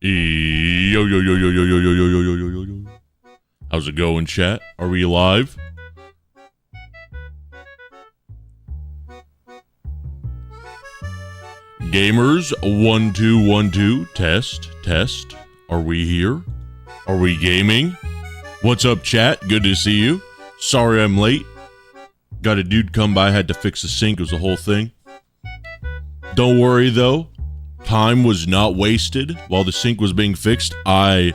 Yo, yo, yo, yo, yo, yo, yo, yo, yo, yo, yo, yo, yo. How's it going, chat? Are we live? Gamers, 1 2 1 2, test. Are we here? Are we gaming? What's up, chat? Good to see you. Sorry I'm late. Got a dude come by, had to fix the sink. It was the whole thing. Don't worry, though. Time was not wasted. While the sink was being fixed, I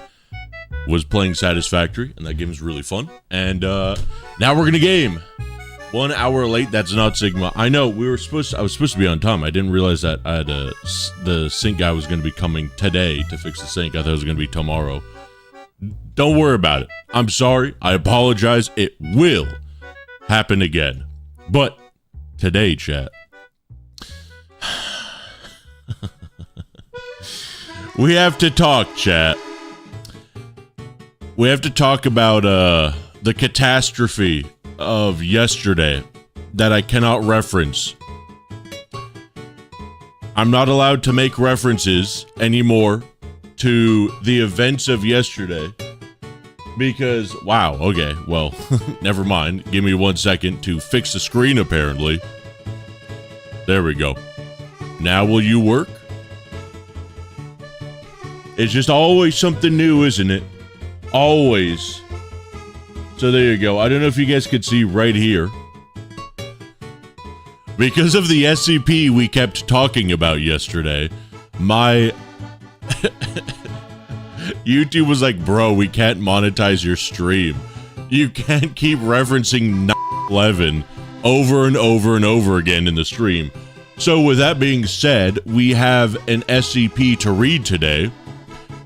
was playing Satisfactory, and that game is really fun. And now we're gonna game. 1 hour late. That's not Sigma. I know I was supposed to be on time. I didn't realize that I had the sink guy was gonna be coming today to fix the sink. I thought it was gonna be tomorrow. Don't worry about it. I'm sorry. I apologize. It will happen again. But today, chat. We have to talk, chat. We have to talk about the catastrophe of yesterday that I cannot reference. I'm not allowed to make references anymore to the events of yesterday because, wow, okay, well, never mind. Give me 1 second to fix the screen, apparently. There we go. Now will you work? It's just always something new, isn't it? Always. So there you go. I don't know if you guys could see right here. Because of the SCP we kept talking about yesterday, my YouTube was like, bro, we can't monetize your stream. You can't keep referencing 9/11 over and over and over again in the stream. So with that being said, we have an SCP to read today.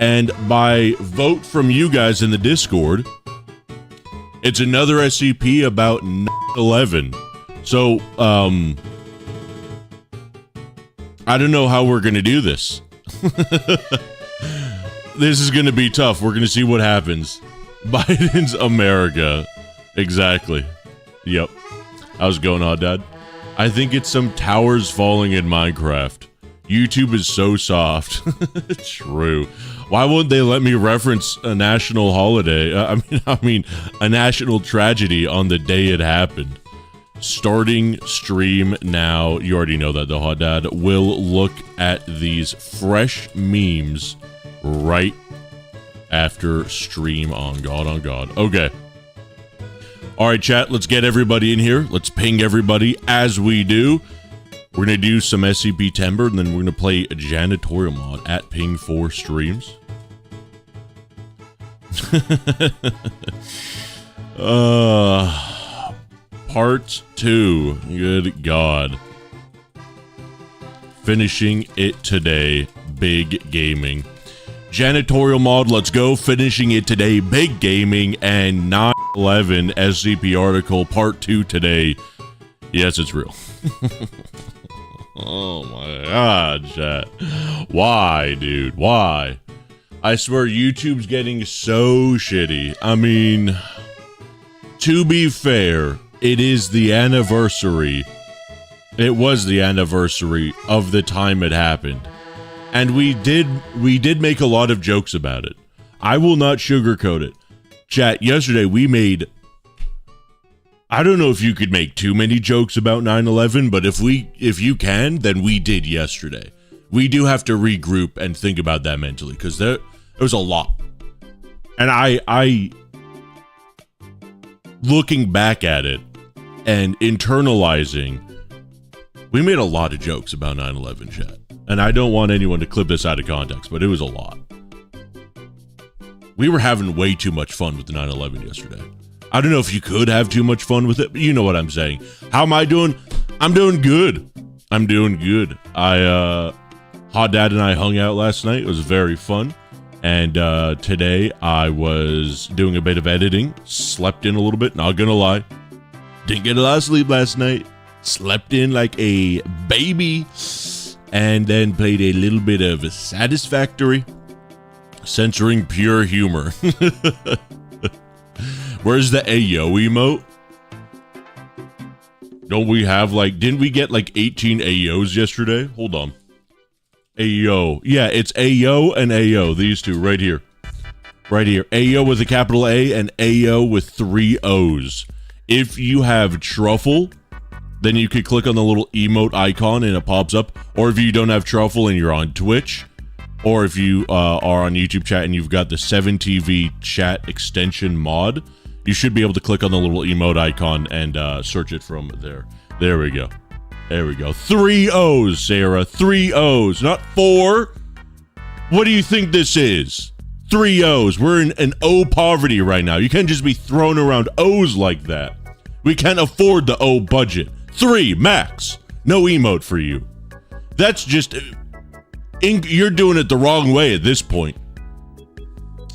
And by vote from you guys in the Discord, it's another SCP about 9/11. So, I don't know how we're going to do this. This is going to be tough. We're going to see what happens. Biden's America. Exactly. Yep. How's it going on, Dad? I think it's some towers falling in Minecraft. YouTube is so soft. True. Why won't they let me reference a national holiday? I mean, a national tragedy on the day it happened. Starting stream now. You already know that, though, Hot Dad. We'll look at these fresh memes right after stream on God. Okay. All right, chat. Let's get everybody in here. Let's ping everybody as we do. We're going to do some SCP Timber, and then we're going to play a Janitorial mod at Ping4 Streams. Part 2. Good God. Finishing it today. Big gaming. Janitorial mod, let's go. Finishing it today. Big gaming and 9/11 SCP article part 2 today. Yes, it's real. Oh my God, chat. Why, dude? Why? I swear YouTube's getting so shitty. I mean, to be fair, it is the anniversary. It was the anniversary of the time it happened. And we did make a lot of jokes about it. I will not sugarcoat it. Chat, yesterday we made, I don't know if you could make too many jokes about 9/11, but if you can, then we did yesterday. We do have to regroup and think about that mentally, because there was a lot. And I looking back at it and internalizing, we made a lot of jokes about 9/11, chat. And I don't want anyone to clip this out of context, but it was a lot. We were having way too much fun with the 9/11 yesterday. I don't know if you could have too much fun with it, but you know what I'm saying. How am I doing? I'm doing good. I'm doing good. Hot Dad and I hung out last night. It was very fun. And today I was doing a bit of editing. Slept in a little bit, not gonna lie. Didn't get a lot of sleep last night. Slept in like a baby. And then played a little bit of Satisfactory. Censoring pure humor. Where's the Ayo emote? Don't we have like, didn't we get like 18 Ayos yesterday? Hold on. Ayo. Yeah, it's Ayo and Ayo. These two right here. Right here. Ayo with a capital A and Ayo with 3 O's. If you have truffle, then you could click on the little emote icon and it pops up. Or if you don't have truffle and you're on Twitch, or if you are on YouTube chat and you've got the 7TV chat extension mod, you should be able to click on the little emote icon and search it from there. There we go. There we go. 3 O's, Sarah. 3 O's, not 4. What do you think this is? 3 O's. We're in an O poverty right now. You can't just be throwing around O's like that. We can't afford the O budget. 3 max. No emote for you. That's just... you're doing it the wrong way at this point.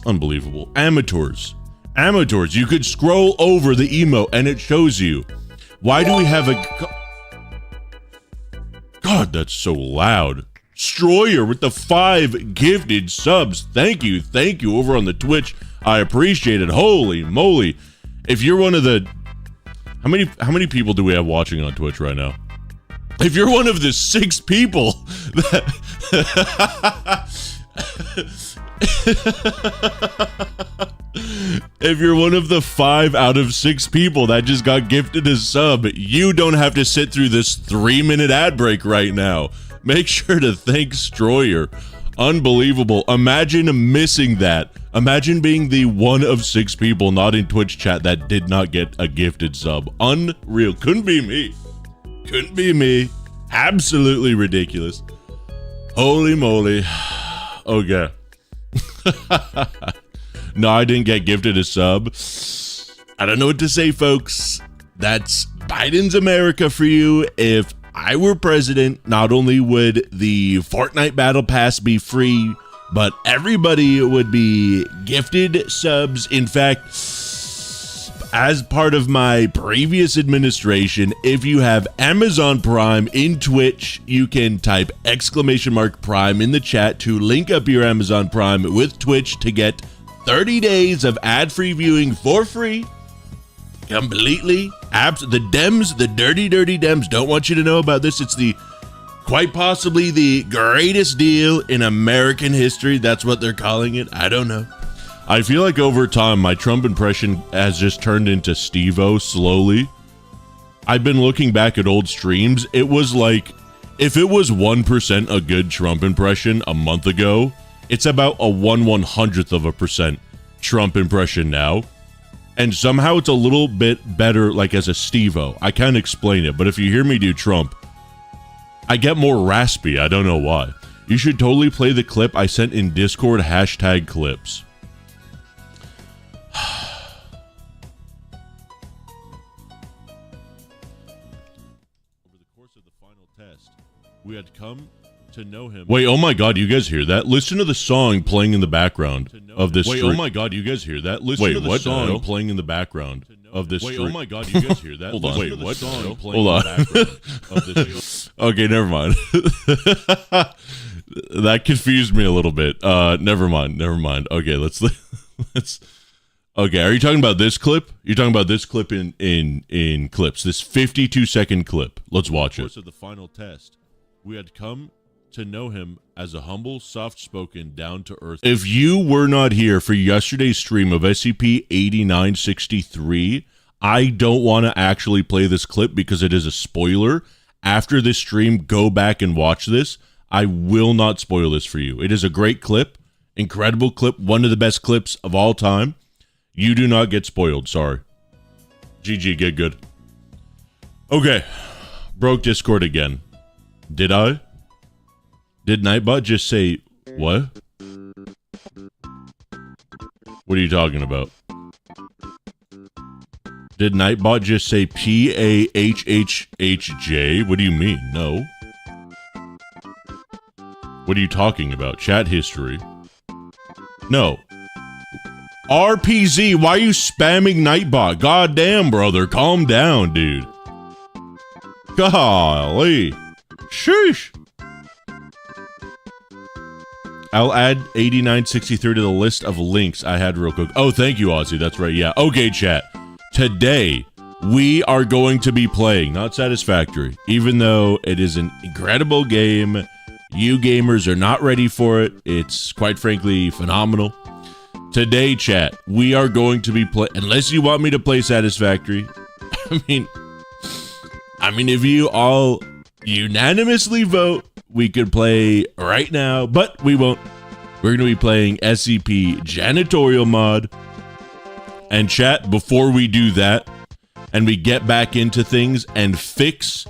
Unbelievable. Amateurs. Amateurs. You could scroll over the emote and it shows you. Why do we have a... God, that's so loud. Stroyer with the 5 gifted subs. Thank you over on the Twitch. I appreciate it. Holy moly. If you're one of the... How many people do we have watching on Twitch right now? If you're one of the 6 people that... If you're one of the 5 out of 6 people that just got gifted a sub, you don't have to sit through this 3-minute ad break right now. Make sure to thank Stroyer. Unbelievable. Imagine missing that. Imagine being the 1 of 6 people not in Twitch chat that did not get a gifted sub. Unreal. Couldn't be me. Couldn't be me. Absolutely ridiculous. Holy moly. Okay. No, I didn't get gifted a sub. I don't know what to say, folks. That's Biden's America for you. If I were president, not only would the Fortnite Battle Pass be free, but everybody would be gifted subs. In fact, as part of my previous administration, if you have Amazon Prime in Twitch, you can type !Prime in the chat to link up your Amazon Prime with Twitch to get 30 days of ad-free viewing for free. Completely. The Dems, the dirty Dems don't want you to know about this. It's quite possibly the greatest deal in American history. That's what they're calling it. I don't know. I feel like over time, my Trump impression has just turned into Steve-O slowly. I've been looking back at old streams. It was like, if it was 1% a good Trump impression a month ago, it's about a 1/100th% Trump impression now. And somehow it's a little bit better, like as a Steve-O. I can't explain it, but if you hear me do Trump, I get more raspy. I don't know why. You should totally play the clip I sent in Discord, #clips. Over the course of the final test, we had come to know him. Wait, oh my god, you guys hear that? Listen to the song playing in the background of this stream. Wait, oh my god, you guys hear that? Listen to the song playing in the background of this stream. Wait, oh my god, you guys hear that? Hold on. Wait, what song playing in the background of this stream? Okay, never mind. That confused me a little bit. Never mind. Okay, let's okay, are you talking about this clip? You're talking about this clip in clips. This 52-second clip. Let's watch it. Of the course of the final test, we had come to know him as a humble, soft-spoken, down-to-earth. If you were not here for yesterday's stream of SCP-8963, I don't want to actually play this clip because it is a spoiler. After this stream, go back and watch this. I will not spoil this for you. It is a great clip, incredible clip, one of the best clips of all time. You do not get spoiled, sorry. GG, get good. Okay, broke Discord again. Did I? Did Nightbot just say, what? What are you talking about? Did Nightbot just say PAHHHJ? What do you mean? No. What are you talking about? Chat history. No. RPZ, why are you spamming Nightbot? God damn, brother. Calm down, dude. Golly. Sheesh. I'll add 8963 to the list of links I had real quick. Oh, thank you, Ozzy. That's right. Yeah. Okay, chat. Today, we are going to be playing, not Satisfactory, even though it is an incredible game. You gamers are not ready for it. It's quite frankly phenomenal. Today, chat, we are going to be unless you want me to play Satisfactory. I mean, if you all unanimously vote, we could play right now, but we won't. We're going to be playing SCP Janitorial mod. And chat, before we do that, and we get back into things and fix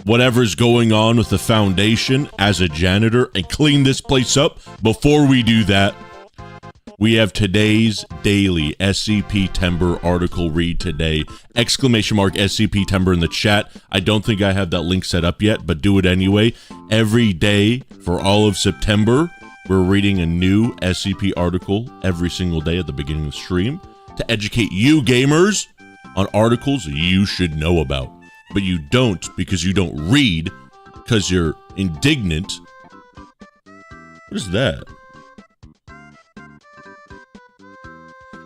whatever's going on with the Foundation as a janitor and clean this place up, before we do that, we have today's daily SCP Timber article read today. ! SCP Timber in the chat. I don't think I have that link set up yet, but do it anyway. Every day for all of September, we're reading a new SCP article every single day at the beginning of the stream to educate you gamers on articles you should know about. But you don't because you don't read, because you're indignant. What is that?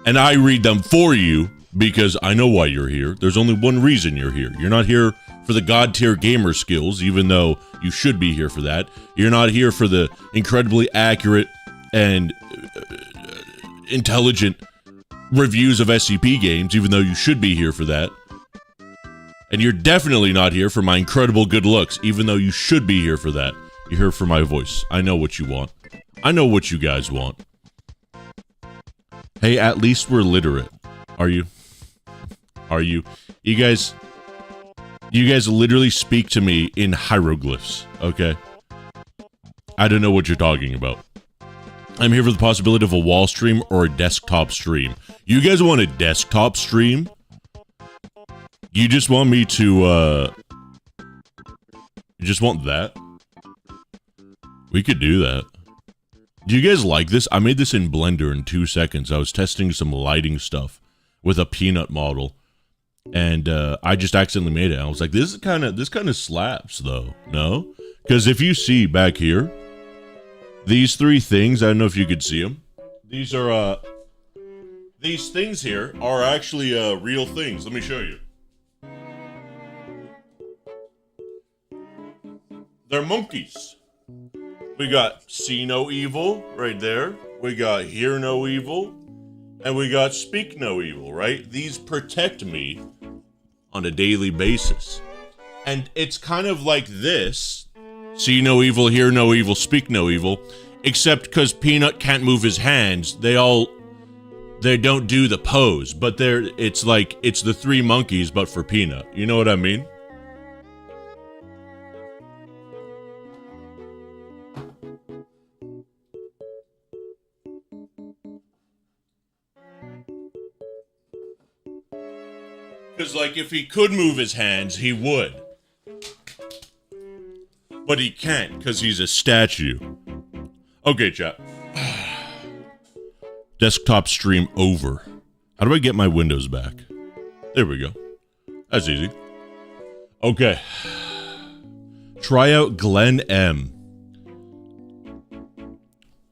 And I read them for you because I know why you're here. There's only one reason you're here. You're not here for the god tier gamer skills, even though you should be here for that. You're not here for the incredibly accurate and intelligent reviews of SCP games, even though you should be here for that. And you're definitely not here for my incredible good looks, even though you should be here for that. You're here for my voice. I know what you want. I know what you guys want. Hey, at least we're literate. Are you? Are you? You guys literally speak to me in hieroglyphs, okay? I don't know what you're talking about. I'm here for the possibility of a wall stream or a desktop stream. You guys want a desktop stream? You just want me to, you just want that? We could do that. Do you guys like this? I made this in Blender in 2 seconds. I was testing some lighting stuff with a peanut model, and I just accidentally made it. I was like, this kind of slaps though, no? Because if you see back here, these three things, I don't know if you could see them. These are these things here are actually real things. Let me show you. They're monkeys. We got see no evil right there. We got hear no evil. And we got speak no evil, right? These protect me on a daily basis. And it's kind of like this. See no evil, hear no evil, speak no evil. Except because Peanut can't move his hands, they don't do the pose. But it's like, it's the three monkeys, but for Peanut. You know what I mean? Because, like, if he could move his hands, he would. But he can't, because he's a statue. Okay, chat. Desktop stream over. How do I get my windows back? There we go. That's easy. Okay. Try out Glenn M.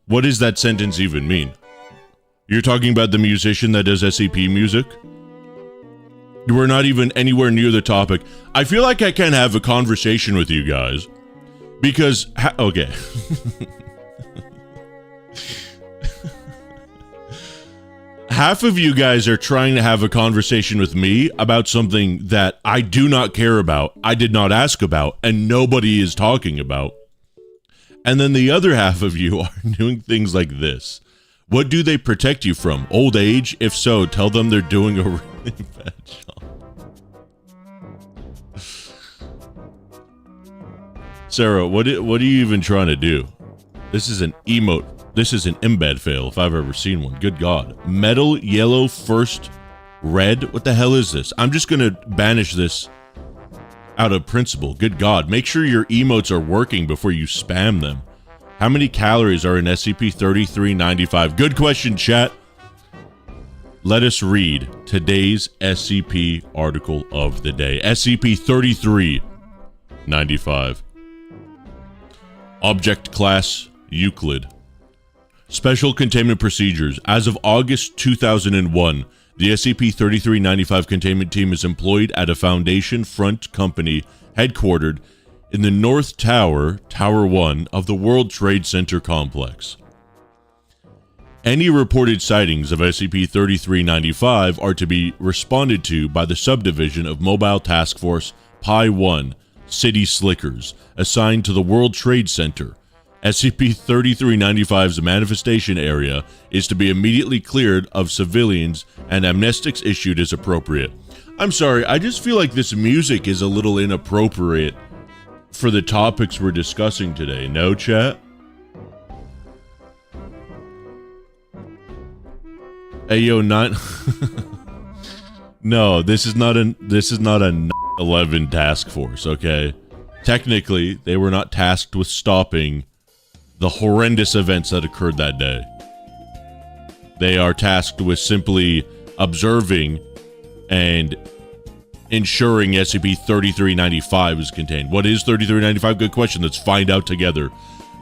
What does that sentence even mean? You're talking about the musician that does SCP music? We're not even anywhere near the topic. I feel like I can't have a conversation with you guys. Because, okay. Half of you guys are trying to have a conversation with me about something that I do not care about, I did not ask about, and nobody is talking about. And then the other half of you are doing things like this. What do they protect you from? Old age? If so, tell them they're doing a really bad job. Sarah, what are you even trying to do? This is an emote. This is an embed fail if I've ever seen one. Good God. Metal, yellow, first, red. What the hell is this? I'm just going to banish this out of principle. Good God. Make sure your emotes are working before you spam them. How many calories are in SCP-3395? Good question, chat. Let us read today's SCP article of the day. SCP-3395. Object Class Euclid. Special Containment Procedures. As of August 2001, the SCP-3395 containment team is employed at a Foundation front company headquartered in the North Tower, Tower 1, of the World Trade Center complex. Any reported sightings of SCP-3395 are to be responded to by the subdivision of Mobile Task Force Pi-1, City Slickers, assigned to the World Trade Center. SCP-3395's manifestation area is to be immediately cleared of civilians and amnestics issued as appropriate. I'm sorry, I just feel like this music is a little inappropriate for the topics we're discussing today. No, chat? Hey, yo, No, this is not a 11 task force, okay? Technically, they were not tasked with stopping the horrendous events that occurred that day. They are tasked with simply observing and ensuring SCP-3395 is contained. What is 3395? Good question. Let's find out together.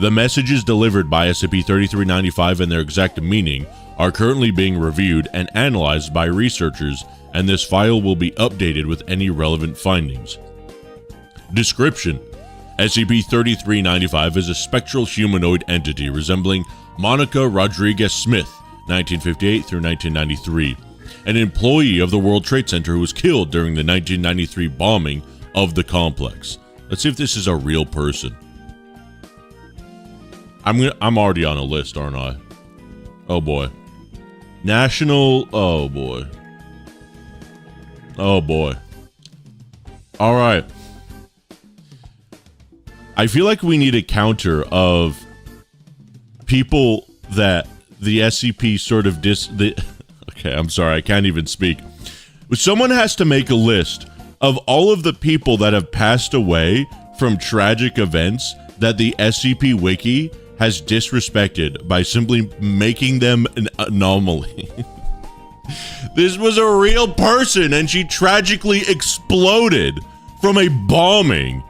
The messages delivered by SCP-3395 and their exact meaning are currently being reviewed and analyzed by researchers, and this file will be updated with any relevant findings. Description: SCP-3395 is a spectral humanoid entity resembling Monica Rodriguez Smith, 1958 through 1993, an employee of the World Trade Center who was killed during the 1993 bombing of the complex. Let's see if this is a real person. I'm already on a list, aren't I? Oh boy. Oh boy. Oh boy. All right. I feel like we need a counter of people that the SCP sort of okay, I'm sorry, I can't even speak. But someone has to make a list of all of the people that have passed away from tragic events that the SCP Wiki has disrespected by simply making them an anomaly. This was a real person and she tragically exploded from a bombing.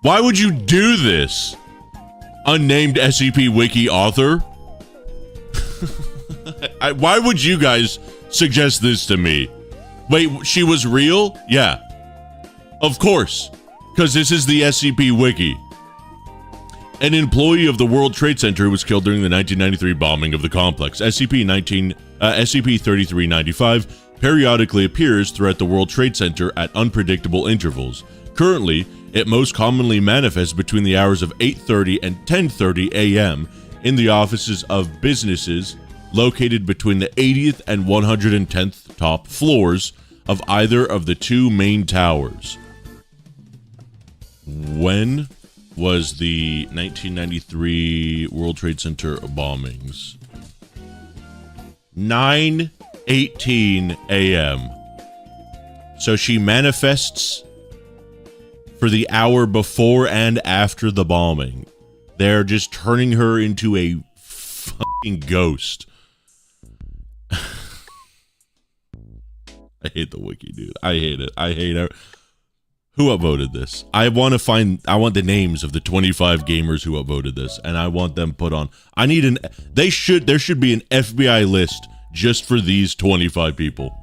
Why would you do this? Unnamed SCP Wiki author? Why would you guys suggest this to me? Wait, she was real? Yeah. Of course. Because this is the SCP Wiki. An employee of the World Trade Center was killed during the 1993 bombing of the complex. SCP-3395 periodically appears throughout the World Trade Center at unpredictable intervals. Currently, it most commonly manifests between the hours of 8:30 and 10:30 a.m. in the offices of businesses located between the 80th and 110th top floors of either of the two main towers. When was the 1993 World Trade Center bombings? 9:18 a.m. So she manifests for the hour before and after the bombing. They're just turning her into a fucking ghost. I hate the wiki, dude. I hate it. I hate it. Who upvoted this? I want the names of the 25 gamers who upvoted this, and I want them put on. There should be an FBI list just for these 25 people.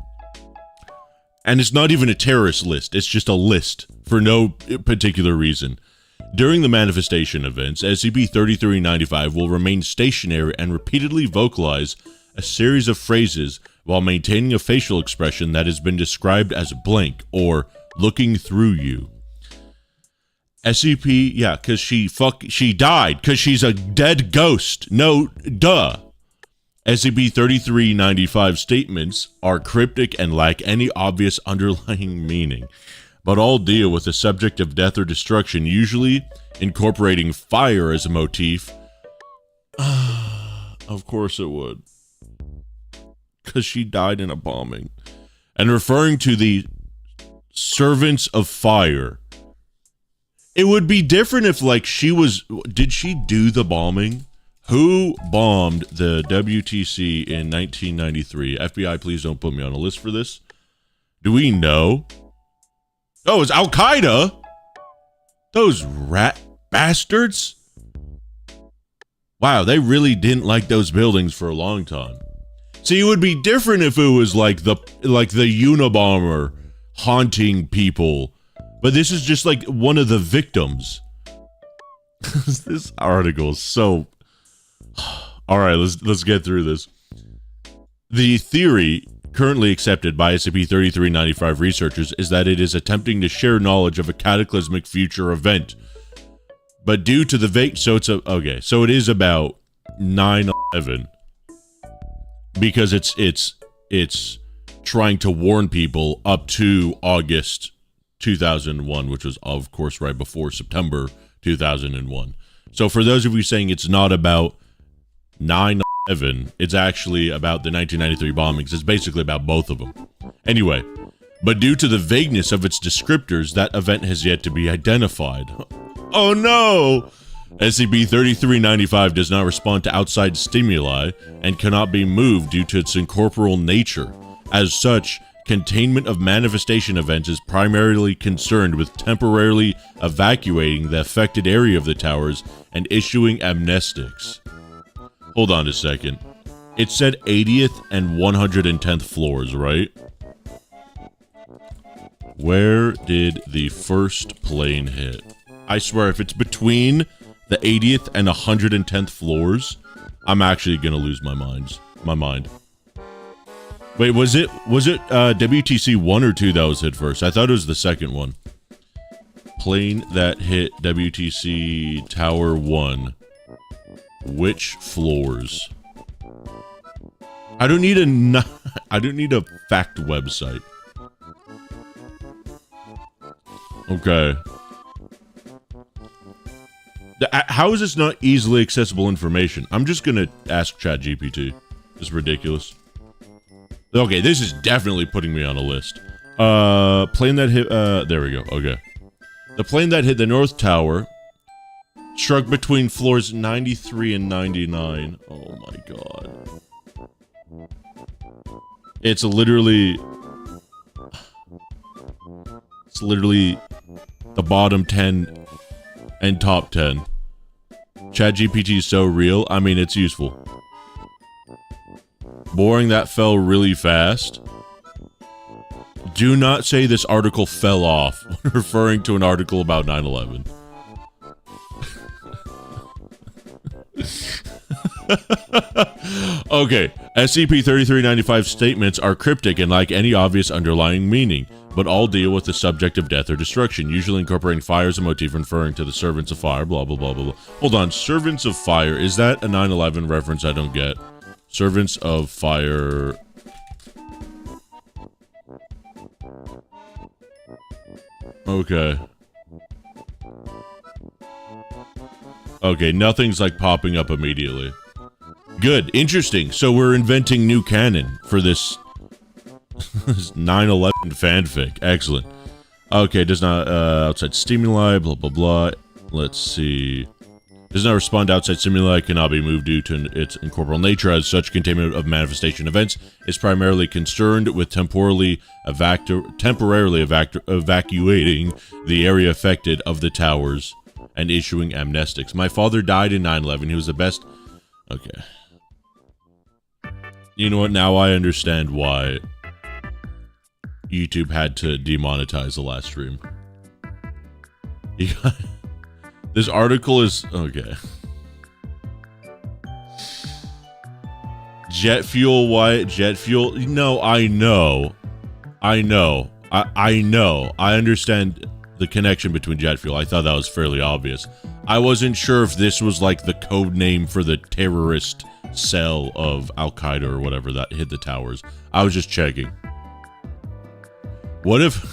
And it's not even a terrorist list, it's just a list for no particular reason. During the manifestation events, SCP-3395 will remain stationary and repeatedly vocalize a series of phrases while maintaining a facial expression that has been described as blank or looking through you. SCP, yeah, because she died, because she's a dead ghost. No, duh. SCP-3395 statements are cryptic and lack any obvious underlying meaning, but all deal with the subject of death or destruction, usually incorporating fire as a motif. Of course it would. Because she died in a bombing. And referring to the servants of fire. It would be different if, like, did she do the bombing? Who bombed the WTC in 1993? FBI, please don't put me on a list for this. Do we know? Oh, it's Al-Qaeda? Those rat bastards? Wow, they really didn't like those buildings for a long time. See, it would be different if it was like the Unabomber haunting people But this is just like one of the victims. This article is so... All right, let's get through this. The theory currently accepted by SCP-3395 researchers is that it is attempting to share knowledge of a cataclysmic future event. But due to the vague... So it is about 9/11. Because it's trying to warn people up to August 2001, which was, of course, right before September 2001. So for those of you saying it's not about 9/11, it's actually about the 1993 bombings. It's basically about both of them. Anyway, but due to the vagueness of its descriptors, that event has yet to be identified. Oh no! SCP-3395 does not respond to outside stimuli and cannot be moved due to its incorporeal nature. As such, containment of manifestation events is primarily concerned with temporarily evacuating the affected area of the towers and issuing amnestics. Hold on a second. It said 80th and 110th floors, right? Where did the first plane hit? I swear, if it's between the 80th and 110th floors, I'm actually gonna lose my mind. Wait, was it WTC 1 or 2 that was hit first? I thought it was the second one. Plane that hit WTC Tower 1. Which floors? I don't need a fact website. Okay. How is this not easily accessible information? I'm just gonna ask ChatGPT. It's ridiculous. Okay, this is definitely putting me on a list. Plane that hit, there we go, okay. The plane that hit the North Tower struck between floors 93 and 99. Oh my god. It's literally the bottom 10 and top 10. ChatGPT is so real. I mean, it's useful. Boring that fell really fast. Do not say this article fell off when referring to an article about 9/11. Okay, SCP-3395 statements are cryptic and lack any obvious underlying meaning, but all deal with the subject of death or destruction, usually incorporating fire as a motif referring to the servants of fire, blah, blah, blah, blah, blah. Hold on, servants of fire, is that a 9/11 reference I don't get? Servants of fire... Okay. Okay, nothing's like popping up immediately. Good, interesting. So we're inventing new canon for this 9/11 fanfic. Excellent. Okay, does not outside stimuli, blah blah blah. Let's see. Does not respond to outside stimuli, cannot be moved due to its incorporeal nature. As such, containment of manifestation events is primarily concerned with temporarily evacuating the area affected of the towers and issuing amnestics. My father died in 9/11. He was the best... Okay. You know what? Now I understand why YouTube had to demonetize the last stream. This article is... Okay. Jet fuel, why? Jet fuel? No, I know. I know. I know. I understand the connection between jet fuel. I thought that was fairly obvious. I wasn't sure if this was like the code name for the terrorist cell of Al-Qaeda or whatever that hit the towers. I was just checking. What if...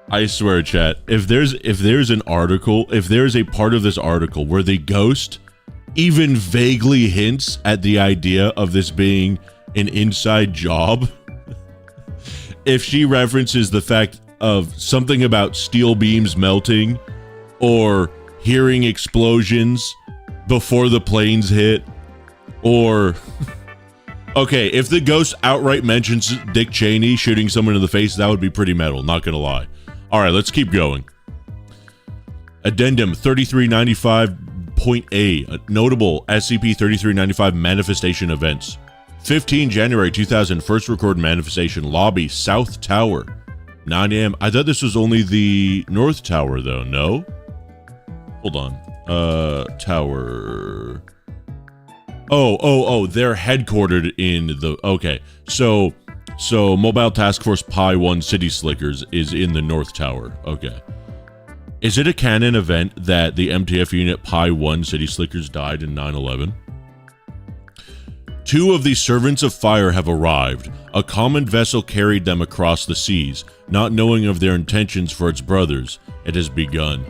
I swear, chat, if there's an article, if there's a part of this article where the ghost even vaguely hints at the idea of this being an inside job, if she references the fact of something about steel beams melting or hearing explosions before the planes hit, or... Okay, if the ghost outright mentions Dick Cheney shooting someone in the face, that would be pretty metal, not gonna lie. Alright, let's keep going. Addendum 3395.A, notable SCP-3395 manifestation events. 15 January 2000, first recorded manifestation, lobby, South Tower. 9 a.m. I thought this was only the North Tower, though. No? Hold on. Tower. Oh. They're headquartered in the... Okay. So Mobile Task Force Pi 1 City Slickers is in the North Tower. Okay. Is it a canon event that the MTF unit Pi 1 City Slickers died in 9/11? 2 of the Servants of Fire have arrived. A common vessel carried them across the seas. Not knowing of their intentions for its brothers, it has begun.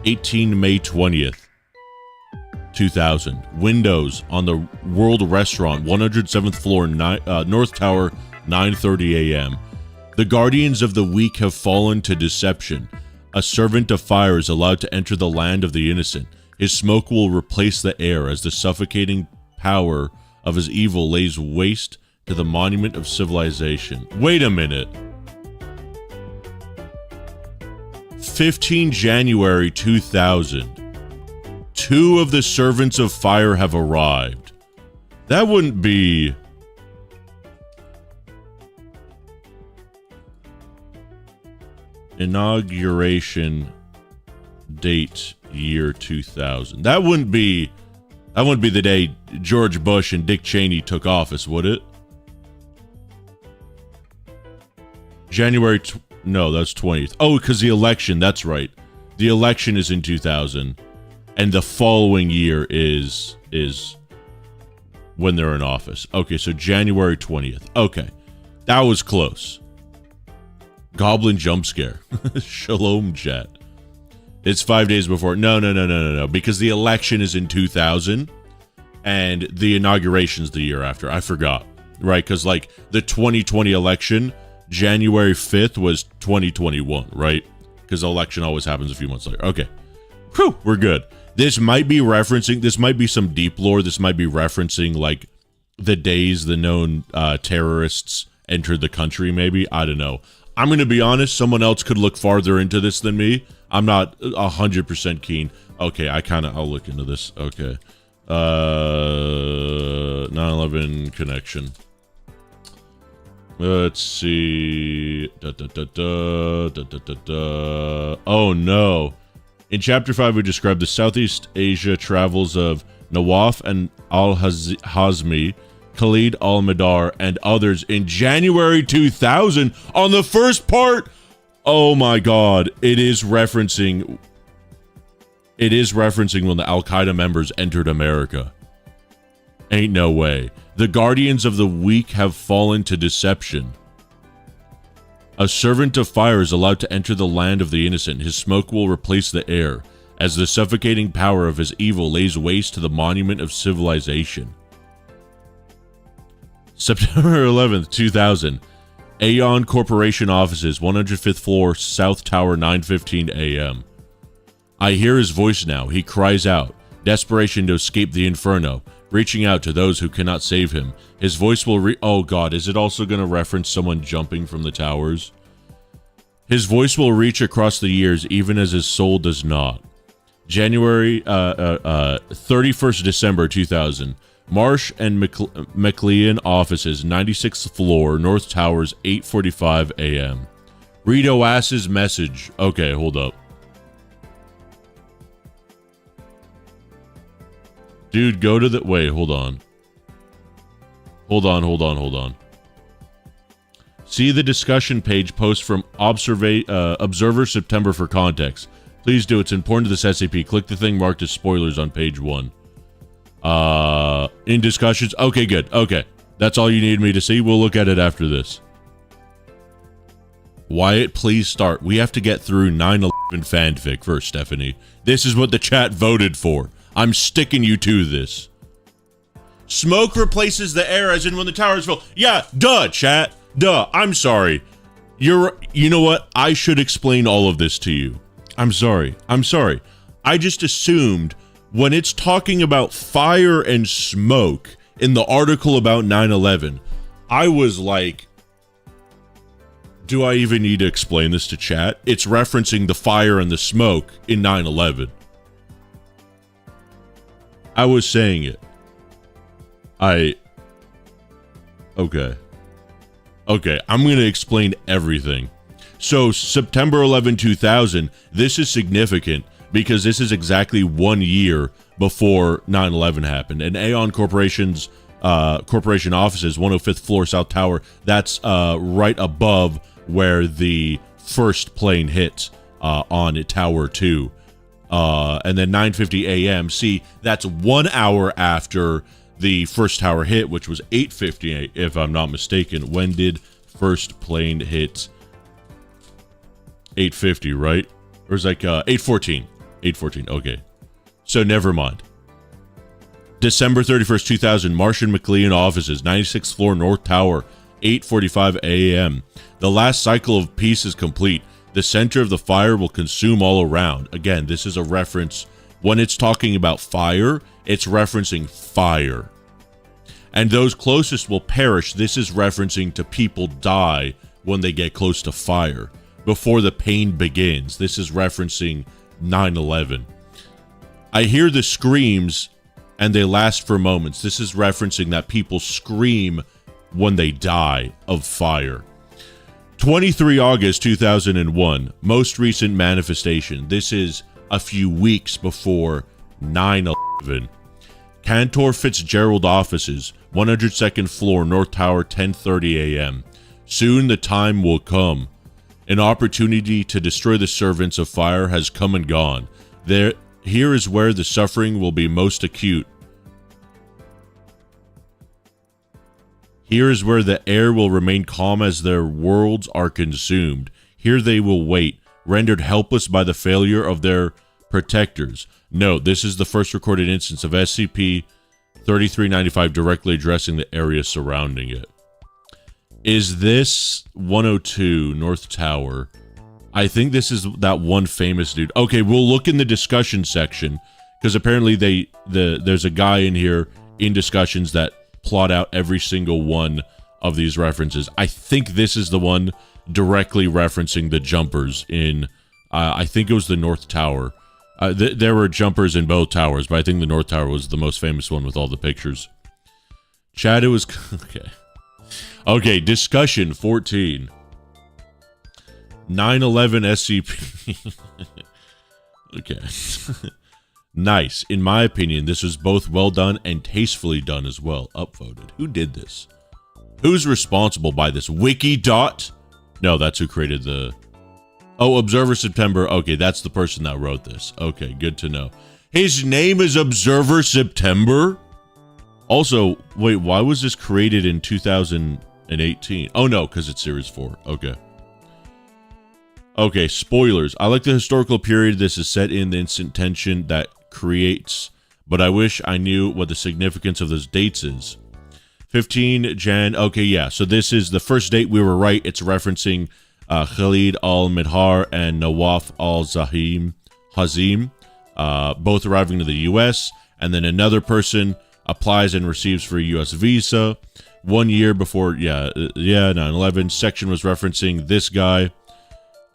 18 May 20th, 2000. Windows on the World Restaurant, 107th floor, North Tower, 9:30 a.m. The Guardians of the Weak have fallen to deception. A Servant of Fire is allowed to enter the land of the innocent. His smoke will replace the air as the suffocating power of his evil lays waste to the monument of civilization. Wait a minute. 15 January 2000. 2 of the Servants of Fire have arrived. That wouldn't be... Inauguration date year 2000. That wouldn't be the day George Bush and Dick Cheney took office, would it? No, that's 20th. Oh, because the election, that's right. The election is in 2000, and the following year is when they're in office. Okay, so January 20th. Okay, that was close. Goblin jump scare. Shalom, chat. It's 5 days before. No. Because the election is in 2000, and the inauguration's the year after. I forgot. Right? Because, like, the 2020 election, January 5th was 2021, right? Because the election always happens a few months later. Okay. Whew, we're good. This might be some deep lore. This might be referencing, like, the days the known terrorists entered the country, maybe. I don't know. I'm going to be honest, someone else could look farther into this than me. I'm not 100% keen. Okay, I'll look into this. Okay. 9/11 connection. Let's see. Oh, no. In Chapter 5, we describe the Southeast Asia travels of Nawaf and Al-Hazmi, Khalid Al-Madar, and others in January 2000 on the first part. Oh my God. It is referencing when the Al-Qaeda members entered America. Ain't no way. The Guardians of the Weak have fallen to deception. A Servant of Fire is allowed to enter the land of the innocent. His smoke will replace the air as the suffocating power of his evil lays waste to the monument of civilization. September 11th, 2000. Aeon Corporation offices, 105th floor, South Tower, 9:15 a.m. I hear his voice now. He cries out, desperation to escape the inferno, reaching out to those who cannot save him. His voice will oh God, is it also going to reference someone jumping from the towers? His voice will reach across the years, even as his soul does not. January 31st December 2000. Marsh and McLean offices, 96th floor, North Towers, 8:45 a.m. Rito Ass's message. Okay, hold up. Dude, go to the... Wait, hold on. Hold on. See the discussion page post from Observer September for context. Please do. It's important to this SCP. Click the thing marked as spoilers on page 1. In discussions. Okay, good. Okay. That's all you need me to see. We'll look at it after this. Wyatt, please start. We have to get through 9/11 fanfic first, Stephanie. This is what the chat voted for. I'm sticking you to this. Smoke replaces the air as in when the towers fall. Yeah, duh, chat. Duh. I'm sorry. You know what? I should explain all of this to you. I'm sorry. I just assumed when it's talking about fire and smoke in the article about 9/11, I was like, do I even need to explain this to chat? It's referencing the fire and the smoke in 9/11. I was saying it. Okay. Okay, I'm going to explain everything. So September 11, 2000, this is significant because this is exactly 1 year before 9/11 happened. And Aon Corporation's corporation offices, 105th floor, South Tower, that's right above where the first plane hit on Tower 2. And then 9:50 a.m. See, that's 1 hour after the first tower hit, which was 8:50, if I'm not mistaken. When did first plane hit? 8:50, right? Or is like 8:14. 8:14. Okay. So never mind. December 31st, 2000, Martian McLean offices, 96th floor, North Tower, 8:45 a.m. The last cycle of peace is complete. The center of the fire will consume all around. Again, this is a reference. When it's talking about fire, it's referencing fire. And those closest will perish. This is referencing to people die when they get close to fire. Before the pain begins. This is referencing 9/11. I hear the screams and they last for moments. This is referencing that people scream when they die of fire. 23 August 2001, most recent manifestation. This is a few weeks before 9/11. Cantor Fitzgerald offices, 102nd floor, North Tower, 10:30 a.m. Soon the time will come. An opportunity to destroy the servants of fire has come and gone. Here is where the suffering will be most acute. Here is where the air will remain calm as their worlds are consumed. Here they will wait, rendered helpless by the failure of their protectors. Note, this is the first recorded instance of SCP-3395 directly addressing the area surrounding it. Is this 102 North Tower? I think this is that one famous dude. Okay, we'll look in the discussion section, because apparently there's a guy in here in discussions that plot out every single one of these references. I think this is the one directly referencing the jumpers in, I think it was the North Tower. There were jumpers in both towers, but I think the North Tower was the most famous one with all the pictures. Chad, it was... Okay. Okay, discussion 14. 9/11 SCP. Okay. Nice. In my opinion, this was both well done and tastefully done as well. Upvoted. Who did this? Who's responsible by this? Wiki.? No, that's who created the... Oh, Observer September. Okay, that's the person that wrote this. Okay, good to know. His name is Observer September? Also, wait, why was this created in 2018? Oh, no, because it's Series 4. Okay. Okay, spoilers. I like the historical period this is set in, the instant tension that creates, but I wish I knew what the significance of those dates is. 15 Jan. Okay, yeah, so this is the first date. We were right. It's referencing Khalid al-Midhar and Nawaf al-Hazim, both arriving to the U.S., and then another person applies and receives for a U.S. visa 1 year before, 9/11. Section was referencing this guy.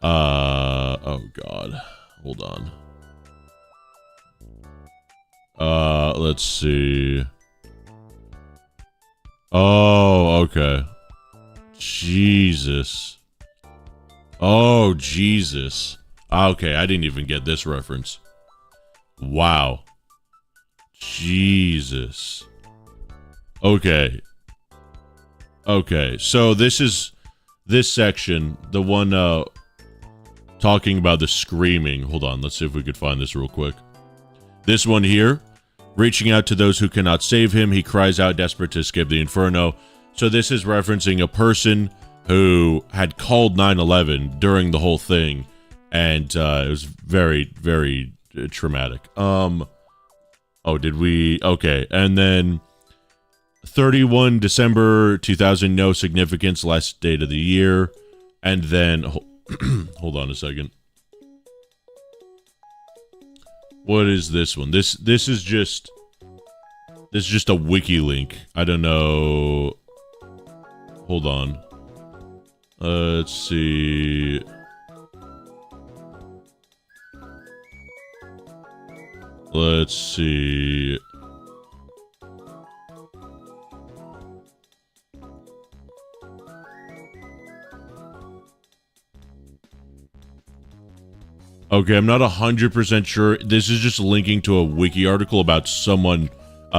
Oh God, hold on. Let's see. Oh, okay. Jesus. Oh, Jesus. Okay, I didn't even get this reference. Wow. Jesus. Okay. Okay, so this is this section, the one talking about the screaming. Hold on, let's see if we could find this real quick. This one here, reaching out to those who cannot save him, he cries out desperate to escape the inferno. So this is referencing a person who had called 9/11 during the whole thing, and it was very, very traumatic. Oh, did we? Okay, and then 31 December 2000, no significance, last date of the year, and then hold on a second. What is this one? This is just a wiki link. I don't know. Hold on. Let's see. Let's see. Okay, I'm not 100% sure. This is just linking to a wiki article about someone,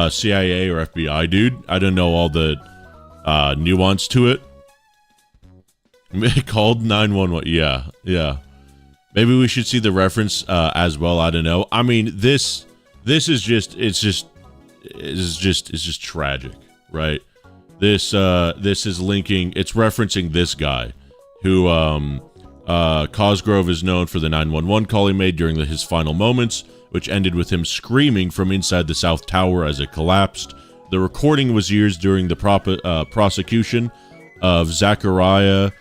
CIA or FBI dude. I don't know all the nuance to it. Called 911. Yeah. Maybe we should see the reference as well. I don't know. I mean, this is just it's just tragic, right? This is linking. It's referencing this guy, who Cosgrove is known for the 911 call he made during his final moments, which ended with him screaming from inside the South Tower as it collapsed. The recording was used during the prosecution of Zachariah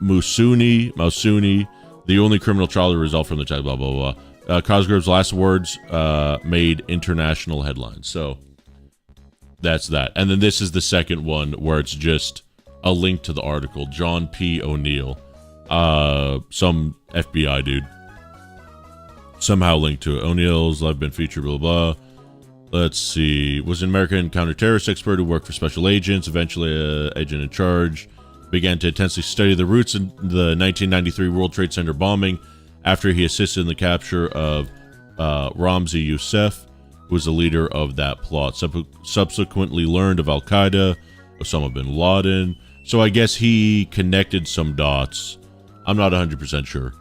Moussouni, the only criminal trial to result from the check, blah, blah, blah. Cosgrove's last words made international headlines. So that's that. And then this is the second one where it's just a link to the article. John P. O'Neill, some FBI dude, somehow linked to it. O'Neill's life been featured, blah, blah, blah. Let's see. Was an American counter-terrorist expert who worked for special agents, eventually an agent in charge. Began to intensely study the roots in the 1993 World Trade Center bombing after he assisted in the capture of Ramzi Youssef, who was the leader of that plot. Subsequently learned of Al-Qaeda, Osama bin Laden. So I guess he connected some dots. I'm not 100% sure.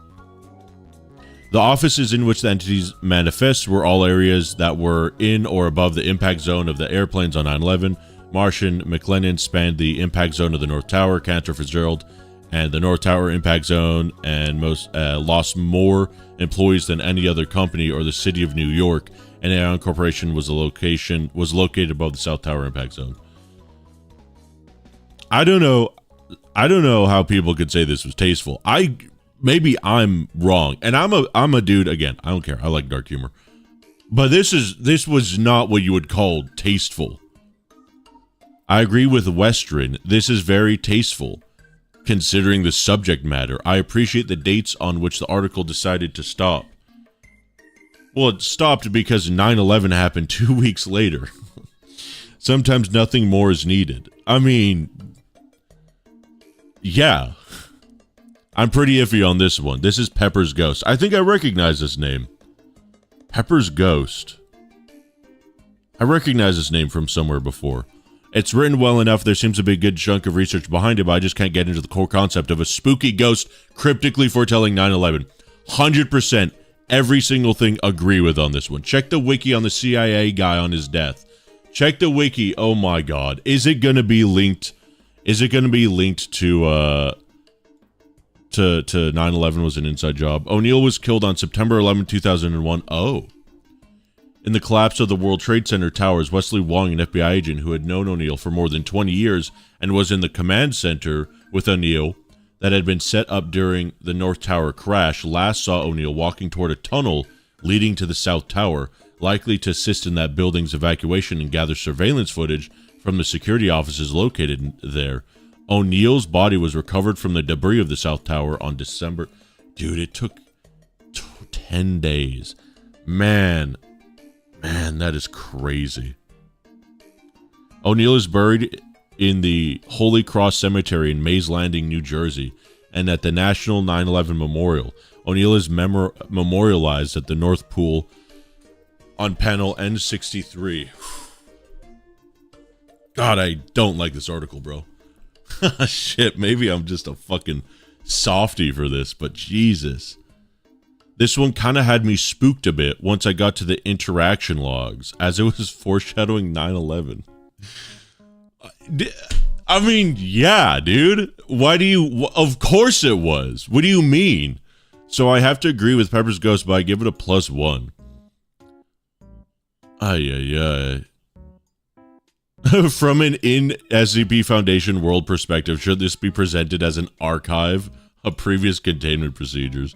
The offices in which the entities manifest were all areas that were in or above the impact zone of the airplanes on 9/11. Marsh and McLennan spanned the impact zone of the North Tower, Cantor Fitzgerald, and the North Tower impact zone, and most lost more employees than any other company or the city of New York. And Aon Corporation was located above the South Tower impact zone. I don't know how people could say this was tasteful. Maybe I'm wrong, and I'm a dude. Again, I don't care. I like dark humor, but this was not what you would call tasteful. I agree with Western. This is very tasteful, considering the subject matter. I appreciate the dates on which the article decided to stop. Well, it stopped because 9/11 happened 2 weeks later. Sometimes nothing more is needed. I mean, yeah. I'm pretty iffy on this one. This is Pepper's Ghost. I think I recognize this name. Pepper's Ghost. I recognize this name from somewhere before. It's written well enough. There seems to be a good chunk of research behind it, but I just can't get into the core concept of a spooky ghost cryptically foretelling 9/11. 100% every single thing agree with on this one. Check the wiki on the CIA guy on his death. Check the wiki. Oh my God. Is it going to be linked? Is it going to be linked to 9/11 was an inside job? O'Neill was killed on September 11, 2001. Oh. In the collapse of the World Trade Center towers, Wesley Wong, an FBI agent who had known O'Neill for more than 20 years and was in the command center with O'Neill that had been set up during the North Tower crash, last saw O'Neill walking toward a tunnel leading to the South Tower, likely to assist in that building's evacuation and gather surveillance footage from the security offices located there. O'Neill's body was recovered from the debris of the South Tower on December. Dude, it took 10 days. Man, that is crazy. O'Neill is buried in the Holy Cross Cemetery in Mays Landing, New Jersey, and at the National 9/11 Memorial. O'Neill is memorialized at the North Pool on panel N63. God, I don't like this article, bro. Shit, maybe I'm just a fucking softy for this, but Jesus. This one kind of had me spooked a bit once I got to the interaction logs, as it was foreshadowing 9/11. I mean, yeah, dude. Of course it was. What do you mean? So I have to agree with Pepper's Ghost, but I give it a +1. Ay. From an in-SCP Foundation world perspective, should this be presented as an archive of previous containment procedures?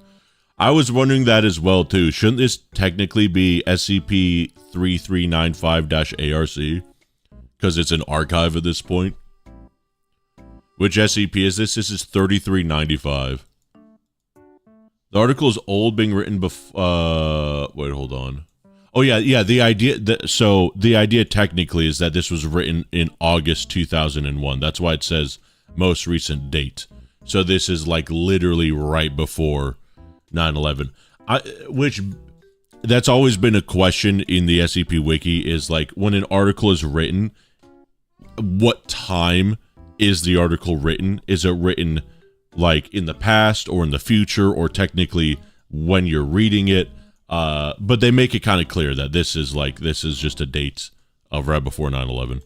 I was wondering that as well, too. Shouldn't this technically be SCP-3395-ARC? Because it's an archive at this point. Which SCP is this? This is 3395. The article is old, being written before... wait, hold on. Oh, yeah, the idea technically is that this was written in August 2001. That's why it says most recent date. So this is like literally right before 9/11. Which that's always been a question in the SCP Wiki is like when an article is written, what time is the article written? Is it written like in the past or in the future or technically when you're reading it? But they make it kind of clear that this is just a date of right before 9/11.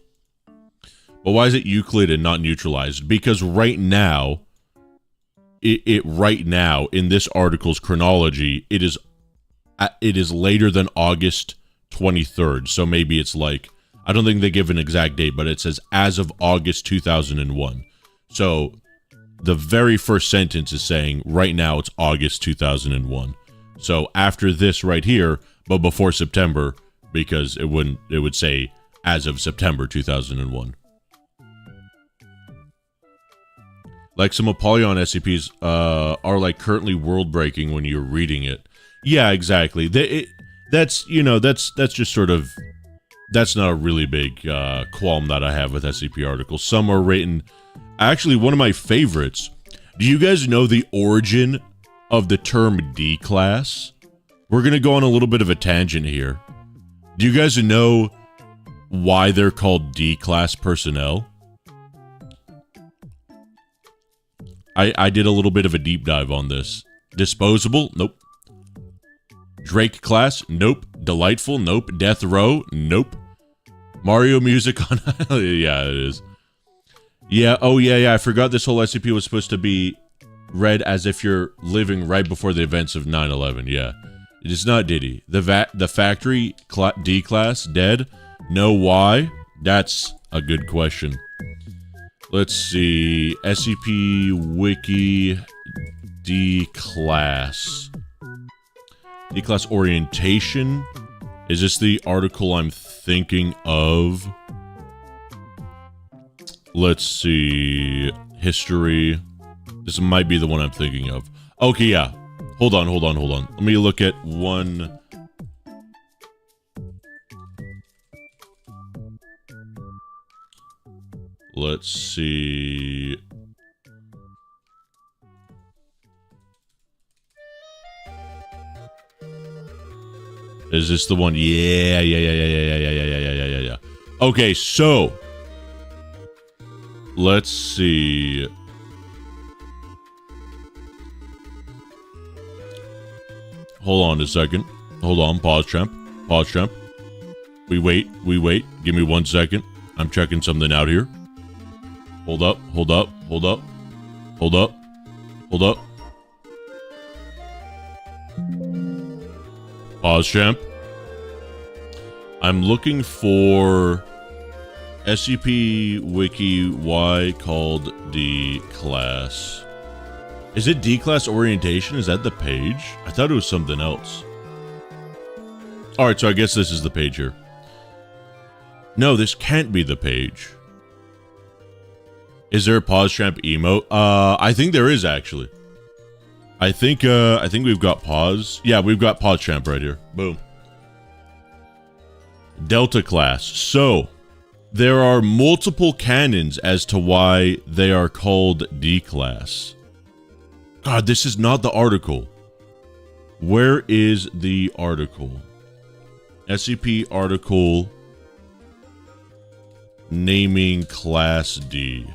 But why is it Euclid and not neutralized? Because right now, right now in this article's chronology, it is later than August 23rd. So maybe it's like, I don't think they give an exact date, but it says as of August 2001. So the very first sentence is saying right now it's August 2001. So after this right here, but before September, because it would say as of September 2001. Like some Apollyon SCPs are like currently world breaking when you're reading it. Yeah, exactly. That's just sort of, that's not a really big qualm that I have with SCP articles. Some are written, actually one of my favorites. Do you guys know the origin of the term D-class? We're going to go on a little bit of a tangent here. Do you guys know why they're called D-class personnel? I did a little bit of a deep dive on this. Disposable? Nope. Drake class? Nope. Delightful? Nope. Death row? Nope. Mario music on... yeah, it is. Yeah, oh yeah, I forgot this whole SCP was supposed to be read as if you're living right before the events of 9/11, yeah. It is not Diddy. The factory D class dead? No, why? That's a good question. Let's see. SCP Wiki D class. D class orientation. Is this the article I'm thinking of? Let's see. History. This might be the one I'm thinking of. Okay, yeah. Hold on. Let me look at one. Let's see. Is this the one? Yeah. Okay, so let's see. Hold on a second. Hold on. Pause, champ. We wait. Give me 1 second. I'm checking something out here. Hold up. Pause, champ. I'm looking for SCP Wiki Y called D class. Is it D class orientation? Is that the page? I thought it was something else. Alright, so I guess this is the page here. No, this can't be the page. Is there a pause champ emote? I think there is actually. I think we've got pause. Yeah, we've got pause champ right here. Boom. Delta class. So, there are multiple canons as to why they are called D class. God, this is not the article. Where is the article? SCP article naming class D.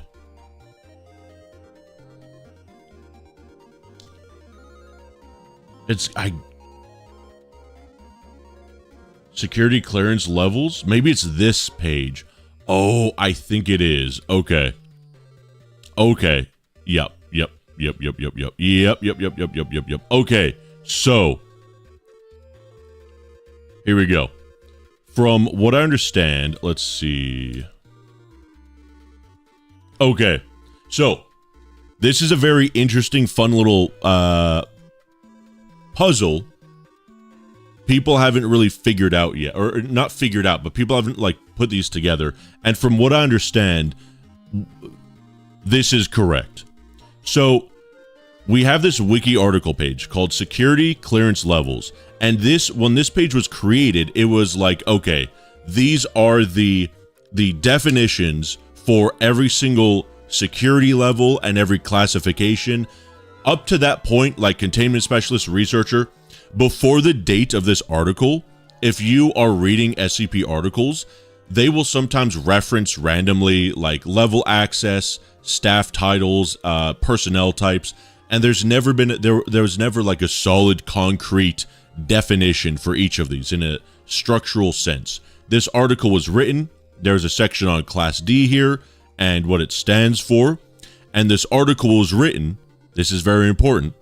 Security clearance levels? Maybe it's this page. Oh, I think it is. Okay. Yep. Okay, so here we go. From what I understand, let's see. Okay, so this is a very interesting, fun little puzzle. People haven't really figured out yet, or not figured out, but people haven't like put these together. And from what I understand, this is correct. So we have this wiki article page called Security Clearance Levels. And when this page was created, it was like, okay, these are the definitions for every single security level and every classification. Up to that point, like containment specialist, researcher, before the date of this article, if you are reading SCP articles, they will sometimes reference randomly like level access, staff titles, personnel types, and there's never been there was never like a solid concrete definition for each of these in a structural sense. This article was written, there's a section on Class D here and what it stands for, and this article was written, this is very important,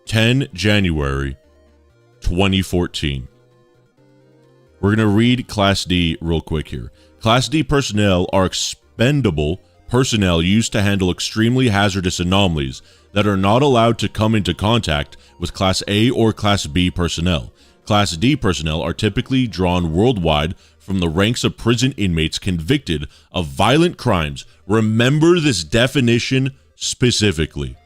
10 January 2014. We're going to read Class D real quick here. Class D personnel are expendable personnel used to handle extremely hazardous anomalies that are not allowed to come into contact with Class A or Class B personnel. Class D personnel are typically drawn worldwide from the ranks of prison inmates convicted of violent crimes. Remember this definition specifically.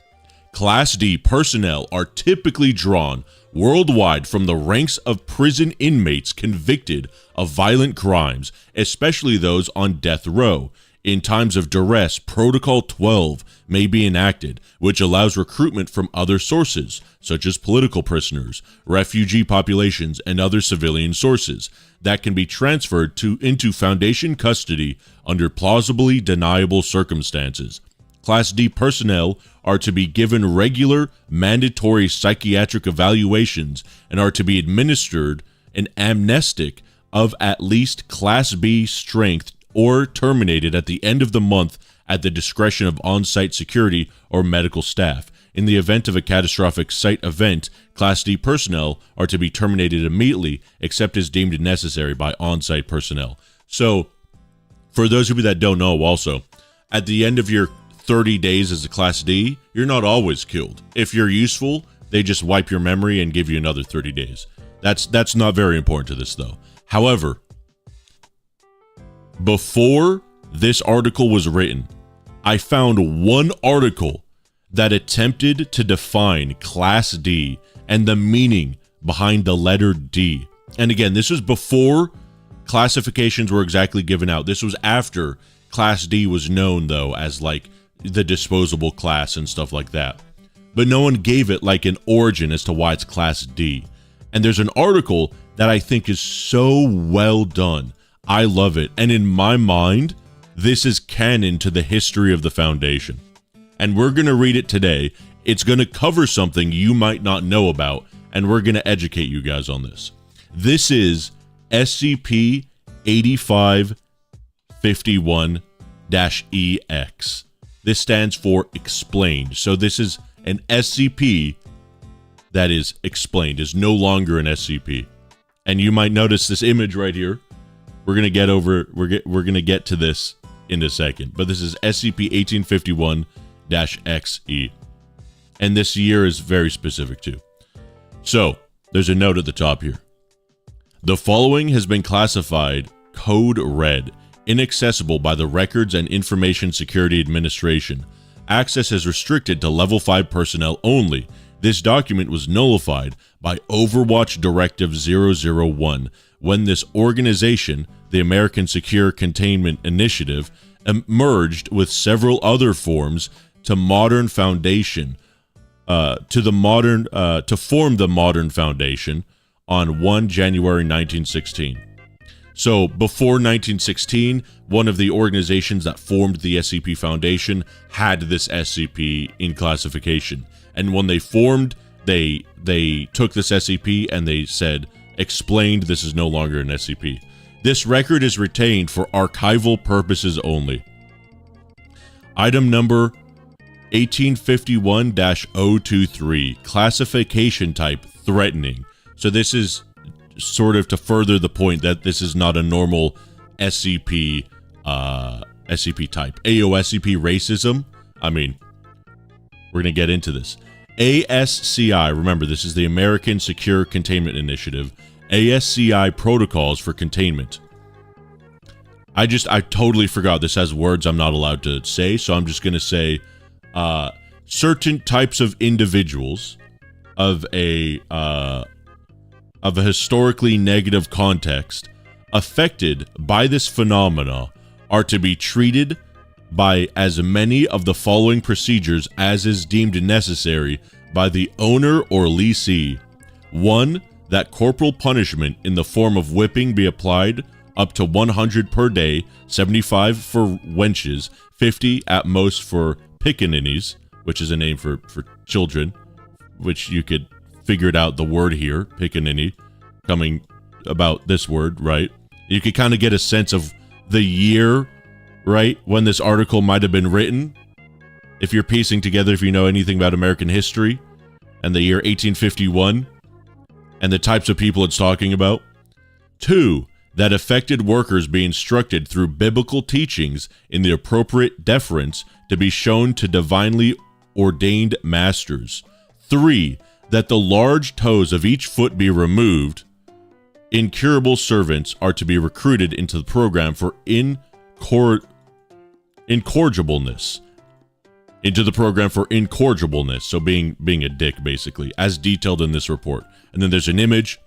Class D personnel are typically drawn worldwide from the ranks of prison inmates convicted of violent crimes, especially those on death row. In times of duress, Protocol 12 may be enacted, which allows recruitment from other sources, such as political prisoners, refugee populations, and other civilian sources, that can be transferred into Foundation custody under plausibly deniable circumstances. Class D personnel are to be given regular, mandatory psychiatric evaluations and are to be administered an amnestic of at least Class B strength or terminated at the end of the month at the discretion of on-site security or medical staff. In the event of a catastrophic site event, Class D personnel are to be terminated immediately except as deemed necessary by on-site personnel. So, for those of you that don't know also, at the end of your 30 days as a Class D, you're not always killed. If you're useful, they just wipe your memory and give you another 30 days. That's not very important to this though. However, before this article was written, I found one article that attempted to define Class D and the meaning behind the letter D. And again, this was before classifications were exactly given out. This was after Class D was known though as like the disposable class and stuff like that. But no one gave it like an origin as to why it's Class D. And there's an article that I think is so well done. I love it. And in my mind, this is canon to the history of the Foundation. And we're going to read it today. It's going to cover something you might not know about, and we're going to educate you guys on this. This is SCP-8551-EX. This stands for explained. So this is an SCP that is explained, is no longer an SCP. And you might notice this image right here. We're gonna get to this in a second. But this is SCP-1851-XE. And this year is very specific too. So there's a note at the top here. The following has been classified Code Red, inaccessible by the Records and Information Security Administration. Access is restricted to Level 5 personnel only. This document was nullified by Overwatch Directive 001 when this organization, the American Secure Containment Initiative, emerged with several other forms to modern foundation, to form the modern foundation on 1 January 1916. So before 1916, one of the organizations that formed the SCP Foundation had this SCP in classification. And when they formed, they took this SCP and they said, explained this is no longer an SCP. This record is retained for archival purposes only. Item number 1851-023, classification type threatening. So this is sort of to further the point that this is not a normal SCP SCP type. AOSCP racism. I mean, we're going to get into this. ASCI, remember this is the American Secure Containment Initiative. ASCI protocols for containment. I totally forgot this has words I'm not allowed to say, so I'm just going to say certain types of individuals of a historically negative context affected by this phenomena are to be treated by as many of the following procedures as is deemed necessary by the owner or lessee. 1. That corporal punishment in the form of whipping be applied up to 100 per day, 75 for wenches, 50 at most for pickaninnies, which is a name for children, which you could figure it out, the word here, pickaninny, coming about this word, right? You could kind of get a sense of the year, right, when this article might have been written. If you're piecing together, if you know anything about American history, and the year 1851, and the types of people it's talking about. 2. That affected workers be instructed through biblical teachings in the appropriate deference to be shown to divinely ordained masters. 3. That the large toes of each foot be removed. Incurable servants are to be recruited into the program for incorrigibleness. Into the program for incorrigibleness, so being a dick, basically, as detailed in this report. And then there's an image,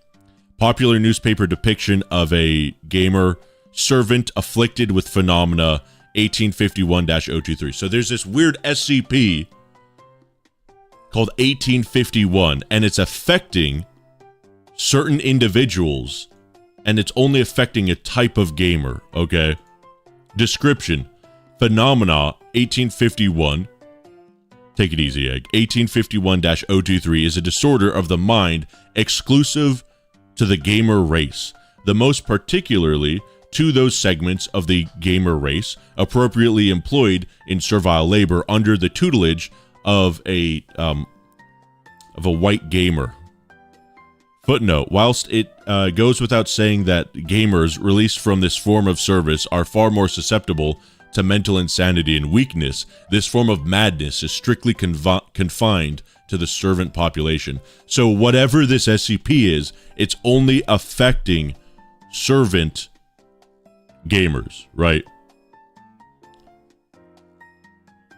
popular newspaper depiction of a gamer servant afflicted with phenomena, 1851-023. So there's this weird SCP called 1851, and it's affecting certain individuals, and it's only affecting a type of gamer, okay? Description, phenomena, 1851, take it easy, Egg. 1851-023 is a disorder of the mind exclusive to the gamer race, the most particularly to those segments of the gamer race appropriately employed in servile labor under the tutelage of a white gamer. Footnote, whilst it goes without saying that gamers released from this form of service are far more susceptible to mental insanity and weakness, this form of madness is strictly confined to the servant population. So whatever this SCP is, it's only affecting servant gamers, right?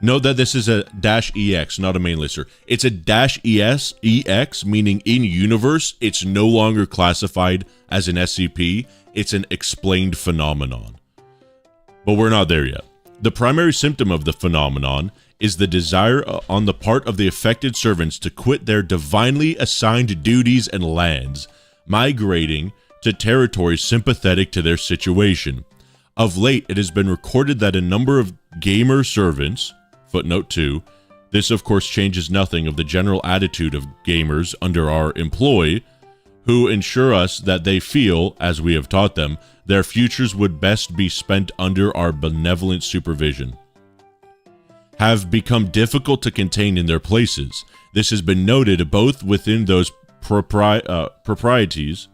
Note that this is a -EX, not a main lister. It's a -EX, meaning in universe, it's no longer classified as an SCP. It's an explained phenomenon. But we're not there yet. The primary symptom of the phenomenon is the desire on the part of the affected servants to quit their divinely assigned duties and lands, migrating to territories sympathetic to their situation. Of late, it has been recorded that a number of gamer servants, footnote 2, this of course changes nothing of the general attitude of gamers under our employ, who ensure us that they feel, as we have taught them, their futures would best be spent under our benevolent supervision, have become difficult to contain in their places. This has been noted both within those properties,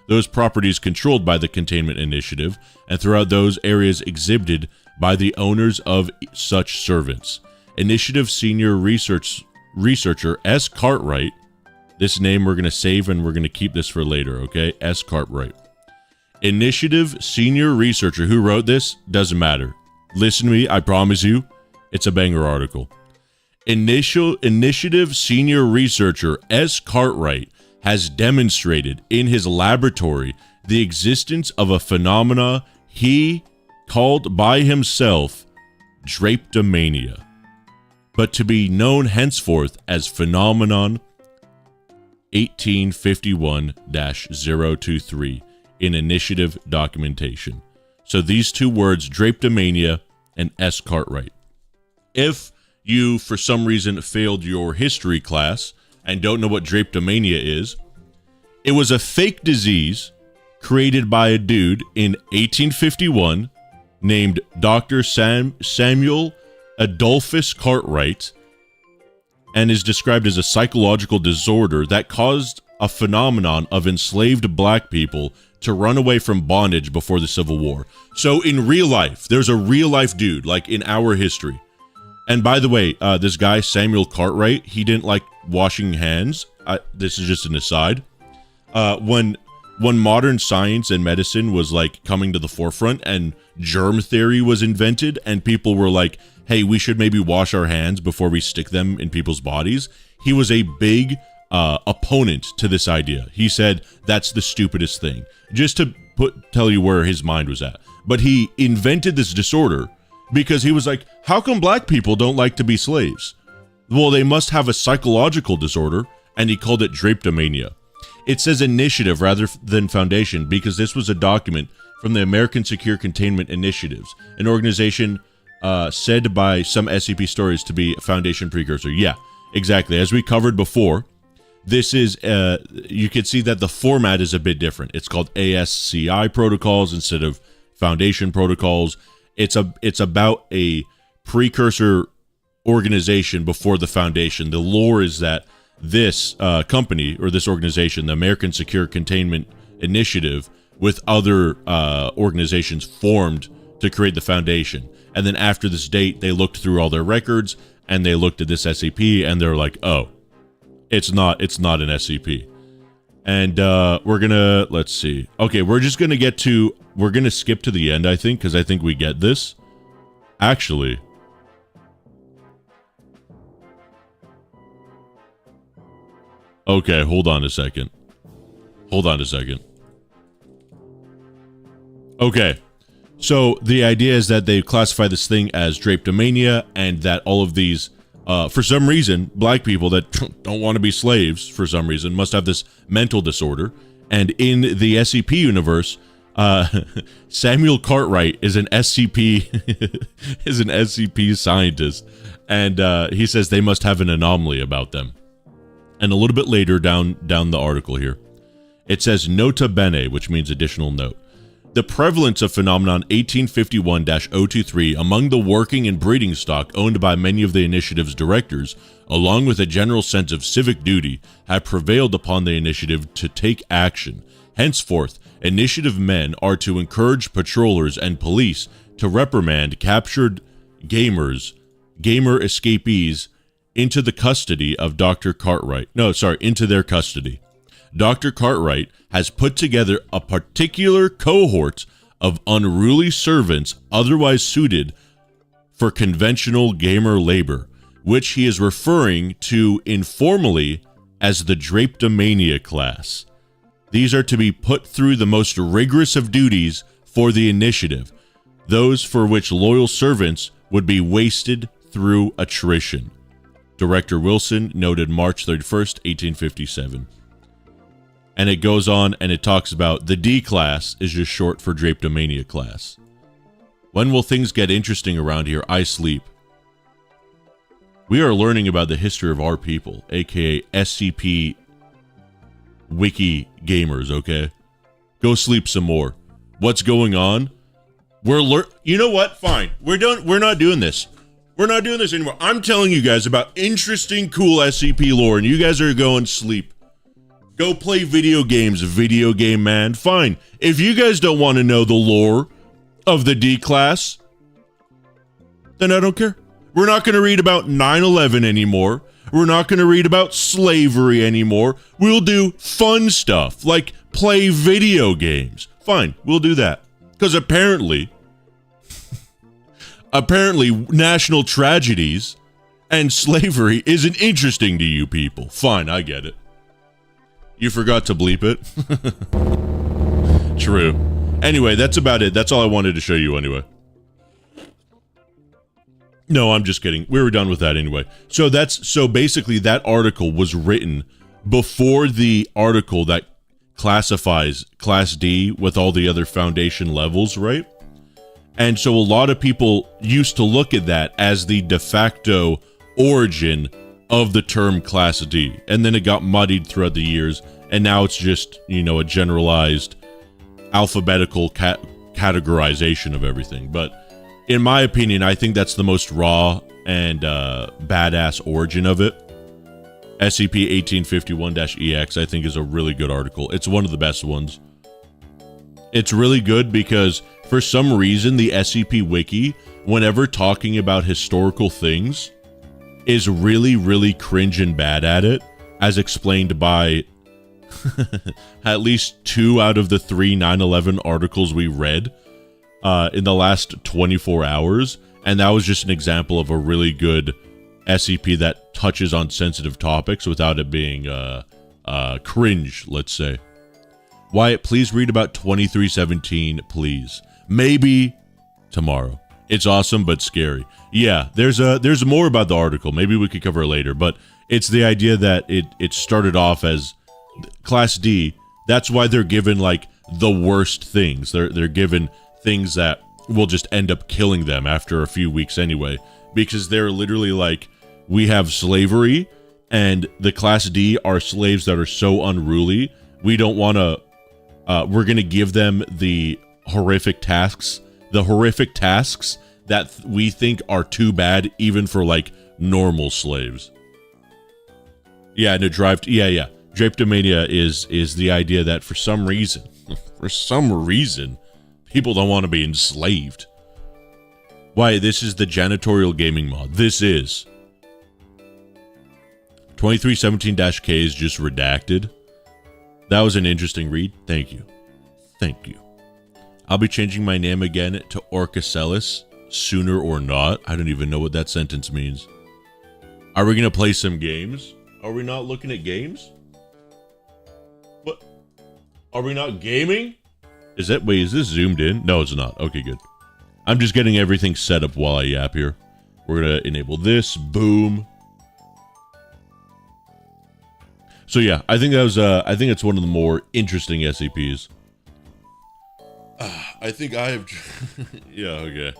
those properties controlled by the Containment Initiative, and throughout those areas exhibited by the owners of such servants. Initiative Senior Researcher S. Cartwright, this name we're going to save and we're going to keep this for later, okay? S. Cartwright. Initiative Senior Researcher, who wrote this, doesn't matter. Listen to me, I promise you, it's a banger article. Initiative Senior Researcher S. Cartwright has demonstrated in his laboratory the existence of a phenomena he called by himself drapetomania, but to be known henceforth as phenomenon 1851-023 in initiative documentation. So these two words, drapetomania and S. Cartwright. If you, for some reason, failed your history class and don't know what drapetomania is, it was a fake disease created by a dude in 1851 named Dr. Samuel Adolphus Cartwright, and is described as a psychological disorder that caused a phenomenon of enslaved black people to run away from bondage before the Civil War. So in real life, there's a real life dude, like in our history. And by the way, this guy, Samuel Cartwright, he didn't like washing hands. This is just an aside. When modern science and medicine was like coming to the forefront and germ theory was invented and people were like, hey, we should maybe wash our hands before we stick them in people's bodies, he was a big opponent to this idea. He said that's the stupidest thing, just to tell you where his mind was at. But he invented this disorder because he was like, how come black people don't like to be slaves? Well, they must have a psychological disorder, and he called it Drapetomania. It says initiative rather than foundation because this was a document from the American Secure Containment Initiatives, an organization said by some SCP stories to be a foundation precursor. Yeah, exactly. As we covered before, this is, you can see that the format is a bit different. It's called ASCI protocols instead of foundation protocols. It's about a precursor organization before the foundation. The lore is that this company or this organization, the American Secure Containment Initiative, with other organizations formed to create the foundation. And then after this date, they looked through all their records and they looked at this SCP and they're like, oh, it's not an SCP. And we're gonna, let's see. Okay, we're gonna skip to the end, I think, because I think we get this. Actually, okay, hold on a second. Okay, so the idea is that they classify this thing as Drapetomania, and that all of these, for some reason, black people that don't want to be slaves, for some reason, must have this mental disorder. And in the SCP universe, Samuel Cartwright is an SCP, scientist, and he says they must have an anomaly about them. And a little bit later down the article here, it says nota bene, which means additional note. The prevalence of phenomenon 1851-023 among the working and breeding stock owned by many of the initiative's directors, along with a general sense of civic duty, have prevailed upon the initiative to take action. Henceforth, initiative men are to encourage patrollers and police to reprimand captured gamer escapees into the custody of Dr. Cartwright. Into their custody. Dr. Cartwright has put together a particular cohort of unruly servants otherwise suited for conventional gamer labor, which he is referring to informally as the Drapetomania class. These are to be put through the most rigorous of duties for the initiative, those for which loyal servants would be wasted through attrition. Director Wilson noted March 31st, 1857. And it goes on and it talks about the D class is just short for Drapetomania class. When will things get interesting around here? I sleep. We are learning about the history of our people, aka SCP Wiki gamers, okay? Go sleep some more. What's going on? You know what? Fine. We're done. We're not doing this. We're not doing this anymore. I'm telling you guys about interesting, cool SCP lore, and you guys are going to sleep. Go play video games, video game man. Fine. If you guys don't want to know the lore of the D class, then I don't care. We're not going to read about 9/11 anymore. We're not going to read about slavery anymore. We'll do fun stuff, like play video games. Fine, we'll do that. Because apparently national tragedies and slavery isn't interesting to you people. Fine, I get it. You forgot to bleep it. True. Anyway, that's about it. That's all I wanted to show you anyway. No, I'm just kidding. We were done with that anyway. So basically that article was written before the article that classifies Class D with all the other Foundation levels, right? And so a lot of people used to look at that as the de facto origin of the term Class D. And then it got muddied throughout the years, and now it's just, a generalized alphabetical categorization of everything. But in my opinion, I think that's the most raw and badass origin of it. SCP-1851-EX, I think, is a really good article. It's one of the best ones. It's really good because, for some reason, the SCP Wiki, whenever talking about historical things, is really, really cringe and bad at it, as explained by at least 2 out of the 3 9/11 articles we read in the last 24 hours. And that was just an example of a really good SCP that touches on sensitive topics without it being cringe, let's say. Wyatt, please read about 2317, please. Maybe tomorrow. It's awesome, but scary. Yeah, there's more about the article. Maybe we could cover it later, but It's the idea that it started off as Class D. That's why they're given like the worst things. They're given things that will just end up killing them after a few weeks anyway, because they're literally like, we have slavery, and the Class D are slaves that are so unruly. We don't want to. We're gonna give them the horrific tasks that we think are too bad even for like normal slaves. Yeah, and Drapetomania is the idea that for some reason, people don't want to be enslaved. Why, this is the Janitorial gaming mod. This is 2317-K is just redacted. That was an interesting read. Thank you. I'll be changing my name again to Orcacelis sooner or not. I don't even know what that sentence means. Are we going to play some games? Are we not looking at games? What? Are we not gaming? Is this zoomed in? No, it's not. Okay, good. I'm just getting everything set up while I yap here. We're going to enable this. Boom. So yeah, I think it's one of the more interesting SCPs. I think I have... yeah, okay.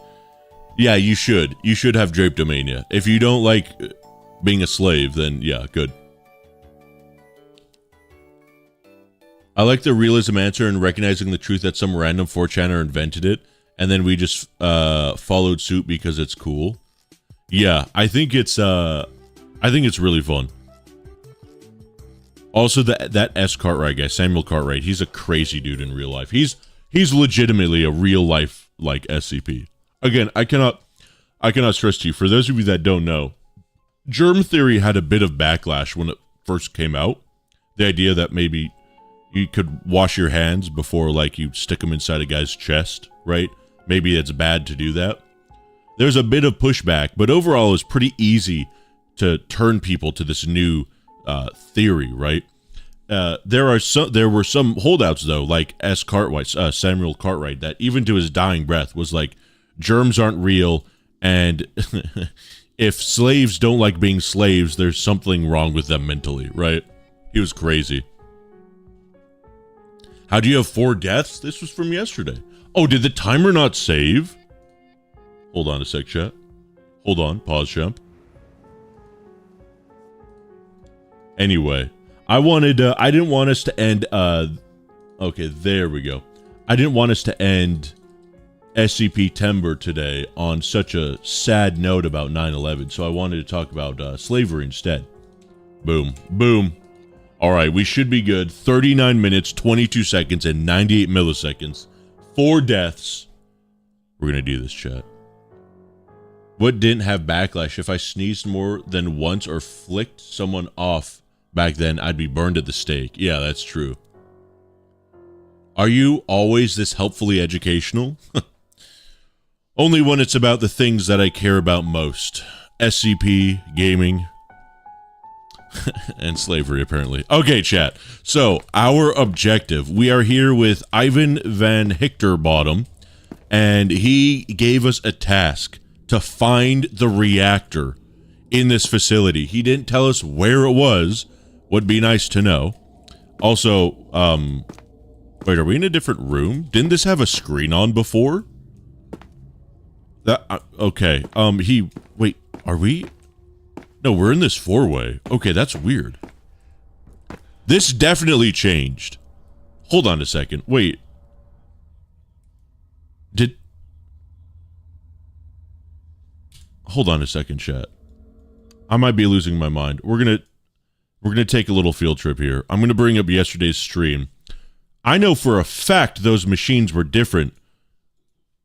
Yeah, you should. You should have Drapetomania. If you don't like being a slave, then yeah, good. I like the realism answer and recognizing the truth that some random 4chaner invented it, and then we just followed suit because it's cool. Yeah, I think it's really fun. Also, that S. Cartwright guy, Samuel Cartwright, he's a crazy dude in real life. He's legitimately a real life like SCP. Again, I cannot stress to you, for those of you that don't know, germ theory had a bit of backlash when it first came out. The idea that maybe you could wash your hands before like you stick them inside a guy's chest, right? Maybe it's bad to do that. There's a bit of pushback, but overall it was pretty easy to turn people to this new theory, right? There were some holdouts though, like Samuel Cartwright, that even to his dying breath was like, germs aren't real, and if slaves don't like being slaves, there's something wrong with them mentally, right? He was crazy. How do you have 4 deaths? This was from yesterday. Oh, did the timer not save? Hold on a sec, chat. Hold on, pause, champ. Anyway, I didn't want us to end, okay, there we go. I didn't want us to end SCP Timber today on such a sad note about 9/11, so I wanted to talk about slavery instead. Boom. Boom. All right, we should be good. 39 minutes, 22 seconds, and 98 milliseconds. 4 deaths. We're going to do this, chat. What didn't have backlash? If I sneezed more than once or flicked someone off back then, I'd be burned at the stake. Yeah, that's true. Are you always this helpfully educational? Only when it's about the things that I care about most. SCP, gaming, and slavery, apparently. Okay, chat. So, our objective. We are here with Ivan Van Hichterbottom, and he gave us a task to find the reactor in this facility. He didn't tell us where it was. Would be nice to know. Also, wait, are we in a different room? Didn't this have a screen on before? Okay, wait, are we? No, we're in this 4-way. Okay, that's weird. This definitely changed. Hold on a second. Wait. Hold on a second, chat. I might be losing my mind. We're gonna take a little field trip here. I'm gonna bring up yesterday's stream. I know for a fact those machines were different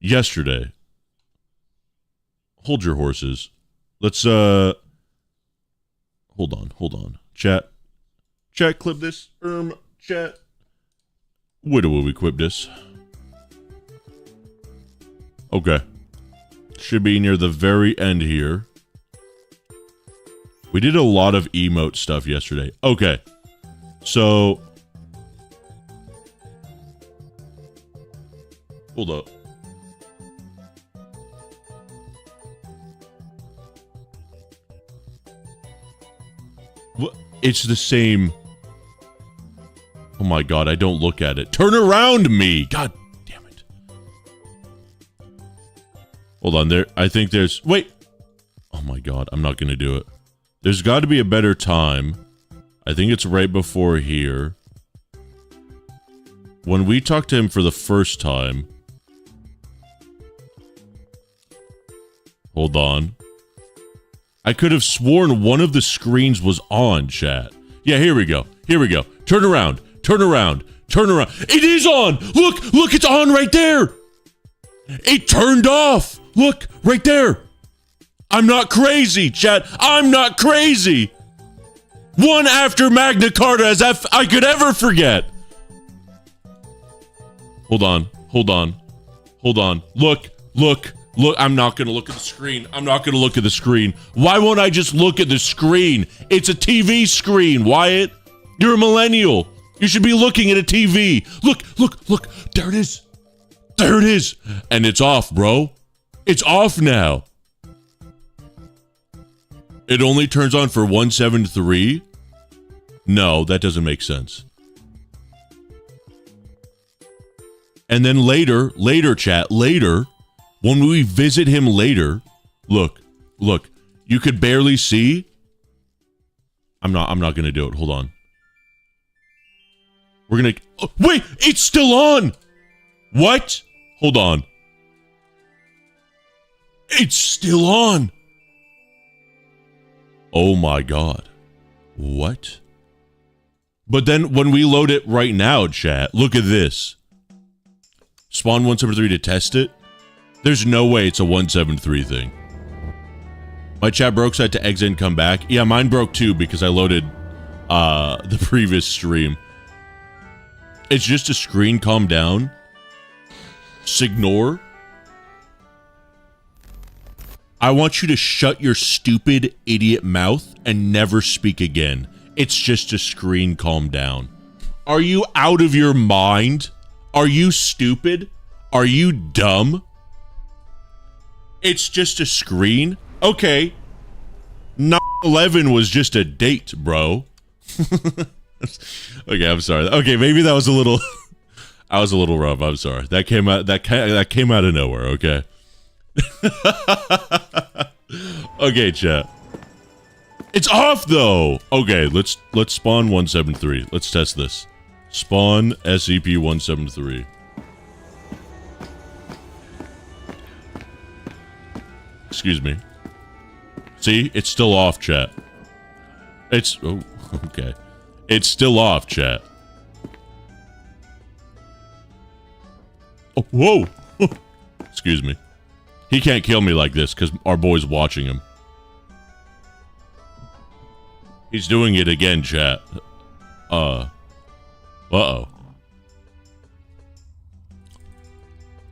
yesterday. Hold your horses. Let's hold on. Chat, clip this. Chat. Where do we clip this? Okay. Should be near the very end here. We did a lot of emote stuff yesterday. Okay. So, hold up. It's the same. Oh my god, I don't look at it. Turn around me! God damn it. Hold on, there. I think there's... Wait! Oh my god, I'm not gonna do it. There's got to be a better time. I think it's right before here. When we talked to him for the first time... Hold on. I could have sworn one of the screens was on, chat. Yeah, here we go. Here we go. Turn around. Turn around. Turn around. It is on! Look! Look, it's on right there! It turned off! Look, right there! I'm not crazy, chat. I'm not crazy! One after Magna Carta as if I could ever forget! Hold on. Hold on. Hold on. Look. Look. Look, I'm not gonna look at the screen. I'm not gonna look at the screen. Why won't I just look at the screen? It's a TV screen, Wyatt. You're a millennial. You should be looking at a TV. Look, look, look. There it is. There it is. And it's off, bro. It's off now. It only turns on for 173? No, that doesn't make sense. And then later, chat, later, when we visit him later, look, you could barely see. I'm not gonna do it. Hold on. We're gonna, oh, wait, it's still on. What? Hold on. It's still on. Oh my god. What? But then when we load it right now, chat, look at this. Spawn 173 to test it. There's no way it's a 173 thing. My chat broke, so I had to exit and come back. Yeah, mine broke too because I loaded the previous stream. It's just a screen, calm down. Signor. I want you to shut your stupid idiot mouth and never speak again. It's just a screen, calm down. Are you out of your mind? Are you stupid? Are you dumb? It's just a screen? Okay. 9/11 was just a date, bro. Okay, I'm sorry. Okay, maybe that was a little I was a little rough. I'm sorry. That came out of nowhere, okay? Okay, chat. It's off though. Okay, let's spawn 173. Let's test this. Spawn SCP-173. Excuse me. See, it's still off, chat. It's oh, okay. It's still off, chat. Oh, whoa. Excuse me. He can't kill me like this because our boy's watching him. He's doing it again, chat. Uh-oh.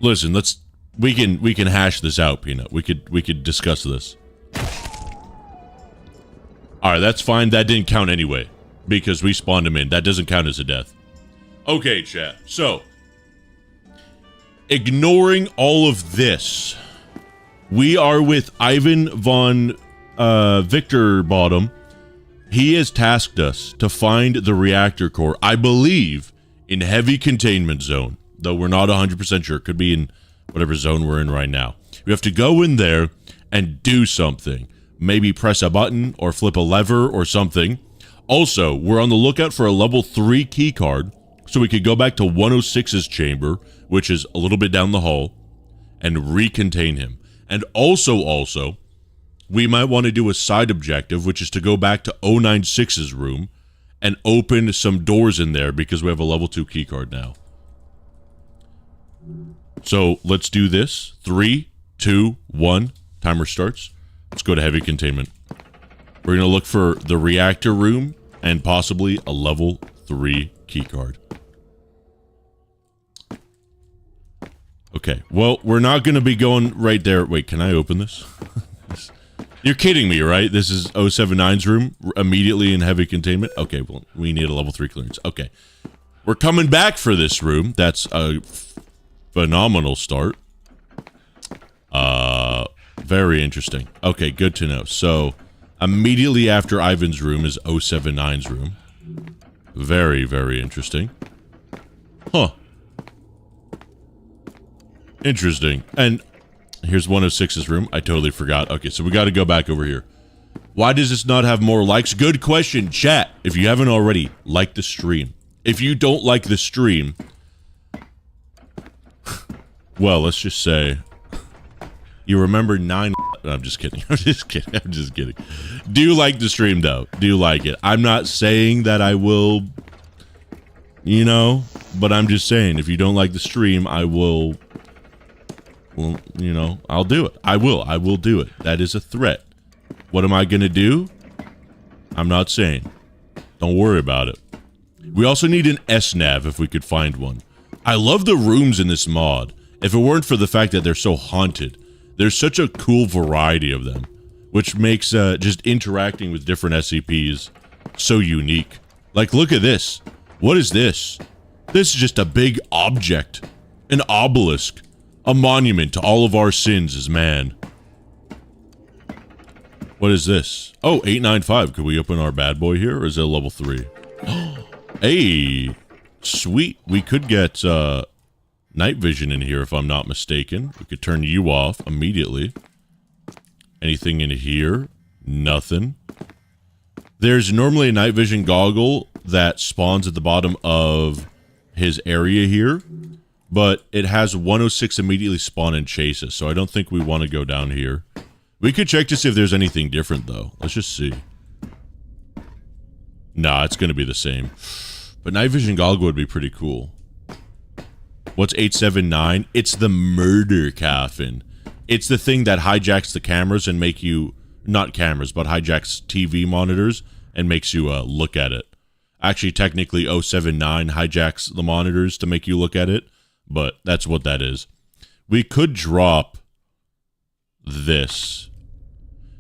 Listen, we can hash this out, Peanut. We could discuss this. Alright, that's fine. That didn't count anyway. Because we spawned him in. That doesn't count as a death. Okay, chat. So, ignoring all of this, we are with Ivan von Victor Bottom. He has tasked us to find the reactor core, I believe, in heavy containment zone. Though we're not 100% sure. It could be in whatever zone we're in right now. We have to go in there and do something. Maybe press a button or flip a lever or something. Also, we're on the lookout for a level 3 key card so we could go back to 106's chamber, which is a little bit down the hall, and recontain him. And also, we might want to do a side objective, which is to go back to 096's room and open some doors in there because we have a level 2 key card now. So let's do this. 3, 2, 1. Timer starts. Let's go to heavy containment. We're going to look for the reactor room and possibly a level 3 keycard. Okay, well, we're not going to be going right there. Wait, can I open this? You're kidding me, right? This is 079's room, immediately in heavy containment? Okay, well, we need a level 3 clearance. Okay. We're coming back for this room. That's a phenomenal start. Very interesting. Okay, good to know. So, Immediately after Ivan's room is 079's room. Very, very interesting. Huh. Interesting. And here's 106's room. I totally forgot. Okay, so we got to go back over here. Why does this not have more likes? Good question, chat. If you haven't already, like the stream. If you don't like the stream, well, let's just say you remember 9. I'm just kidding. I'm just kidding. Do you like the stream, though? Do you like it? I'm not saying that I will, you know, but I'm just saying if you don't like the stream, I will, well, you know, I'll do it. I will do it. That is a threat. What am I going to do? I'm not saying. Don't worry about it. We also need an S-nav if we could find one. I love the rooms in this mod. If it weren't for the fact that they're so haunted, there's such a cool variety of them, which makes just interacting with different SCPs so unique. Like, look at this. What is this? This is just a big object. An obelisk. A monument to all of our sins as man. What is this? Oh, 895. Could we open our bad boy here, or is it a level 3? Hey, sweet. We could get night vision in here if I'm not mistaken. We could turn you off immediately. Anything in here? Nothing. There's normally a night vision goggle that spawns at the bottom of his area here, but it has 106 immediately spawn and chase us, so I don't think we want to go down here. We could check to see if there's anything different, though. Let's just see. Nah, it's going to be the same. But night vision goggle would be pretty cool. What's 879? It's the murder coffin. It's the thing that hijacks the cameras and make you... Not cameras, but hijacks TV monitors and makes you look at it. Actually, technically, 079 hijacks the monitors to make you look at it, but that's what that is. We could drop this.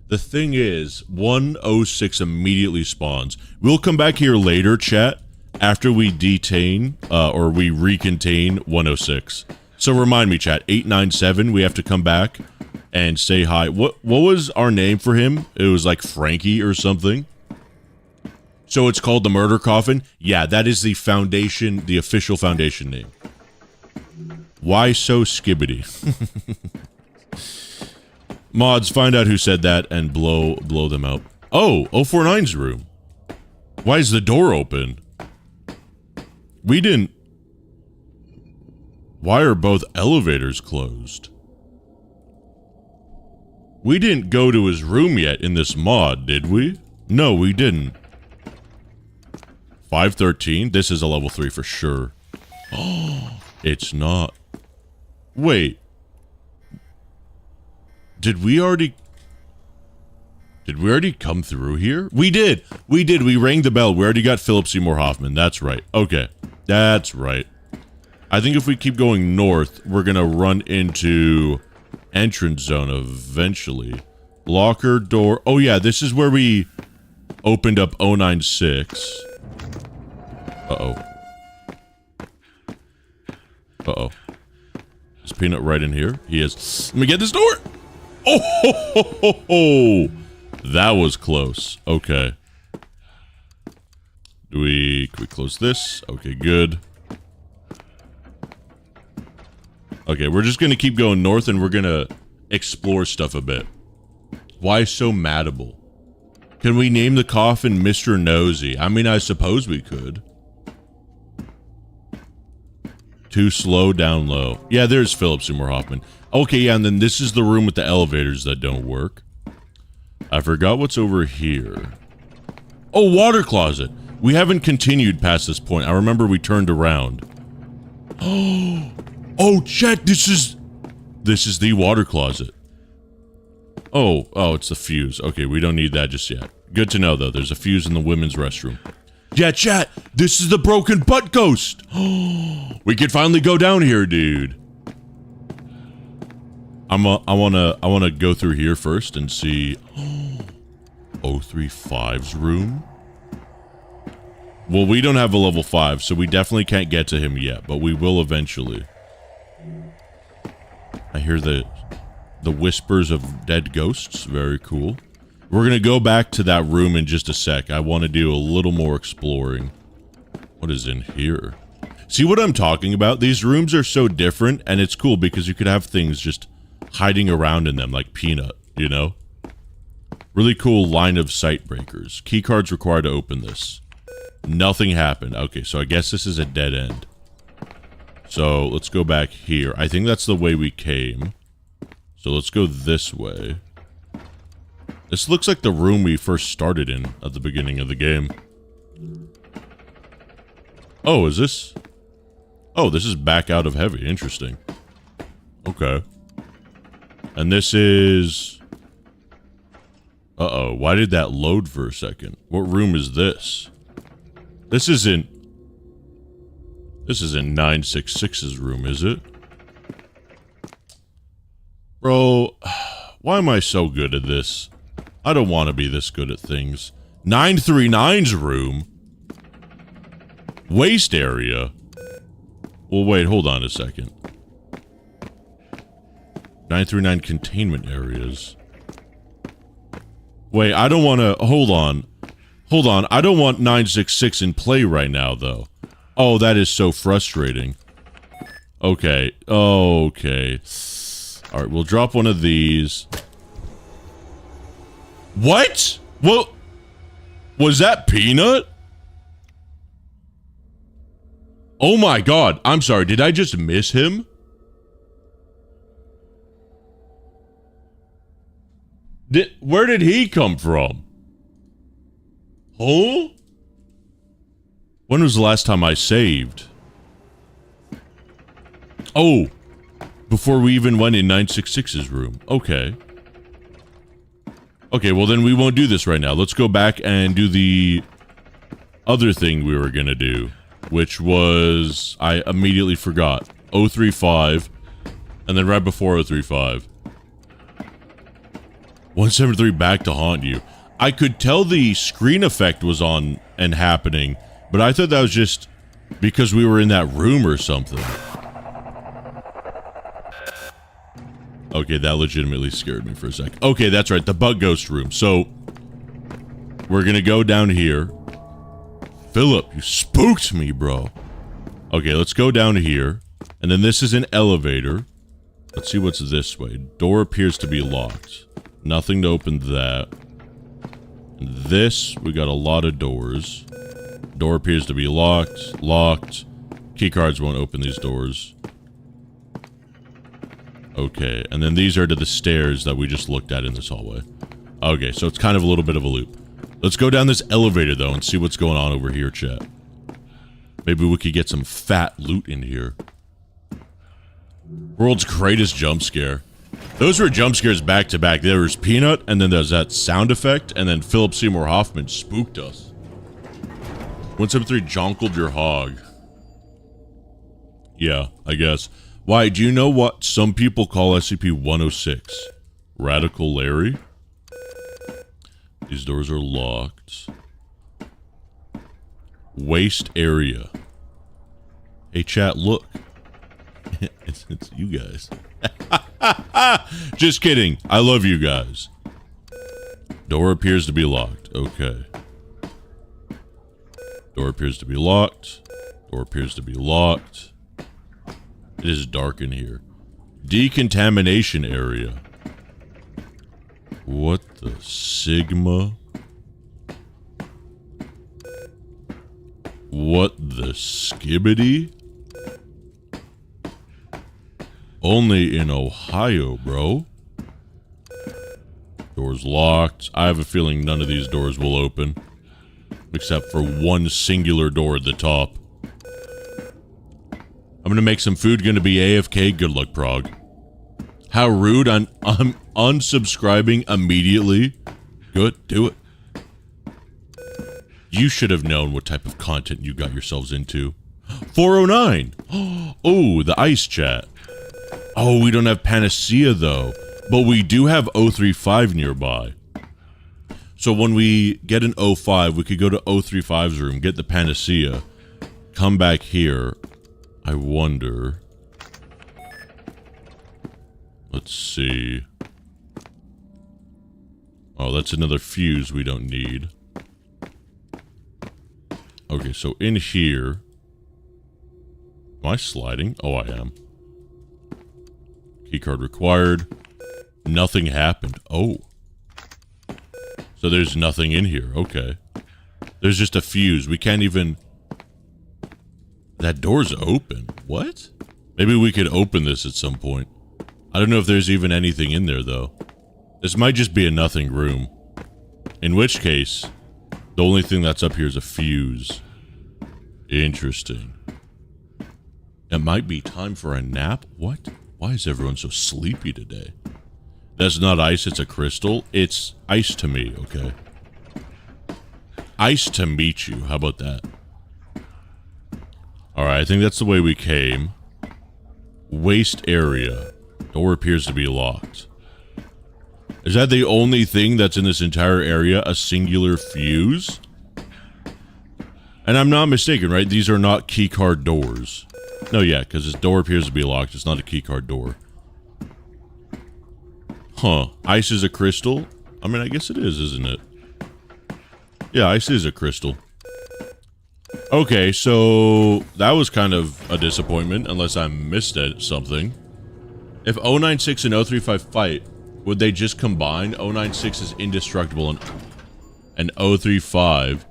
The thing is, 106 immediately spawns. We'll come back here later, chat, after we detain, or we recontain 106. So remind me, chat, 897, we have to come back and say hi. What was our name for him? It was like Frankie or something. So it's called the Murder Coffin? Yeah, that is the foundation, the official foundation name. Why so skibbity? Mods, find out who said that and blow them out. Oh, 049's room. Why is the door open? We didn't... Why are both elevators closed? We didn't go to his room yet in this mod, did we? No, we didn't. 513? This is a level 3 for sure. Oh, it's not. Wait. Did we already come through here? We did. We rang the bell. We already got Philip Seymour Hoffman. That's right. Okay. That's right. I think if we keep going north, we're going to run into entrance zone eventually. Locker door. Oh, yeah. This is where we opened up 096. Uh-oh. Uh-oh. Is Peanut right in here? He is. Let me get this door. Oh, ho, ho, ho, ho. That was close. Okay. Can we close this? Okay, good. Okay, we're just going to keep going north and we're going to explore stuff a bit. Why so madable? Can we name the coffin Mr. Nosy? I mean, I suppose we could. Too slow, down low. Yeah, there's Philip Seymour Hoffman. Okay, yeah, and then this is the room with the elevators that don't work. I forgot what's over here. Oh, water closet. We haven't continued past this point. I remember we turned around. Oh, chat, this is the water closet. Oh, it's the fuse. Okay, we don't need that just yet. Good to know, though. There's a fuse in the women's restroom. Yeah, chat, this is the broken butt ghost. We could finally go down here, dude. I wanna go through here first and see 035's room. Well, we don't have a level 5, so we definitely can't get to him yet, but we will eventually. I hear the whispers of dead ghosts. Very cool. We're going to go back to that room in just a sec. I want to do a little more exploring. What is in here? See what I'm talking about? These rooms are so different, and it's cool because you could have things just hiding around in them, like Peanut, you know? Really cool line of sight breakers. Key cards required to open this. Nothing happened. Okay, so I guess this is a dead end. So let's go back here. I think that's the way we came. So let's go this way. This looks like the room we first started in at the beginning of the game. Oh, is this? Oh, this is back out of heavy. Interesting. Okay. And this is... Uh-oh, why did that load for a second? What room is this? This isn't 966's room, is it? Bro, why am I so good at this? I don't want to be this good at things. 939's room? Waste area? Well, wait, hold on a second. 939 containment areas. Wait, I don't want to... Hold on. Hold on. I don't want 966 in play right now, though. Oh, that is so frustrating. Okay. Okay. Alright, we'll drop one of these. What? What? Was that Peanut? Oh my god. I'm sorry. Did I just miss him? Where did he come from? Huh? When was the last time I saved? Oh, before we even went in 966's room. Okay. Okay, well then we won't do this right now. Let's go back and do the other thing we were gonna do, which was, I immediately forgot. 035, and then right before 035. 173 back to haunt you. I could tell the screen effect was on and happening, but I thought that was just because we were in that room or something. Okay, that legitimately scared me for a sec. Okay, that's right, the bug ghost room. So, we're gonna go down here. Philip, you spooked me, bro. Okay, let's go down here. And then this is an elevator. Let's see what's this way. Door appears to be locked. Nothing to open that. And this, we got a lot of doors. Door appears to be locked. Locked. Keycards won't open these doors. Okay, and then these are to the stairs that we just looked at in this hallway. Okay, so it's kind of a little bit of a loop. Let's go down this elevator, though, and see what's going on over here, chat. Maybe we could get some fat loot in here. World's greatest jump scare. Those were jump scares back to back. There was Peanut, and then there's that sound effect, and then Philip Seymour Hoffman spooked us. 173 jonkled your hog. Yeah, I guess. Why, do you know what some people call SCP-106? Radical Larry? These doors are locked. Waste area. Hey, chat, look. it's you guys. Just kidding. I love you guys. Door appears to be locked. Okay. Door appears to be locked. Door appears to be locked. It is dark in here. Decontamination area. What the Sigma? What the skibbity? Only in Ohio, bro. Doors locked. I have a feeling none of these doors will open. Except for one singular door at the top. I'm gonna make some food, gonna be AFK. Good luck, Prague. How rude. I'm unsubscribing immediately. Good, do it. You should have known what type of content you got yourselves into. 409. Oh, the ice chat. Oh, we don't have Panacea, though. But we do have 035 nearby. So when we get an 05, we could go to 035's room, get the Panacea, come back here. I wonder... Let's see. Oh, that's another fuse we don't need. Okay, so in here... Am I sliding? Oh, I am. Keycard required. Nothing happened. Oh. So there's nothing in here. Okay. There's just a fuse. We can't even... That door's open. What? Maybe we could open this at some point. I don't know if there's even anything in there, though. This might just be a nothing room. In which case, the only thing that's up here is a fuse. Interesting. It might be time for a nap? What? Why is everyone so sleepy today? That's not ice, it's a crystal. It's ice to me, okay? Ice to meet you. How about that? Alright, I think that's the way we came. Waste area. Door appears to be locked. Is that the only thing that's in this entire area? A singular fuse? And I'm not mistaken, right? These are not keycard doors. No, yeah, because this door appears to be locked. It's not a keycard door. Huh. Ice is a crystal? I mean, I guess it is, isn't it? Yeah, ice is a crystal. Okay, so that was kind of a disappointment, unless I missed something. If 096 and 035 fight, would they just combine? 096 is indestructible and 035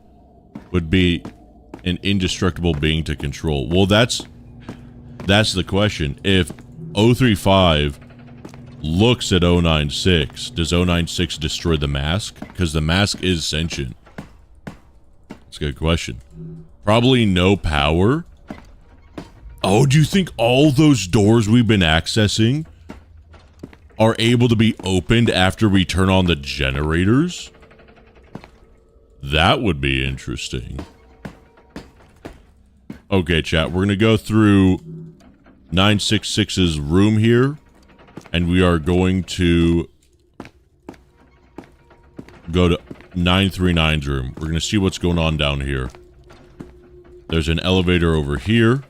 would be an indestructible being to control. Well, that's the question. If 035 looks at 096, does 096 destroy the mask? Because the mask is sentient. That's a good question. Probably no power. Oh, do you think all those doors we've been accessing are able to be opened after we turn on the generators? That would be interesting. Okay, chat, we're going to go through 966's room here, and we are going to go to 939's room. We're going to see what's going on down here. There's an elevator over here,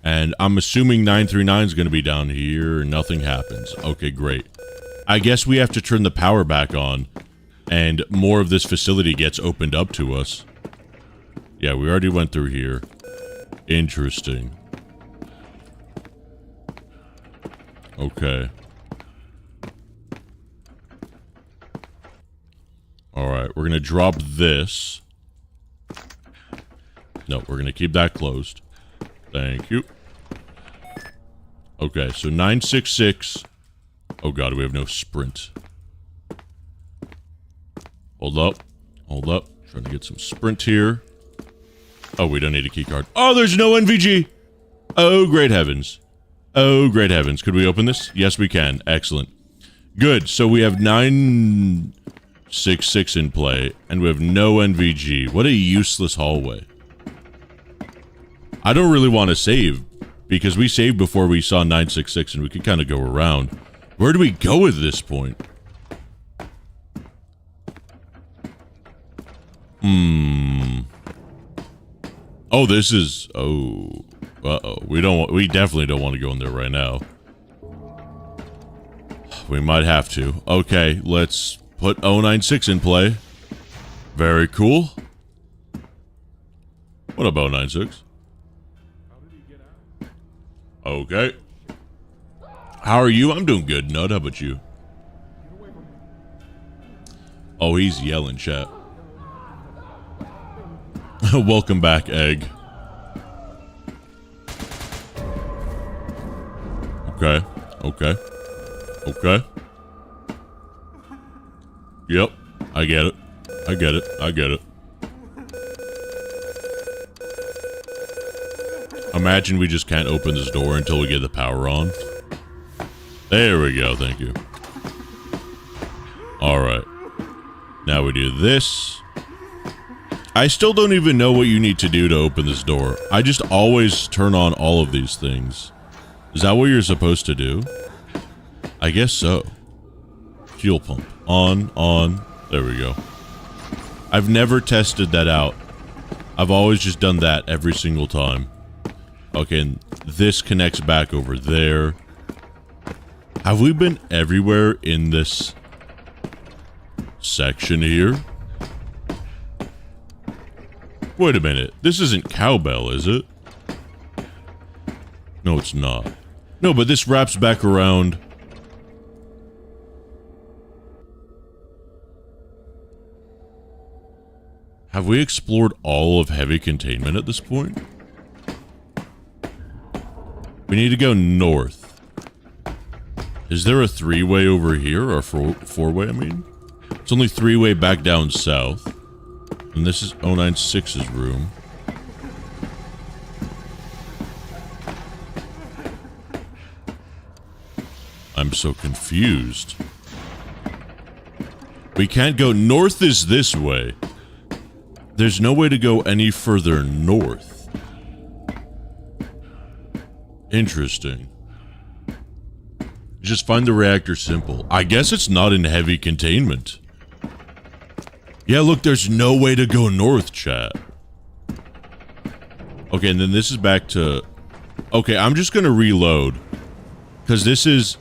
and I'm assuming 939 is going to be down here, and nothing happens. Okay, great. I guess we have to turn the power back on, and more of this facility gets opened up to us. Yeah, we already went through here. Interesting. Okay. Alright, we're going to drop this. No, we're going to keep that closed. Thank you. Okay, so 966. Oh god, we have no sprint. Hold up. Hold up. Trying to get some sprint here. Oh, we don't need a keycard. Oh, there's no NVG! Oh, great heavens. Oh, great heavens. Could we open this? Yes, we can. Excellent. Good. So we have 966 in play, and we have no NVG. What a useless hallway. I don't really want to save, because we saved before we saw 966, and we could kind of go around. Where do we go at this point? Oh, this is... Oh. Uh-oh. We definitely don't want to go in there right now. We might have to. Okay, let's put 096 in play. Very cool. What about 096? Okay. How are you? I'm doing good, Nut. How about you? Oh, he's yelling, chat. Welcome back, Egg. Okay. Okay. Okay. Yep. I get it. I get it. I get it. Imagine we just can't open this door until we get the power on. There we go. Thank you. Alright. Now we do this. I still don't even know what you need to do to open this door. I just always turn on all of these things. Is that what you're supposed to do? I guess so. Fuel pump. On. There we go. I've never tested that out. I've always just done that every single time. Okay, and this connects back over there. Have we been everywhere in this section here. Wait a minute. This isn't cowbell, is it? No, it's not. No, but this wraps back around. Have we explored all of heavy containment at this point? We need to go north. Is there a three-way over here? Or four-way, I mean? It's only three-way back down south. And this is 096's room. I'm so confused. We can't go north is this way. There's no way to go any further north. Interesting. Just find the reactor simple. I guess it's not in heavy containment. Yeah, look, there's no way to go north, chat. Okay, and then this is back to... Okay, I'm just gonna reload. Because this is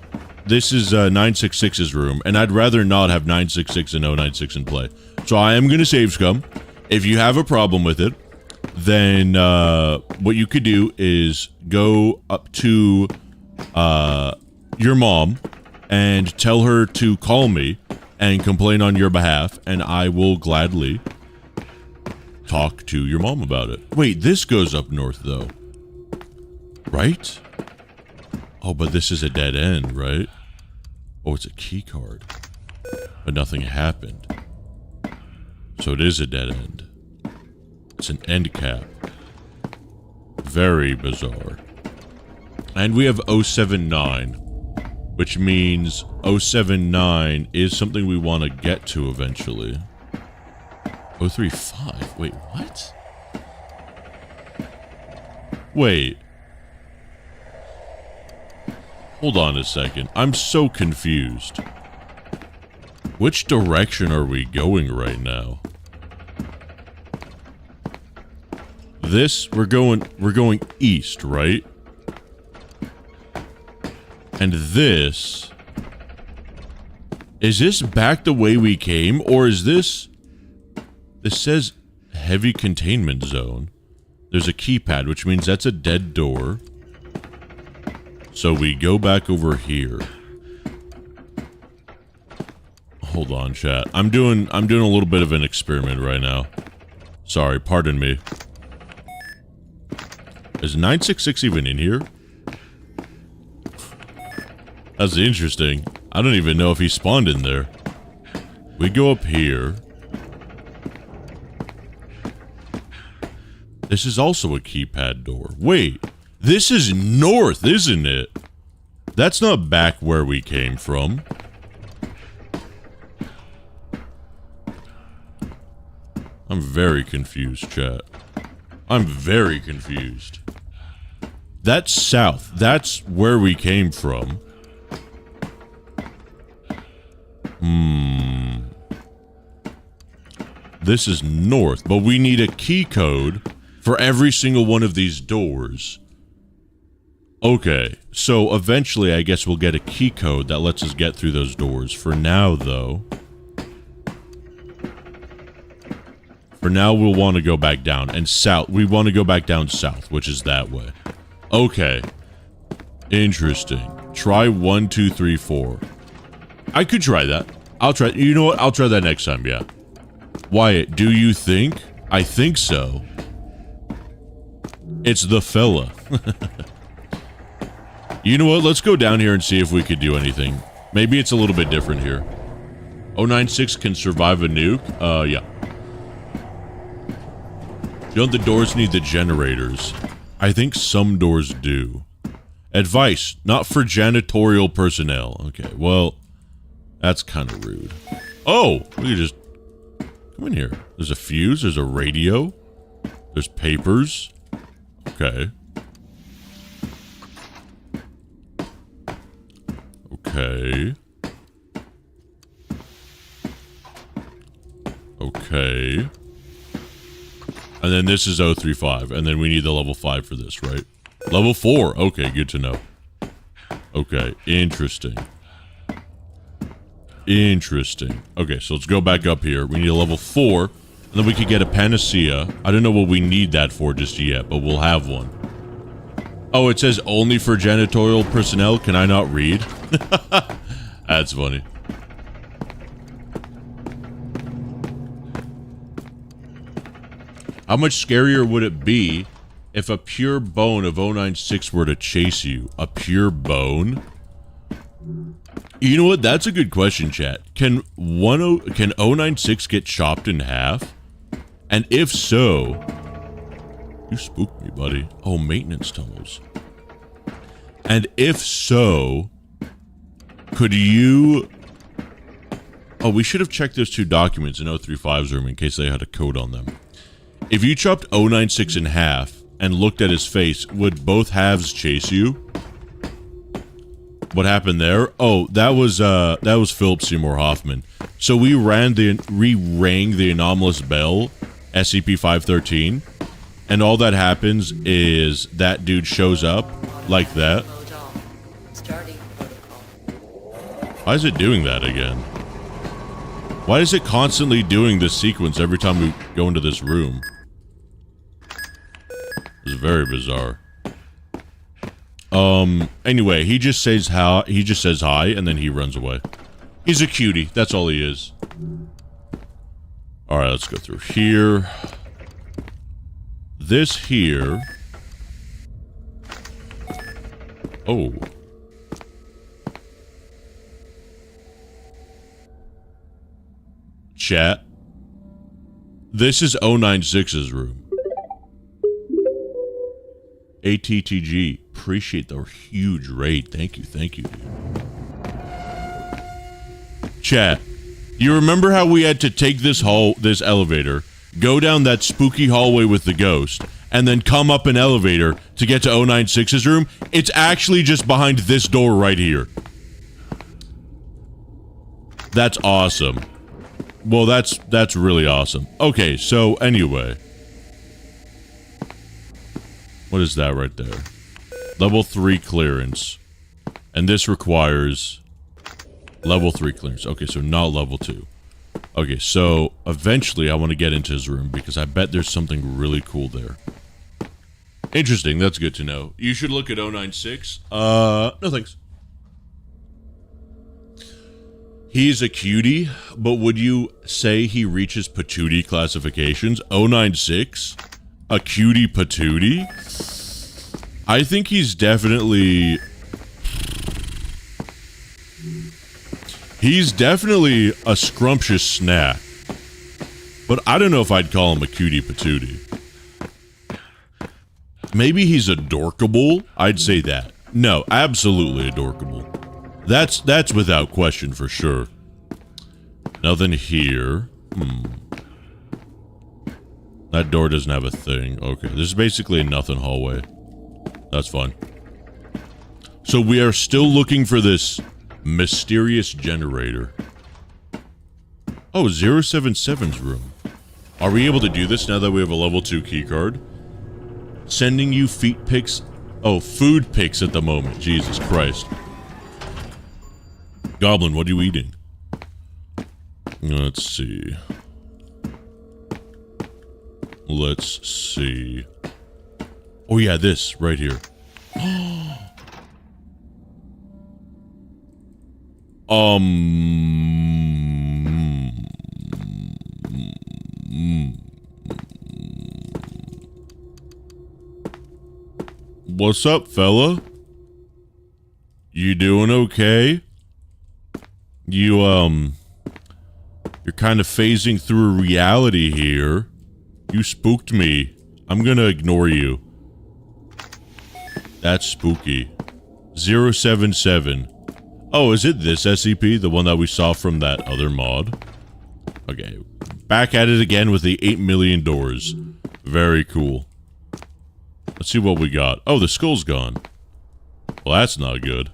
966's room, and I'd rather not have 966 and 096 in play. So I am gonna save scum. If you have a problem with it, then what you could do is go up to your mom and tell her to call me and complain on your behalf, and I will gladly talk to your mom about it. Wait, this goes up north, though. Right? Oh, but this is a dead end, right? Oh, it's a key card. But nothing happened. So it is a dead end. It's an end cap. Very bizarre. And we have 079, which means 079 is something we want to get to eventually. 035. Wait, what? Wait. Hold on a second. I'm so confused. Which direction are we going right now? This, we're going east, right? And this... Is this back the way we came, or is this... This says heavy containment zone. There's a keypad, which means that's a dead door. So we go back over here. Hold on, chat. I'm doing a little bit of an experiment right now. Sorry, pardon me. Is 966 even in here? That's interesting. I don't even know if he spawned in there. We go up here. This is also a keypad door. Wait, this is north, isn't it? That's not back where we came from. I'm very confused, chat. I'm very confused. That's south. That's where we came from. This is north, but we need a key code for every single one of these doors. Okay, so eventually I guess we'll get a key code that lets us get through those doors. For now, though... For now, we'll want to go back down. And south, we want to go back down south, which is that way. Okay. Interesting. Try 1, 2, 3, 4. I could try that. I'll try... You know what? I'll try that next time, yeah. Wyatt, do you think? I think so. It's the fella. You know what? Let's go down here and see if we could do anything. Maybe it's a little bit different here. 096 can survive a nuke? Yeah. Don't the doors need the generators? I think some doors do. Advice, not for janitorial personnel. Okay, well, that's kind of rude. Oh, we can just come in here. There's a fuse, there's a radio, there's papers. Okay. Okay. Okay. And then this is 035, and then we need the level 5 for this, right? Level 4. Okay, good to know. Okay, interesting. Interesting. Okay, so let's go back up here. We need a level 4, and then we could get a panacea. I don't know what we need that for just yet, but we'll have one. Oh, it says only for janitorial personnel. Can I not read? That's funny. How much scarier would it be if a pure bone of 096 were to chase you? A pure bone? You know what? That's a good question, chat. Can 096 get chopped in half? And if so... You spooked me, buddy. Oh, maintenance tunnels. And if so... Could you... Oh, we should have checked those 2 documents in 035's room in case they had a code on them. If you chopped 096 in half and looked at his face, would both halves chase you? What happened there? Oh, that was Philip Seymour Hoffman. So we rang the anomalous bell, SCP-513, and all that happens is that dude shows up like that. Why is it doing that again? Why is it constantly doing this sequence every time we go into this room? It's very bizarre. Anyway, he just says hi, and then he runs away. He's a cutie. That's all he is. Alright, let's go through here. This here... Oh. Chat. This is 096's room. ATTG. Appreciate the huge raid. Thank you, dude. Chat. You remember how we had to take this elevator, go down that spooky hallway with the ghost, and then come up an elevator to get to 096's room? It's actually just behind this door right here. That's awesome. Well, that's really awesome. Okay, so anyway. What is that right there? Level 3 clearance. And this requires level 3 clearance. Okay, so not level 2. Okay, so eventually I want to get into his room because I bet there's something really cool there. Interesting, that's good to know. You should look at 096. No thanks. He's a cutie, but would you say he reaches patootie classifications? 096? A cutie patootie? I think he's definitely... He's definitely a scrumptious snack. But I don't know if I'd call him a cutie patootie. Maybe he's adorkable? I'd say that. No, absolutely adorkable. That's without question for sure. Nothing here. That door doesn't have a thing. Okay, this is basically a nothing hallway. That's fine. So we are still looking for this mysterious generator. Oh, 077's room. Are we able to do this now that we have a level 2 keycard? Sending you feet pics. Oh, food pics at the moment. Jesus Christ. Goblin, what are you eating? Let's see. Let's see. Oh yeah, this right here. What's up, fella? You doing okay? You're kind of phasing through reality here. You spooked me. I'm gonna ignore you. That's spooky. 077. Oh, is it this SCP? The one that we saw from that other mod? Okay. Back at it again with the 8 million doors. Very cool. Let's see what we got. Oh, the skull's gone. Well, that's not good.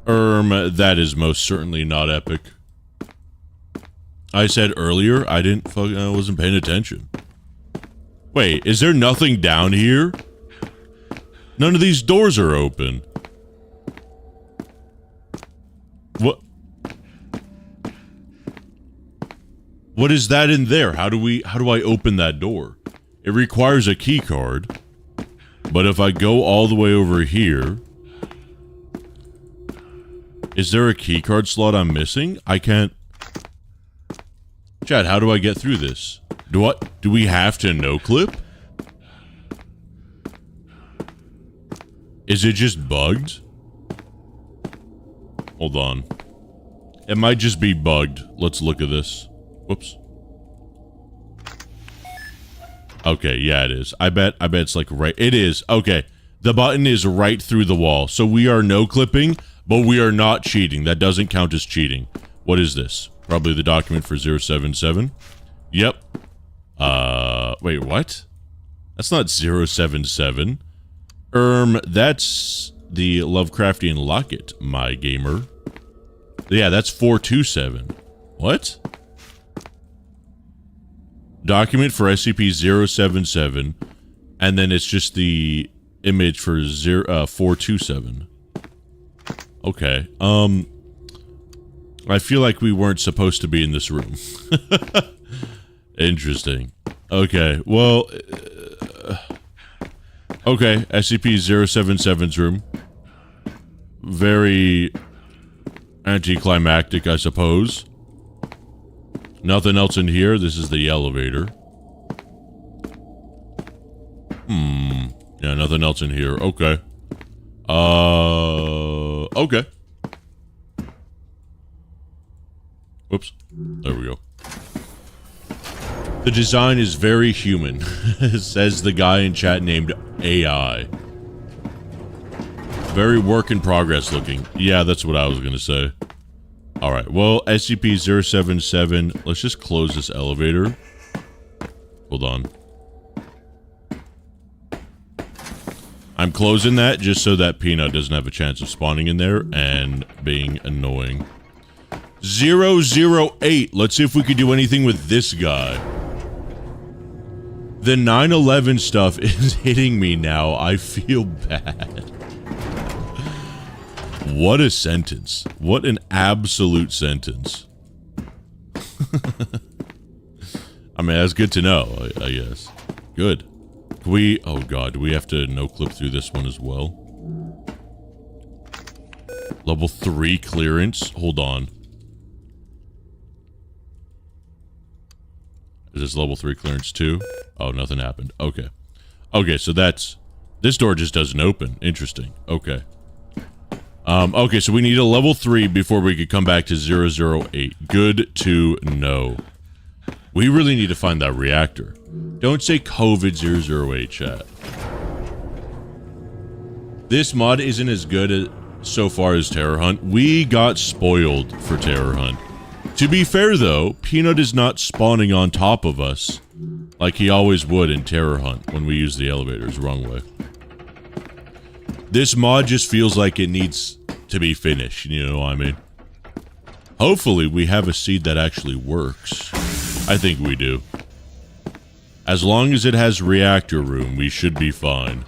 That is most certainly not epic. I said earlier, I wasn't paying attention. Wait, is there nothing down here? None of these doors are open. What? What is that in there? How do I open that door? It requires a key card. But if I go all the way over here, is there a key card slot I'm missing? I can't. Chad, how do I get through this? Do we have to no clip? Is it just bugged? Hold on. It might just be bugged. Let's look at this. Whoops. Okay, yeah, it is. I bet it's like right. It is. Okay. The button is right through the wall. So we are no clipping, but we are not cheating. That doesn't count as cheating. What is this? Probably the document for 077. Yep. Wait, what? That's not 077. That's the Lovecraftian locket, my gamer. Yeah, that's 427. What? Document for SCP-077, and then it's just the image for 427. Okay. I feel like we weren't supposed to be in this room. Interesting. Okay, well... okay, SCP-077's room. Very anticlimactic, I suppose. Nothing else in here. This is the elevator. Yeah, nothing else in here. Okay. Okay. Whoops. There we go. The design is very human, says the guy in chat named AI. Very work in progress looking. Yeah, that's what I was gonna say. Alright, well, SCP-077, let's just close this elevator. Hold on. I'm closing that just so that Peanut doesn't have a chance of spawning in there and being annoying. 008, let's see if we could do anything with this guy. The 9/11 stuff is hitting me now. I feel bad. What a sentence. What an absolute sentence. I mean, that's good to know, I guess. Good. Can we... oh god, do we have to no-clip through this one as well? Level 3 clearance? Hold on. Is this level 3 clearance too? Oh, nothing happened. Okay. Okay, so that's... this door just doesn't open. Interesting. Okay. Okay, so we need a level 3 before we could come back to 008. Good to know. We really need to find that reactor. Don't say COVID-008, chat. This mod isn't as good so far as Terror Hunt. We got spoiled for Terror Hunt. To be fair, though, Peanut is not spawning on top of us like he always would in Terror Hunt when we use the elevators wrong way. This mod just feels like it needs to be finished, you know what I mean? Hopefully, we have a seed that actually works. I think we do. As long as it has reactor room, we should be fine.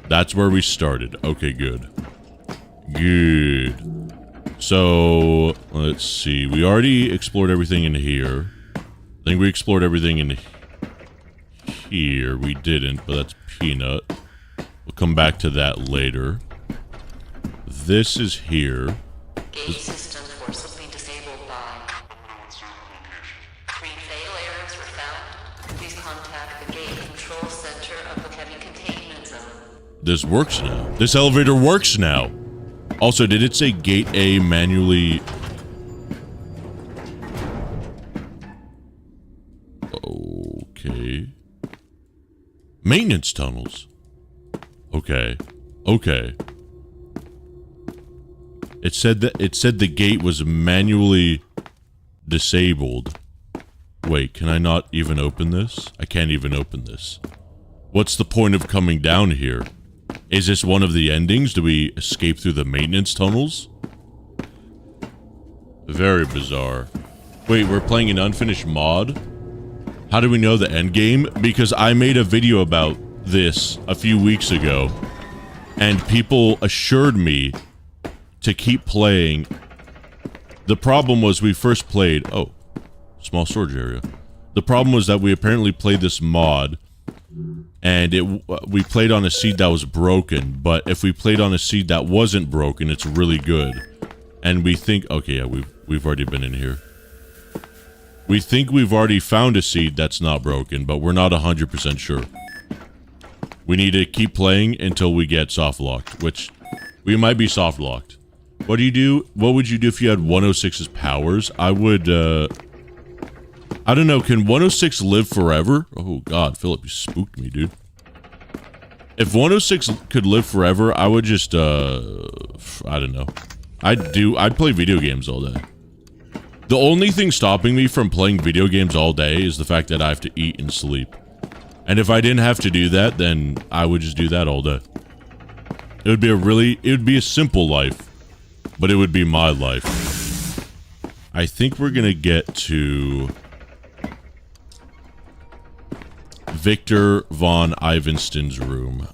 That's where we started. Okay, good. Good. So, let's see. We already explored everything in here. I think we explored everything in here. We didn't, but that's Peanut. We'll come back to that later. This is here. Gauge system forcibly disabled by... 3 fatal errors were found. Please contact the gate control center of the heavy containment zone. This works now. This elevator works now. Also, did it say gate A manually... okay. Maintenance tunnels. Okay. Okay. It said the gate was manually disabled. Wait, can I not even open this? I can't even open this. What's the point of coming down here? Is this one of the endings? Do we escape through the maintenance tunnels? Very bizarre. Wait, we're playing an unfinished mod? How do we know the end game? Because I made a video about this a few weeks ago, and people assured me to keep playing The problem was we first played... Oh, small storage area. The problem was that we apparently played this mod, and we played on a seed that was broken, but if we played on a seed that wasn't broken, it's really good. And we think... Okay, yeah, we've already been in here. We think we've already found a seed that's not broken, but we're not 100% sure. We need to keep playing until we get soft-locked, which we might be soft-locked. What do you do? What would you do if you had 106's powers? I would, I don't know, can 106 live forever? Oh god, Philip, you spooked me, dude. If 106 could live forever, I would just, I don't know. I'd play video games all day. The only thing stopping me from playing video games all day is the fact that I have to eat and sleep. And if I didn't have to do that, then I would just do that all day. It would be a simple life, but it would be my life. I think we're gonna get to Victor von Ivensten's room.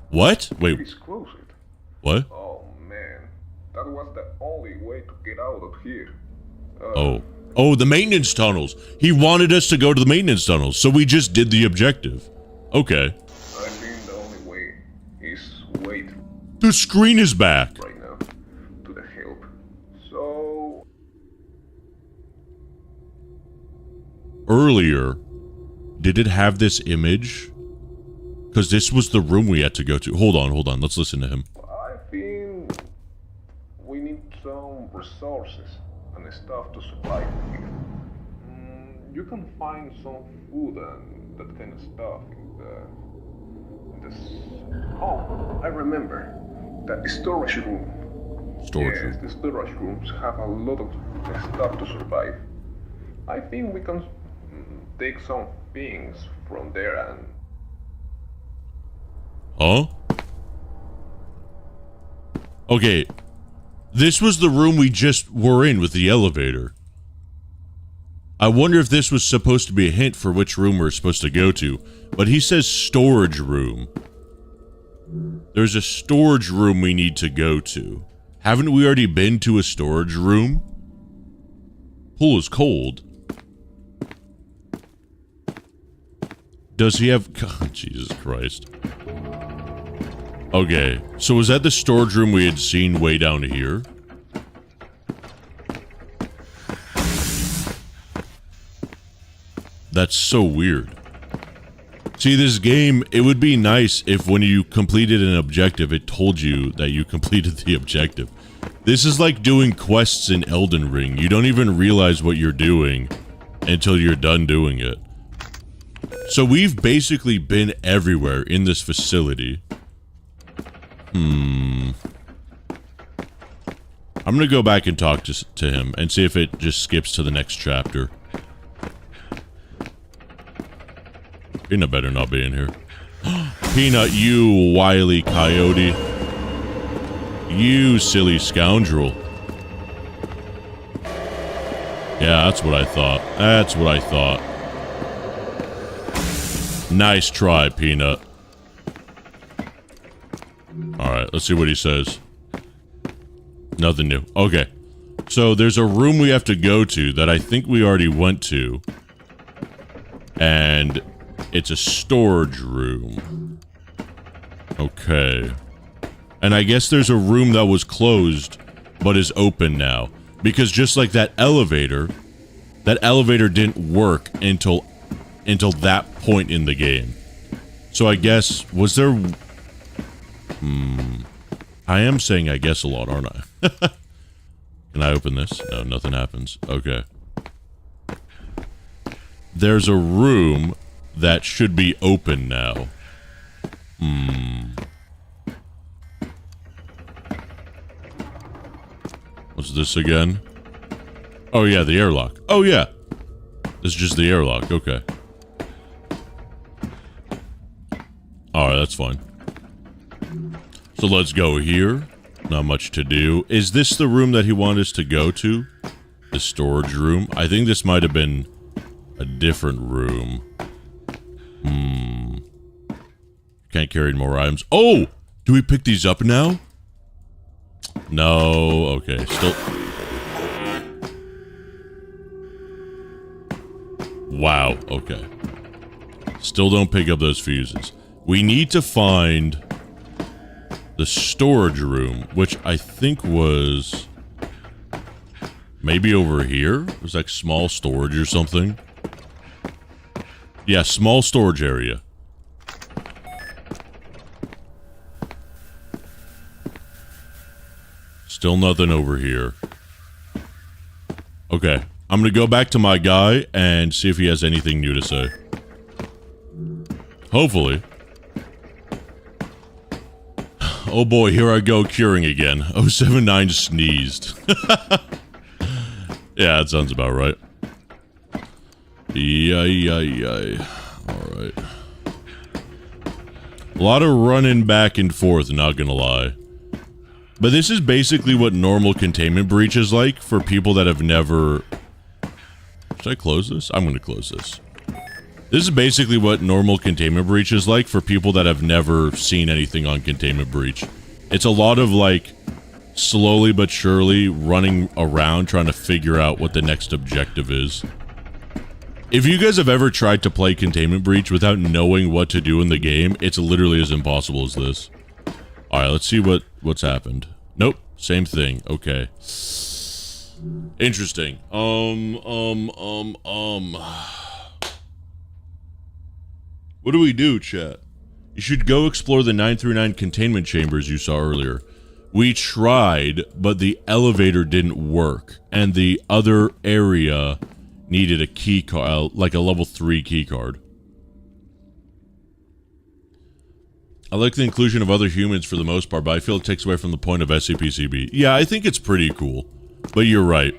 What? Wait. What? Oh man, that was the only way to get out of here. Oh, the maintenance tunnels. He wanted us to go to the maintenance tunnels, so we just did the objective. Okay. I think the only way is wait The screen is back. right now to the help. So Earlier, did it have this image? Because this was the room we had to go to. Hold on. Let's listen to him. I think we need some resources and stuff to survive here. You can find some food and that kind of stuff in this. Oh, I remember that storage room. The storage rooms have a lot of stuff to survive. I think we can take some things from there and. Huh? Okay. This was the room we just were in with the elevator. I wonder if this was supposed to be a hint for which room we're supposed to go to. But he says storage room. There's a storage room we need to go to. Haven't we already been to a storage room? Pool is cold. Does he have... God, Jesus Christ. Okay, so was that the storage room we had seen way down here? That's so weird. See, this game, it would be nice if when you completed an objective, it told you that you completed the objective. This is like doing quests in Elden Ring. You don't even realize what you're doing until you're done doing it. So we've basically been everywhere in this facility. I'm gonna go back and talk to him and see if it just skips to the next chapter. Peanut better not be in here. Peanut, you wily coyote. You silly scoundrel. Yeah, that's what I thought. Nice try, Peanut. Alright, let's see what he says. Nothing new. Okay. So there's a room we have to go to that I think we already went to. And it's a storage room. Okay. And I guess there's a room that was closed, but is open now. Because just like that elevator didn't work until that point in the game. So I guess, was there... I am saying I guess a lot, aren't I? Can I open this? No, nothing happens. Okay. There's a room that should be open now. What's this again? Oh yeah, the airlock. Oh yeah. This is just the airlock, okay. Alright, that's fine. So let's go here. Not much to do. Is this the room that he wanted us to go to? The storage room? I think this might have been a different room. Can't carry more items. Oh! Do we pick these up now? No. Okay. Still... Wow, okay. Still don't pick up those fuses. We need to find the storage room, which I think was maybe over here. It was like small storage or something. Yeah, small storage area. Still nothing over here. Okay, I'm gonna go back to my guy and see if he has anything new to say. Hopefully. Oh boy, here I go curing again. 079 sneezed. Yeah, that sounds about right. Yay. Alright. A lot of running back and forth, not gonna lie. But this is basically what normal containment breach is like for people that have never... Should I close this? I'm gonna close this. This is basically what normal containment breach is like for people that have never seen anything on containment breach. It's a lot of, like, slowly but surely running around trying to figure out what the next objective is. If you guys have ever tried to play containment breach without knowing what to do in the game, it's literally as impossible as this. Alright, let's see what's happened. Nope, same thing. Okay. Interesting. What do we do, chat? You should go explore the 939 containment chambers you saw earlier. We tried, but the elevator didn't work, and the other area needed a key card, like a level 3 key card. I like the inclusion of other humans for the most part, but I feel it takes away from the point of SCP-CB. Yeah, I think it's pretty cool, but you're right.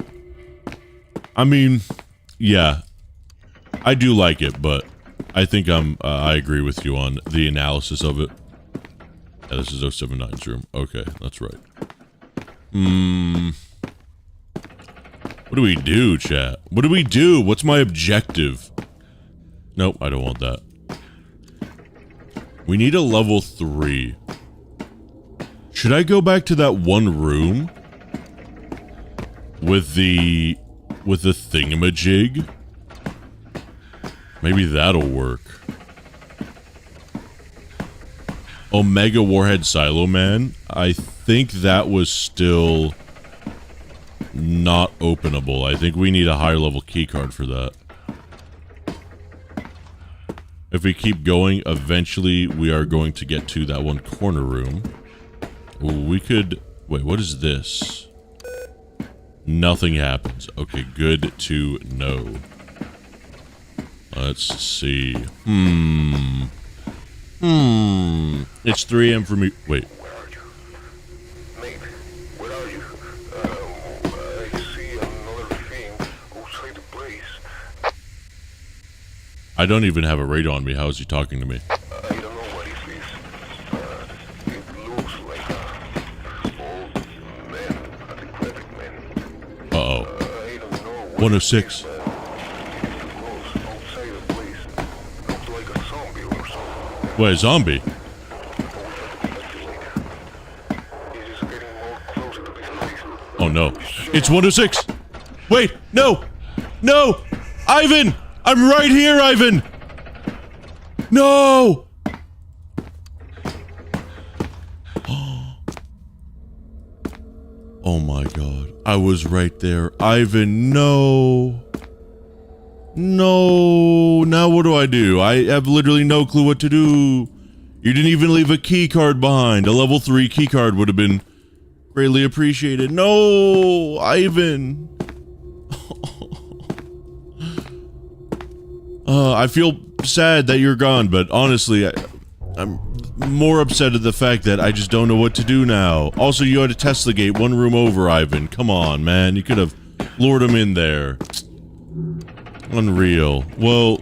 I mean, yeah, I do like it, but I think I agree with you on the analysis of it. Yeah, this is 079's room. Okay, that's right. What do we do, chat? What do we do? What's my objective? Nope, I don't want that. We need a level 3. Should I go back to that one room? With the thingamajig? Maybe that'll work. Omega Warhead Silo Man. I think that was still not openable. I think we need a higher level keycard for that. If we keep going, eventually we are going to get to that one corner room. We could... Wait, what is this? Nothing happens. Okay, good to know. Let's see. It's 3 AM for me. Wait. Where are you? Mate, where are you? I see another thing outside the place. I don't even have a radar on me. How is he talking to me? I don't know what it is. It looks like a old man, a decrepit man. Uh-oh. I don't know what 106. Wait, a zombie? Oh no. It's 106! Wait! No! No! Ivan! I'm right here, Ivan! No! Oh my god. I was right there. Ivan, no! No, now what do? I have literally no clue what to do. You didn't even leave a key card behind. A level 3 key card would have been greatly appreciated. No, Ivan. I feel sad that you're gone, but honestly, I'm more upset at the fact that I just don't know what to do now. Also, you had to test the gate one room over, Ivan. Come on, man. You could have lured him in there. Unreal. Well,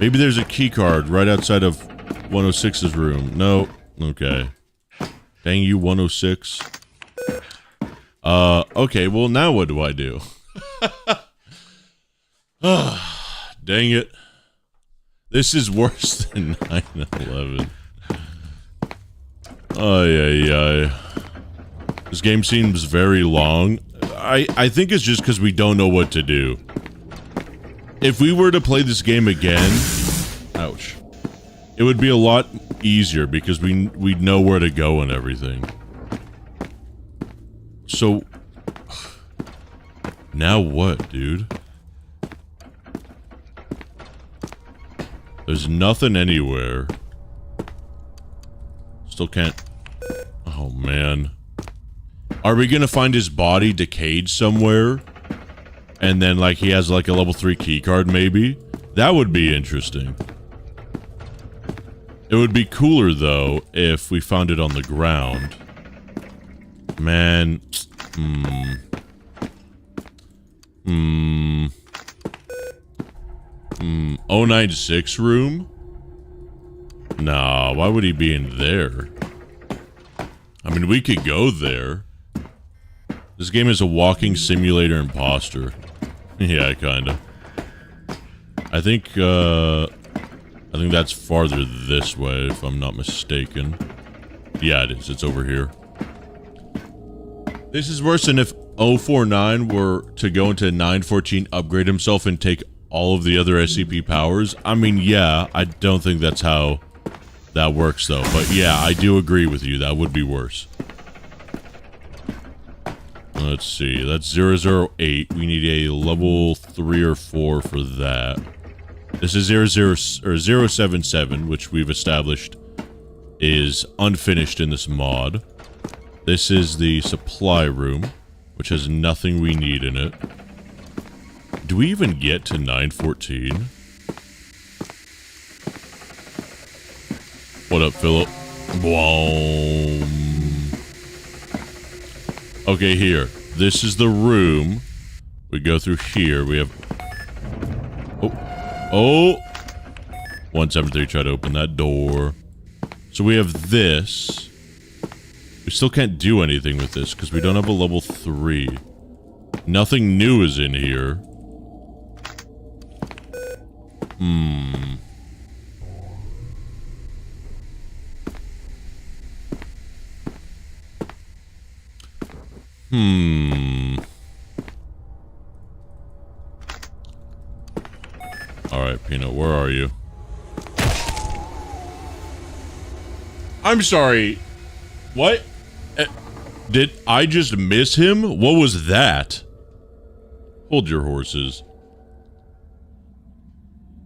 maybe there's a key card right outside of 106's room. No. Okay. Dang you, 106. Okay, well, now what do I do? Dang it. This is worse than 9/11. Ay. This game seems very long. I think it's just because we don't know what to do. If we were to play this game again, ouch, it would be a lot easier because we'd know where to go and everything. So, now what, dude? There's nothing anywhere. Still can't... Oh, man. Are we gonna find his body decayed somewhere? And then, like, he has, like, a level 3 keycard, maybe? That would be interesting. It would be cooler, though, if we found it on the ground. Man. 096 room? Nah, why would he be in there? I mean, we could go there. This game is a walking simulator imposter. Yeah, kinda. I think that's farther this way, if I'm not mistaken. Yeah, it is. It's over here. This is worse than if 049 were to go into 914, upgrade himself, and take all of the other SCP powers. I mean, yeah, I don't think that's how that works, though. But yeah, I do agree with you. That would be worse. Let's see. That's 008. We need a level 3 or 4 for that. This is 077, which we've established is unfinished in this mod. This is the supply room, which has nothing we need in it. Do we even get to 914? What up, Philip? Boom. Okay, here. This is the room. We go through here. We have... Oh! 173 tried to open that door. So we have this. We still can't do anything with this because we don't have a level 3. Nothing new is in here. Alright, Peanut, where are you? I'm sorry. What? Did I just miss him? What was that? Hold your horses.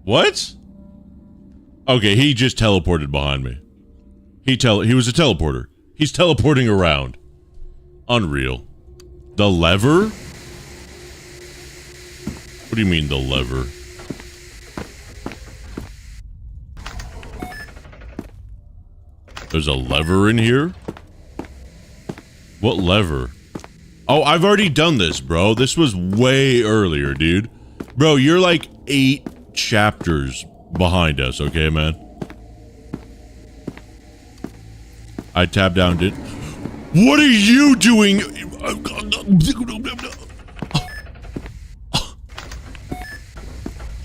What? Okay, he just teleported behind me. He was a teleporter. He's teleporting around. Unreal. The lever? What do you mean, the lever? There's a lever in here? What lever? Oh, I've already done this, bro. This was way earlier, dude. Bro, you're like 8 chapters behind us, okay, man? I tapped down, did... What are you doing?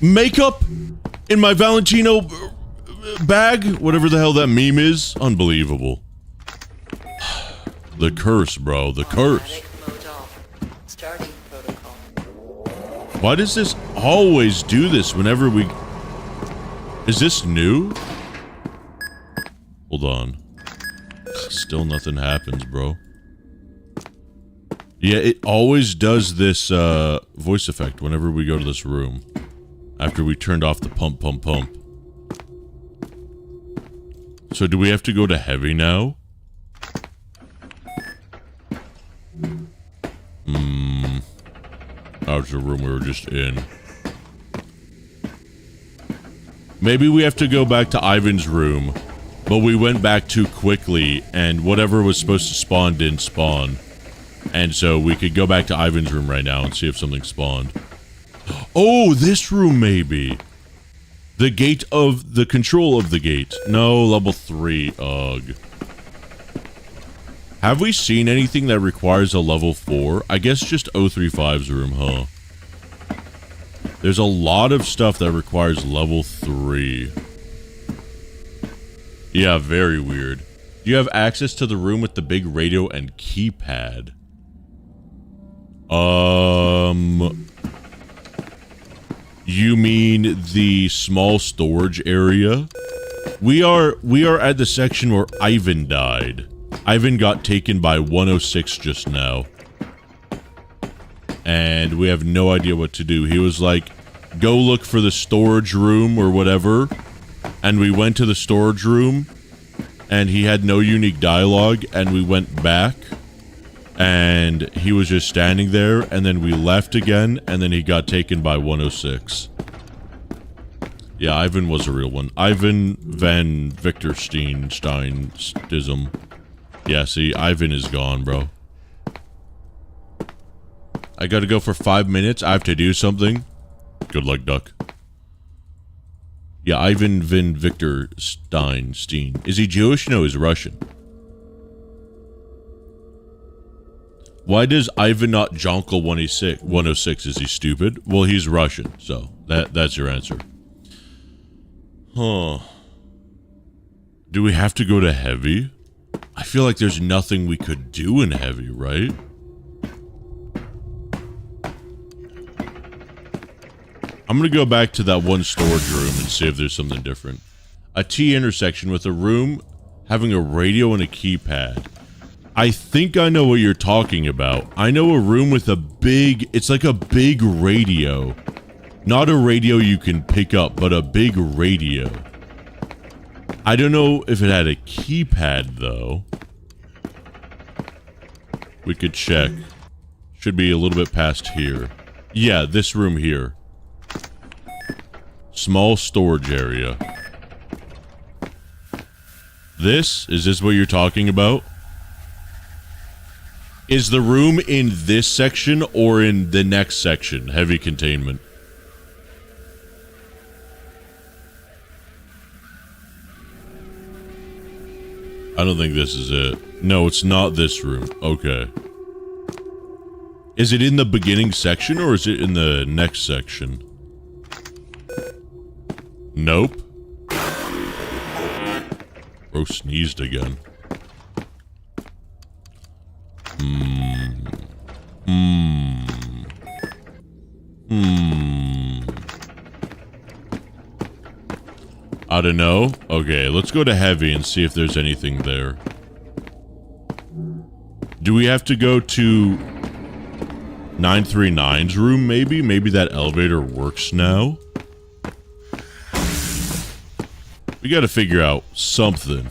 Makeup in my Valentino bag? Whatever the hell that meme is. Unbelievable. The curse, bro. The curse. Why does this always do this whenever we... Is this new? Hold on. Still nothing happens, bro. Yeah, it always does this voice effect whenever we go to this room. After we turned off the pump, pump, pump. So do we have to go to heavy now? That was the room we were just in. Maybe we have to go back to Ivan's room. But we went back too quickly, and whatever was supposed to spawn didn't spawn. And so we could go back to Ivan's room right now and see if something spawned. Oh, this room maybe. The gate of... the control of the gate. No, level 3. Ugh. Have we seen anything that requires a level 4? I guess just 035's room, huh? There's a lot of stuff that requires level 3. Yeah, very weird. Do you have access to the room with the big radio and keypad? You mean the small storage area? We are at the section where Ivan died. Ivan got taken by 106 just now. And we have no idea what to do. He was like, go look for the storage room or whatever. And we went to the storage room. And he had no unique dialogue. And we went back. And he was just standing there. And then we left again. And then he got taken by 106. Yeah, Ivan was a real one. Ivan Van Victor Steinstism. Yeah, see, Ivan is gone, bro. I gotta go for 5 minutes. I have to do something. Good luck, duck. Yeah, Ivan Van Victor Steinstein. Is he Jewish? No, he's Russian. Why does Ivan not jonkel 106? Is he stupid? Well, he's Russian, so that's your answer. Huh. Do we have to go to heavy? I feel like there's nothing we could do in heavy, right? I'm gonna go back to that one storage room and see if there's something different. A T intersection with a room having a radio and a keypad. I think I know what you're talking about. I know a room with a big... It's like a big radio. Not a radio you can pick up, but a big radio. I don't know if it had a keypad, though. We could check. Should be a little bit past here. Yeah, this room here. Small storage area. Is this what you're talking about? Is the room in this section or in the next section? Heavy containment. I don't think this is it. No, it's not this room. Okay. Is it in the beginning section or is it in the next section? Nope. Bro sneezed again. I don't know. Okay, let's go to heavy and see if there's anything there. Do we have to go to 939's room, maybe? Maybe that elevator works now? We gotta figure out something.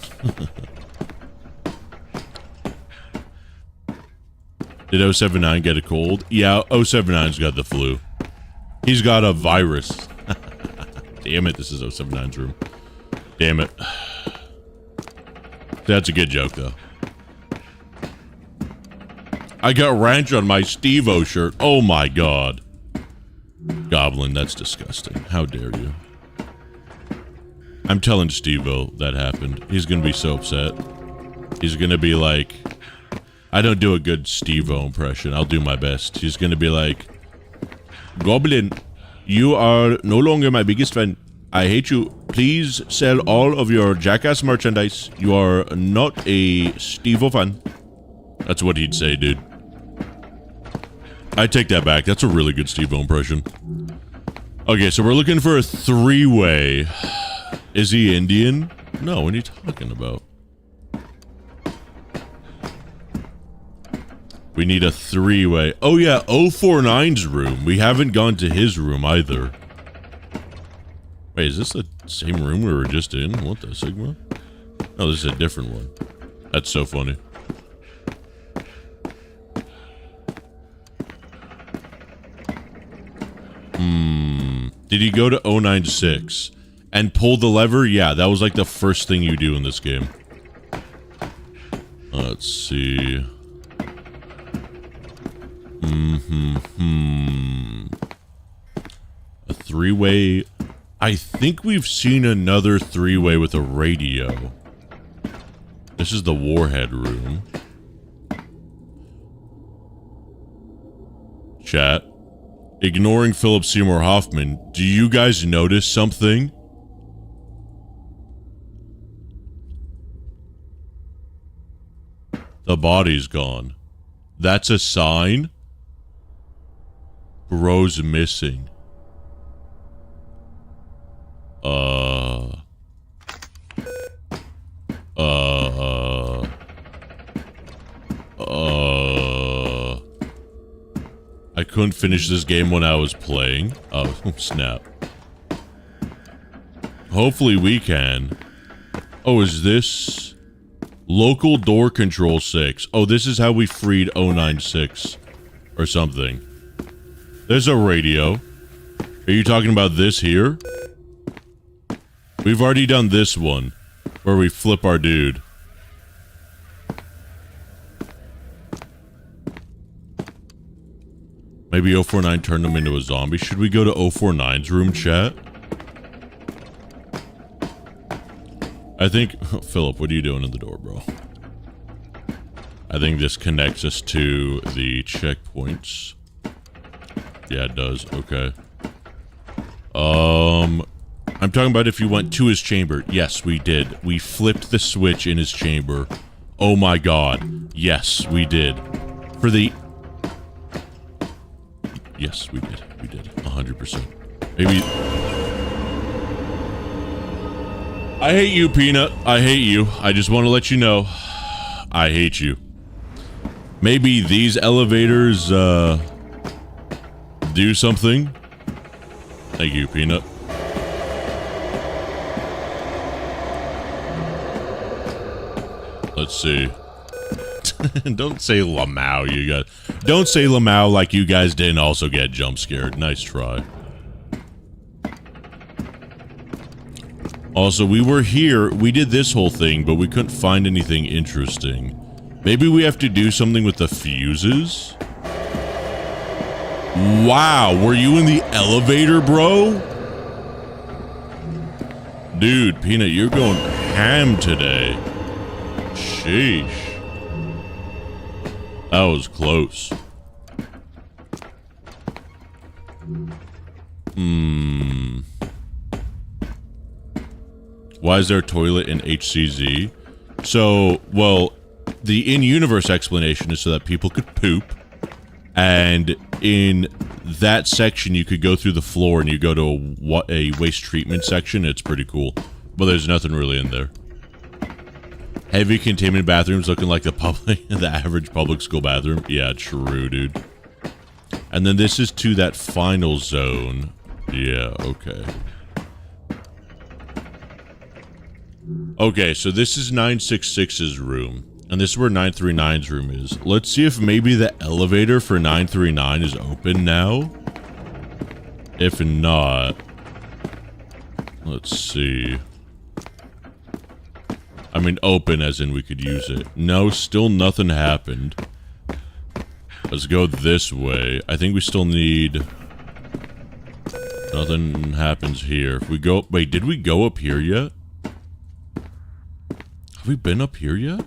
Did 079 get a cold? Yeah, 079's got the flu. He's got a virus. Damn it, this is 079's room. Damn it. That's a good joke, though. I got ranch on my Steve-O shirt. Oh my god. Goblin, that's disgusting. How dare you. I'm telling Steve-O that happened. He's gonna be so upset. He's gonna be like... I don't do a good Steve-O impression. I'll do my best. He's gonna be like... Goblin, you are no longer my biggest fan. I hate you. Please sell all of your Jackass merchandise. You are not a Steve-O fan. That's what he'd say, dude. I take that back. That's a really good Steve-O impression. Okay, so we're looking for a three-way. Is he Indian? No, what are you talking about? We need a three-way. Oh yeah, 049's room. We haven't gone to his room either. Wait, is this the same room we were just in? What the Sigma? No, this is a different one. That's so funny. Did he go to 096 and pull the lever? Yeah, that was like the first thing you do in this game. Let's see. A three-way. I think we've seen another three-way with a radio. This is the Warhead room. Chat. Ignoring Philip Seymour Hoffman, do you guys notice something? The body's gone. That's a sign? Bro's missing. couldn't finish this game when I was playing. Oh, snap. Hopefully we can. Oh, is this... Local door control 6. Oh, this is how we freed 096. Or something. There's a radio. Are you talking about this here? We've already done this one. Where we flip our dude. Maybe 049 turned him into a zombie. Should we go to 049's room, chat? I think... Philip, what are you doing in the door, bro? I think this connects us to the checkpoints. Yeah, it does. Okay. I'm talking about if you went to his chamber. Yes, we did. We flipped the switch in his chamber. Oh my god. Yes, we did. For the... Yes, we did. We did. 100%. Maybe... I hate you, Peanut. I hate you. I just want to let you know. I hate you. Maybe these elevators, do something? Thank you, Peanut. Let's see. Don't say Lamau, you guys. Don't say Lamau like you guys didn't also get jump scared. Nice try. Also, we were here, we did this whole thing, but we couldn't find anything interesting. Maybe we have to do something with the fuses? Wow, were you in the elevator, bro? Dude, Peanut, you're going ham today. Sheesh. That was close. Why is there a toilet in HCZ? So, well, the in-universe explanation is so that people could poop. And in that section, you could go through the floor and you go to a waste treatment section. It's pretty cool. But there's nothing really in there. Heavy containment bathrooms looking like the average public school bathroom. Yeah, true, dude. And then this is to that final zone. Yeah, okay. Okay, so this is 966's room. And this is where 939's room is. Let's see if maybe the elevator for 939 is open now. If not... Let's see. I mean, open as in we could use it. No, still nothing happened. Let's go this way. I think we still need... Nothing happens here. If we go... Wait, did we go up here yet? Have we been up here yet?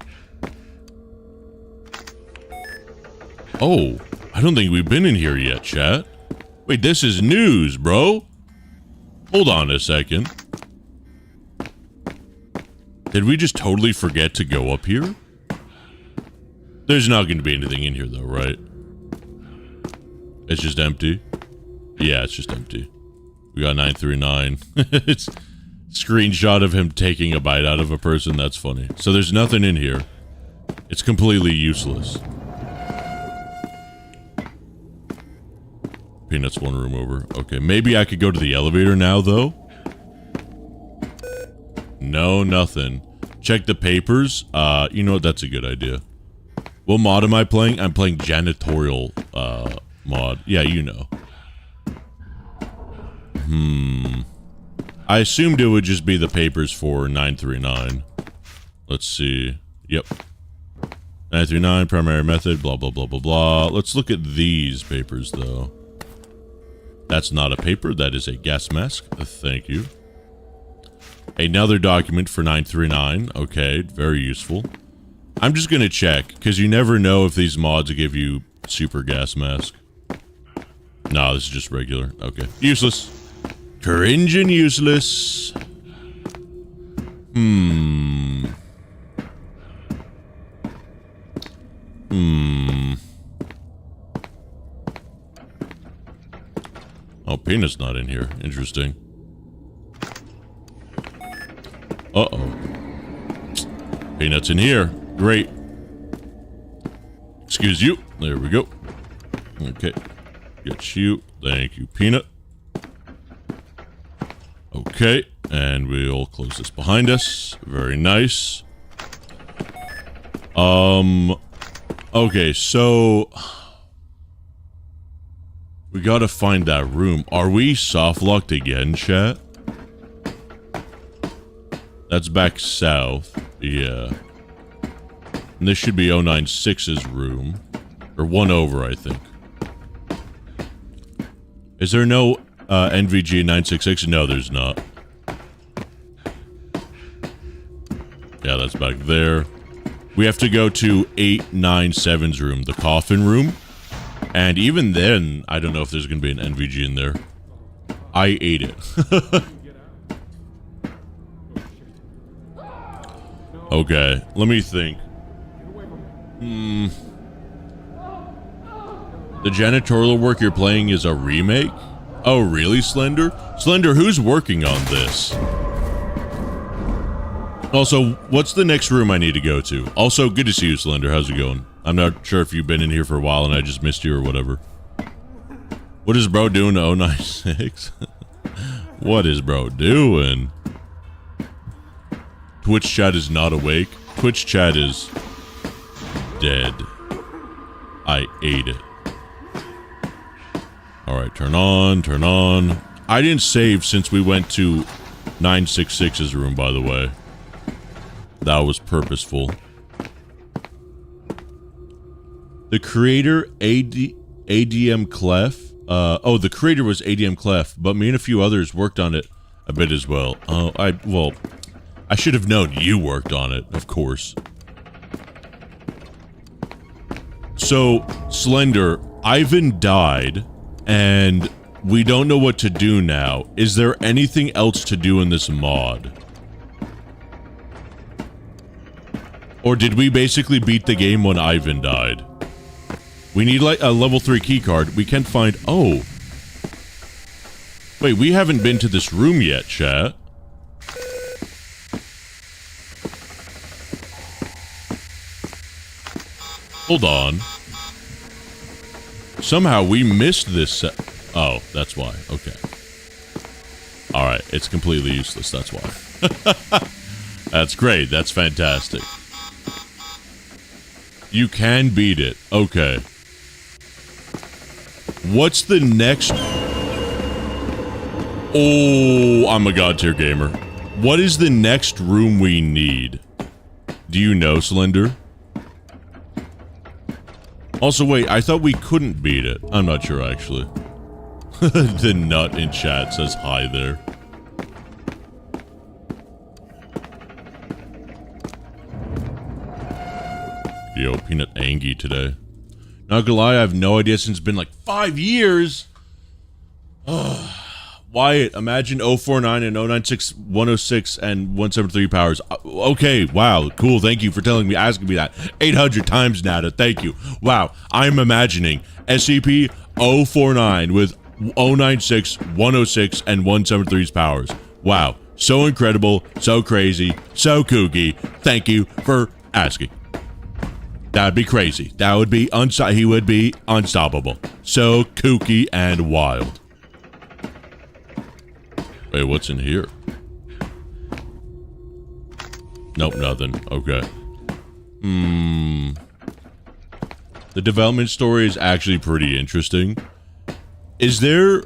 Oh, I don't think we've been in here yet, chat. Wait, this is news, bro. Hold on a second. Did we just totally forget to go up here? There's not going to be anything in here, though, right? It's just empty? Yeah, it's just empty. We got 939. It's a screenshot of him taking a bite out of a person. That's funny. So there's nothing in here. It's completely useless. Peanut's one room over. Okay, maybe I could go to the elevator now, though. No, nothing. Check the papers. You know what? That's a good idea. What mod am I playing? I'm playing Janitorial, mod. Yeah, you know. I assumed it would just be the papers for 939. Let's see. Yep. 939, primary method, blah, blah, blah, blah, blah. Let's look at these papers, though. That's not a paper. That is a gas mask. Thank you. Another document for 939. Okay, very useful. I'm just going to check, because you never know if these mods give you super gas mask. No, this is just regular. Okay. Useless. Cringe and useless. Oh, Peanut's not in here. Interesting. Uh-oh. Peanut's in here. Great. Excuse you. There we go. Okay. Get you. Thank you, Peanut. Okay, and we'll close this behind us. Very nice. Okay, so we gotta find that room. Are we soft locked again, chat? That's back south. Yeah. And this should be 096's room. Or one over, I think. Is there no NVG 966? No, there's not. Yeah, that's back there. We have to go to 897's room, the coffin room. And even then, I don't know if there's going to be an NVG in there. I ate it. Okay, let me think. The janitorial work you're playing is a remake? Oh, really, Slender? Slender, who's working on this? Also, what's the next room I need to go to? Also, good to see you, Slender. How's it going? I'm not sure if you've been in here for a while and I just missed you or whatever. What is bro doing to 096? What is bro doing? Twitch chat is not awake. Twitch chat is dead. I ate it. Alright, turn on, turn on. I didn't save since we went to 966's room, by the way. That was purposeful. The creator, ADM Clef. Oh, the creator was ADM Clef, but me and a few others worked on it a bit as well. Well, I should have known you worked on it, of course. So, Slender, Ivan died, and we don't know what to do now. Is there anything else to do in this mod? Or did we basically beat the game when Ivan died? We need like a level 3 keycard. We can't find... Oh. Wait, we haven't been to this room yet, chat. Hold on. Somehow we missed this Oh, that's why. Okay. Alright, it's completely useless. That's why. That's great. That's fantastic. You can beat it. Okay. What's the next... Oh, I'm a god tier gamer. What is the next room we need? Do you know, Slender? Also, wait, I thought we couldn't beat it. I'm not sure, actually. The nut in chat says hi there. Yo, Peanut Angie today. Not gonna lie, I have no idea since it's been like 5 years. Wyatt, imagine 049 and 096, 106, and 173 powers. Okay, wow, cool, thank you for asking me that 800 times, Nada, thank you. Wow, I'm imagining SCP-049 with 096, 106, and 173's powers. Wow, so incredible, so crazy, so kooky. Thank you for asking. That'd be crazy. That would be he would be unstoppable. So kooky and wild. Wait, what's in here? Nope, nothing. Okay. The development story is actually pretty interesting. Is there...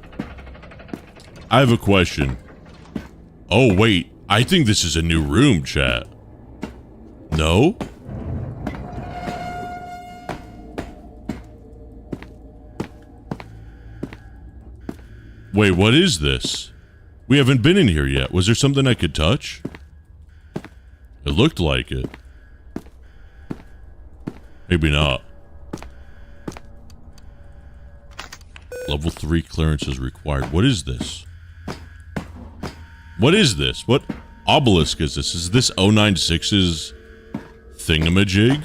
I have a question. Oh, wait. I think this is a new room, chat. No? Wait, what is this? We haven't been in here yet. Was there something I could touch? It looked like it. Maybe not. Level 3 clearance is required. What is this? What is this? What obelisk is this? Is this 096's thingamajig?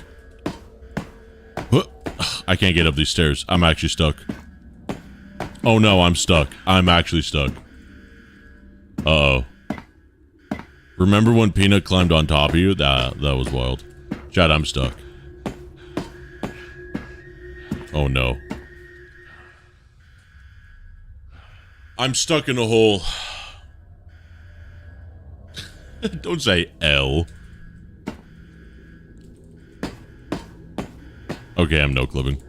I can't get up these stairs. I'm actually stuck. Oh no, I'm stuck. I'm actually stuck. Uh-oh. Remember when Peanut climbed on top of you? That was wild. Chat, I'm stuck. Oh no. I'm stuck in a hole. Don't say L. Okay, I'm no clipping.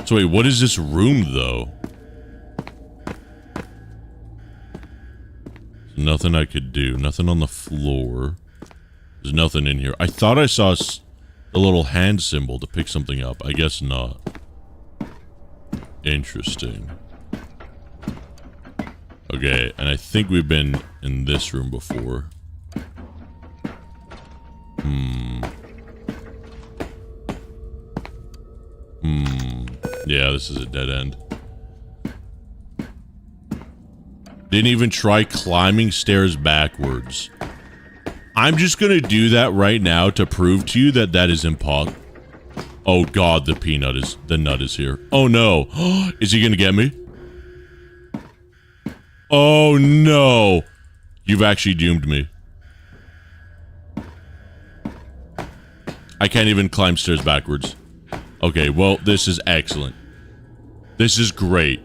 So wait, what is this room, though? There's nothing I could do. Nothing on the floor. There's nothing in here. I thought I saw a little hand symbol to pick something up. I guess not. Interesting. Okay, and I think we've been in this room before. Yeah, this is a dead end. Didn't even try climbing stairs backwards. I'm just gonna do that right now to prove to you that that is impossible. Oh god, the nut is here. Oh no. Is he gonna get me? Oh no. You've actually doomed me. I can't even climb stairs backwards. Okay, well, this is excellent. This is great.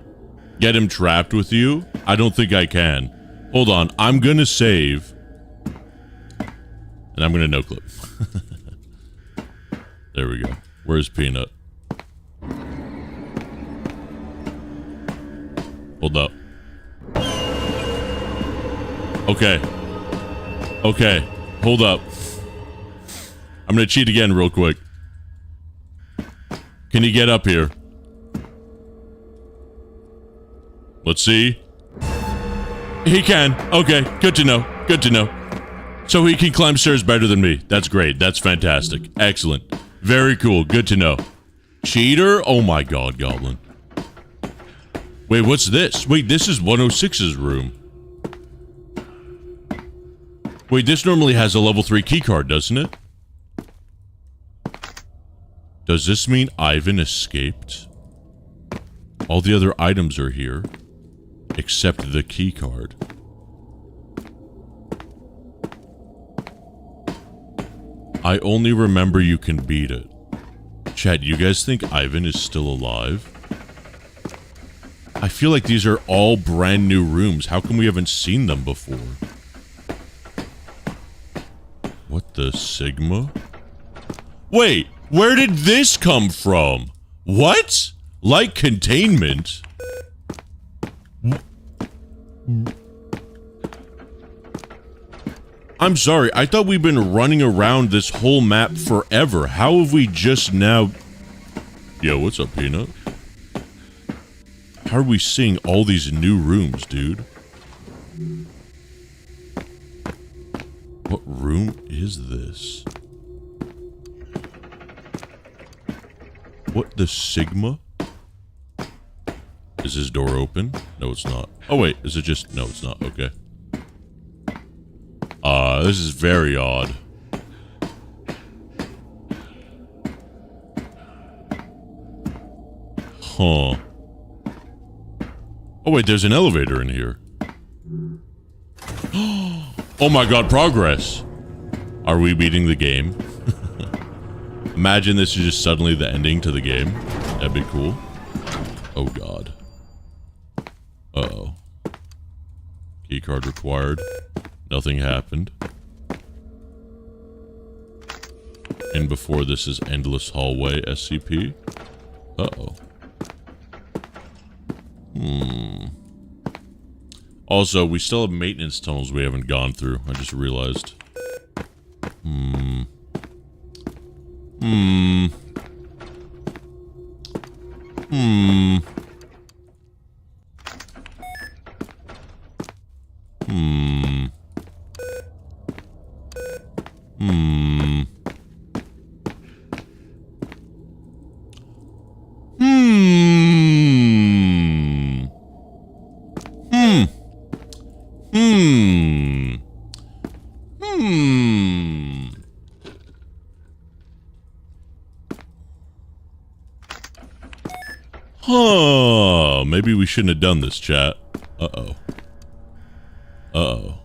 Get him trapped with you? I don't think I can. Hold on, I'm gonna save. And I'm gonna no-clip. There we go. Where's Peanut? Hold up. Okay. Okay. Hold up. I'm gonna cheat again real quick. Can you get up here? Let's see. He can. Okay. Good to know. Good to know. So he can climb stairs better than me. That's great. That's fantastic. Excellent. Very cool. Good to know. Cheater? Oh my god, Goblin. Wait, what's this? Wait, this is 106's room. Wait, this normally has a level 3 keycard, doesn't it? Does this mean Ivan escaped? All the other items are here, except the keycard. I only remember you can beat it. Chat, you guys think Ivan is still alive? I feel like these are all brand new rooms. How come we haven't seen them before? What the Sigma? Wait, where did this come from? What? Like containment? I'm sorry, I thought we've been running around this whole map forever. How have we just now... Yo, what's up, Peanut? How are we seeing all these new rooms, dude? What room is this? What the Sigma? Is this door open? No, it's not. Oh, wait. Is it just... No, it's not. Okay. This is very odd. Huh. Oh, wait. There's an elevator in here. Oh my god, progress. Are we beating the game? Imagine this is just suddenly the ending to the game. That'd be cool. Oh god. Uh-oh. Keycard required. Nothing happened. And before this is Endless Hallway SCP. Uh-oh. Also, we still have maintenance tunnels we haven't gone through. I just realized. Huh, maybe we shouldn't have done this, chat. Uh-oh. Uh-oh.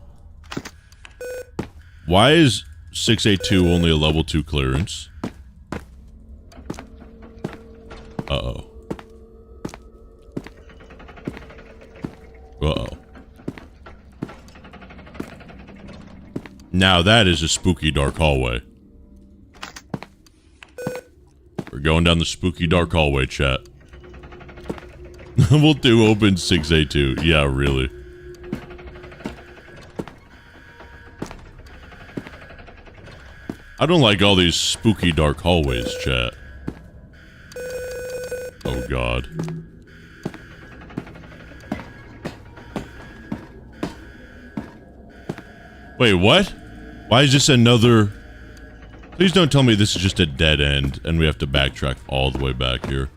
Why is 682 only a level 2 clearance? Uh-oh. Now that is a spooky dark hallway. We're going down the spooky dark hallway, chat. We'll do open 6A2. Yeah, really. I don't like all these spooky dark hallways, chat. Oh, God. Wait, what? Why is this another... Please don't tell me this is just a dead end and we have to backtrack all the way back here.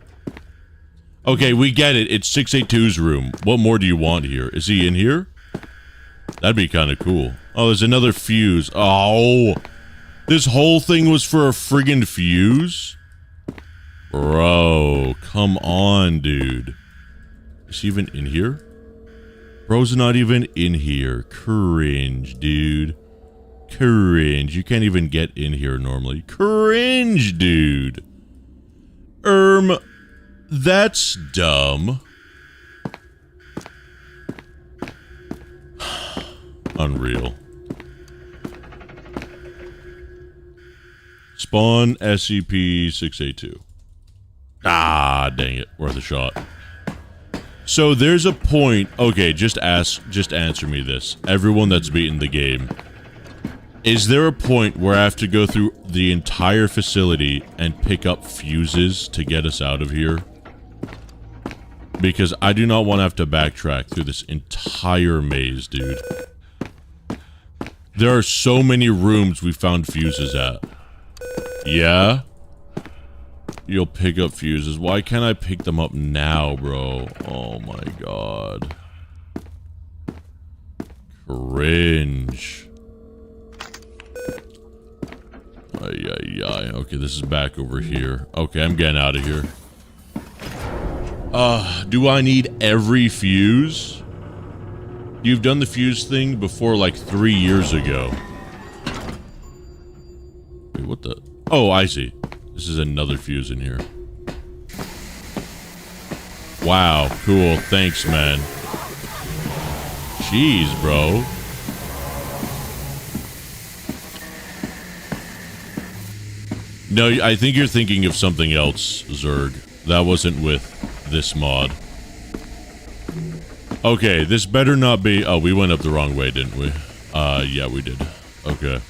Okay, we get it. It's 682's room. What more do you want here? Is he in here? That'd be kind of cool. Oh, there's another fuse. Oh, this whole thing was for a friggin' fuse? Bro, come on, dude. Is he even in here? Bro's not even in here. Cringe, dude. Cringe. You can't even get in here normally. Cringe, dude. That's dumb. Unreal. Spawn SCP-682. Ah, dang it. Worth a shot. So there's a point... Okay, just answer me this. Everyone that's beaten the game. Is there a point where I have to go through the entire facility and pick up fuses to get us out of here? Because I do not want to have to backtrack through this entire maze, dude. There are so many rooms we found fuses at. Yeah? You'll pick up fuses. Why can't I pick them up now, bro? Oh my god. Cringe. Ay. Okay, this is back over here. Okay, I'm getting out of here. Do I need every fuse? You've done the fuse thing before like 3 years ago. Wait, what the? Oh, I see. This is another fuse in here. Wow, cool. Thanks, man. Jeez, bro. No, I think you're thinking of something else, Zerg. That wasn't with this mod. Okay, this better not be... Oh, we went up the wrong way, didn't we? Yeah, we did. Okay.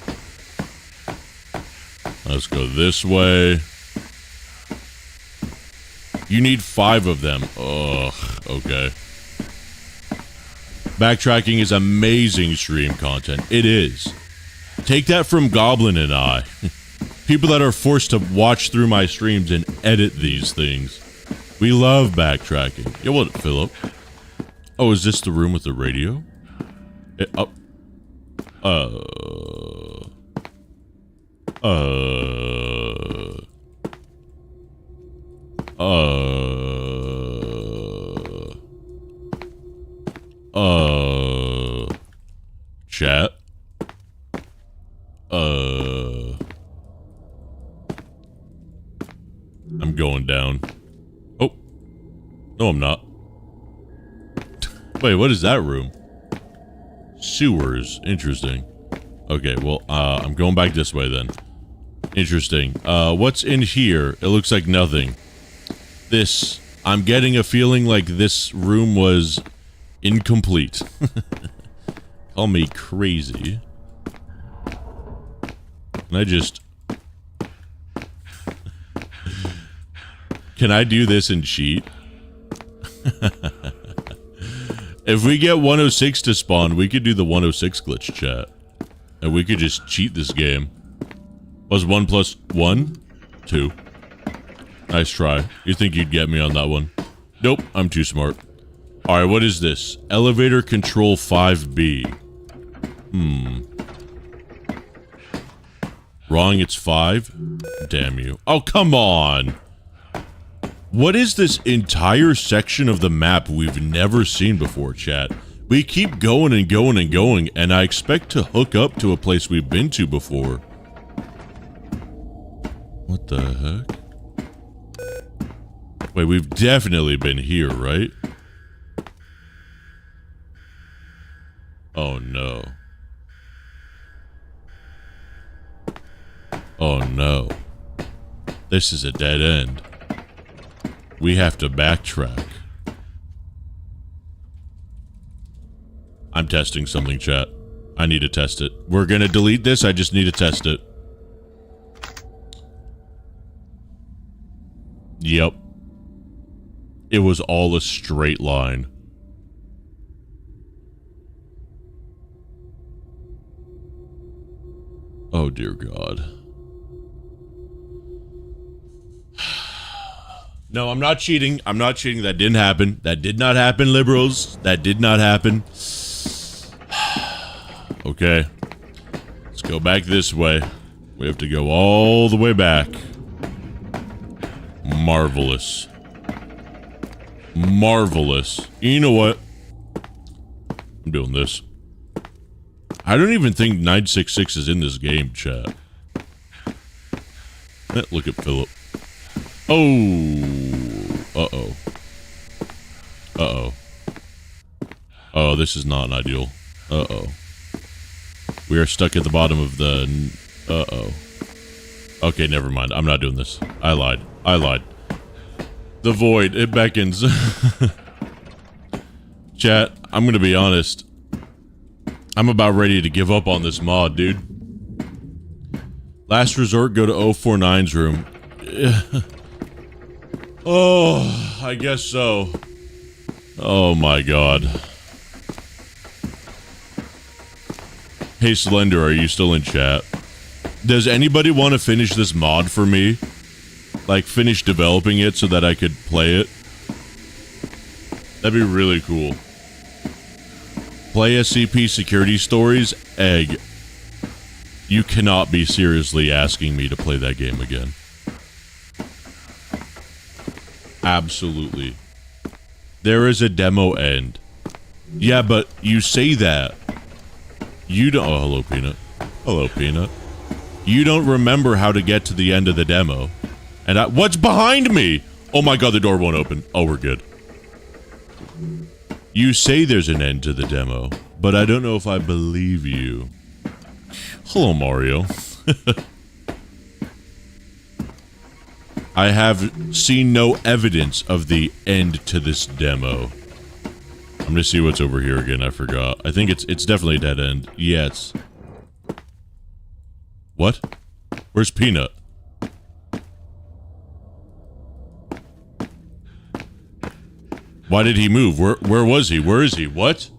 Let's go this way. You need 5 of them. Ugh, okay. Backtracking is amazing stream content. It is. Take that from Goblin and I. People that are forced to watch through my streams and edit these things. We love backtracking. Yo, what, Philip? Oh, is this the room with the radio? Chat? I'm going down. Oh. No, I'm not. Wait, what is that room? Sewers. Interesting. Okay, well, I'm going back this way then. Interesting. What's in here? It looks like nothing. This, I'm getting a feeling like this room was incomplete. Call me crazy. Can I just... Can I do this and cheat? If we get 106 to spawn, we could do the 106 glitch, chat. And we could just cheat this game. Was 1 plus 1? 2. Nice try. You think you'd get me on that one? Nope, I'm too smart. Alright, what is this? Elevator control 5B. Wrong, it's 5? Damn you. Oh, come on! What is this entire section of the map we've never seen before, chat? We keep going and going and going, and I expect to hook up to a place we've been to before. What the heck? Wait, we've definitely been here, right? Oh, no. Oh no. This is a dead end. We have to backtrack. I'm testing something, chat. I need to test it. We're gonna delete this, I just need to test it. Yep. It was all a straight line. Oh dear God. No, I'm not cheating. I'm not cheating. That didn't happen. That did not happen, liberals. That did not happen. Okay. Let's go back this way. We have to go all the way back. Marvelous. Marvelous. You know what? I'm doing this. I don't even think 966 is in this game, chat. Look at Philip. Oh. Uh-oh. Uh-oh. Oh, this is not ideal. Uh-oh. We are stuck at the bottom of the... Uh-oh. Okay, never mind. I'm not doing this. I lied. I lied. The void. It beckons. Chat, I'm gonna be honest. I'm about ready to give up on this mod, dude. Last resort, go to 049's room. Oh, I guess so. Oh my God. Hey Slender, are you still in chat? Does anybody want to finish this mod for me? Like, finish developing it so that I could play it? That'd be really cool. Play SCP Security Stories? Egg. You cannot be seriously asking me to play that game again. Absolutely. There is a demo end. Yeah, but you say that. You don't... Oh, hello, Peanut. Hello, Peanut. You don't remember how to get to the end of the demo. And what's behind me? Oh my God, the door won't open. Oh, we're good. You say there's an end to the demo, but I don't know if I believe you. Hello, Mario. I have seen no evidence of the end to this demo. I'm gonna see what's over here again. I forgot. I think it's definitely a dead end. Yeah, it's... What? Where's Peanut? Why did he move? Where was he? Where is he? What?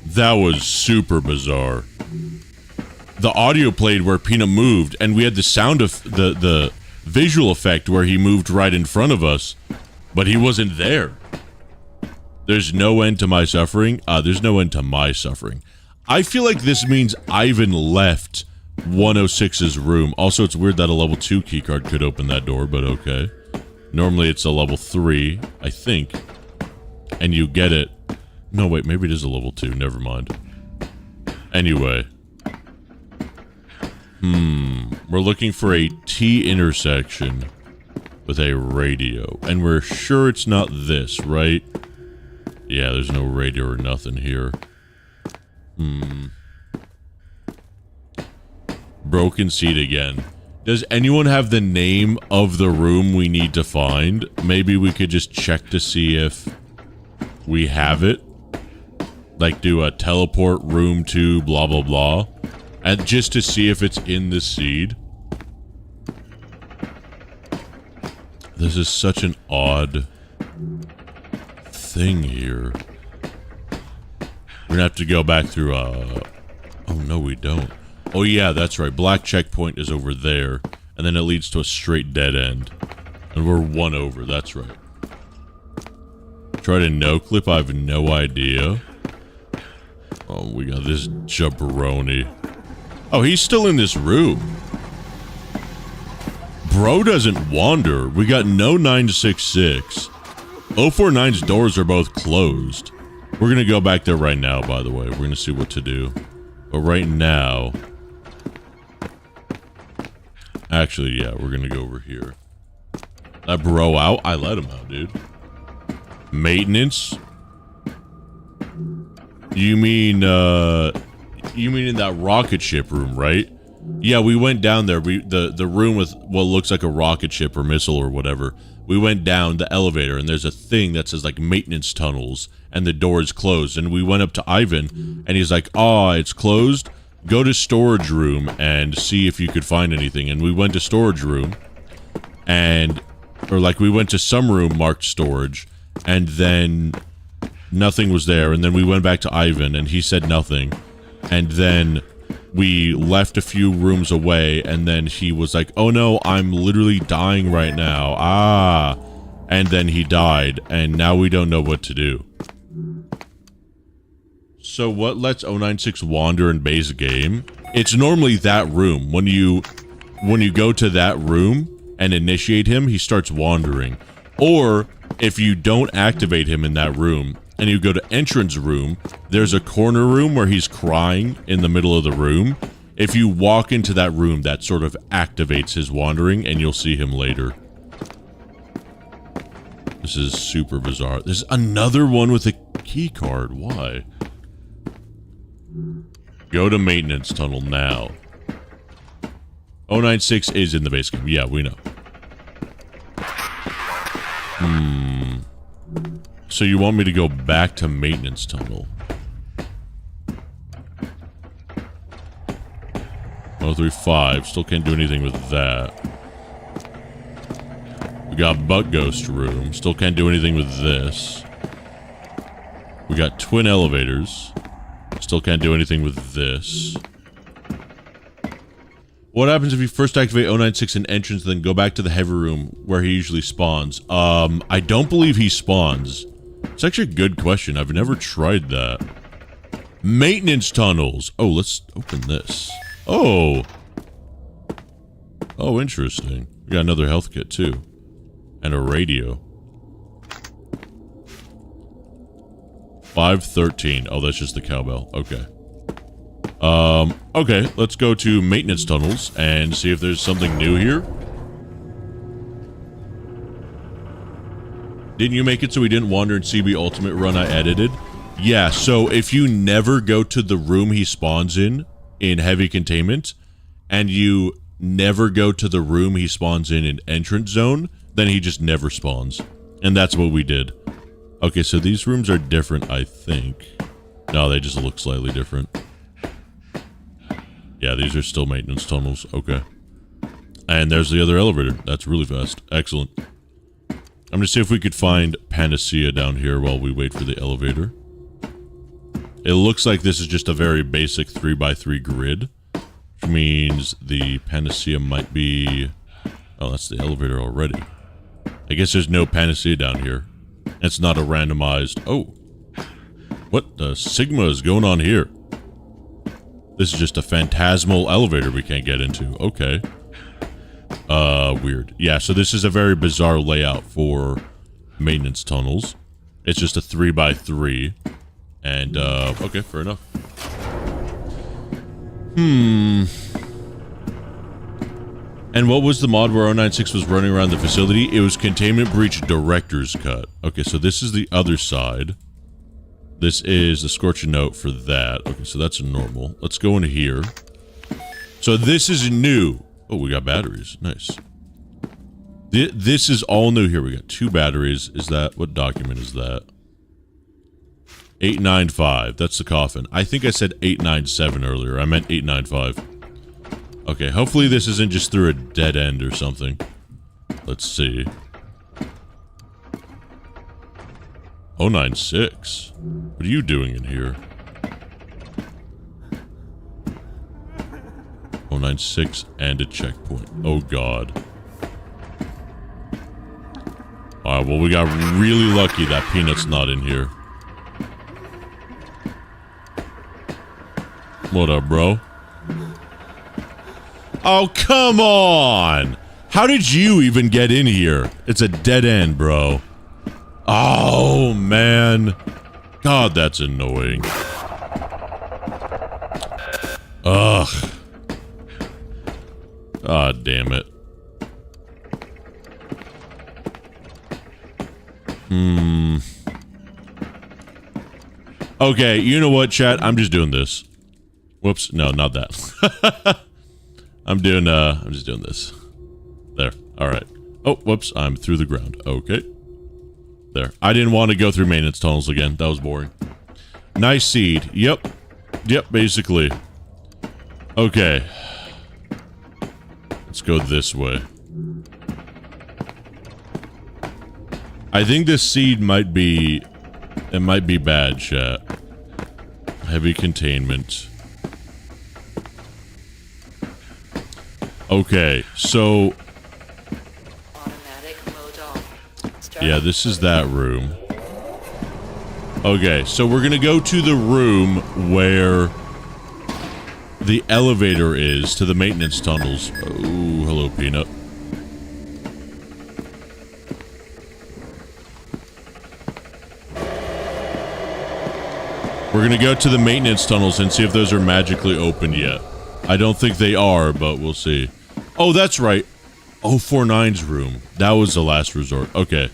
That was super bizarre. The audio played where Peanut moved, and we had the sound of the visual effect where he moved right in front of us, but he wasn't there. There's no end to my suffering. There's no end to my suffering. I feel like this means Ivan left 106's room. Also, it's weird that a level 2 keycard could open that door, but okay. Normally it's a level 3, I think. And you get it. No, wait, maybe it is a level 2. Never mind. Anyway. We're looking for a T intersection with a radio. And we're sure it's not this, right? Yeah, there's no radio or nothing here. Broken seat again. Does anyone have the name of the room we need to find? Maybe we could just check to see if we have it. Like do a teleport room to blah blah blah. And just to see if it's in the seed. This is such an odd thing here. We're gonna have to go back through oh no we don't. Oh yeah, that's right. Black checkpoint is over there. And then it leads to a straight dead end. And we're one over, that's right. Try to no clip, I have no idea. Oh, we got this jabroni. Oh, he's still in this room. Bro doesn't wander. We got no 966. 049's doors are both closed. We're gonna go back there right now, by the way. We're gonna see what to do. But right now... Actually, yeah, we're gonna go over here. That bro out? I let him out, dude. Maintenance? You mean in that rocket ship room, right? Yeah, we went down there. The room with what looks like a rocket ship or missile or whatever. We went down the elevator, and there's a thing that says, like, maintenance tunnels, and the door is closed. And we went up to Ivan, and he's like, "Oh, it's closed? Go to storage room and see if you could find anything." And we went to storage room, we went to some room marked storage, and then nothing was there. And then we went back to Ivan, and he said nothing. And then we left a few rooms away, and then he was like, "Oh no, I'm literally dying right now. Ah." And then he died, and now we don't know what to do. So what lets 096 wander in base game? It's normally that room. When you go to that room and initiate him, he starts wandering. Or if you don't activate him in that room and you go to entrance room, there's a corner room where he's crying in the middle of the room. If you walk into that room, that sort of activates his wandering, and you'll see him later. This is super bizarre. There's another one with a key card. Why? Go to maintenance tunnel now. 096 is in the base game. Yeah, we know. So you want me to go back to maintenance tunnel? 035. Still can't do anything with that. We got butt ghost room. Still can't do anything with this. We got twin elevators. Still can't do anything with this. What happens if you first activate 096 in entrance, then go back to the heavy room where he usually spawns? I don't believe he spawns. It's actually a good question. I've never tried that. Maintenance tunnels. Oh, let's open this. Oh. Oh, interesting. We got another health kit, too. And a radio. 513. Oh, that's just the cowbell. Okay. Okay, let's go to maintenance tunnels and see if there's something new here. Didn't you make it so we didn't wander in CB Ultimate Run I edited? Yeah, so if you never go to the room he spawns in heavy containment, and you never go to the room he spawns in entrance zone, then he just never spawns. And that's what we did. Okay, so these rooms are different, I think. No, they just look slightly different. Yeah, these are still maintenance tunnels. Okay. And there's the other elevator. That's really fast. Excellent. I'm going to see if we could find Panacea down here while we wait for the elevator. It looks like this is just a very basic 3x3 grid, which means the Panacea might be... Oh, that's the elevator already. I guess there's no Panacea down here. It's not a randomized... Oh. What the Sigma is going on here? This is just a phantasmal elevator we can't get into. Okay. Weird. Yeah, so this is a very bizarre layout for maintenance tunnels. It's just a 3x3. And, okay, fair enough. And what was the mod where 096 was running around the facility? It was Containment Breach Director's Cut. Okay, so this is the other side. This is the Scorching Note for that. Okay, so that's normal. Let's go into here. So this is new. Oh, we got batteries. Nice. This is all new here. We got 2 batteries. Is that... What document is that? 895. That's the coffin. I think I said 897 earlier. I meant 895. Okay, hopefully this isn't just through a dead end or something. Let's see. 096. What are you doing in here? 096 and a checkpoint. Oh god. Alright, well we got really lucky that Peanut's not in here. What up, bro? Oh, come on! How did you even get in here? It's a dead end, bro. Oh, man. God, that's annoying. Ugh. God damn it. Okay, you know what, chat? I'm just doing this. Whoops. No, not that. I'm just doing this. There. All right. Oh, whoops. I'm through the ground. Okay. There. I didn't want to go through maintenance tunnels again. That was boring. Nice seed. Yep. Yep, basically. Okay. Let's go this way. I think this seed might be... It might be bad, chat. Heavy containment. Okay, so... Automatic mode off. Yeah, this is that room. Okay, so we're gonna go to the room where the elevator is, to the maintenance tunnels. Oh, hello, Peanut. We're gonna go to the maintenance tunnels and see if those are magically opened yet. I don't think they are, but we'll see. Oh, that's right. 049's room. That was the last resort. Okay.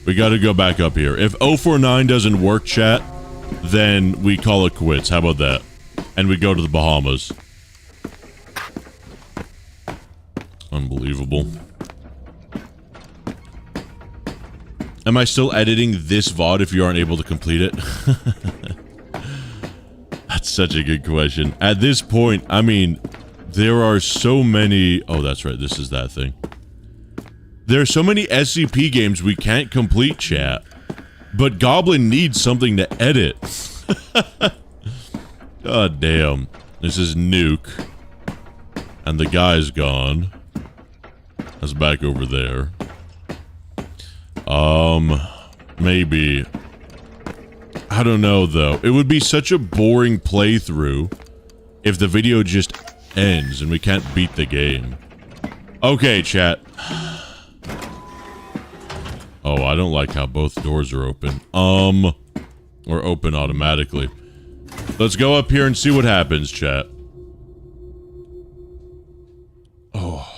We gotta go back up here. If 049 doesn't work, chat, then we call it quits. How about that? And we go to the Bahamas. Unbelievable. Am I still editing this VOD if you aren't able to complete it? That's such a good question. At this point, I mean, there are so many... Oh, that's right. This is that thing. There are so many SCP games we can't complete, chat. But Goblin needs something to edit. God damn. This is Nuke. And the guy's gone. That's back over there. Maybe... I don't know, though. It would be such a boring playthrough if the video just ends and we can't beat the game. Okay, chat. Oh, I don't like how both doors are open. Or open automatically. Let's go up here and see what happens, chat. Oh.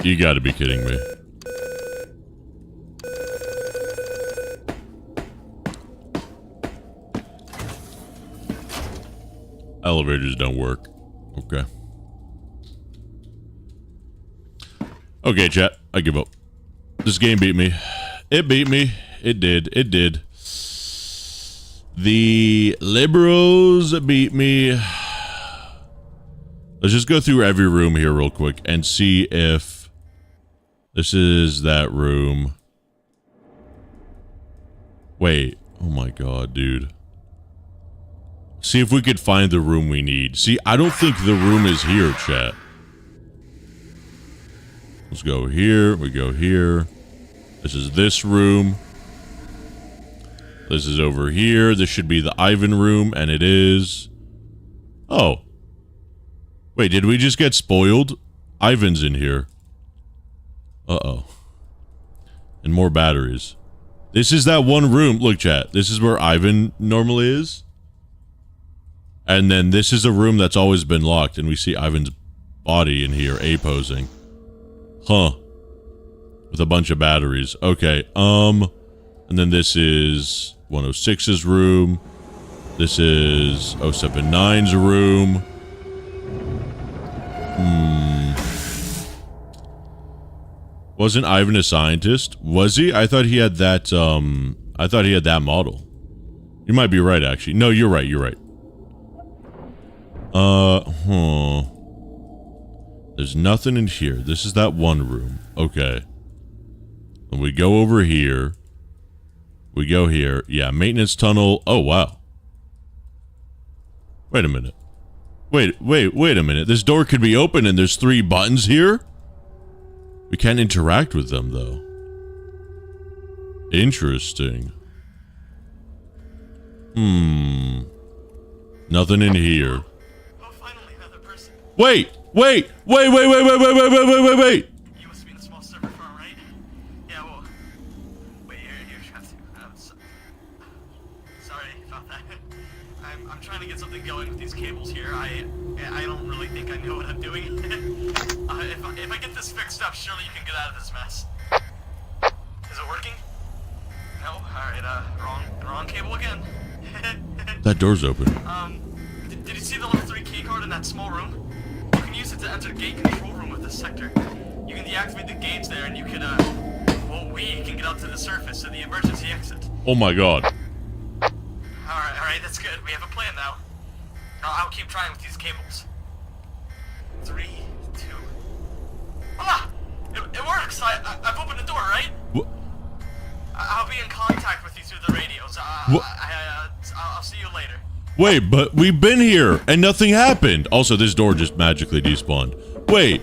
You gotta be kidding me. Elevators don't work. Okay. Okay, chat. I give up. This game beat me. It beat me. It did. It did. The liberals beat me. Let's just go through every room here real quick and see if... This is that room. Wait. Oh my god, dude. See if we could find the room we need. See, I don't think the room is here, chat. Let's go here. We go here. This is this room. This is over here. This should be the Ivan room, and it is... Oh. Wait, did we just get spoiled? Ivan's in here. Uh-oh. And more batteries. This is that one room. Look, chat. This is where Ivan normally is. And then this is a room that's always been locked. And we see Ivan's body in here, A-posing. Huh. With a bunch of batteries. Okay, And then this is 106's room. This is 079's room. Wasn't Ivan a scientist? Was he? I thought he had that, I thought he had that model. You might be right, actually. No, you're right, you're right. There's nothing in here. This is that one room. Okay. And we go over here. We go here. Yeah, maintenance tunnel. Oh, wow. Wait a minute. Wait a minute. This door could be open and there's 3 buttons here? We can't interact with them, though. Interesting. Nothing in here. Oh, finally, another person. Wait! You must be in a small server farm, right? Yeah, well... Wait, here, sorry about that. I'm trying to get something going with these cables here. I don't really think I know what I'm doing. If I get this fixed steps, surely you can get out of this mess. Is it working? No? Alright, wrong cable again. That door's open. Did you see the level 3 keycard in that small room? You can use it to enter the gate control room of this sector. You can deactivate the gates there and you can, we can get out to the surface to the emergency exit. Oh my god. Alright, that's good. We have a plan now. I'll keep trying with these cables. 3, 2... Ah! It works! I've opened the door, right? What? I'll be in contact with you through the radios. I'll see you later. Wait, but we've been here and nothing happened. Also, this door just magically despawned. Wait.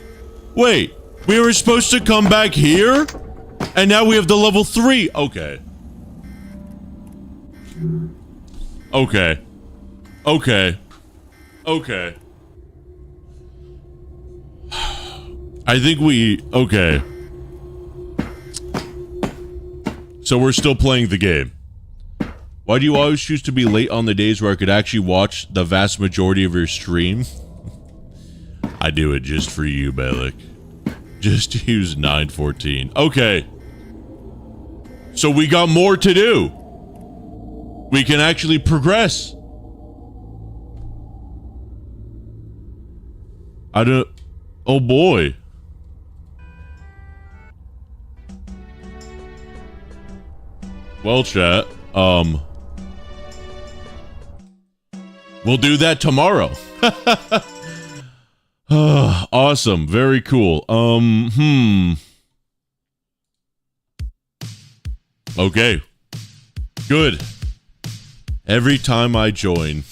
We were supposed to come back here? And now we have the level 3. Okay. I think okay. So we're still playing the game. Why do you always choose to be late on the days where I could actually watch the vast majority of your stream? I do it just for you, Balik. Just use 914. Okay. So we got more to do. We can actually progress. Oh boy. Well, chat, we'll do that tomorrow. Awesome. Very cool. Okay. Good. Every time I join.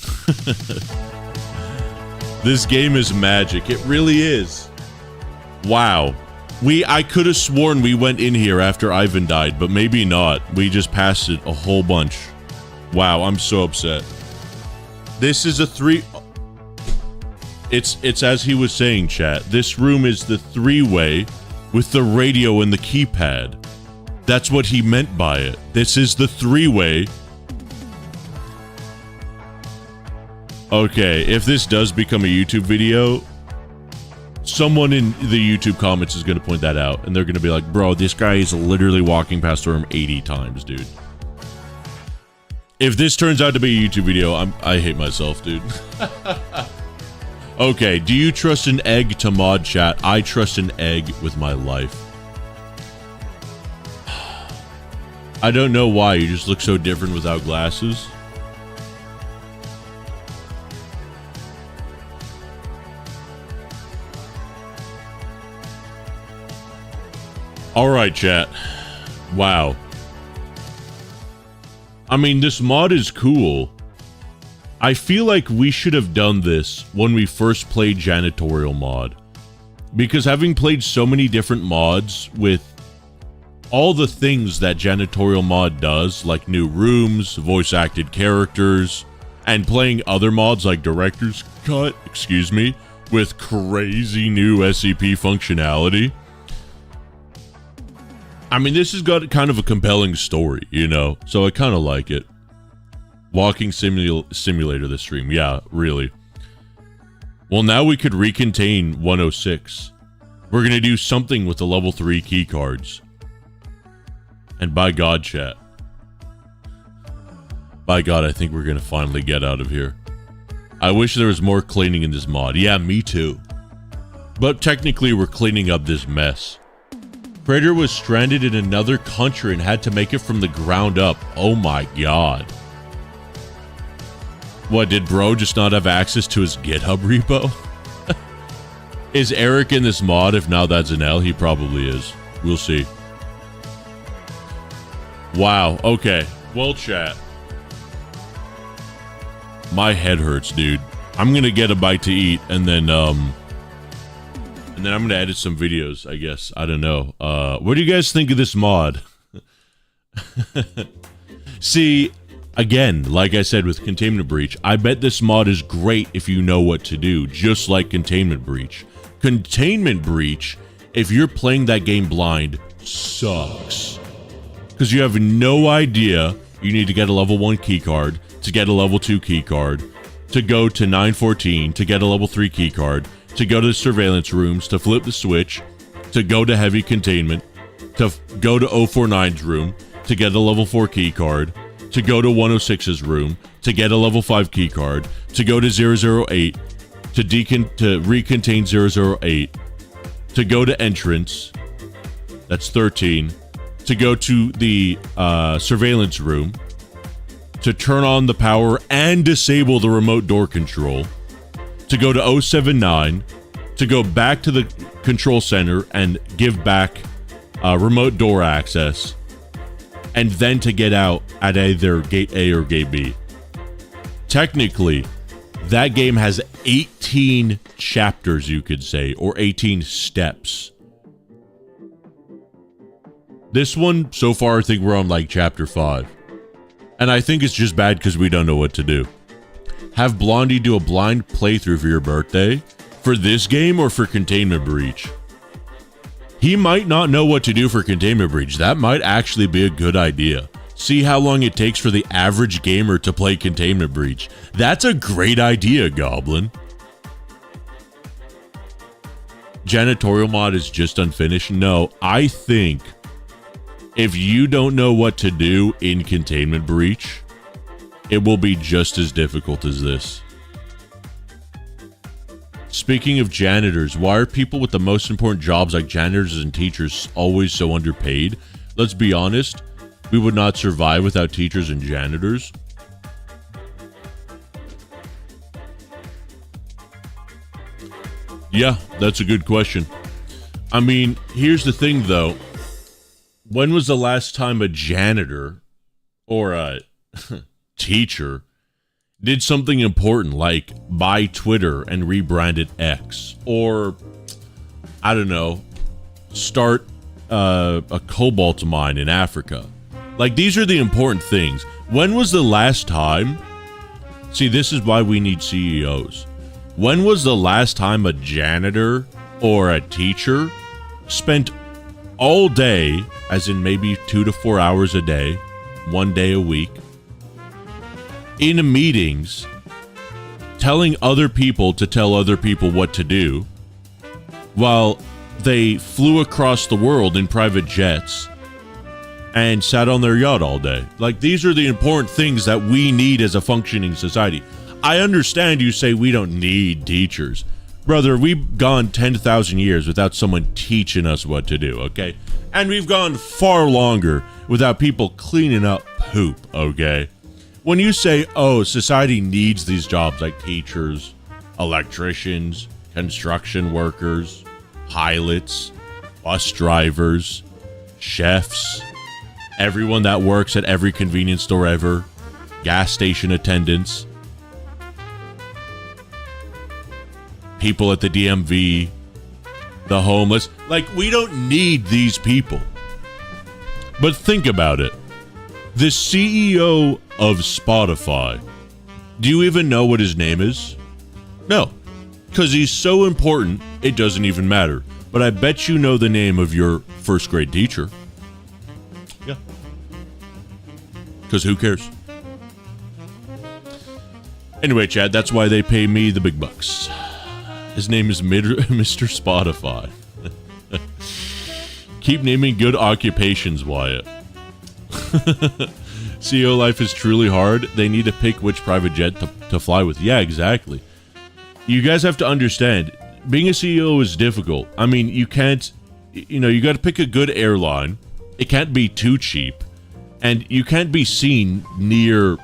This game is magic. It really is. Wow. I could have sworn we went in here after Ivan died, but maybe not. We just passed it a whole bunch. Wow, I'm so upset. This is a 3... It's as he was saying, chat. This room is the 3-way with the radio and the keypad. That's what he meant by it. This is the 3-way. Okay, if this does become a YouTube video, someone in the YouTube comments is going to point that out, and they're going to be like, bro, this guy is literally walking past the room 80 times, dude. If this turns out to be a YouTube video, I hate myself, dude. Okay, do you trust an egg to mod chat? I trust an egg with my life. I don't know why, you just look so different without glasses. Alright, chat. Wow. I mean, this mod is cool. I feel like we should have done this when we first played Janitorial mod. Because having played so many different mods with all the things that Janitorial mod does, like new rooms, voice-acted characters, and playing other mods like Director's Cut, with crazy new SCP functionality. I mean, this has got kind of a compelling story, you know, so I kind of like it. Walking simulator this stream, yeah, really. Well, now we could recontain 106. We're gonna do something with the level 3 key cards. And by God, chat. By God, I think we're gonna finally get out of here. I wish there was more cleaning in this mod. Yeah, me too. But technically, we're cleaning up this mess. Praetor was stranded in another country and had to make it from the ground up. Oh my God. What, did bro just not have access to his GitHub repo? Is Eric in this mod? If now that's an L, he probably is. We'll see. Wow, okay. Well, chat. My head hurts, dude. I'm gonna get a bite to eat, and then I'm gonna edit some videos, I guess. I don't know. What do you guys think of this mod? See, again, like I said with Containment Breach, I bet this mod is great if you know what to do, just like Containment Breach. Containment Breach, if you're playing that game blind, sucks. Because you have no idea you need to get a level 1 keycard, to get a level 2 keycard, to go to 914, to get a level 3 keycard, to go to the surveillance rooms, to flip the switch, to go to heavy containment, to go to 049's room, to get a level 4 key card, to go to 106's room, to get a level 5 key card, to go to 008, to recontain 008, to go to entrance, that's 13, to go to the surveillance room, to turn on the power and disable the remote door control, to go to 079, to go back to the control center and give back remote door access, and then to get out at either gate A or gate B. Technically, that game has 18 chapters, you could say, or 18 steps. This one, so far, I think we're on like chapter 5. And I think it's just bad because we don't know what to do. Have Blondie do a blind playthrough for your birthday? For this game or for Containment Breach? He might not know what to do for Containment Breach. That might actually be a good idea. See how long it takes for the average gamer to play Containment Breach. That's a great idea, Goblin. Janitorial mod is just unfinished. No, I think if you don't know what to do in Containment Breach, it will be just as difficult as this. Speaking of janitors, why are people with the most important jobs like janitors and teachers always so underpaid? Let's be honest, we would not survive without teachers and janitors. Yeah, that's a good question. I mean, here's the thing though. When was the last time a janitor or a teacher did something important like buy Twitter and rebrand it X, or I don't know, start a cobalt mine in Africa? Like, these are the important things. When was the last time? See, this is why we need CEOs. When was the last time a janitor or a teacher spent all day, as in maybe 2 to 4 hours a day, 1 day a week, in meetings, telling other people to tell other people what to do, while they flew across the world in private jets and sat on their yacht all day? Like, these are the important things that we need as a functioning society. I understand you say we don't need teachers. Brother, we've gone 10,000 years without someone teaching us what to do, okay? And we've gone far longer without people cleaning up poop, okay? When you say, oh, society needs these jobs like teachers, electricians, construction workers, pilots, bus drivers, chefs, everyone that works at every convenience store ever, gas station attendants, people at the DMV, the homeless. Like, we don't need these people. But think about it. The CEO of Spotify, do you even know what his name is? No, because he's so important, it doesn't even matter. But I bet you know the name of your first grade teacher. Yeah. Because who cares? Anyway, Chad, that's why they pay me the big bucks. His name is Mr. Spotify. Keep naming good occupations, Wyatt. CEO life is truly hard. They need to pick which private jet to fly with. Yeah, exactly. You guys have to understand, being a CEO is difficult. I mean, you can't, you got to pick a good airline. It can't be too cheap. And you can't be seen near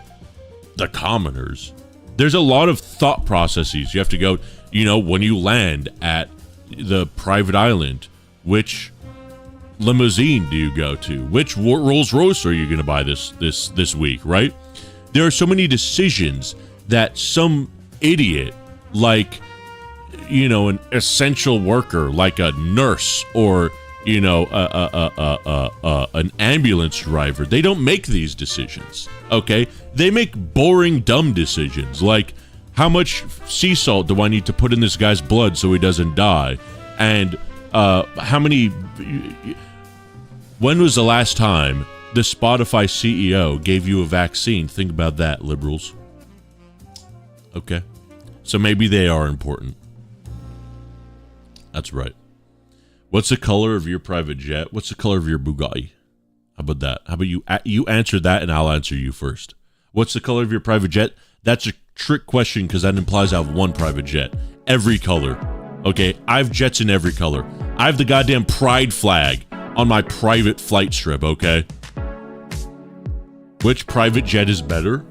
the commoners. There's a lot of thought processes. You have to go, when you land at the private island, which limousine do you go to? Which Rolls Royce are you going to buy this week, right? There are so many decisions that some idiot, like, an essential worker, like a nurse or, an ambulance driver, they don't make these decisions, okay? They make boring, dumb decisions, like, how much sea salt do I need to put in this guy's blood so he doesn't die? And when was the last time the Spotify CEO gave you a vaccine? Think about that, liberals. Okay. So maybe they are important. That's right. What's the color of your private jet? What's the color of your Bugatti? How about that? How about you answer that and I'll answer you first. What's the color of your private jet? That's a trick question because that implies I have one private jet. Every color. Okay, I have jets in every color. I have the goddamn pride flag on my private flight strip, okay? Which private jet is better?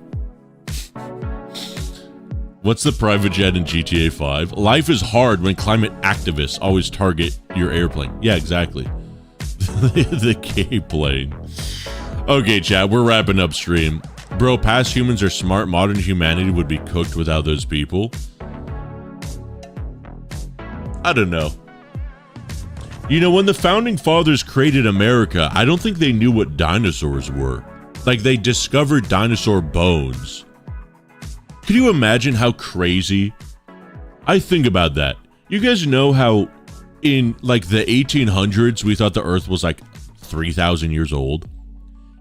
What's the private jet in GTA 5? Life is hard when climate activists always target your airplane. Yeah, exactly. The K-plane. Okay, chat, we're wrapping up stream. Bro, past humans are smart. Modern humanity would be cooked without those people. I don't know. You know, when the founding fathers created America, I don't think they knew what dinosaurs were. Like, they discovered dinosaur bones. Can you imagine how crazy? I think about that. You guys know how in, like, the 1800s, we thought the Earth was, like, 3,000 years old?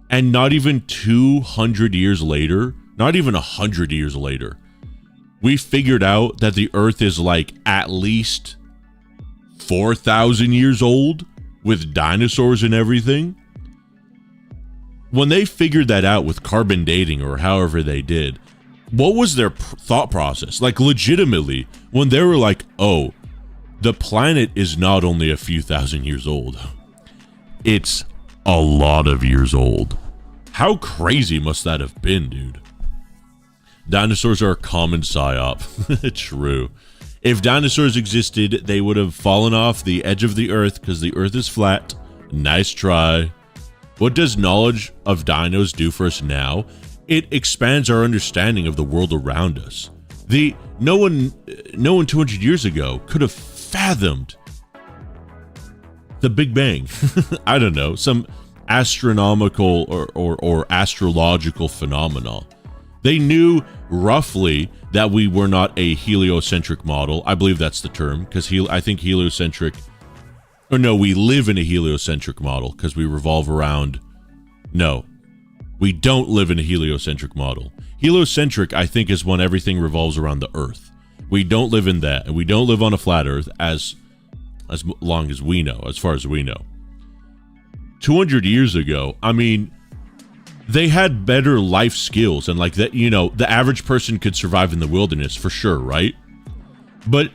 And not even 200 years later, not even 100 years later, we figured out that the Earth is, like, at least 4,000 years old with dinosaurs and everything. When they figured that out with carbon dating or however they did, what was their thought process? Like, legitimately, when they were like, oh, the planet is not only a few thousand years old, it's a lot of years old. How crazy must that have been, dude? Dinosaurs are a common psyop. True. If dinosaurs existed, they would have fallen off the edge of the earth because the earth is flat. Nice try. What does knowledge of dinos do for us now? It expands our understanding of the world around us. No one 200 years ago could have fathomed the Big Bang. I don't know, some astronomical or astrological phenomena. They knew roughly that we were not a heliocentric model. I believe that's the term, because I think heliocentric, or no, we live in a heliocentric model because we revolve around, no, we don't live in a heliocentric model. Heliocentric, I think, is when everything revolves around the Earth. We don't live in that, and we don't live on a flat Earth as long as we know, as far as we know. 200 years ago, I mean, they had better life skills, and like that, you know, the average person could survive in the wilderness for sure, right? But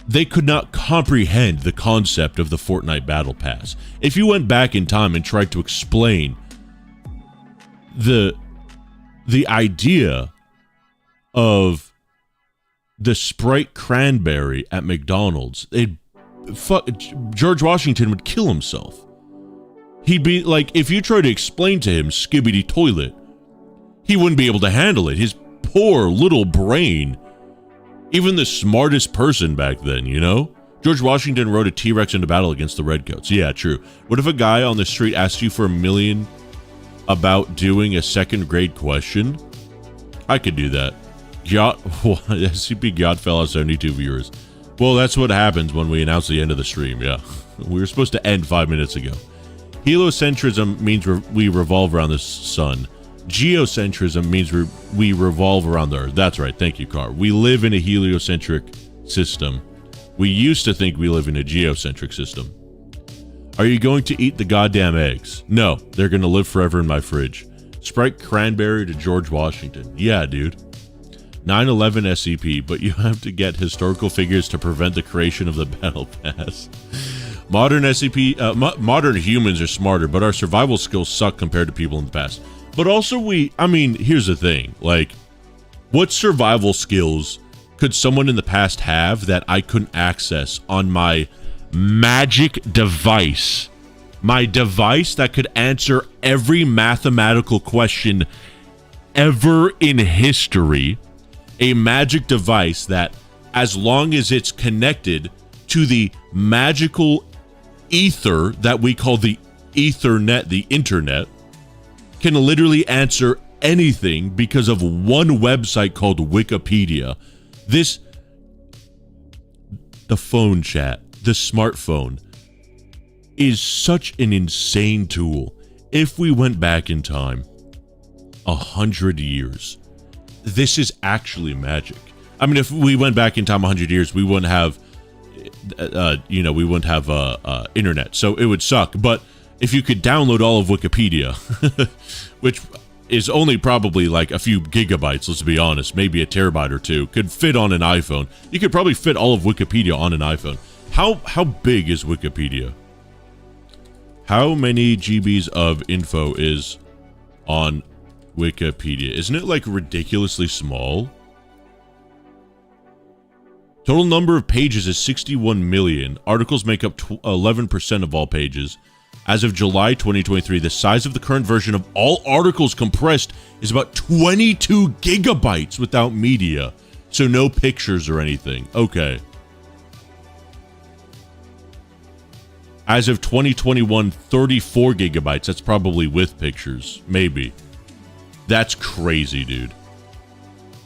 they could not comprehend the concept of the Fortnite Battle Pass. If you went back in time and tried to explain the idea of the Sprite cranberry at McDonald's, George Washington would kill himself. He'd be like, if you try to explain to him Skibbity Toilet, he wouldn't be able to handle it. His poor little brain. Even the smartest person back then, you know? George Washington rode a T-Rex into battle against the Redcoats. Yeah, true. What if a guy on the street asked you for $1 million about doing a second grade question? I could do that. SCP Gyat fell out 72 viewers. Well, that's what happens when we announce the end of the stream, yeah. We were supposed to end 5 minutes ago. Heliocentrism means we revolve around the sun. Geocentrism means we revolve around the Earth. That's right. Thank you, Car. We live in a heliocentric system. We used to think we live in a geocentric system. Are you going to eat the goddamn eggs? No, they're going to live forever in my fridge. Sprite cranberry to George Washington. Yeah, dude. 9/11 SCP, but you have to get historical figures to prevent the creation of the Battle Pass. Modern SCP, modern humans are smarter, but our survival skills suck compared to people in the past. But also I mean, here's the thing. Like, what survival skills could someone in the past have that I couldn't access on my magic device? My device that could answer every mathematical question ever in history. A magic device that, as long as it's connected to the magical ether that we call the Ethernet, the internet, can literally answer anything because of one website called Wikipedia. The phone chat, the smartphone, is such an insane tool. If we went back in time 100 years, this is actually magic. I mean, if we went back in time 100 years, we wouldn't have you know, we wouldn't have internet, so it would suck. But if you could download all of Wikipedia, which is only probably like a few gigabytes, let's be honest, maybe a terabyte or two, could fit on an iPhone. You could probably fit all of Wikipedia on an iPhone. How big is Wikipedia? How many GBs of info is on Wikipedia? Isn't it like ridiculously small? Total number of pages is 61 million. Articles make up 11% of all pages. As of July 2023, the size of the current version of all articles compressed is about 22 gigabytes without media. So no pictures or anything. Okay. As of 2021, 34 gigabytes. That's probably with pictures. Maybe. That's crazy, dude.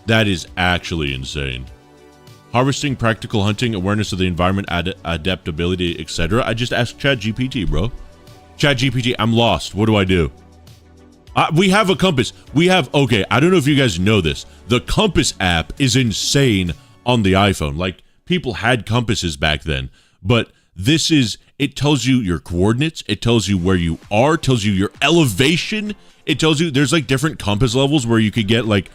That is actually insane. Harvesting, practical hunting, awareness of the environment, adaptability, etc. I just asked ChatGPT, bro. ChatGPT, I'm lost. What do I do? We have a compass. We have, okay, I don't know if you guys know this. The Compass app is insane on the iPhone. Like, people had compasses back then. But this is, it tells you your coordinates. It tells you where you are. It tells you your elevation. It tells you, there's like different compass levels where you could get like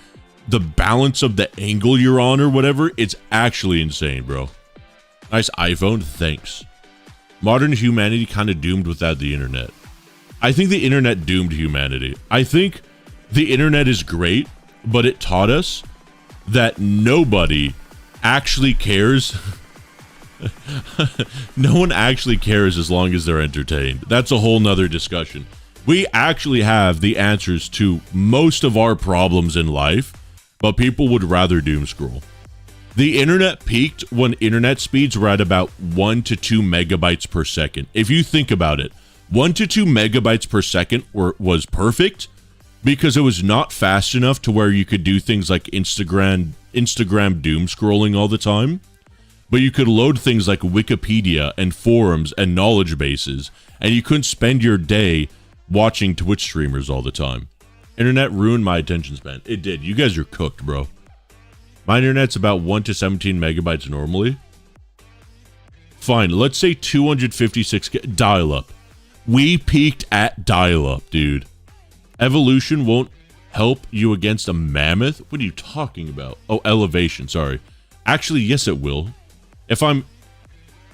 the balance of the angle you're on or whatever. It's actually insane, bro. Nice iPhone. Thanks. Modern humanity kind of doomed without the internet. I think the internet doomed humanity. I think the internet is great, but it taught us that nobody actually cares. No one actually cares as long as they're entertained. That's a whole nother discussion. We actually have the answers to most of our problems in life, but people would rather doom scroll. The internet peaked when internet speeds were at about 1 to 2 megabytes per second. If you think about it, 1 to 2 megabytes per second was perfect because it was not fast enough to where you could do things like Instagram doom scrolling all the time. But you could load things like Wikipedia and forums and knowledge bases, and you couldn't spend your day watching Twitch streamers all the time. Internet ruined my attention span. It did. You guys are cooked, bro. My internet's about 1 to 17 megabytes normally. Fine, let's say 256 dial-up. We peaked at dial-up, dude. Evolution won't help you against a mammoth? What are you talking about? Oh, elevation, sorry. Actually, yes, it will.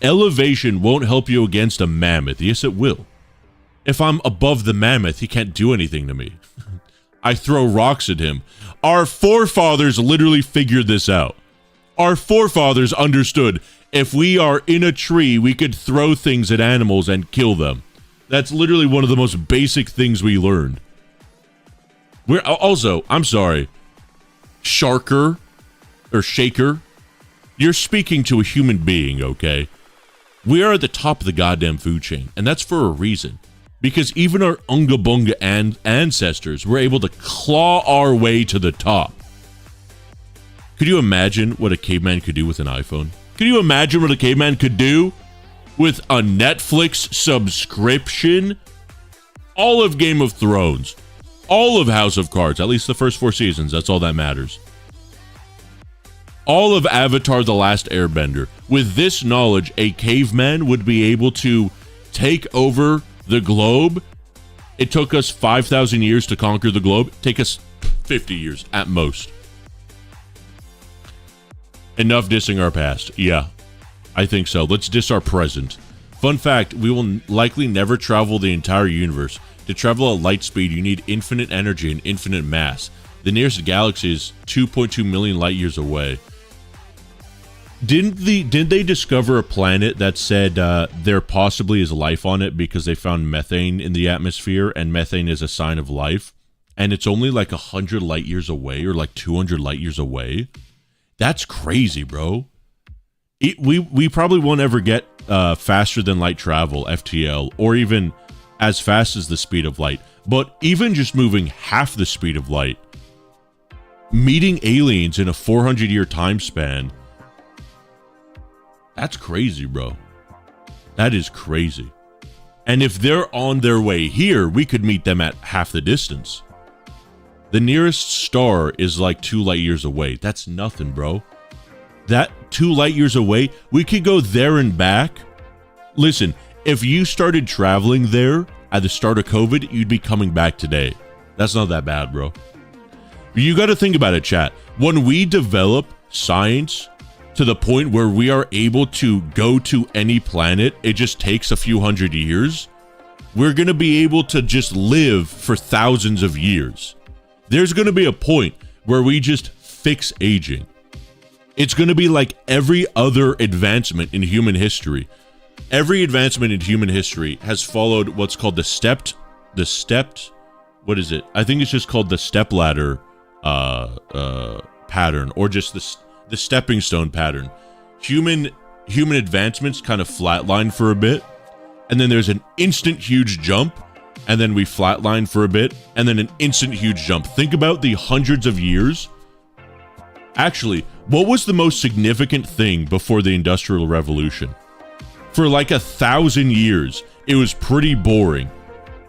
Elevation won't help you against a mammoth. Yes, it will. If I'm above the mammoth, he can't do anything to me. I throw rocks at him. Our forefathers literally figured this out. Our forefathers understood if we are in a tree, we could throw things at animals and kill them. That's literally one of the most basic things we learned. We're also, I'm sorry, Shaker, you're speaking to a human being, okay? We are at the top of the goddamn food chain, and that's for a reason. Because even our Unga Bunga ancestors were able to claw our way to the top. Could you imagine what a caveman could do with an iPhone? Could you imagine what a caveman could do with a Netflix subscription? All of Game of Thrones. All of House of Cards. At least the first 4 seasons. That's all that matters. All of Avatar: The Last Airbender. With this knowledge, a caveman would be able to take over the globe. It took us 5,000 years to conquer the globe. Take us 50 years at most. Enough dissing our past. Yeah, I think so. Let's diss our present. Fun fact, we will likely never travel the entire universe. To travel at light speed, you need infinite energy and infinite mass. The nearest galaxy is 2.2 million light years away. Didn't they discover a planet that said there possibly is life on it because they found methane in the atmosphere, and methane is a sign of life, and it's only like 100 light years away or like 200 light years away? That's crazy, bro. We probably won't ever get faster than light travel, FTL, or even as fast as the speed of light. But even just moving half the speed of light, meeting aliens in a 400-year time span, that's crazy, bro. That is crazy. And if they're on their way here, we could meet them at half the distance. The nearest star is like 2 light years away. That's nothing, bro. That 2 light years away. We could go there and back. Listen, if you started traveling there at the start of COVID, you'd be coming back today. That's not that bad, bro. You got to think about it, chat. When we develop science to the point where we are able to go to any planet, it just takes a few hundred years. We're going to be able to just live for thousands of years. There's going to be a point where we just fix aging. It's going to be like every other advancement in human history. Every advancement in human history has followed what's called the stepped, what is it? I think it's just called the stepladder pattern, or just the stepping stone pattern. Human advancements kind of flatline for a bit, and then there's an instant huge jump, and then we flatline for a bit, and then an instant huge jump. Think about the hundreds of years. Actually, what was the most significant thing before the Industrial Revolution? For like 1,000 years, it was pretty boring.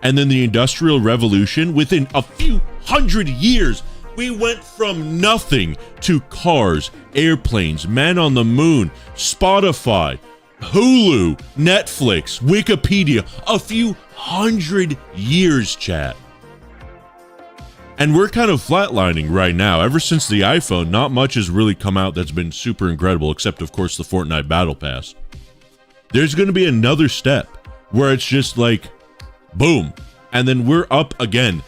And then the Industrial Revolution, within a few hundred years, we went from nothing to cars, airplanes, man on the moon, Spotify, Hulu, Netflix, Wikipedia. A few hundred years, chat. And we're kind of flatlining right now. Ever since the iPhone, not much has really come out that's been super incredible, except, of course, the Fortnite Battle Pass. There's going to be another step where it's just like, boom, and then we're up again.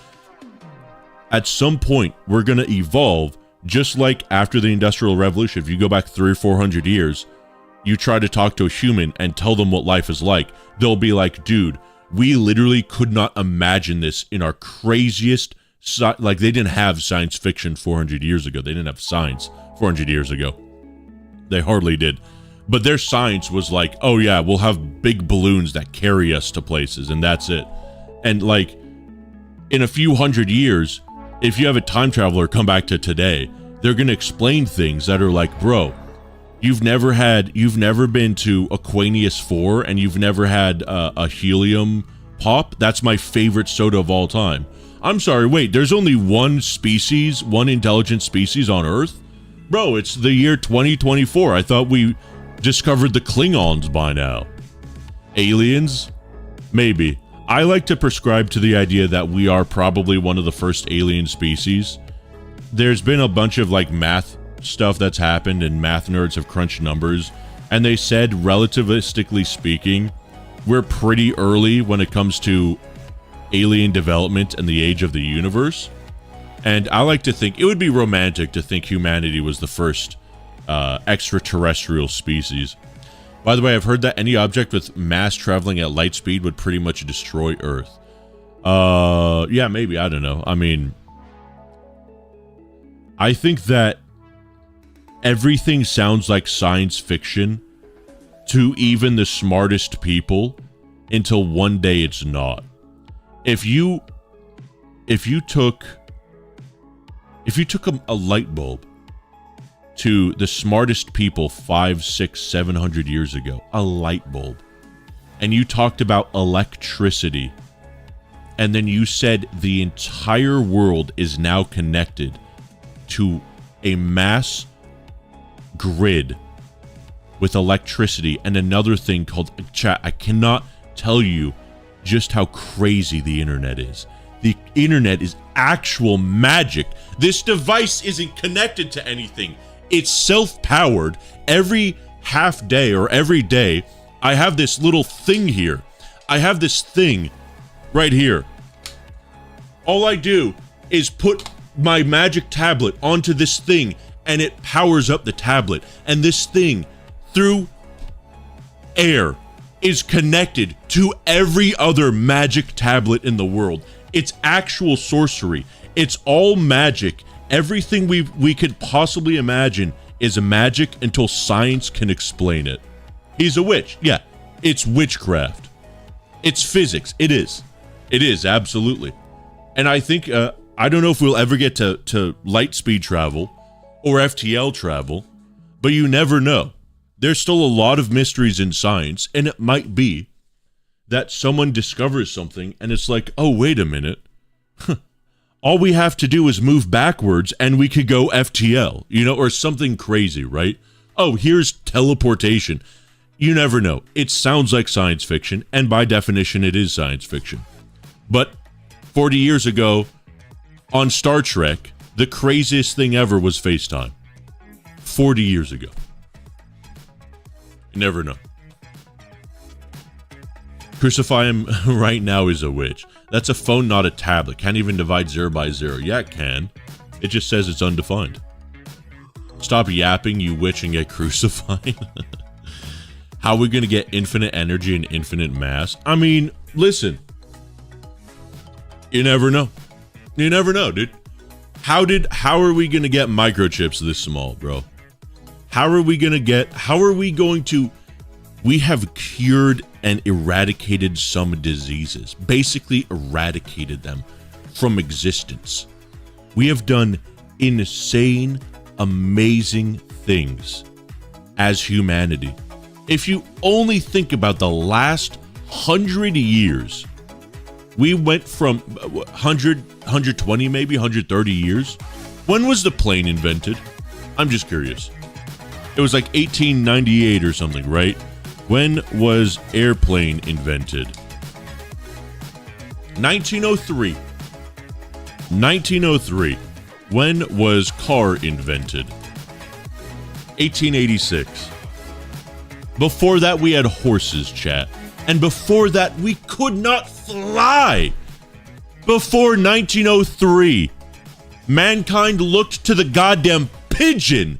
At some point, we're going to evolve, just like after the Industrial Revolution. If you go back 300 or 400 years, you try to talk to a human and tell them what life is like, they'll be like, dude, we literally could not imagine this in our craziest, like, they didn't have science fiction 400 years ago. They didn't have science 400 years ago. They hardly did. But their science was like, oh yeah, we'll have big balloons that carry us to places, and that's it. And like, in a few hundred years, if you have a time traveler come back to today, they're going to explain things that are like, bro, you've never been to Aquanius 4, and you've never had a helium pop? That's my favorite soda of all time. I'm sorry, wait, there's only one species, one intelligent species on Earth? Bro, it's the year 2024. I thought we discovered the Klingons by now. Aliens? Maybe. I like to prescribe to the idea that we are probably one of the first alien species. There's been a bunch of like math stuff that's happened, and math nerds have crunched numbers, and they said, relativistically speaking, we're pretty early when it comes to alien development and the age of the universe. And I like to think it would be romantic to think humanity was the first extraterrestrial species. By the way, I've heard that any object with mass traveling at light speed would pretty much destroy Earth. Yeah, maybe. I don't know. I mean, I think that everything sounds like science fiction to even the smartest people until one day it's not. If you took a light bulb to the smartest people 500, 600, 700 years ago, a light bulb, and you talked about electricity, and then you said the entire world is now connected to a mass grid with electricity and another thing called chat. I cannot tell you just how crazy the internet is. The internet is actual magic. This device isn't connected to anything. It's self-powered. Every half day or every day, I have this little thing here. I have this thing right here. All I do is put my magic tablet onto this thing, and it powers up the tablet. And this thing, through air, is connected to every other magic tablet in the world. It's actual sorcery. It's all magic. Everything we could possibly imagine is magic until science can explain it. He's a witch. Yeah, it's witchcraft. It's physics. It is. It is, absolutely. And I think, I don't know if we'll ever get to light speed travel or FTL travel, but you never know. There's still a lot of mysteries in science, and it might be that someone discovers something and it's like, oh, wait a minute. All we have to do is move backwards and we could go FTL, or something crazy, right? oh, here's teleportation. You never know. It sounds like science fiction, and by definition, it is science fiction. But 40 years ago, on Star Trek, the craziest thing ever was FaceTime. 40 years ago. You never know. Crucify him right now is a witch. That's a phone, not a tablet. Can't even divide 0 by 0. Yeah, it can. It just says it's undefined. Stop yapping, you witch, and get crucified. How are we going to get infinite energy and infinite mass? I mean, listen. You never know. You never know, dude. How are we going to get microchips this small, bro? How are we going to, we have cured and eradicated some diseases, basically eradicated them from existence. We have done insane, amazing things as humanity. If you only think about the last 100 years, we went from 100, 120, maybe 130 years. When was the plane invented? I'm just curious. It was like 1898 or something, right? When was airplane invented? 1903. 1903. When was car invented? 1886. Before that, we had horses, chat. And before that, we could not fly. Before 1903, mankind looked to the goddamn pigeon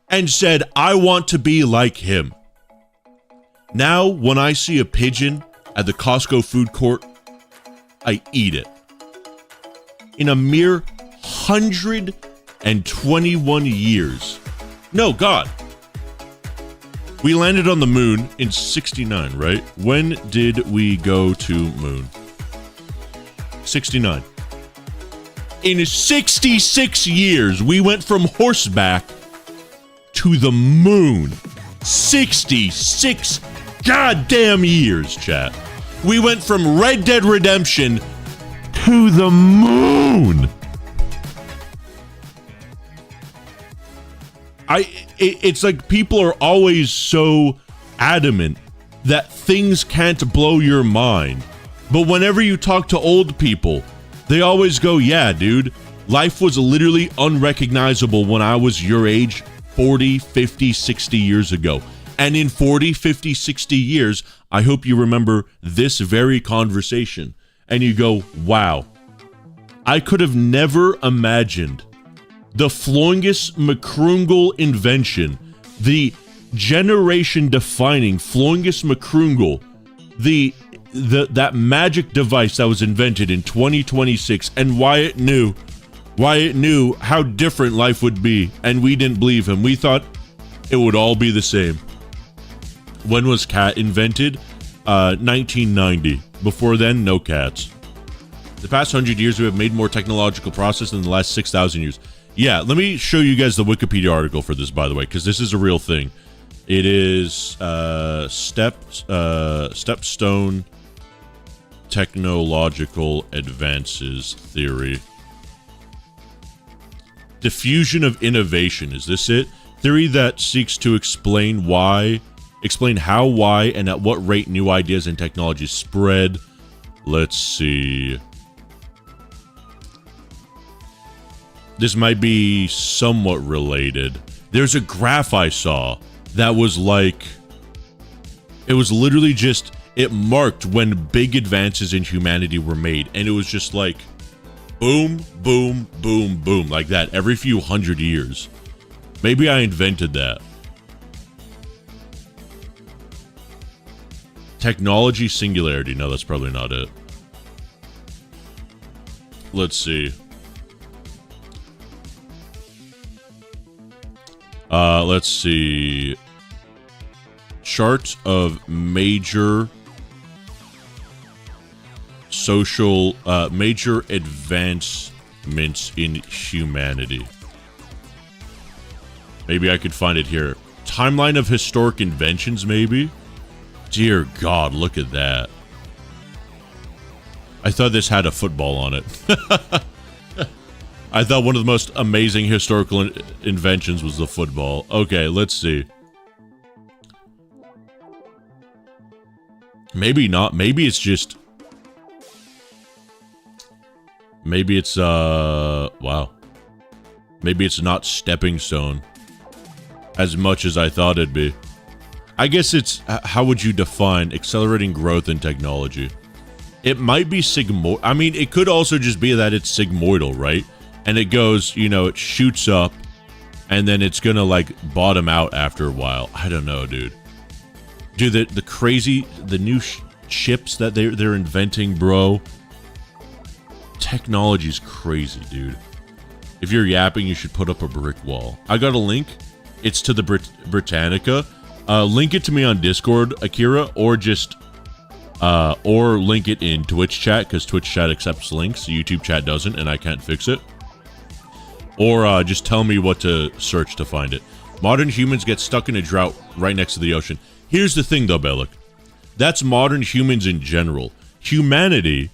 and said, I want to be like him. Now, when I see a pigeon at the Costco food court, I eat it. In a mere 121 years. No, God. We landed on the moon in 69, right? When did we go to moon? 69. In 66 years, we went from horseback to the moon. 66 goddamn years, chat. We went from Red Dead Redemption to the moon. It's like people are always so adamant that things can't blow your mind. But whenever you talk to old people, they always go, yeah, dude, life was literally unrecognizable when I was your age 40, 50, 60 years ago. And in 40, 50, 60 years, I hope you remember this very conversation. And you go, wow, I could have never imagined the Floingus McCrungle invention, the generation-defining Floingus McCrungle, that magic device that was invented in 2026, and Wyatt knew how different life would be, and we didn't believe him. We thought it would all be the same. When was cat invented? 1990. Before then, no cats. The past 100 years, we have made more technological progress than the last 6,000 years. Yeah, let me show you guys the Wikipedia article for this, by the way, because this is a real thing. It is Stepstone Technological Advances Theory. Diffusion of innovation, is this it? Theory that seeks to explain how, why, and at what rate new ideas and technologies spread. Let's see. This might be somewhat related. There's a graph I saw that was like, it was literally just, it marked when big advances in humanity were made. And it was just like, boom, boom, boom, boom, like that every few 100 years. Maybe I invented that. Technology singularity. No, that's probably not it. Let's see. Let's see. Chart of major social, major advancements in humanity. Maybe I could find it here. Timeline of historic inventions, maybe? Dear God, look at that. I thought this had a football on it. I thought one of the most amazing historical inventions was the football. Okay, let's see. Maybe not. Maybe it's just... Maybe it's, wow. Maybe it's not stepping stone as much as I thought it'd be. I guess it's, how would you define accelerating growth in technology? It might be sigmoid. I mean, it could also just be that it's sigmoidal, right? And it goes, you know, it shoots up and then it's gonna like bottom out after a while. I don't know, dude. Dude, the crazy, the new chips that they're inventing, bro. Technology's crazy, dude. If you're yapping, you should put up a brick wall. I got a link. It's to the Britannica. Link it to me on Discord, Akira, or just, or link it in Twitch chat, because Twitch chat accepts links, YouTube chat doesn't, and I can't fix it. Or just tell me what to search to find it. Modern humans get stuck in a drought right next to the ocean. Here's the thing, though, Bellic. That's modern humans in general. Humanity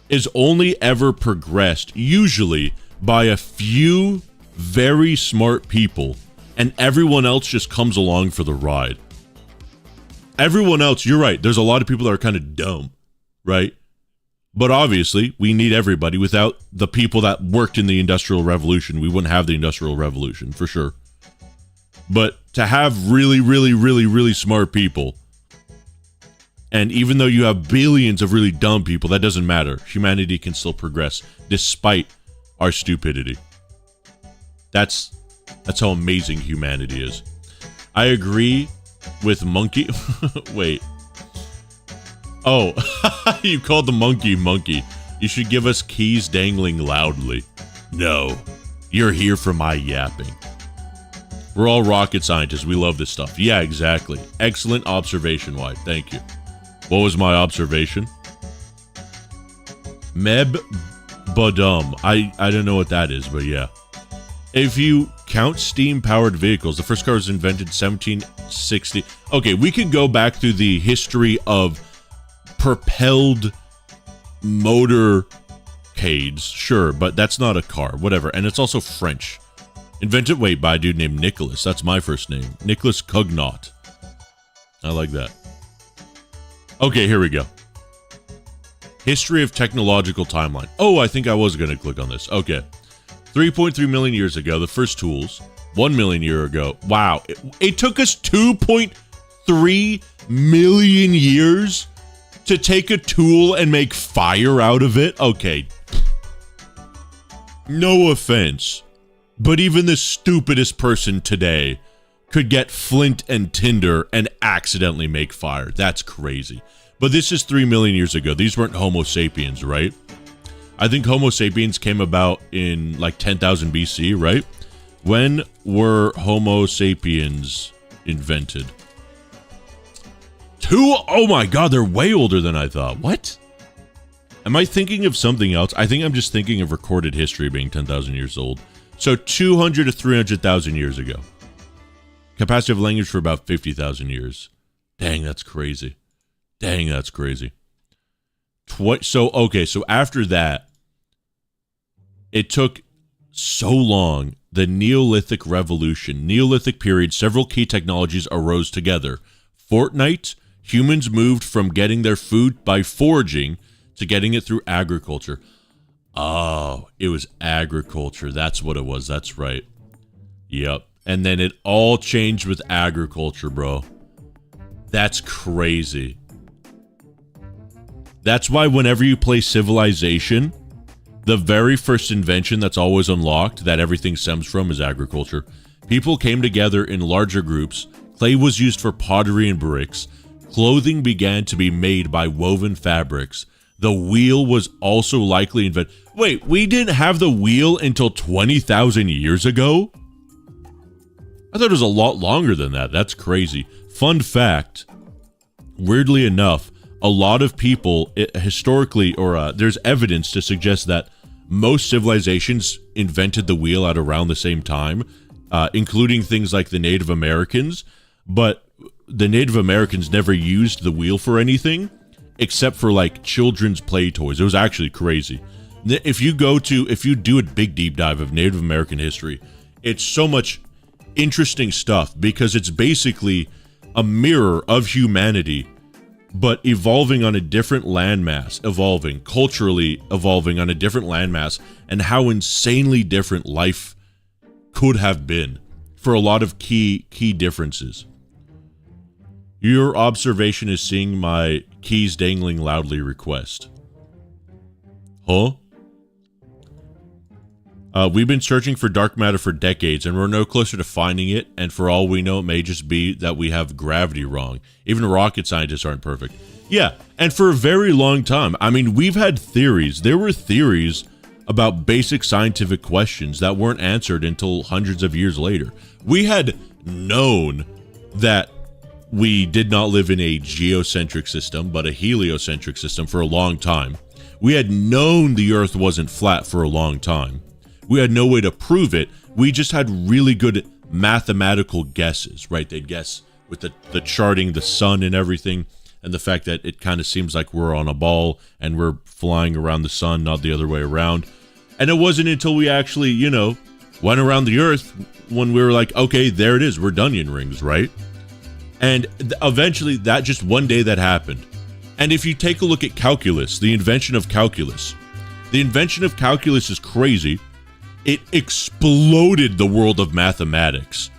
is only ever progressed, usually, by a few very smart people, and everyone else just comes along for the ride. Everyone else, you're right, there's a lot of people that are kind of dumb, right? But obviously, we need everybody. Without the people that worked in the Industrial Revolution, we wouldn't have the Industrial Revolution, for sure. But to have really, really, really, really smart people, and even though you have billions of really dumb people, that doesn't matter. Humanity can still progress, despite our stupidity. That's how amazing humanity is. I agree with monkey. Wait. Oh, you called the monkey monkey. You should give us keys dangling loudly. No, you're here for my yapping. We're all rocket scientists. We love this stuff. Yeah, exactly. Excellent observation, White. Thank you. What was my observation? Meb Badum. I don't know what that is, but yeah. If you count steam-powered vehicles, the first car was invented in 1760. Okay, we could go back through the history of propelled motorcades, sure, but that's not a car, whatever. And it's also French. Invented, wait, by a dude named Nicholas. That's my first name. Nicholas Cugnot. I like that. Okay, here we go. History of technological timeline. Oh, I think I was going to click on this. Okay. 3.3 million years ago, the first tools. 1 million years ago. Wow. It took us 2.3 million years to take a tool and make fire out of it? Okay. No offense, but even the stupidest person today could get flint and tinder and accidentally make fire. That's crazy. But this is 3 million years ago. These weren't Homo sapiens, right? I think Homo sapiens came about in like 10,000 BC, right? When were Homo sapiens invented? Oh my god, they're way older than I thought. What? Am I thinking of something else? I think I'm just thinking of recorded history being 10,000 years old. So 200 to 300,000 years ago. Capacity of language for about 50,000 years. Dang, that's crazy. Dang, that's crazy. So after that, it took so long. The Neolithic Revolution, Neolithic period, several key technologies arose together. Fortnite, humans moved from getting their food by foraging to getting it through agriculture. Oh, it was agriculture. That's what it was. That's right. Yep. And then it all changed with agriculture, bro. That's crazy. That's why whenever you play Civilization, the very first invention that's always unlocked that everything stems from is agriculture. People came together in larger groups. Clay was used for pottery and bricks. Clothing began to be made by woven fabrics. The wheel was also likely invented. Wait, we didn't have the wheel until 20,000 years ago? I thought it was a lot longer than that. That's crazy. Fun fact, weirdly enough, a lot of people historically, or there's evidence to suggest that most civilizations invented the wheel at around the same time, including things like the Native Americans. But the Native Americans never used the wheel for anything except for like children's play toys. It was actually crazy. If you do a big deep dive of Native American history, it's so much interesting stuff because it's basically a mirror of humanity, but evolving on a different landmass, evolving culturally, evolving on a different landmass, and how insanely different life could have been for a lot of key differences. Your observation is seeing my keys dangling loudly request. Huh? We've been searching for dark matter for decades, and we're no closer to finding it, and for all we know, it may just be that we have gravity wrong. Even rocket scientists aren't perfect. Yeah, and for a very long time, I mean, we've had theories. There were theories about basic scientific questions that weren't answered until hundreds of years later. We had known that we did not live in a geocentric system, but a heliocentric system for a long time. We had known the Earth wasn't flat for a long time. We had no way to prove it. We just had really good mathematical guesses, right? They'd guess with the charting, the sun and everything, and the fact that it kind of seems like we're on a ball and we're flying around the sun, not the other way around. And it wasn't until we actually, went around the Earth when we were like, okay, there it is. We're Dunyan rings, right? And eventually that just one day that happened. And if you take a look at calculus, the invention of calculus is crazy. It exploded the world of mathematics.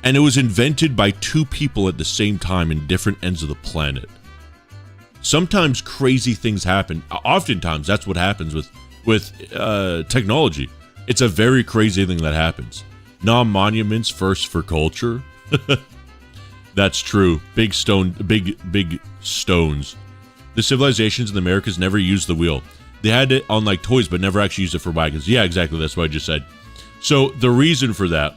And it was invented by two people at the same time in different ends of the planet. Sometimes crazy things happen. Oftentimes, that's what happens with technology. It's a very crazy thing that happens. Non-monuments first for culture. That's true. Big stones. The civilizations in the Americas never used the wheel. They had it on like toys, but never actually used it for wagons. Yeah, exactly. That's what I just said. So the reason for that,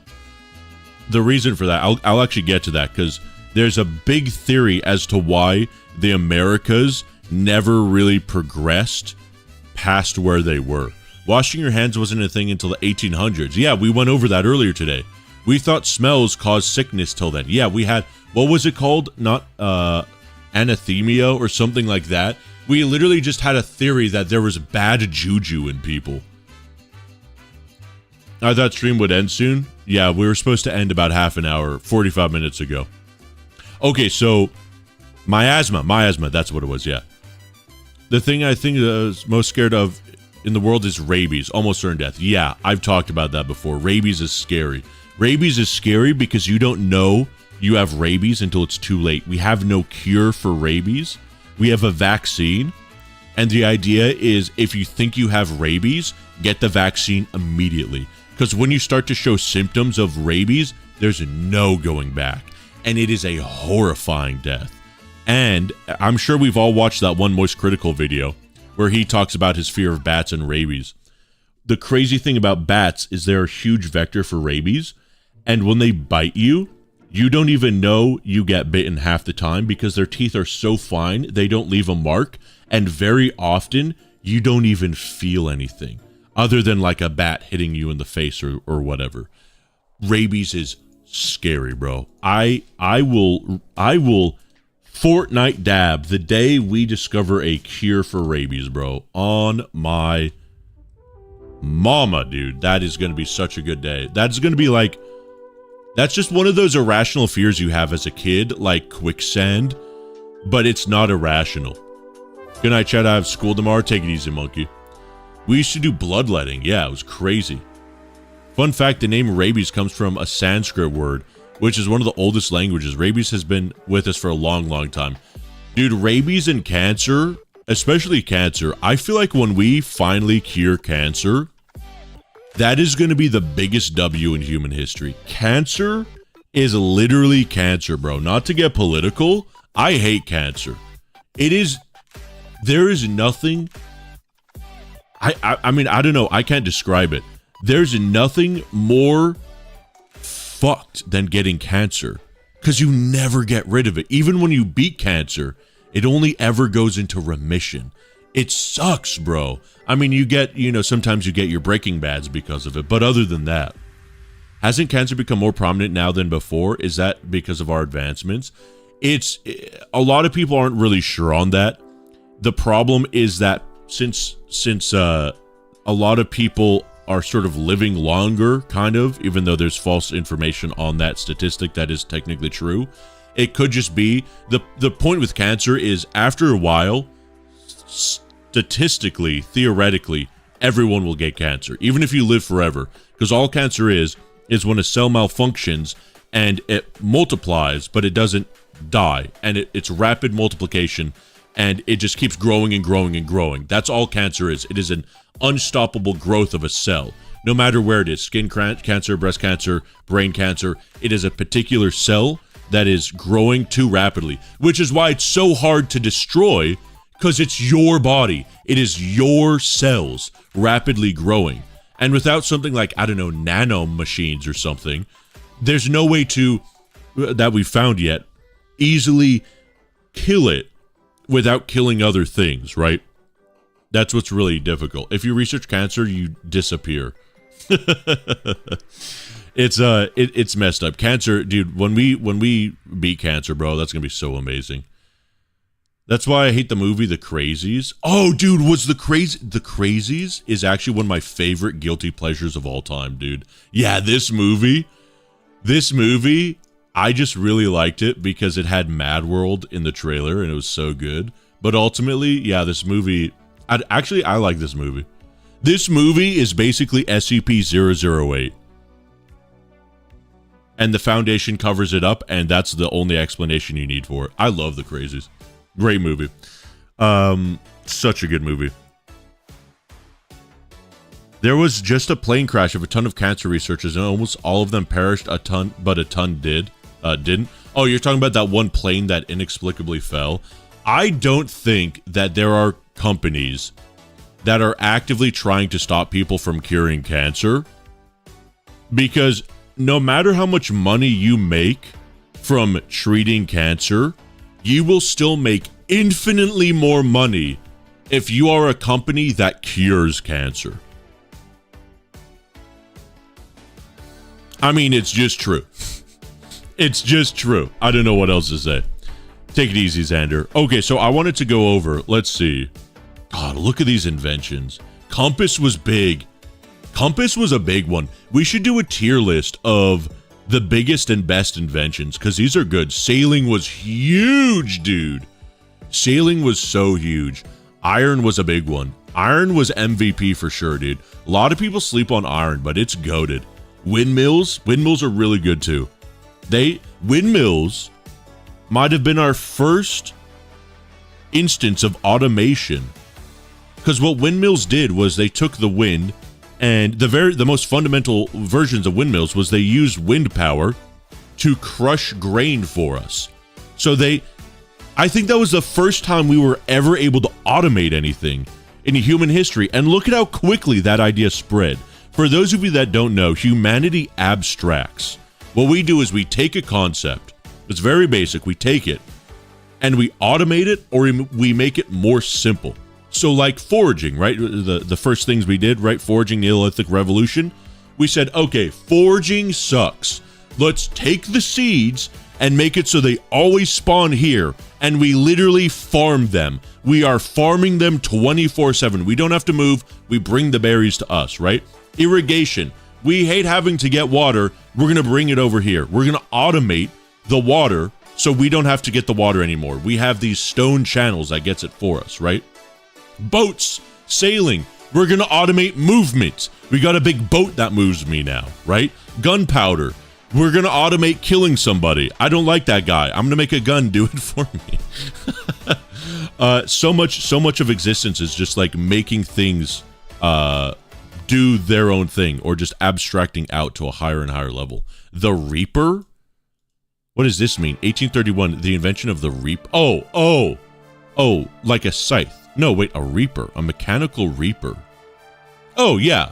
I'll actually get to that because there's a big theory as to why the Americas never really progressed past where they were. Washing your hands wasn't a thing until the 1800s. Yeah, we went over that earlier today. We thought smells caused sickness till then. Yeah, we had, what was it called? Not anathemia or something like that. We literally just had a theory that there was bad juju in people. I thought stream would end soon. Yeah, we were supposed to end about half an hour, 45 minutes ago. Okay, so miasma, that's what it was, yeah. The thing I think I was most scared of in the world is rabies, almost certain death. Yeah, I've talked about that before. Rabies is scary. Rabies is scary because you don't know you have rabies until it's too late. We have no cure for rabies. We have a vaccine, and the idea is if you think you have rabies, get the vaccine immediately. Because when you start to show symptoms of rabies, there's no going back. And it is a horrifying death. And I'm sure we've all watched that one Moist Critical video where he talks about his fear of bats and rabies. The crazy thing about bats is they're a huge vector for rabies. And when they bite you, you don't even know you get bitten half the time because their teeth are so fine, they don't leave a mark. And very often, you don't even feel anything other than like a bat hitting you in the face or whatever. Rabies is scary, bro. I will Fortnite dab the day we discover a cure for rabies, bro. On my mama, dude. That is going to be such a good day. That's going to be like, that's just one of those irrational fears you have as a kid, like quicksand, but it's not irrational. Good night, chat. I have school tomorrow. Take it easy, monkey. We used to do bloodletting. Yeah, it was crazy. Fun fact, the name rabies comes from a Sanskrit word, which is one of the oldest languages. Rabies has been with us for a long, long time. Dude, rabies and cancer, especially cancer, I feel like when we finally cure cancer, that is going to be the biggest W in human history. Cancer is literally cancer, bro. Not to get political, I hate cancer. There is nothing, I mean, I don't know, I can't describe it. There's nothing more fucked than getting cancer because you never get rid of it. Even when you beat cancer, it only ever goes into remission. It sucks, bro. I mean, you get, sometimes you get your Breaking Bads because of it, but other than that, hasn't cancer become more prominent now than before? Is that because of our advancements? A lot of people aren't really sure on that. The problem is that since a lot of people are sort of living longer, kind of, even though there's false information on that statistic that is technically true. It could just be the point with cancer is after a while, statistically, theoretically, everyone will get cancer, even if you live forever, because all cancer is when a cell malfunctions and it multiplies, but it doesn't die, and it's rapid multiplication, and it just keeps growing and growing and growing. That's all cancer is. It is an unstoppable growth of a cell, no matter where it is. Skin cancer, breast cancer, brain cancer. It is a particular cell that is growing too rapidly, which is why it's so hard to destroy, because it's your body. It is your cells rapidly growing. And without something like, I don't know, nano machines or something, there's no way to, that we've found yet, easily kill it without killing other things, right? That's what's really difficult. If you research cancer, you disappear. It's messed up. Cancer, dude, when we beat cancer, bro, that's gonna be so amazing. That's why I hate the movie The Crazies. Oh, dude, The Crazies is actually one of my favorite guilty pleasures of all time, dude. Yeah, this movie, I just really liked it because it had Mad World in the trailer and it was so good. But ultimately, yeah, this movie, I like this movie. This movie is basically SCP-008. And the Foundation covers it up, and that's the only explanation you need for it. I love The Crazies. Great movie. Such a good movie. There was just a plane crash of a ton of cancer researchers, and almost all of them perished. But a ton didn't. Oh, you're talking about that one plane that inexplicably fell. I don't think that there are companies that are actively trying to stop people from curing cancer, because no matter how much money you make from treating cancer, you will still make infinitely more money if you are a company that cures cancer. I mean, it's just true. It's just true. I don't know what else to say. Take it easy, Xander. Okay, so I wanted to go over, let's see. God, look at these inventions. Compass was big. Compass was a big one. We should do a tier list of the biggest and best inventions, because these are good. Sailing was huge, dude. Sailing was so huge. Iron was a big one. Iron was MVP for sure, dude. A lot of people sleep on iron, but it's goated. Windmills are really good too. Windmills might have been our first instance of automation, because what windmills did was they took the wind, and the most fundamental versions of windmills was they used wind power to crush grain for us. So I think that was the first time we were ever able to automate anything in human history. And look at how quickly that idea spread. For those of you that don't know, humanity abstracts. What we do is we take a concept. It's very basic. We take it and we automate it, or we make it more simple. So like foraging, right? The first things we did, right? Foraging, Neolithic Revolution. We said, okay, foraging sucks. Let's take the seeds and make it so they always spawn here. And we literally farm them. We are farming them 24/7. We don't have to move. We bring the berries to us, right? Irrigation. We hate having to get water. We're going to bring it over here. We're going to automate the water so we don't have to get the water anymore. We have these stone channels that gets it for us, right? Boats, sailing. We're going to automate movement. We got a big boat that moves me now, right? Gunpowder. We're going to automate killing somebody. I don't like that guy. I'm going to make a gun do it for me. So much of existence is just like making things do their own thing, or just abstracting out to a higher and higher level. The Reaper? What does this mean? 1831, the invention of the Reaper. Oh, like a scythe. No, wait, a reaper. A mechanical reaper. Oh, yeah.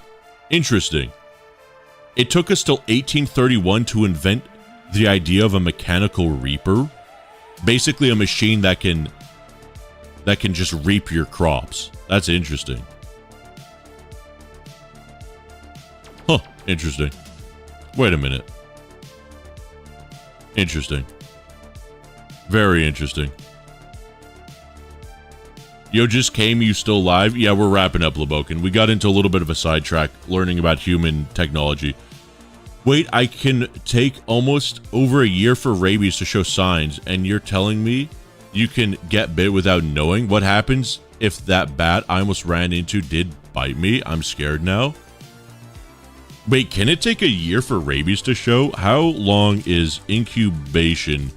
Interesting. It took us till 1831 to invent the idea of a mechanical reaper. Basically a machine that can just reap your crops. That's interesting. Huh, interesting. Wait a minute. Interesting. Very interesting. Yo, just came, you still live? Yeah, we're wrapping up, Labokin. We got into a little bit of a sidetrack, learning about human technology. Wait, I can take almost over a year for rabies to show signs, and you're telling me you can get bit without knowing? What happens if that bat I almost ran into did bite me? I'm scared now. Wait, can it take a year for rabies to show? How long is incubation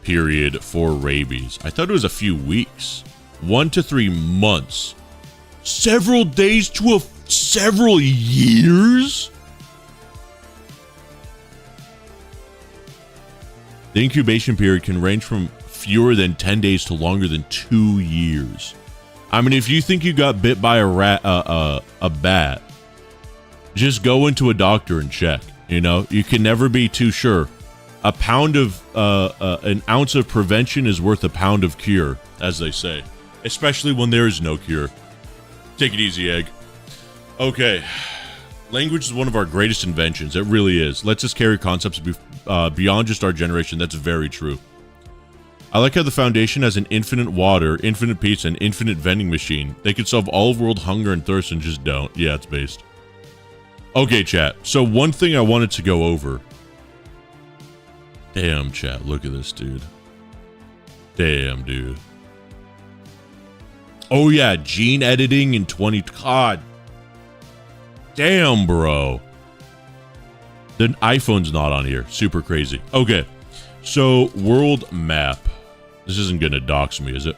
period for rabies? I thought it was a few weeks. 1 to 3 months. Several days to several years? The incubation period can range from fewer than 10 days to longer than 2 years. I mean, if you think you got bit by a bat, just go into a doctor and check. You know, you can never be too sure. An ounce of prevention is worth a pound of cure, as they say. Especially when there is no cure. Take it easy, Egg. Okay. Language is one of our greatest inventions. It really is. Lets us carry concepts beyond just our generation. That's very true. I like how the Foundation has an infinite water, infinite pizza, and infinite vending machine. They could solve all of world hunger and thirst and just don't. Yeah, it's based. Okay, chat. So one thing I wanted to go over. Damn, chat. Look at this, dude. Damn, dude. Oh, yeah. Gene editing in 20... God. Damn, bro. The iPhone's not on here. Super crazy. Okay. So, world map. This isn't going to dox me, is it?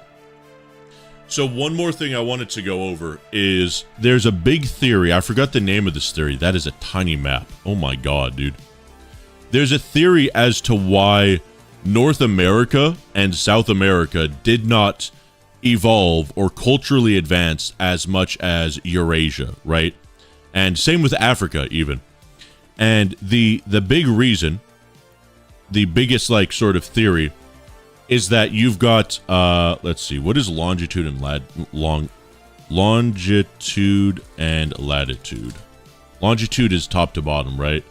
So, one more thing I wanted to go over is there's a big theory. I forgot the name of this theory. That is a tiny map. Oh, my God, dude. There's a theory as to why North America and South America did not evolve or culturally advance as much as Eurasia, right? And same with Africa, even. And the big reason, the biggest, like, sort of theory is that you've got, let's see, what is longitude and longitude and latitude? Longitude is top to bottom, right?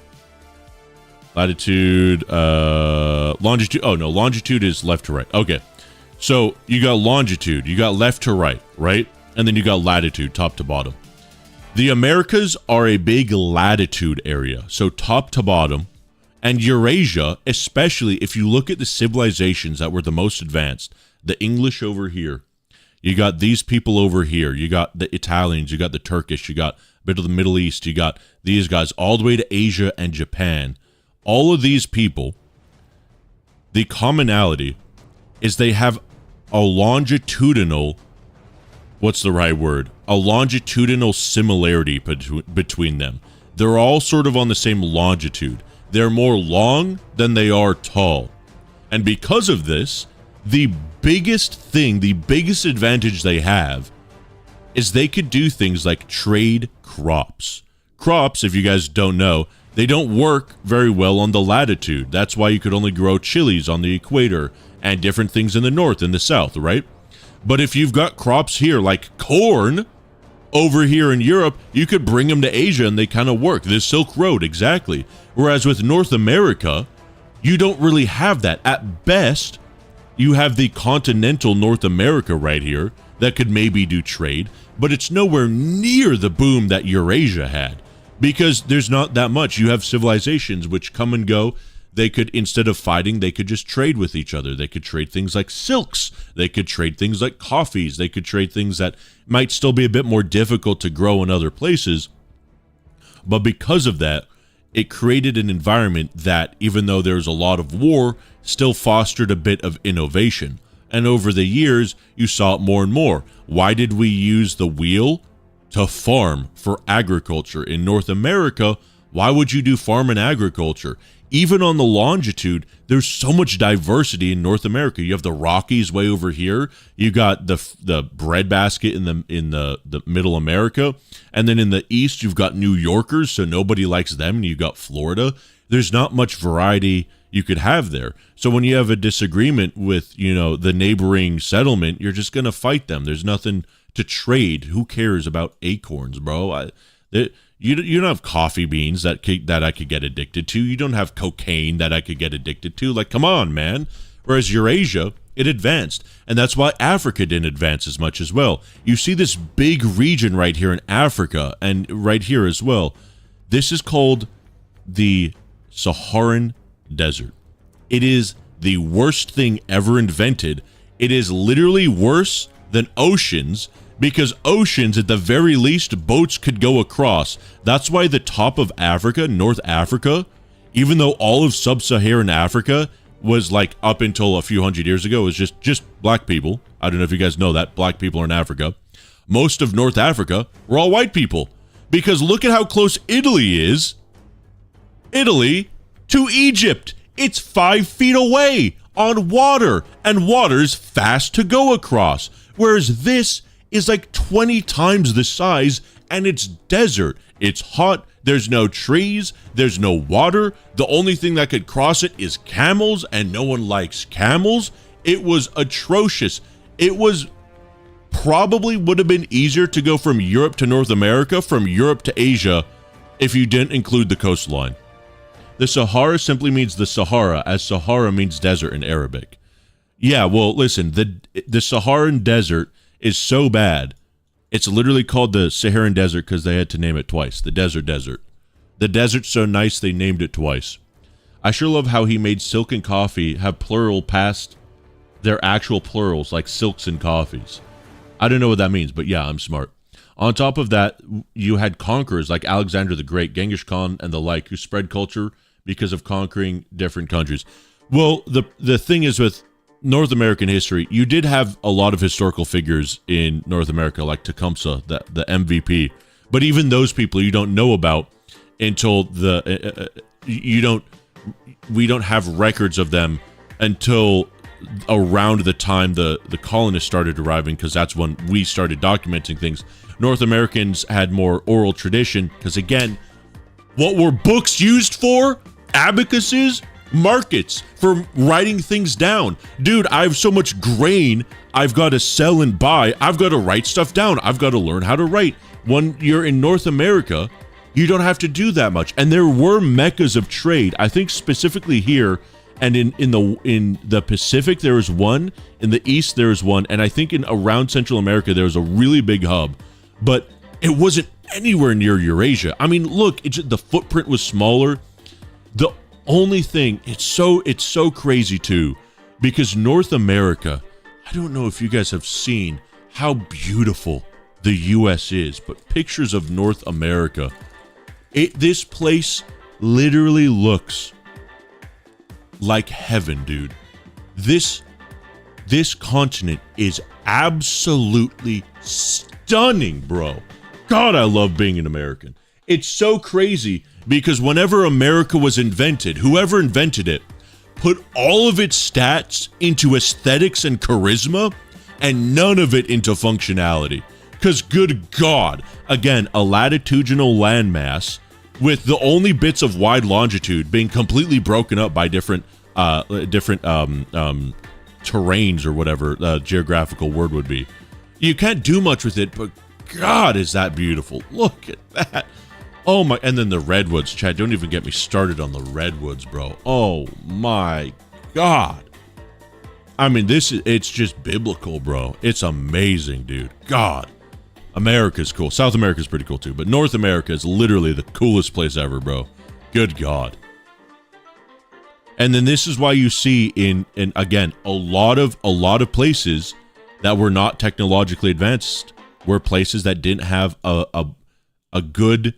Latitude, longitude, oh no, longitude is left to right. Okay. So you got longitude, you got left to right, right? And then you got latitude, top to bottom. The Americas are a big latitude area, so top to bottom. And Eurasia, especially if you look at the civilizations that were the most advanced, the English over here, you got these people over here, you got the Italians, you got the Turkish, you got a bit of the Middle East, you got these guys, all the way to Asia and Japan. All of these people, the commonality is they have a longitudinal, what's the right word? A longitudinal similarity between them. They're all sort of on the same longitude. They're more long than they are tall. And because of this, the biggest thing, the biggest advantage they have is they could do things like trade crops. Crops, if you guys don't know, they don't work very well on the latitude. That's why you could only grow chilies on the equator and different things in the north and the south, right? But if you've got crops here like corn over here in Europe, you could bring them to Asia and they kind of work. The Silk Road, exactly. Whereas with North America, you don't really have that. At best, you have the continental North America right here that could maybe do trade, but it's nowhere near the boom that Eurasia had because there's not that much. You have civilizations which come and go. They could, instead of fighting, they could just trade with each other. They could trade things like silks. They could trade things like coffees. They could trade things that might still be a bit more difficult to grow in other places. But because of that, it created an environment that, even though there was a lot of war, still fostered a bit of innovation. And over the years, you saw it more and more. Why did we use the wheel? To farm, for agriculture. In North America, why would you do farm and agriculture? Even on the longitude, there's so much diversity in North America. You have the Rockies way over here. You got the breadbasket in the middle America. And then in the east, you've got New Yorkers, so nobody likes them. And you got Florida. There's not much variety you could have there. So when you have a disagreement with, you know, the neighboring settlement, you're just going to fight them. There's nothing to trade. Who cares about acorns, bro? You don't have coffee beans that I could get addicted to. You don't have cocaine that I could get addicted to. Like, come on, man. Whereas Eurasia, it advanced. And that's why Africa didn't advance as much as well. You see this big region right here in Africa and right here as well. This is called the Saharan Desert. It is the worst thing ever invented. It is literally worse than oceans, because oceans, at the very least, boats could go across. That's why the top of Africa, North Africa, even though all of sub-Saharan Africa was like up until a few hundred years ago, was just black people. I don't know if you guys know that. Black people are in Africa. Most of North Africa were all white people. Because look at how close Italy is. Italy to Egypt. It's 5 feet away on water, and water's fast to go across. Whereas this is like 20 times the size, and it's desert. It's hot. There's no trees. There's no water. The only thing that could cross it is camels, and no one likes camels. It was atrocious. It was probably would have been easier to go from Europe to North America, from Europe to Asia, if you didn't include the coastline. The Sahara simply means the Sahara, as Sahara means desert in Arabic. Yeah, well, listen, the Saharan Desert is so bad. It's literally called the Saharan Desert because they had to name it twice. The Desert. The desert's so nice they named it twice. I sure love how he made silk and coffee have plural past their actual plurals, like silks and coffees. I don't know what that means, but yeah, I'm smart. On top of that, you had conquerors like Alexander the Great, Genghis Khan, and the like, who spread culture because of conquering different countries. Well, the thing is with North American history, you did have a lot of historical figures in North America, like Tecumseh, the MVP. But even those people you don't know about until we don't have records of them until around the time the colonists started arriving, because that's when we started documenting things. North Americans had more oral tradition, because again, what were books used for? Abacuses? Markets for writing things down. Dude, I have so much grain I've got to sell and buy. I've got to write stuff down. I've got to learn how to write. When you're in North America, you don't have to do that much. And there were meccas of trade. I think specifically here, and in the Pacific there was one, in the East there was one, and I think in around Central America there was a really big hub, but it wasn't anywhere near Eurasia. I mean, look, the footprint was smaller. The only thing, it's so crazy too, because North America, I don't know if you guys have seen how beautiful the US is, but pictures of North America, this place literally looks like heaven, dude. This continent is absolutely stunning, bro. God, I love being an American. It's so crazy because whenever America was invented, whoever invented it put all of its stats into aesthetics and charisma and none of it into functionality. Because good God, again, a latitudinal landmass with the only bits of wide longitude being completely broken up by different terrains, or whatever the geographical word would be. You can't do much with it, but God, is that beautiful. Look at that. Oh my, and then the redwoods, Chad, don't even get me started on the redwoods, bro. Oh my God. I mean, it's just biblical, bro. It's amazing, dude. God. America's cool. South America's pretty cool too, but North America is literally the coolest place ever, bro. Good God. And then this is why you see in again, a lot of places that were not technologically advanced were places that didn't have a good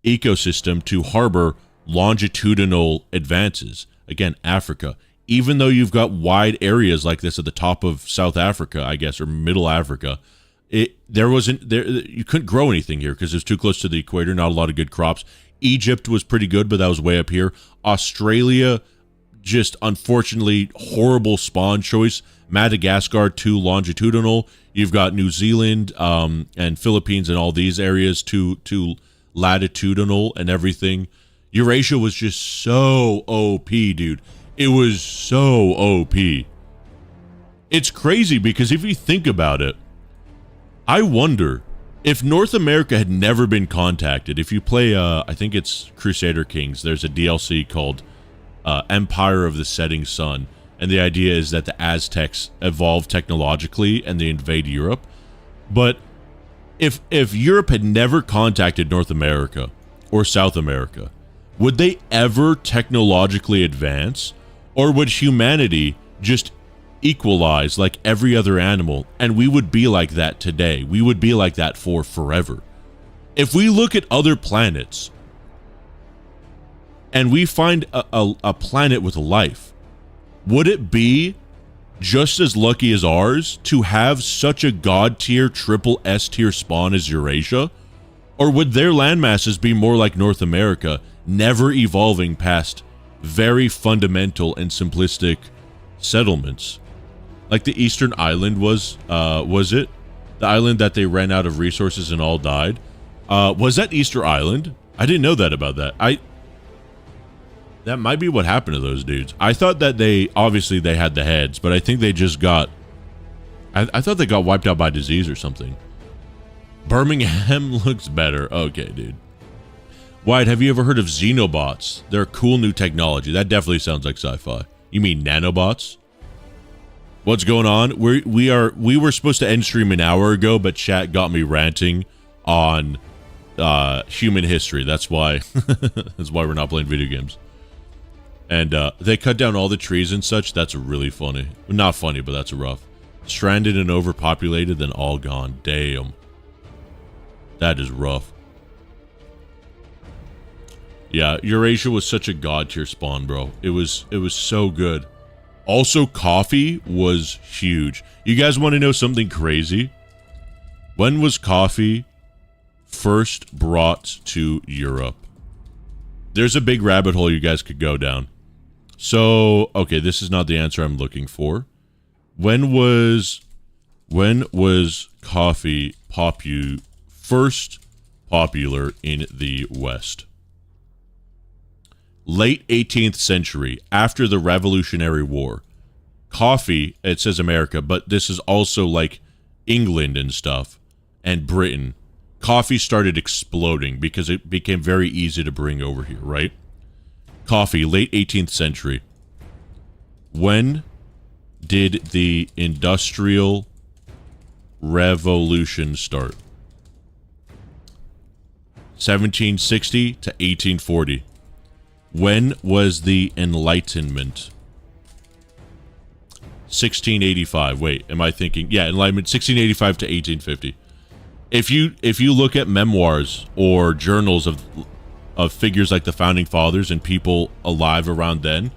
ecosystem to harbor longitudinal advances. Again, Africa. Even though you've got wide areas like this at the top of South Africa, I guess, or Middle Africa, you couldn't grow anything here because it's too close to the equator. Not a lot of good crops. Egypt was pretty good, but that was way up here. Australia, just unfortunately horrible spawn choice. Madagascar, too longitudinal. You've got New Zealand and Philippines and all these areas too latitudinal and everything. Eurasia was just so OP, dude. It was so OP. It's crazy because if you think about it, I wonder if North America had never been contacted. If you play, I think it's Crusader Kings, there's a DLC called Empire of the Setting Sun, And the idea is that the Aztecs evolved technologically and they invade Europe. But if Europe had never contacted North America or South America, would they ever technologically advance? Or would humanity just equalize like every other animal, and we would be like that today? We would be like that for forever. If we look at other planets and we find a planet with life, would it be just as lucky as ours to have such a god tier, triple S tier spawn as Eurasia? Or would their landmasses be more like North America, never evolving past very fundamental and simplistic settlements? Like the Eastern Island was it? The island that they ran out of resources and all died? Was that Easter Island? I didn't know that about that. That might be what happened to those dudes. I thought that they had the heads, but I think they just got... I thought they got wiped out by disease or something. Birmingham looks better. Okay, dude. Wyatt, have you ever heard of Xenobots? They're cool new technology. That definitely sounds like sci-fi. You mean nanobots? What's going on? We were supposed to end stream an hour ago, but chat got me ranting on human history. That's why we're not playing video games. And they cut down all the trees and such. That's really funny. Not funny, but that's rough. Stranded and overpopulated, then all gone. Damn. That is rough. Yeah, Eurasia was such a god tier spawn, bro. It was so good. Also, coffee was huge. You guys want to know something crazy? When was coffee first brought to Europe? There's a big rabbit hole you guys could go down. So, okay, this is not the answer I'm looking for. When was coffee first popular in the West? Late 18th century, after the Revolutionary War. Coffee, it says America, but this is also like England and stuff, and Britain. Coffee started exploding because it became very easy to bring over here, right? Coffee, late 18th century. When did the Industrial Revolution start? 1760 to 1840. When was the Enlightenment? 1685. Wait, am I thinking? Yeah, Enlightenment, 1685 to 1850. If you look at memoirs or journals of figures like the Founding Fathers and people alive around then,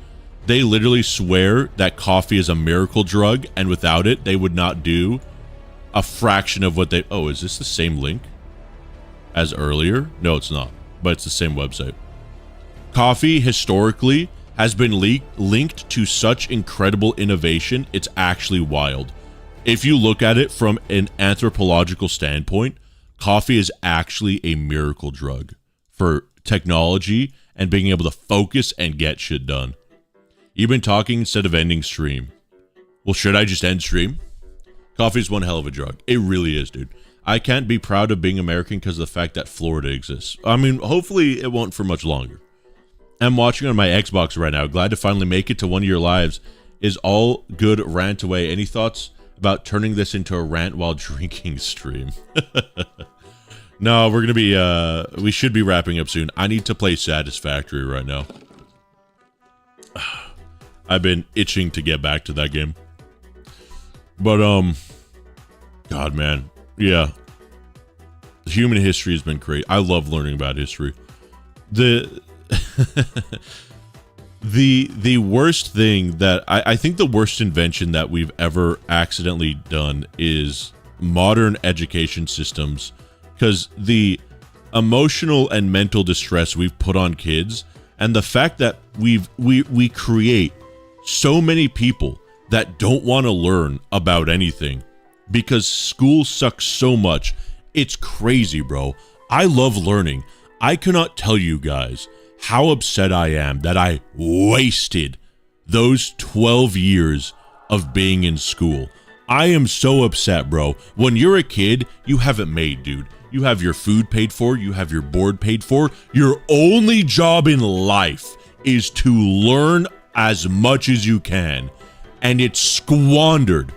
they literally swear that coffee is a miracle drug, and without it, they would not do a fraction of what they... Oh, is this the same link as earlier? No, it's not, but it's the same website. Coffee, historically, has been linked to such incredible innovation, it's actually wild. If you look at it from an anthropological standpoint, coffee is actually a miracle drug for technology and being able to focus and get shit done. You've been talking instead of ending stream. Well, should I just end stream? Coffee's one hell of a drug. It really is, dude. I can't be proud of being American because of the fact that Florida exists. I mean, hopefully it won't for much longer. I'm watching on my Xbox right now. Glad to finally make it to one of your lives. Is all good, rant away. Any thoughts about turning this into a rant while drinking stream? No, we're going to be, we should be wrapping up soon. I need to play Satisfactory right now. I've been itching to get back to that game. But, God, man. Yeah. Human history has been great. I love learning about history. The worst thing that I think the worst invention that we've ever accidentally done is modern education systems, because the emotional and mental distress we've put on kids, and the fact that we create so many people that don't want to learn about anything because school sucks so much. It's crazy, bro. I love learning. I cannot tell you guys how upset I am that I wasted those 12 years of being in school. I am so upset, bro. When you're a kid, you have it made, dude. You have your food paid for. You have your board paid for. Your only job in life is to learn as much as you can. and it's squandered.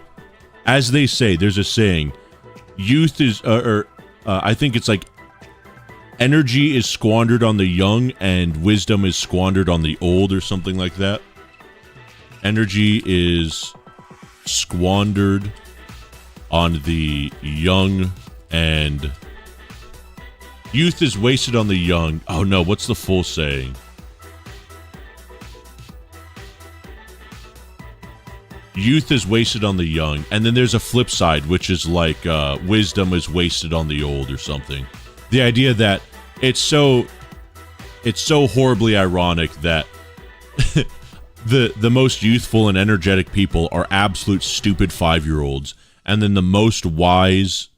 As they say, there's a saying, youth is, I think it's like, energy is squandered on the young and wisdom is squandered on the old or something like that. Energy is squandered on the young and youth is wasted on the young. Oh no, what's the full saying? Youth is wasted on the young, and then there's a flip side, which is like wisdom is wasted on the old or something. The idea that it's so horribly ironic that the most youthful and energetic people are absolute stupid 5-year-olds, and then the most wise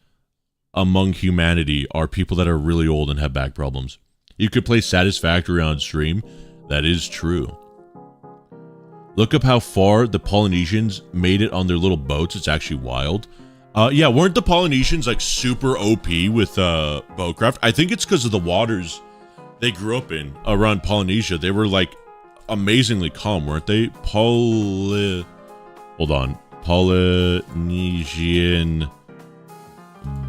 among humanity are people that are really old and have back problems. You could play Satisfactory on stream. That is true. Look up how far the Polynesians made it on their little boats. It's actually wild. Yeah, weren't the Polynesians like super OP with boatcraft? I think it's because of the waters they grew up in around Polynesia. They were like amazingly calm, weren't they? Polynesian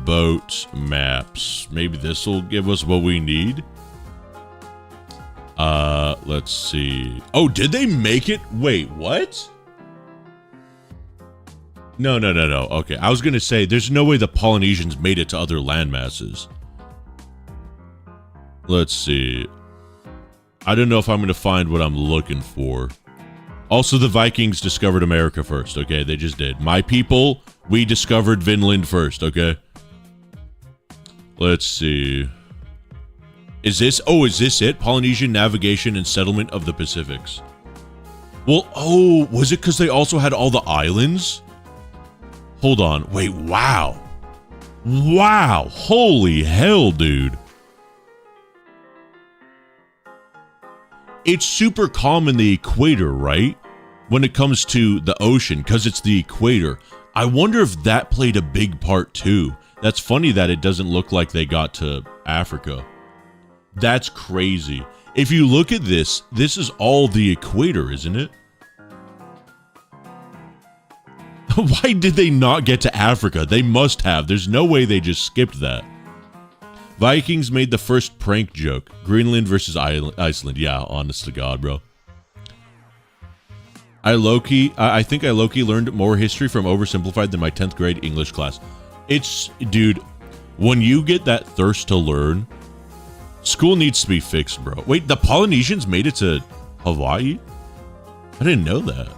boat maps. Maybe this will give us what we need. Let's see. Oh, did they make it? Wait, what? No. Okay, I was gonna say, there's no way the Polynesians made it to other landmasses. Let's see. I don't know if I'm gonna find what I'm looking for. Also, the Vikings discovered America first, okay? They just did. My people, we discovered Vinland first, okay? Let's see. Is this it? Polynesian navigation and settlement of the Pacifics. Well, oh, was it because they also had all the islands? Hold on. Wait, wow. Wow. Holy hell, dude. It's super calm in the equator, right? When it comes to the ocean, because it's the equator. I wonder if that played a big part too. That's funny that it doesn't look like they got to Africa. That's crazy. If you look at this, this is all the equator, isn't it? Why did they not get to Africa? They must have. There's no way they just skipped that. Vikings made the first prank joke. Greenland versus Iceland. Yeah, honest to God, bro. I think I low-key learned more history from Oversimplified than my 10th grade English class. Dude, when you get that thirst to learn, school needs to be fixed, bro. Wait, the Polynesians made it to Hawaii? I didn't know that.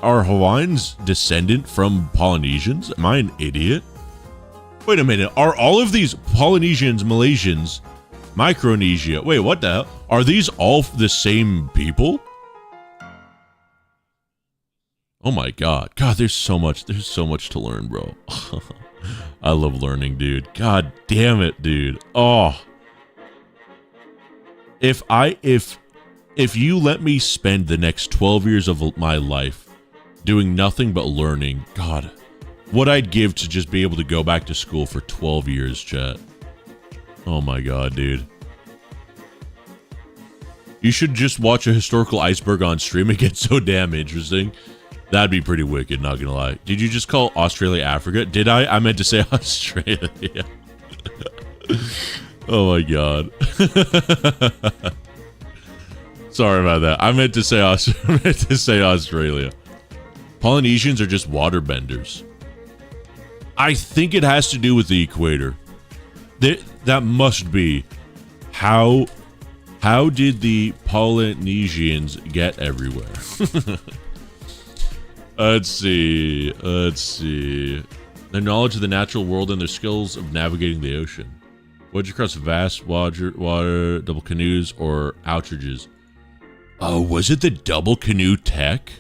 Are Hawaiians descendant from Polynesians? Am I an idiot? Wait a minute. Are all of these Polynesians, Malaysians, Micronesia? Wait, what the hell? Are these all the same people? Oh my God. God, there's so much to learn, bro. I love learning, dude. God damn it, dude. Oh. If you let me spend the next 12 years of my life doing nothing but learning, God, what I'd give to just be able to go back to school for 12 years, chat. Oh my God, dude. You should just watch a historical iceberg on stream. It gets so damn interesting. That'd be pretty wicked, not gonna lie. Did you just call Australia Africa? Did I? I meant to say Australia. Oh my God. Sorry about that. I meant to say Australia. Polynesians are just waterbenders. I think it has to do with the equator. That must be. How did the Polynesians get everywhere? Let's see. Their knowledge of the natural world and their skills of navigating the ocean. Voyage across vast water, double canoes, or outrages. Oh, was it the double canoe tech?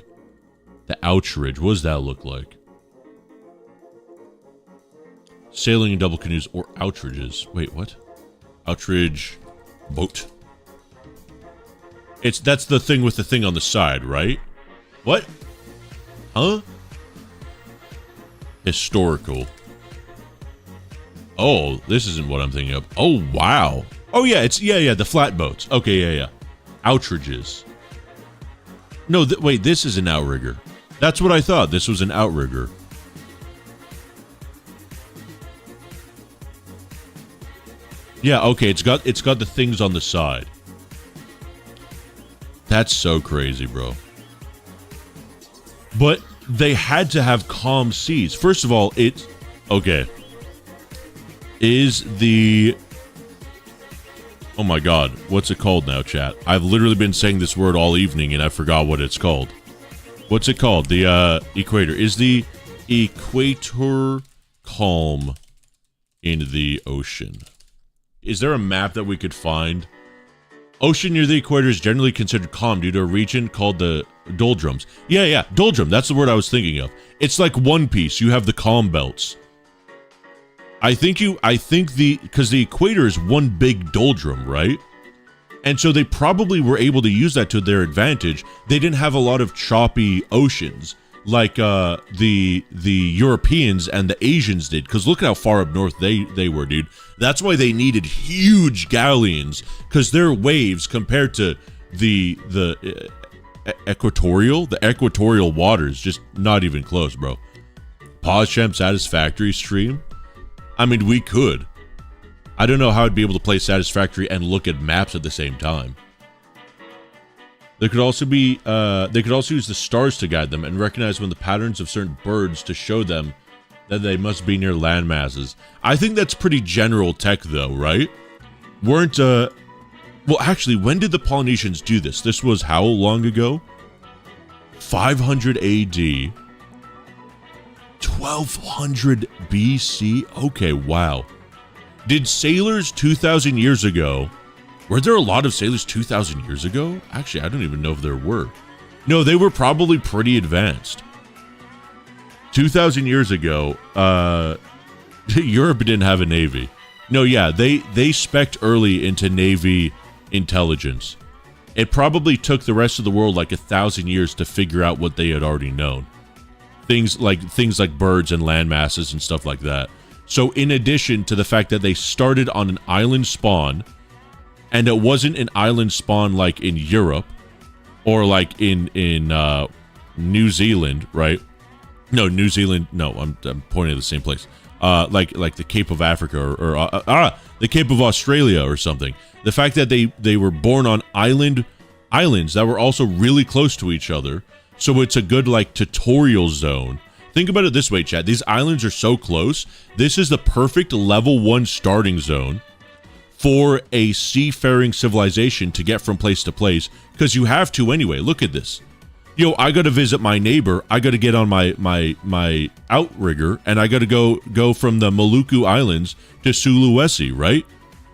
The outrage. What does that look like? Sailing in double canoes or outrages. Wait, what? Outrage boat. That's the thing with the thing on the side, right? What? Huh? Historical. Oh, this isn't what I'm thinking of. Oh, wow. Oh, yeah, the flatboats. Okay, yeah. Outrages. No, wait, this is an outrigger. That's what I thought. This was an outrigger. Yeah, okay, it's got the things on the side. That's so crazy, bro. But they had to have calm seas. First of all, it's okay. Is the oh my god, what's it called now, chat? I've literally been saying this word all evening and I forgot what it's called. What's it called? The equator. Is the equator calm in the ocean? Is there a map that we could find? Ocean near the equator is generally considered calm due to a region called the doldrums. Yeah, doldrum. That's the word I was thinking of. It's like One Piece. You have the calm belts. Because the equator is one big doldrum, right? And so they probably were able to use that to their advantage. They didn't have a lot of choppy oceans like the Europeans and the Asians did. Because look at how far up north they were, dude. That's why they needed huge galleons, because their waves compared to the equatorial waters, just not even close, bro. Pause champ Satisfactory stream. I mean, we could. I don't know how I'd be able to play Satisfactory and look at maps at the same time. There could also be, they could also use the stars to guide them and recognize when the patterns of certain birds to show them that they must be near land masses. I think that's pretty general tech, though, right? Well, actually, when did the Polynesians do this? This was how long ago? 500 AD. 1200 BC? Okay, wow. Did sailors 2,000 years ago... Were there a lot of sailors 2,000 years ago? Actually, I don't even know if there were. No, they were probably pretty advanced. 2,000 years ago, Europe didn't have a navy. No, yeah, they spec'd early into navy intelligence. It probably took the rest of the world like 1,000 years to figure out what they had already known. Things like birds and land masses and stuff like that. So in addition to the fact that they started on an island spawn, and it wasn't an island spawn like in Europe or like in New Zealand, right? No, New Zealand. No, I'm pointing at the same place. Like the Cape of Africa or the Cape of Australia or something. The fact that they were born on islands that were also really close to each other, so it's a good like tutorial zone. Think about it this way, chat. These islands are so close. This is the perfect level 1 starting zone for a seafaring civilization to get from place to place, because you have to anyway. Look at this. Yo, I got to visit my neighbor. I got to get on my outrigger, and I got to go from the Maluku Islands to Sulawesi, right?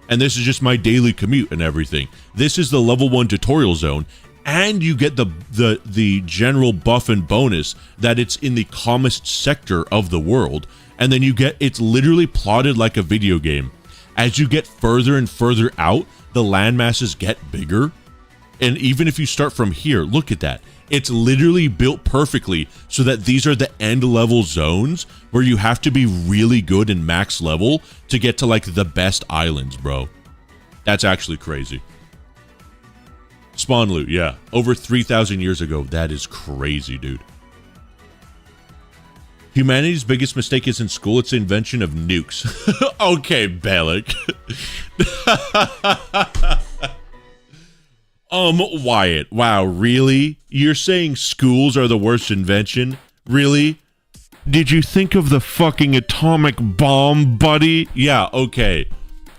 And this is just my daily commute and everything. This is the level 1 tutorial zone, and you get the general buff and bonus that it's in the calmest sector of the world, and then it's literally plotted like a video game. As you get further and further out, the land masses get bigger. And even if you start from here, look at that. It's literally built perfectly so that these are the end level zones where you have to be really good in max level to get to like the best islands, bro. That's actually crazy. Spawn loot, yeah. Over 3,000 years ago. That is crazy, dude. Humanity's biggest mistake isn't school, it's the invention of nukes. Okay, Balak. Wyatt. Wow, really? You're saying schools are the worst invention? Really? Did you think of the fucking atomic bomb, buddy? Yeah, okay.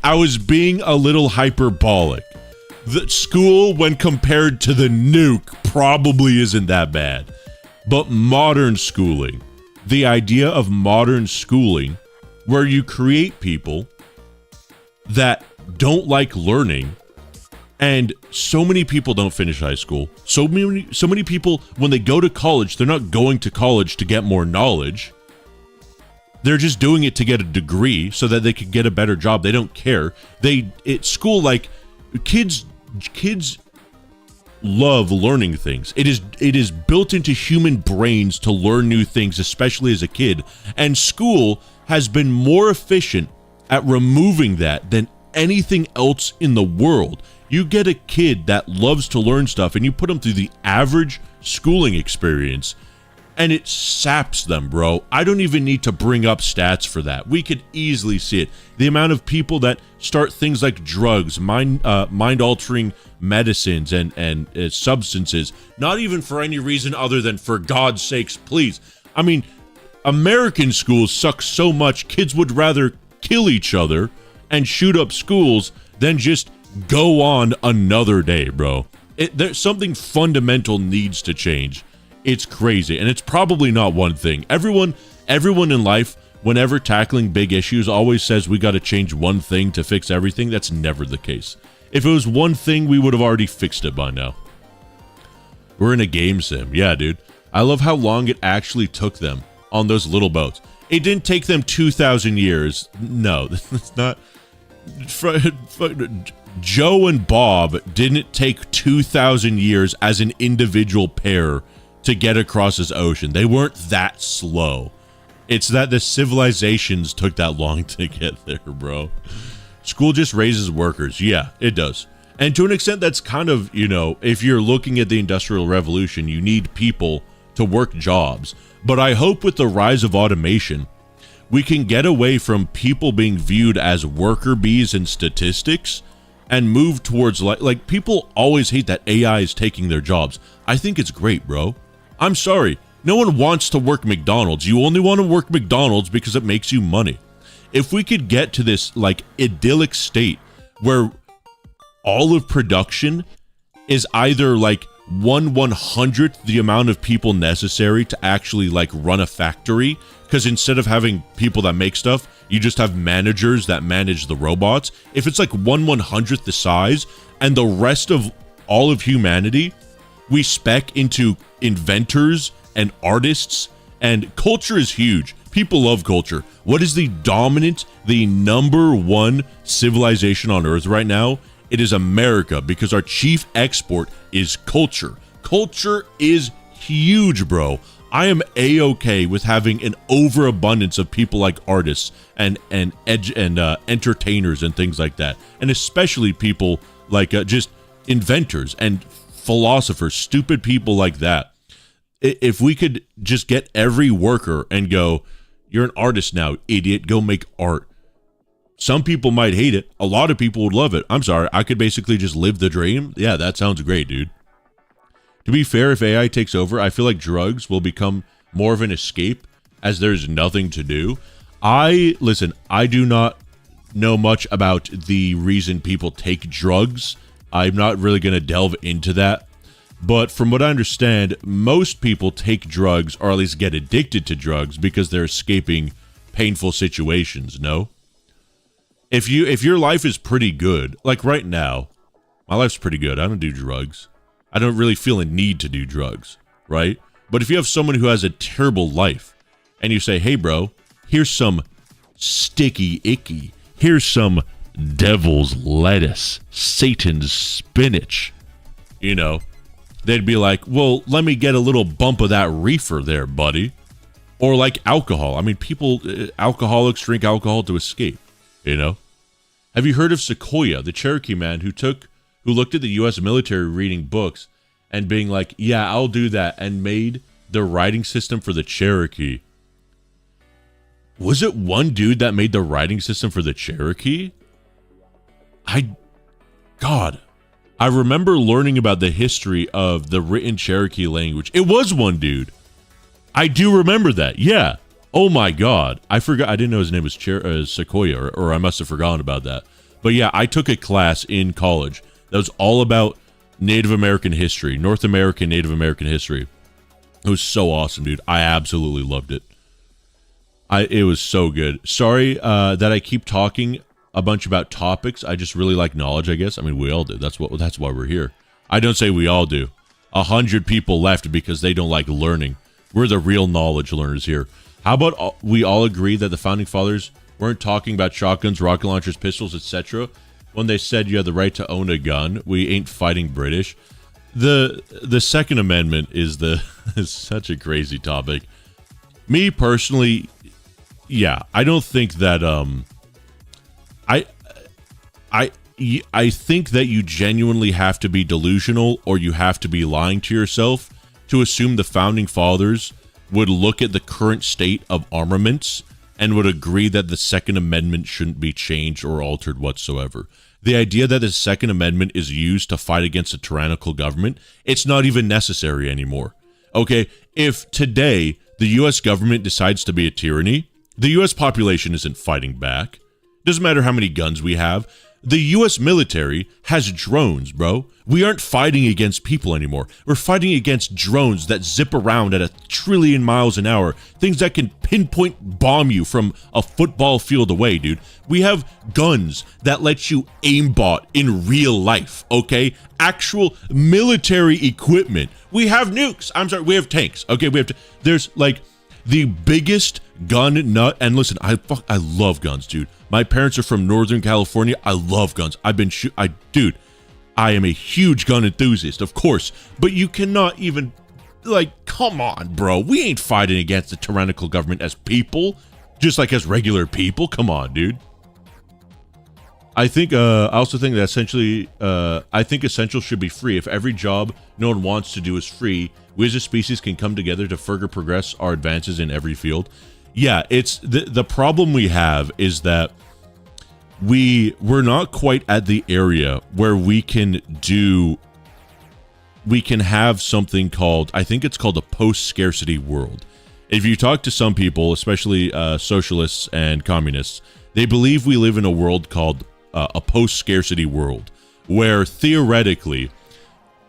I was being a little hyperbolic. The school, when compared to the nuke, probably isn't that bad. But modern schooling, the idea of modern schooling, where you create people that don't like learning, and so many people don't finish high school. So many people, when they go to college, they're not going to college to get more knowledge. They're just doing it to get a degree so that they can get a better job. They don't care. School, like, kids love learning things. It is built into human brains to learn new things, especially as a kid. And school has been more efficient at removing that than anything else in the world. You get a kid that loves to learn stuff and you put them through the average schooling experience, and it saps them, bro. I don't even need to bring up stats for that. We could easily see it. The amount of people that start things like drugs, mind-altering medicines, and substances, not even for any reason other than for God's sakes, please. I mean, American schools suck so much, kids would rather kill each other and shoot up schools than just go on another day, bro. There's something fundamental needs to change. It's crazy, and it's probably not one thing. Everyone in life, whenever tackling big issues, always says we got to change one thing to fix everything. That's never the case. If it was one thing, we would have already fixed it by now. We're in a game sim. Yeah, dude. I love how long it actually took them on those little boats. It didn't take them 2,000 years. No, it's not. Joe and Bob didn't take 2,000 years as an individual pair to get across this ocean. They weren't that slow. It's that the civilizations took that long to get there, bro. School just raises workers. Yeah, it does. And to an extent, that's kind of, if you're looking at the Industrial Revolution, you need people to work jobs. But I hope with the rise of automation, we can get away from people being viewed as worker bees and statistics and move towards, like people always hate that AI is taking their jobs. I think it's great, bro. I'm sorry. No one wants to work McDonald's. You only want to work McDonald's because it makes you money. If we could get to this idyllic state where all of production is either 1/100th the amount of people necessary to actually run a factory, because instead of having people that make stuff, you just have managers that manage the robots. If it's 1/100th the size, and the rest of all of humanity we spec into inventors and artists, and culture is huge. People love culture. What is the number one civilization on Earth right now? It is America, because our chief export is culture. Culture is huge, bro. I am A-okay with having an overabundance of people like artists and entertainers and things like that. And especially people like just inventors and philosophers, stupid people like that. If we could just get every worker and go, you're an artist now, idiot, go make art. Some people might hate it. A lot of people would love it. I'm sorry, I could basically just live the dream. Yeah, that sounds great, dude. To be fair, if AI takes over, I feel like drugs will become more of an escape as there's nothing to do. I do not know much about the reason people take drugs. I'm not really going to delve into that. But from what I understand, most people take drugs, or at least get addicted to drugs, because they're escaping painful situations, no? If your life is pretty good, like right now, my life's pretty good. I don't do drugs. I don't really feel a need to do drugs, right? But if you have someone who has a terrible life, and you say, hey, bro, here's some sticky icky. Here's some devil's lettuce, Satan's spinach, they'd be like, well, let me get a little bump of that reefer there, buddy. Or like alcohol. I mean, alcoholics drink alcohol to escape, Have you heard of Sequoia, the Cherokee man who looked at the U.S. military reading books and being like, yeah, I'll do that, and made the writing system for the Cherokee? Was it one dude that made the writing system for the Cherokee? I remember learning about the history of the written Cherokee language. It was one dude. I do remember that. Yeah. Oh my God. I forgot. I didn't know his name was Sequoia, or I must have forgotten about that. But yeah, I took a class in college that was all about Native American history, North American Native American history. It was so awesome, dude. I absolutely loved it. It was so good. Sorry that I keep talking a bunch about topics. I just really like knowledge, I guess. I mean, we all do. That's why we're here. I don't say we all do. 100 people left because they don't like learning. We're the real knowledge learners here. How about we all agree that the founding fathers weren't talking about shotguns, rocket launchers, pistols, etc. when they said you had the right to own a gun? We ain't fighting British. The Second Amendment is such a crazy topic. Me personally, yeah, I don't think that I think that you genuinely have to be delusional, or you have to be lying to yourself to assume the founding fathers would look at the current state of armaments and would agree that the Second Amendment shouldn't be changed or altered whatsoever. The idea that the Second Amendment is used to fight against a tyrannical government, it's not even necessary anymore. Okay, if today the U.S. government decides to be a tyranny, the U.S. population isn't fighting back. Doesn't matter how many guns we have. The U.S. military has drones, bro. We aren't fighting against people anymore. We're fighting against drones that zip around at 1 trillion miles an hour. Things that can pinpoint bomb you from a football field away, dude. We have guns that let you aimbot in real life, okay? Actual military equipment. We have nukes. I'm sorry, we have tanks. Okay, there's like the biggest gun nut. And listen, I love guns, dude. My parents are from Northern California. I love guns. Dude, I am a huge gun enthusiast, of course, but you cannot even, like, come on, bro. We ain't fighting against the tyrannical government as people, just like as regular people. Come on, dude. I also think that essentials should be free. If every job no one wants to do is free, we as a species can come together to further progress our advances in every field. Yeah, it's the problem we have is that we're not quite at the area where we can have something called, I think it's called a post-scarcity world. If you talk to some people, especially socialists and communists, they believe we live in a world called a post-scarcity world, where theoretically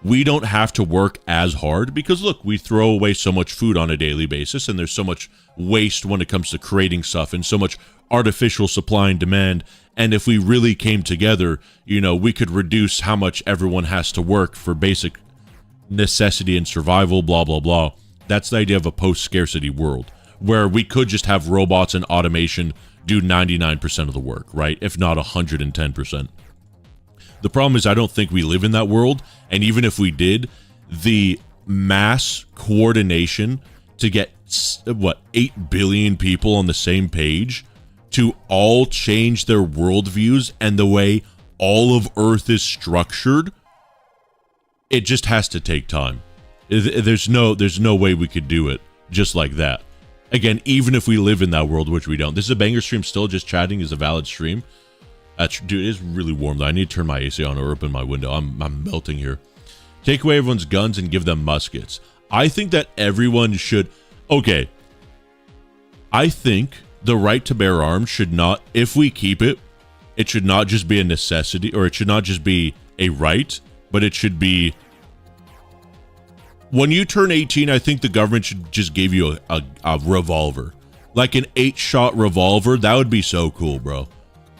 we don't have to work as hard because, look, we throw away so much food on a daily basis, and there's so much waste when it comes to creating stuff and so much artificial supply and demand. And if we really came together, we could reduce how much everyone has to work for basic necessity and survival, blah, blah, blah. That's the idea of a post-scarcity world, where we could just have robots and automation do 99% of the work, right? If not 110%. The problem is I don't think we live in that world, and even if we did, the mass coordination to get, 8 billion people on the same page to all change their worldviews and the way all of Earth is structured, it just has to take time. There's no way we could do it just like that. Again, even if we live in that world, which we don't. This is a banger stream still, just chatting is a valid stream. Dude, it is really warm though. I need to turn my AC on or open my window. I'm melting here. Take away everyone's guns and give them muskets. I think that everyone should... Okay. I think the right to bear arms should not... If we keep it, it should not just be a necessity, or it should not just be a right, but it should be... When you turn 18, I think the government should just give you a revolver. Like an 8-shot revolver. That would be so cool, bro.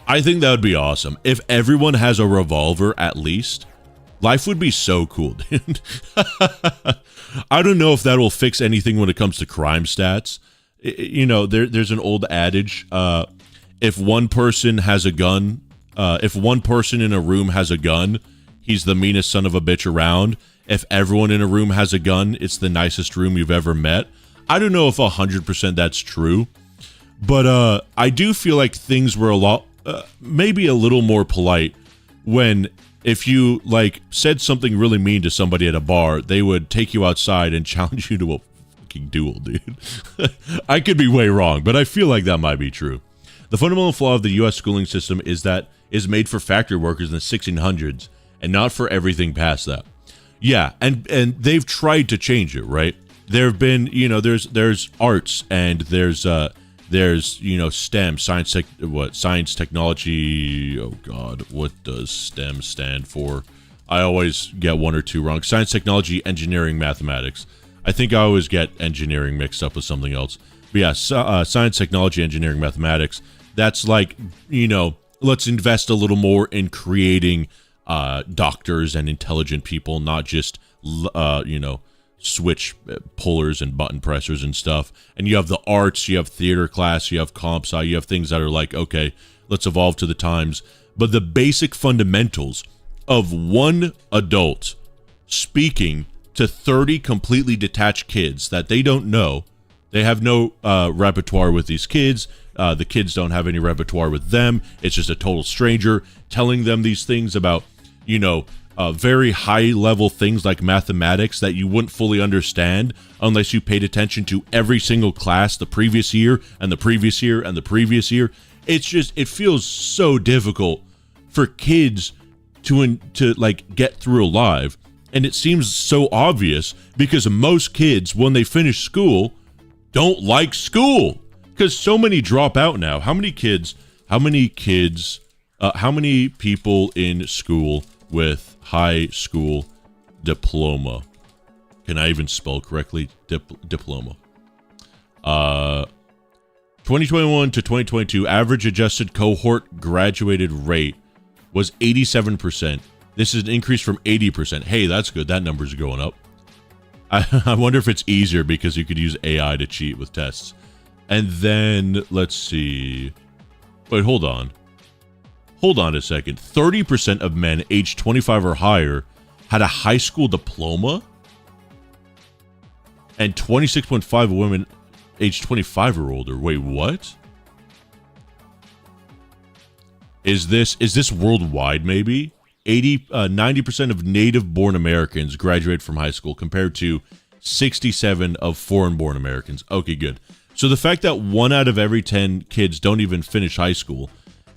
I think that would be awesome. If everyone has a revolver, at least, life would be so cool, dude. I don't know if that will fix anything when it comes to crime stats. There's an old adage. If one person has a gun, if one person in a room has a gun, he's the meanest son of a bitch around. If everyone in a room has a gun, it's the nicest room you've ever met. I don't know if 100% that's true, but I do feel like things were a lot... maybe a little more polite when if you said something really mean to somebody at a bar, they would take you outside and challenge you to a fucking duel, dude. I could be way wrong, but I feel like that might be true. The fundamental flaw of the U.S. schooling system is that it's made for factory workers in the 1600s and not for everything past that. Yeah, and they've tried to change it, right? There have been, there's arts and there's STEM, science, technology, oh god, what does STEM stand for? I always get one or two wrong. Science, technology, engineering, mathematics. I think I always get engineering mixed up with something else. But yeah, science, technology, engineering, mathematics. That's let's invest a little more in creating doctors and intelligent people, not just, switch pullers and button pressers and stuff. And you have the arts, you have theater class, you have comp sci, you have things that are like, okay, let's evolve to the times. But the basic fundamentals of one adult speaking to 30 completely detached kids that they don't know, they have no repertoire with these kids, the kids don't have any repertoire with them, it's just a total stranger telling them these things about, very high level things like mathematics that you wouldn't fully understand unless you paid attention to every single class the previous year and the previous year and the previous year. It's just, it feels so difficult for kids to like get through alive. And it seems so obvious because most kids, when they finish school, don't like school because so many drop out now. How many people in school with high school diploma? Can I even spell correctly? Diploma. 2021 to 2022 average adjusted cohort graduated rate was 87%. This is an increase from 80%. Hey, that's good. That number's going up. I wonder if it's easier because you could use AI to cheat with tests. And then, let's see. Wait, hold on. Hold on a second. 30% of men aged 25 or higher had a high school diploma. And 26.5% of women aged 25 or older. Wait, what? Is this worldwide maybe? 90% of native-born Americans graduate from high school compared to 67% of foreign-born Americans. Okay, good. So the fact that 1 out of every 10 kids don't even finish high school,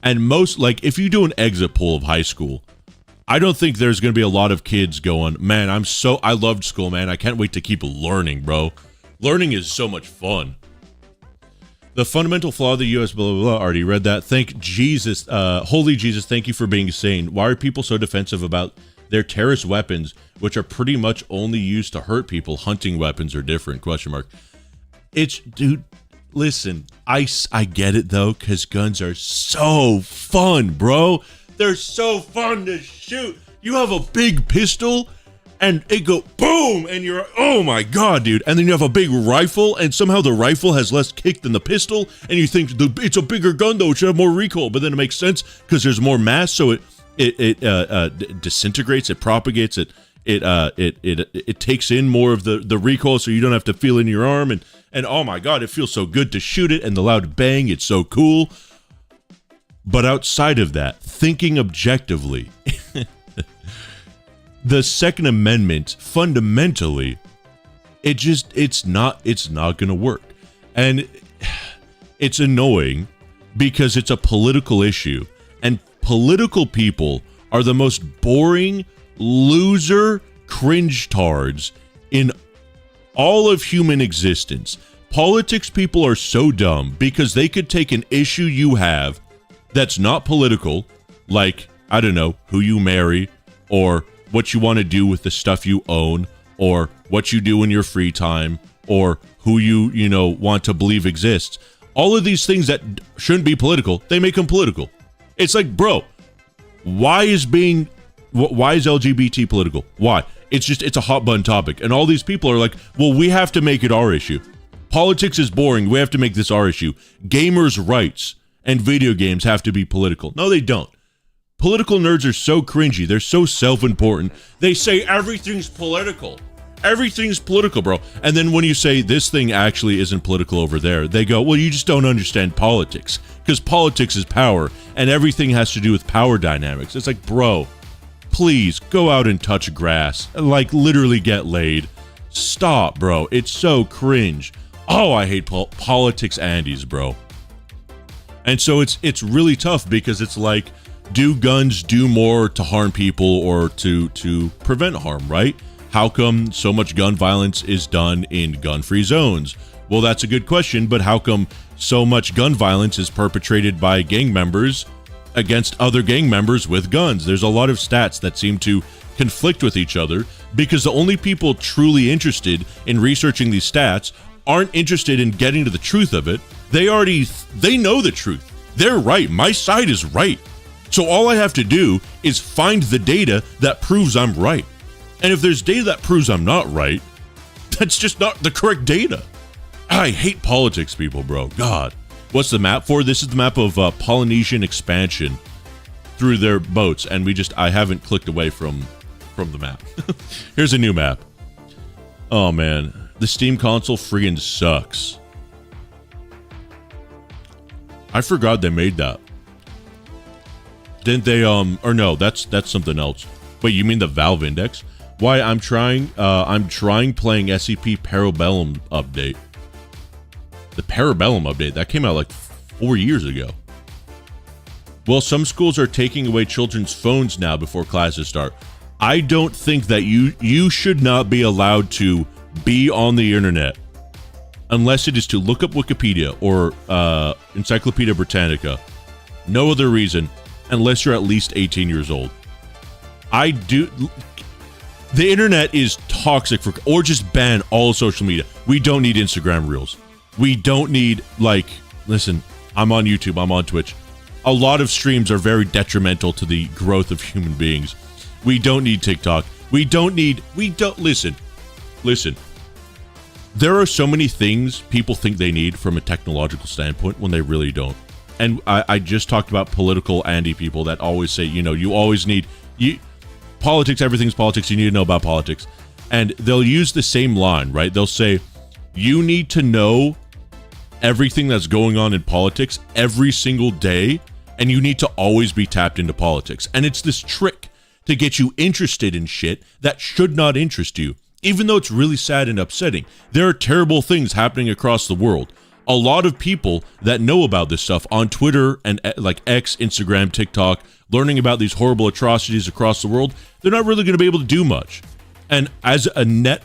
and most, like, if you do an exit poll of high school, I don't think there's going to be a lot of kids going, man, I loved school, man. I can't wait to keep learning, bro. Learning is so much fun. The fundamental flaw of the U.S. blah, blah, blah. Already read that. Thank Jesus. Holy Jesus, thank you for being sane. Why are people so defensive about their terrorist weapons, which are pretty much only used to hurt people? Hunting weapons are different, question mark. Dude, listen, I get it, though, because guns are so fun, bro. They're so fun to shoot. You have a big pistol, and it go boom, and you're, oh my god, dude. And then you have a big rifle, and somehow the rifle has less kick than the pistol, and you think it's a bigger gun, though, it should have more recoil. But then it makes sense because there's more mass, so it disintegrates, it propagates, it takes in more of the recoil, so you don't have to feel it in your arm. And oh my god, it feels so good to shoot it, and the loud bang, it's so cool. But outside of that, thinking objectively, the Second Amendment, fundamentally, it's not going to work. And it's annoying because it's a political issue. And political people are the most boring, loser, cringe tards in all of human existence. Politics people are so dumb because they could take an issue you have that's not political, like, I don't know, who you marry, or what you want to do with the stuff you own, or what you do in your free time, or who you want to believe exists. All of these things that shouldn't be political, they make them political. It's like, bro, why is LGBT political? Why? It's a hot button topic. And all these people are like, well, we have to make it our issue. Politics is boring. We have to make this our issue. Gamers' rights and video games have to be political. No, they don't. Political nerds are so cringy. They're so self-important. They say everything's political. Everything's political, bro. And then when you say this thing actually isn't political over there, they go, well, you just don't understand politics. Because politics is power, and everything has to do with power dynamics. It's like, bro, please go out and touch grass. Like, literally get laid. Stop, bro. It's so cringe. Oh, I hate politics Andes, bro. And so it's really tough because it's like, do guns do more to harm people or to prevent harm, right? How come so much gun violence is done in gun-free zones? Well, that's a good question, but how come so much gun violence is perpetrated by gang members against other gang members with guns? There's a lot of stats that seem to conflict with each other because the only people truly interested in researching these stats aren't interested in getting to the truth of it. They know the truth. They're right. My side is right. So all I have to do is find the data that proves I'm right. And if there's data that proves I'm not right, that's just not the correct data. I hate politics people, bro. God. What's the map for? This is the map of Polynesian expansion through their boats. And I haven't clicked away from the map. Here's a new map. Oh, man. The Steam console friggin' sucks. I forgot they made that. Didn't they, or no, that's something else. Wait, you mean the Valve Index? Why, I'm trying playing SCP Parabellum update. The Parabellum update, that came out like 4 years ago. Well, some schools are taking away children's phones now before classes start. I don't think that you should not be allowed to be on the internet unless it is to look up Wikipedia or Encyclopedia Britannica. No other reason, unless you're at least 18 years old. The internet is toxic or just ban all social media. We don't need Instagram Reels. We don't need, listen, I'm on YouTube, I'm on Twitch. A lot of streams are very detrimental to the growth of human beings. We don't need TikTok. Listen. There are so many things people think they need from a technological standpoint when they really don't. And I just talked about political Andy people that always say, you always need, politics, everything's politics, you need to know about politics. And they'll use the same line, right? They'll say, you need to know everything that's going on in politics every single day, and you need to always be tapped into politics. And it's this trick to get you interested in shit that should not interest you, even though it's really sad and upsetting. There are terrible things happening across the world. A lot of people that know about this stuff on Twitter and X, Instagram, TikTok, learning about these horrible atrocities across the world, they're not really going to be able to do much. And as a net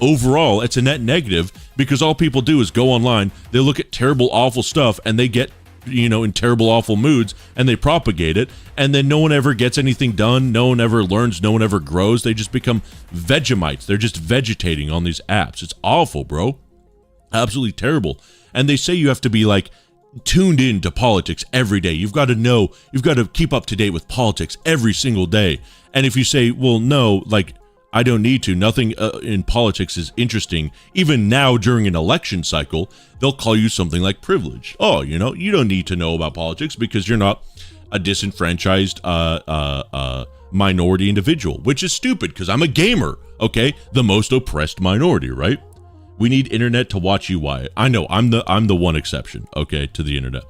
overall, it's a net negative because all people do is go online, they look at terrible, awful stuff, and they get, in terrible, awful moods, and they propagate it, and then no one ever gets anything done, no one ever learns, no one ever grows, they just become Vegemites. They're just vegetating on these apps. It's awful, bro. Absolutely terrible. And they say you have to be, tuned in to politics every day. You've got to know, you've got to keep up to date with politics every single day. And if you say, well, no, I don't need to, nothing in politics is interesting, even now during an election cycle, they'll call you something like privilege. Oh, you don't need to know about politics because you're not a disenfranchised minority individual, which is stupid because I'm a gamer, okay? The most oppressed minority, right? We need internet to watch UI. I know, I'm the one exception, okay, to the internet.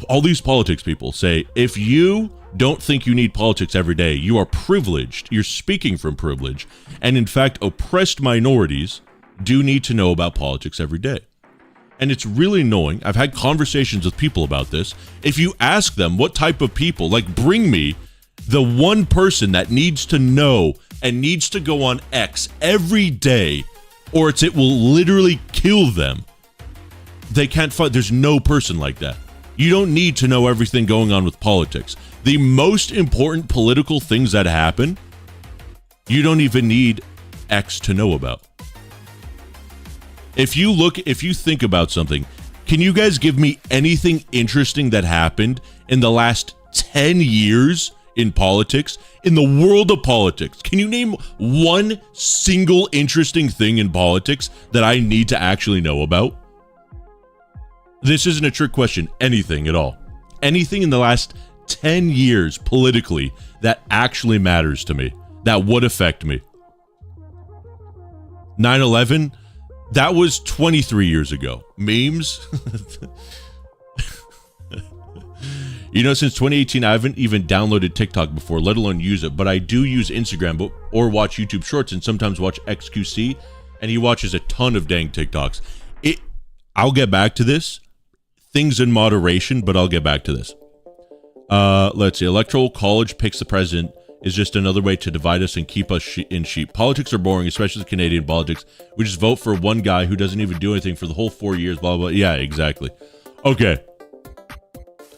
All these politics people say, if you don't think you need politics every day, you are privileged. You're speaking from privilege. And in fact, oppressed minorities do need to know about politics every day. And it's really annoying. I've had conversations with people about this. If you ask them what type of people, bring me the one person that needs to know and needs to go on X every day, or it will literally kill them. They can't find, there's no person like that. You don't need to know everything going on with politics. The most important political things that happen, you don't even need X to know about. If you think about something, can you guys give me anything interesting that happened in the last 10 years in politics, in the world of politics? Can you name one single interesting thing in politics that I need to actually know about? This isn't a trick question. Anything at all. Anything in the last 10 years politically that actually matters to me, that would affect me. 9/11, that was 23 years ago. Memes? Since 2018, I haven't even downloaded TikTok before, let alone use it, but I do use Instagram or watch YouTube Shorts and sometimes watch XQC, and he watches a ton of dang TikToks. I'll get back to this. Things in moderation, but I'll get back to this. Let's see. Electoral college picks the president is just another way to divide us and keep us in sheep. Politics are boring, especially Canadian politics. We just vote for one guy who doesn't even do anything for the whole 4 years, blah, blah. Yeah, exactly. Okay.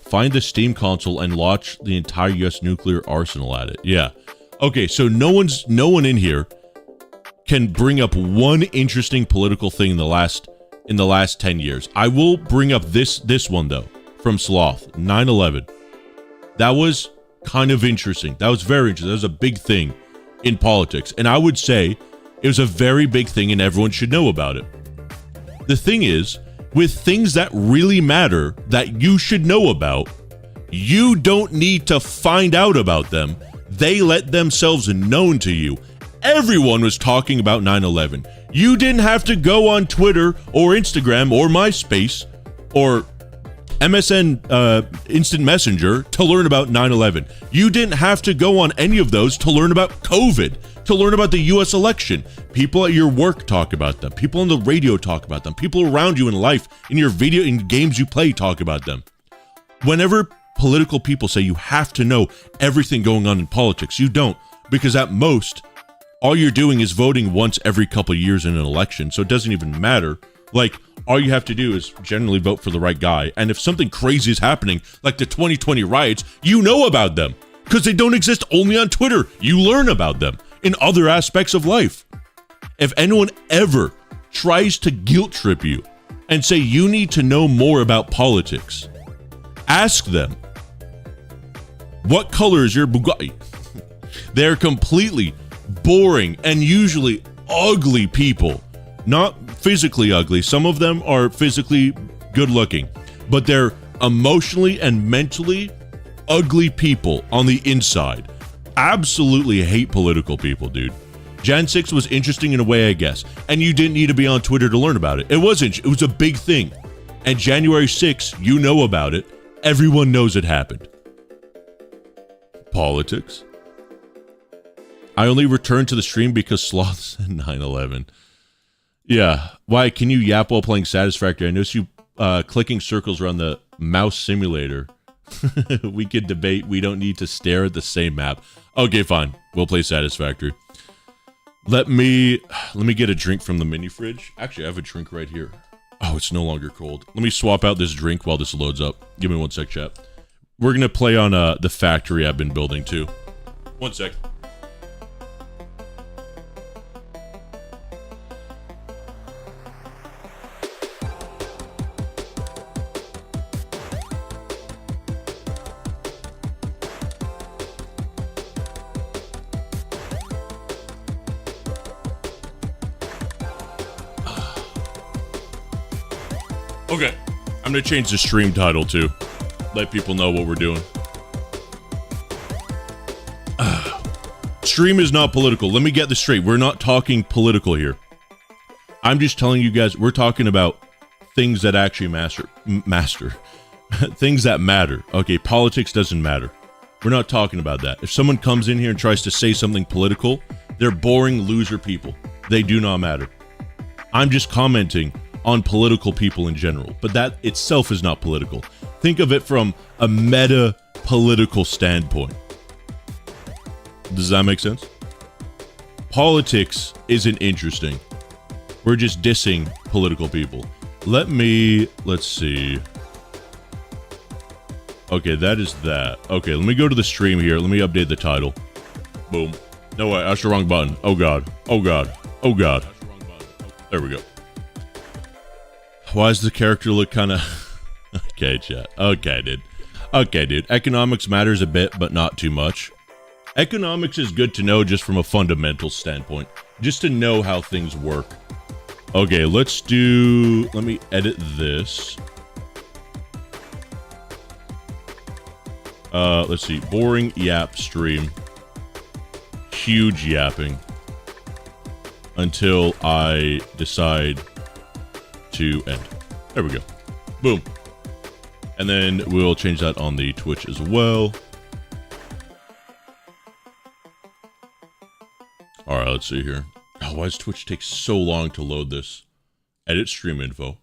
Find the Steam console and launch the entire U.S. nuclear arsenal at it. Yeah. Okay, so no one in here can bring up one interesting political thing in the last 10 years. I will bring up this one though from Sloth. 9/11. That was kind of interesting. That was very interesting. That was a big thing in politics, and I would say it was a very big thing, and everyone should know about it. The thing is, with things that really matter that you should know about, you don't need to find out about them. They let themselves known to you. Everyone was talking about 9/11. You didn't have to go on Twitter or Instagram or MySpace or MSN Instant Messenger to learn about 9/11. You didn't have to go on any of those to learn about COVID, to learn about the US election. People at your work talk about them. People on the radio talk about them. People around you in life, in your video, in games you play, talk about them. Whenever political people say you have to know everything going on in politics, you don't, because at most, all you're doing is voting once every couple of years in an election, so it doesn't even matter. Like, all you have to do is generally vote for the right guy, and if something crazy is happening, like the 2020 riots, you know about them, because they don't exist only on Twitter. You learn about them in other aspects of life. If anyone ever tries to guilt trip you and say you need to know more about politics, ask them, what color is your Bugatti? They're completely boring and usually ugly people. Not physically ugly. Some of them are physically good looking, but they're emotionally and mentally ugly people on the inside. Absolutely hate political people, dude. Jan 6 was interesting in a way, I guess, and you didn't need to be on Twitter to learn about it. It was a big thing. And January 6th, you know about it. Everyone knows it happened. Politics. I only returned to the stream because Sloth said 9/11. Yeah. Why? Can you yap while playing Satisfactory? I noticed you clicking circles around the mouse simulator. We could debate. We don't need to stare at the same map. Okay, fine. We'll play Satisfactory. Let me get a drink from the mini fridge. Actually, I have a drink right here. Oh, it's no longer cold. Let me swap out this drink while this loads up. Give me one sec, chat. We're going to play on the factory I've been building, too. One sec. Okay, I'm gonna change the stream title too. Let people know what we're doing. Stream is not political. Let me get this straight. We're not talking political here. I'm just telling you guys, we're talking about things that actually master. Things that matter. Okay, politics doesn't matter. We're not talking about that. If someone comes in here and tries to say something political, they're boring loser people. They do not matter. I'm just commenting on political people in general, but that itself is not political. Think of it from a meta-political standpoint. Does that make sense? Politics isn't interesting. We're just dissing political people. Let's see. Okay, that is that. Okay, let me go to the stream here. Let me update the title. Boom. No way, that's the wrong button. Oh god. Oh god. Oh god. There we go. Why does the character look kind of... Okay, chat. Okay, dude. Okay, dude. Economics matters a bit, but not too much. Economics is good to know just from a fundamental standpoint. Just to know how things work. Okay, let's do... Let me edit this. Let's see. Boring yap stream. Huge yapping. Until I decide to end. There we go. Boom. And then we'll change that on the Twitch as well. Alright, let's see here. Oh, why does Twitch take so long to load this? Edit stream info.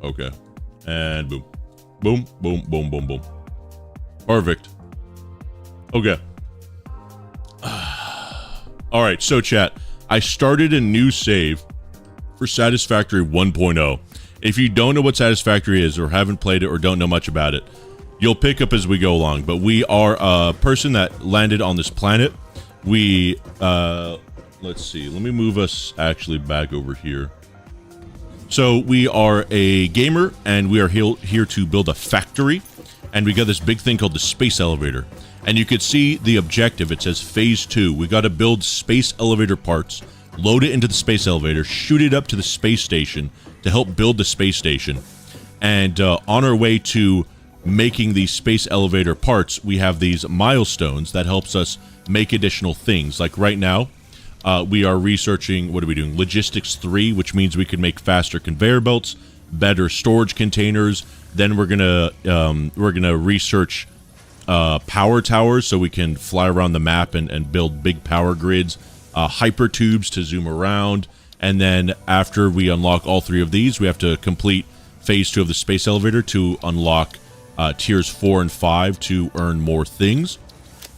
Okay. And boom. Boom, boom, boom, boom, boom. Perfect. Okay. Alright, so chat. I started a new save for Satisfactory 1.0. If you don't know what Satisfactory is or haven't played it or don't know much about it, you'll pick up as we go along. But we are a person that landed on this planet. We, let's see. Let me move us actually back over here. So we are a gamer and we are here to build a factory. And we got this big thing called the space elevator. And you can see the objective. It says phase 2. We got to build space elevator parts, load it into the space elevator, shoot it up to the space station to help build the space station. And on our way to making these space elevator parts, we have these milestones that helps us make additional things. Like right now, we are researching, what are we doing? Logistics 3, which means we can make faster conveyor belts, better storage containers. Then we're gonna research power towers so we can fly around the map and build big power grids, hyper tubes to zoom around, and then after we unlock all 3 of these, we have to complete phase 2 of the space elevator to unlock tiers 4 and 5 to earn more things.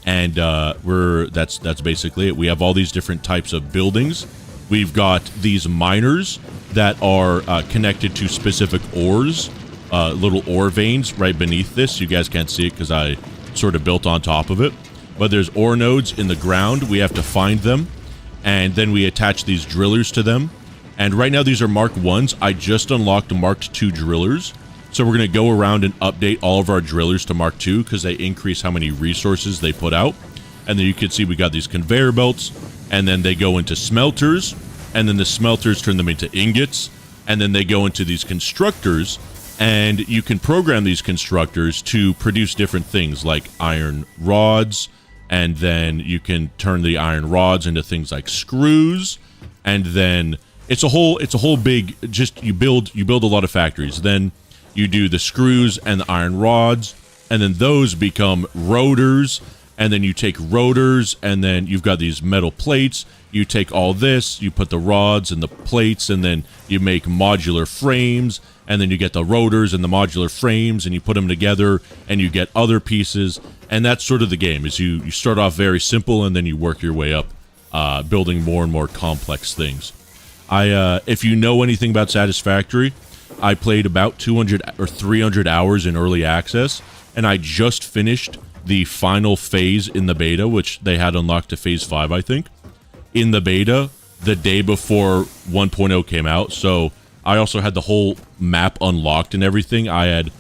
And that's basically it. We have all these different types of buildings. We've got these miners that are connected to specific ores, little ore veins right beneath this. You guys can't see it because I sort of built on top of it. But there's ore nodes in the ground. We have to find them, and then we attach these drillers to them. And right now these are Mark 1s. I just unlocked Mark 2 drillers. So we're going to go around and update all of our drillers to Mark 2 because they increase how many resources they put out. And then you can see we got these conveyor belts, and then they go into smelters, and then the smelters turn them into ingots, and then they go into these constructors, and you can program these constructors to produce different things like iron rods, and then you can turn the iron rods into things like screws, and then it's a whole big, just you build a lot of factories. Then you do the screws and the iron rods, and then those become rotors, and then you take rotors, and then you've got these metal plates. You take all this, you put the rods and the plates, and then you make modular frames, and then you get the rotors and the modular frames, and you put them together, and you get other pieces. And that's sort of the game, is you start off very simple, and then you work your way up, building more and more complex things. If you know anything about Satisfactory, I played about 200 or 300 hours in early access, and I just finished the final phase in the beta, which they had unlocked to phase 5, I think, in the beta the day before 1.0 came out. So I also had the whole map unlocked and everything. I had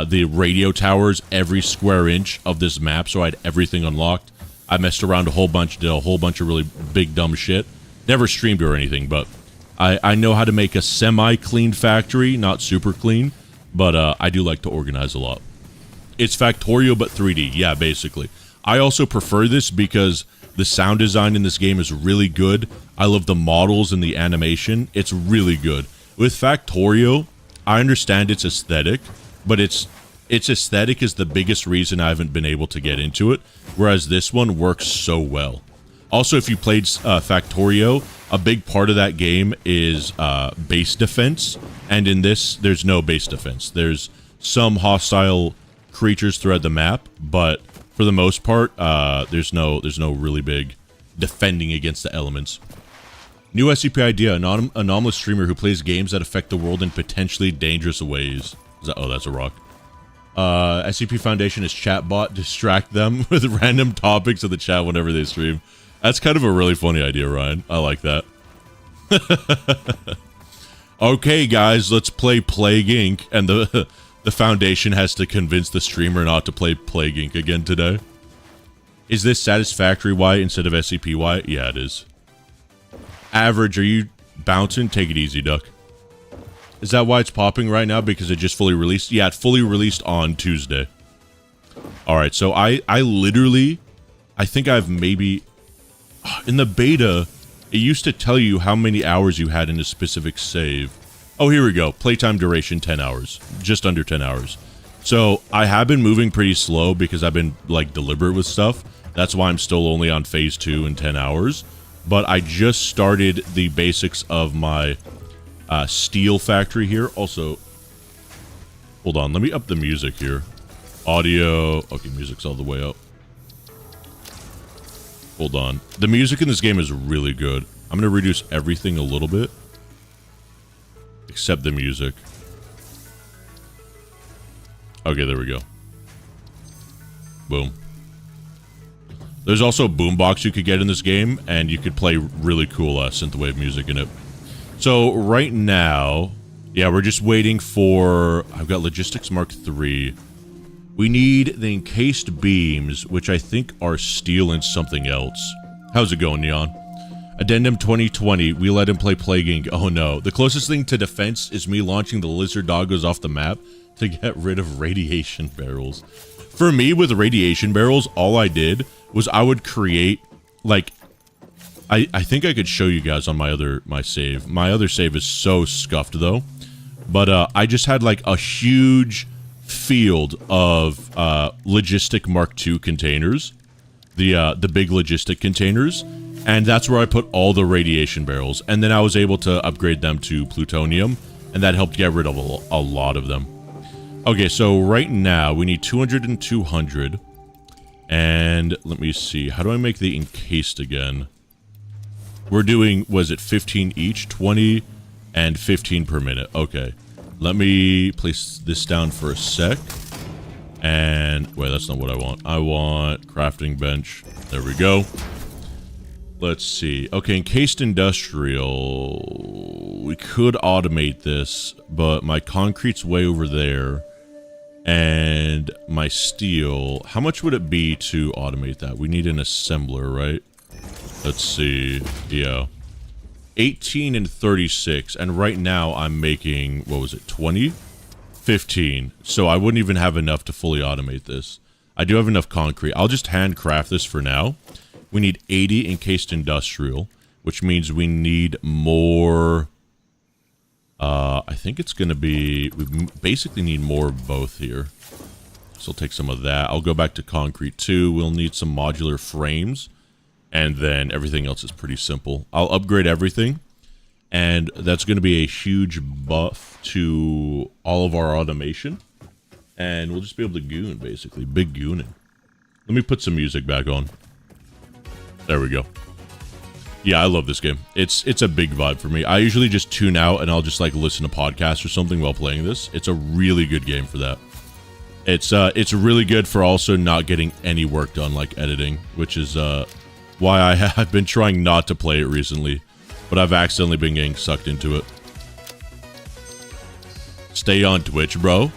the radio towers every square inch of this map, so I had everything unlocked. I messed around a whole bunch, did a whole bunch of really big dumb shit. Never streamed or anything, but I know how to make a semi-clean factory, not super clean, but I do like to organize a lot. It's Factorio, but 3D, yeah, basically. I also prefer this because the sound design in this game is really good. I love the models and the animation. It's really good. With Factorio, I understand its aesthetic, but its aesthetic is the biggest reason I haven't been able to get into it, whereas this one works so well. Also, if you played Factorio, a big part of that game is base defense, and in this, there's no base defense. There's some hostile creatures throughout the map, but for the most part, there's no really big defending against the elements. New SCP idea: anomalous streamer who plays games that affect the world in potentially dangerous ways. Oh, that's a rock. SCP Foundation is chatbot. Distract them with random topics in the chat whenever they stream. That's kind of a really funny idea, Ryan. I like that. Okay, guys, let's play Plague Inc. And the Foundation has to convince the streamer not to play Plague Inc. again today. Is this Satisfactory Y instead of SCP-Y? Yeah, it is. Average, are you bouncing? Take it easy, duck. Is that why it's popping right now? Because it just fully released? Yeah, it fully released on Tuesday. Alright, so I literally... I think I've maybe... In the beta, it used to tell you how many hours you had in a specific save. Oh, here we go. Playtime duration, 10 hours. Just under 10 hours. So, I have been moving pretty slow because I've been, like, deliberate with stuff. That's why I'm still only on phase 2 in 10 hours. But I just started the basics of my steel factory here. Also, hold on. Let me up the music here. Audio. Okay, music's all the way up. Hold on. The music in this game is really good. I'm going to reduce everything a little bit. Except the music. Okay, there we go. Boom. There's also a boombox you could get in this game, and you could play really cool synthwave music in it. So, right now... Yeah, we're just waiting for... I've got Logistics Mark III. We need the encased beams, which I think are steel and something else. How's it going, Neon? Addendum 2020, we let him play Plague Inc. Oh no. The closest thing to defense is me launching the lizard doggos off the map to get rid of radiation barrels. For me, with radiation barrels, all I did was I would create, like... I think I could show you guys on my save. My other save is so scuffed, though. But I just had like a huge field of logistic Mark II containers, the big logistic containers, and that's where I put all the radiation barrels. And then I was able to upgrade them to plutonium, and that helped get rid of a lot of them. Okay, so right now we need 200 and 200. And let me see, how do I make the encased again? We're doing, was it 15 each? 20 and 15 per minute. Okay. Let me place this down for a sec. And, wait, that's not what I want. I want crafting bench. There we go. Let's see. Okay, encased industrial. We could automate this, but my concrete's way over there. And my steel, how much would it be to automate that? We need an assembler, right? Let's see. Yeah. 18 and 36. And right now I'm making, what was it, 20? 15. So I wouldn't even have enough to fully automate this. I do have enough concrete. I'll just handcraft this for now. We need 80 encased industrial, which means we need more. I think it's going to be, we basically need more of both here. So I'll take some of that. I'll go back to concrete too. We'll need some modular frames. And then everything else is pretty simple. I'll upgrade everything. And that's going to be a huge buff to all of our automation. And we'll just be able to goon, basically. Big gooning. Let me put some music back on. There we go. Yeah, I love this game. It's a big vibe for me. I usually just tune out and I'll just like listen to podcasts or something while playing this. It's a really good game for that. It's really good for also not getting any work done, like editing, which is why I have been trying not to play it recently, but I've accidentally been getting sucked into it. Stay on Twitch, bro.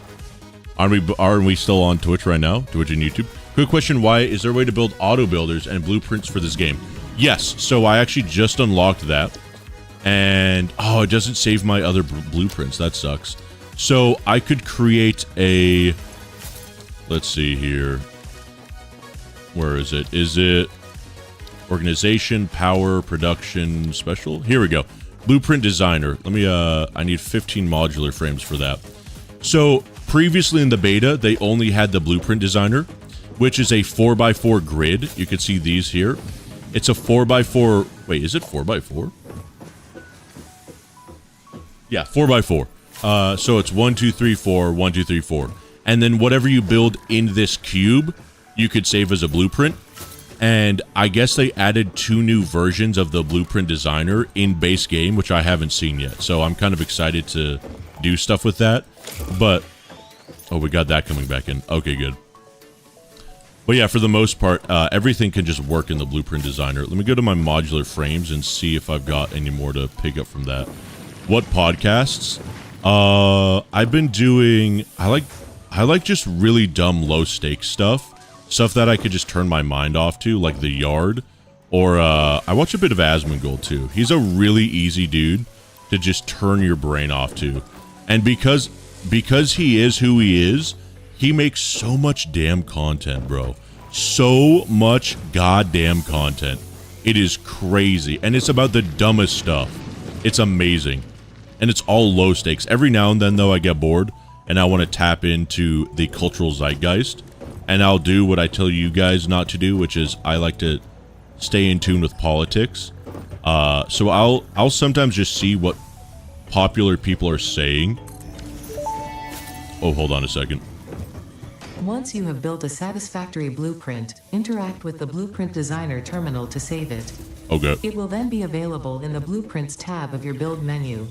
Aren't we still on Twitch right now? Twitch and YouTube. Quick question, why is there a way to build auto builders and blueprints for this game? Yes, so I actually just unlocked that. And, oh, it doesn't save my other blueprints. That sucks. So I could create a, let's see here. Where is it? Is it organization, power, production, special? Here we go. Blueprint designer. Let me, I need 15 modular frames for that. So previously in the beta, they only had the blueprint designer, which is a 4x4 grid. You can see these here. It's a 4x4. Wait, is it 4x4? Yeah, 4x4. So it's 1, 2, 3, 4, 1, 2, 3, 4. And then whatever you build in this cube, you could save as a blueprint. And I guess they added 2 new versions of the blueprint designer in base game, which I haven't seen yet. So I'm kind of excited to do stuff with that. But, oh, we got that coming back in. Okay, good. But yeah, for the most part, everything can just work in the blueprint designer. Let me go to my modular frames and see if I've got any more to pick up from that. What podcasts? I've been doing, I like just really dumb low stakes stuff. Stuff that I could just turn my mind off to, like The Yard. Or I watch a bit of Asmongold too. He's a really easy dude to just turn your brain off to. And because he is who he is, he makes so much damn content, bro. So much goddamn content. It is crazy. And it's about the dumbest stuff. It's amazing. And it's all low stakes. Every now and then, though, I get bored. And I want to tap into the cultural zeitgeist. And I'll do what I tell you guys not to do, which is I like to stay in tune with politics. So I'll sometimes just see what popular people are saying. Oh, hold on a second. Once you have built a satisfactory blueprint, interact with the Blueprint Designer terminal to save it. Okay. It will then be available in the Blueprints tab of your build menu.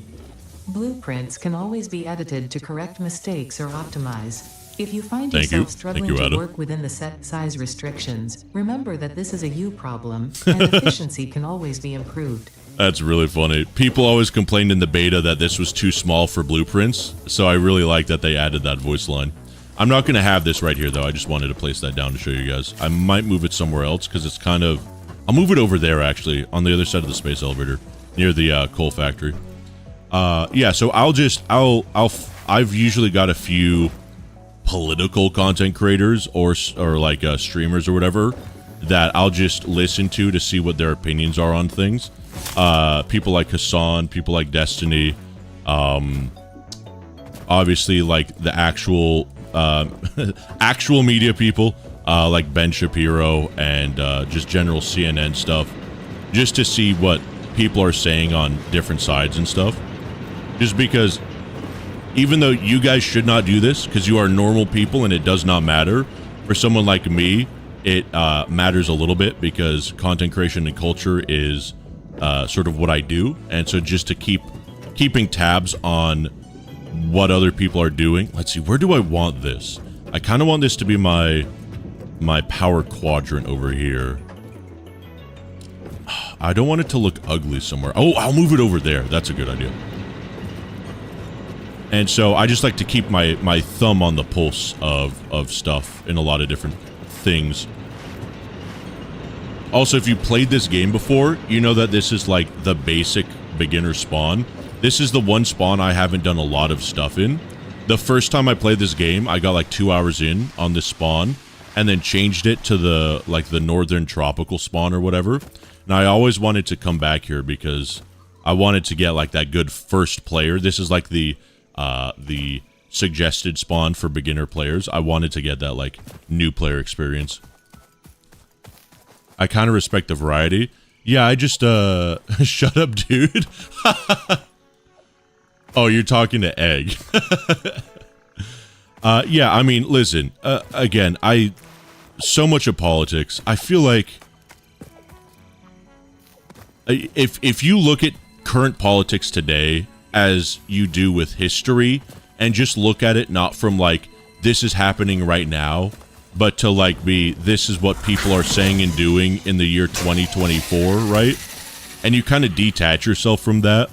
Blueprints can always be edited to correct mistakes or optimize. If you find yourself struggling to work within the set size restrictions, remember that this is a you problem, and efficiency can always be improved. That's really funny. People always complained in the beta that this was too small for blueprints, so I really like that they added that voice line. I'm not going to have this right here, though. I just wanted to place that down to show you guys. I might move it somewhere else, because it's kind of... I'll move it over there, actually, on the other side of the space elevator, near the coal factory. Yeah, so I've usually got a few political content creators or like streamers or whatever that I'll just listen to see what their opinions are on things. People like Hassan, people like Destiny, obviously like the actual actual media people, like Ben Shapiro and just general CNN stuff, just to see what people are saying on different sides and stuff. Just because, even though you guys should not do this because you are normal people and it does not matter, for someone like me, it matters a little bit because content creation and culture is sort of what I do. And so just to keeping tabs on what other people are doing. Let's see, where do I want this? I kind of want this to be my power quadrant over here. I don't want it to look ugly somewhere. Oh, I'll move it over there. That's a good idea. And so I just like to keep my thumb on the pulse of stuff in a lot of different things. Also, if you played this game before, you know that this is like the basic beginner spawn. This is the one spawn I haven't done a lot of stuff in. The first time I played this game, I got like 2 hours in on this spawn and then changed it to the northern tropical spawn or whatever. And I always wanted to come back here because I wanted to get like that good first player. This is like the suggested spawn for beginner players. I wanted to get that like new player experience. I kind of respect the variety. Yeah, I just shut up, dude. Oh, you're talking to Egg. Yeah, I mean, listen, again, so much of politics. I feel like if you look at current politics today as you do with history and just look at it not from like this is happening right now, but to like be this is what people are saying and doing in the year 2024, right? And you kind of detach yourself from that.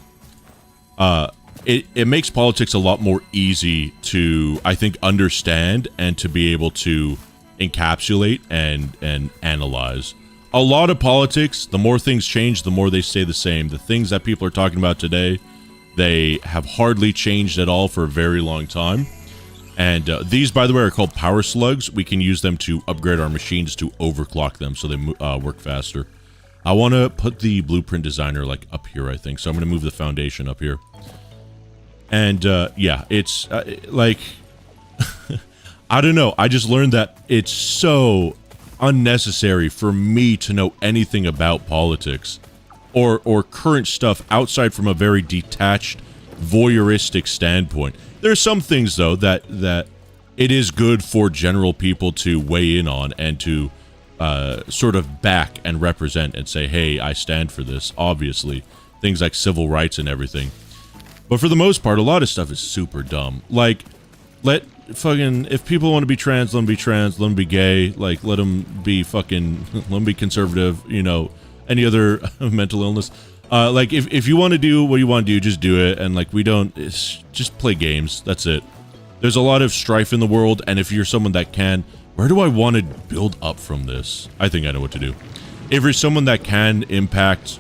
It makes politics a lot more easy to, I think, understand and to be able to encapsulate and analyze. A lot of politics, the more things change, the more they stay the same. The things that people are talking about today, they have hardly changed at all for a very long time. And these, by the way, are called power slugs. We can use them to upgrade our machines to overclock them so they work faster. I want to put the blueprint designer like up here, I think. So I'm going to move the foundation up here. And yeah, it's like, I don't know. I just learned that it's so unnecessary for me to know anything about politics or current stuff outside from a very detached, voyeuristic standpoint. There are some things, though, that it is good for general people to weigh in on and to sort of back and represent and say, hey, I stand for this, obviously. Things like civil rights and everything. But for the most part, a lot of stuff is super dumb. Like, if people want to be trans, let them be trans, let them be gay, like, let them be let them be conservative, you know, any other mental illness. Like, if you want to do what you want to do, just do it, and, like, just play games, that's it. There's a lot of strife in the world, and if you're someone that can, where do I want to build up from this? I think I know what to do. If you're someone that can impact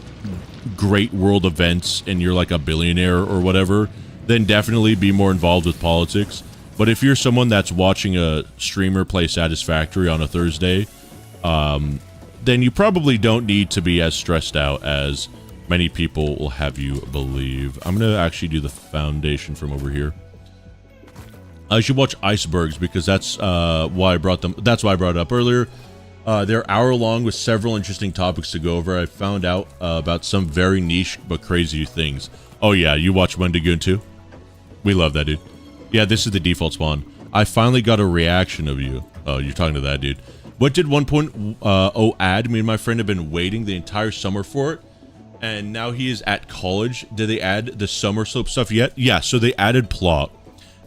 great world events and you're like a billionaire or whatever, then definitely be more involved with politics. But if you're someone that's watching a streamer play Satisfactory on a Thursday, then you probably don't need to be as stressed out as many people will have you believe. I'm going to actually do the foundation from over here. I should watch Icebergs because that's why I brought them. That's why I brought it up earlier. They're hour-long with several interesting topics to go over. I found out about some very niche but crazy things. Oh yeah, you watch Wendigoon too? We love that, dude. Yeah, this is the default spawn. I finally got a reaction of you. Oh, you're talking to that dude. What did 1.0 add? Me and my friend have been waiting the entire summer for it, and now he is at college. Did they add the summer slope stuff yet? Yeah, so they added plot.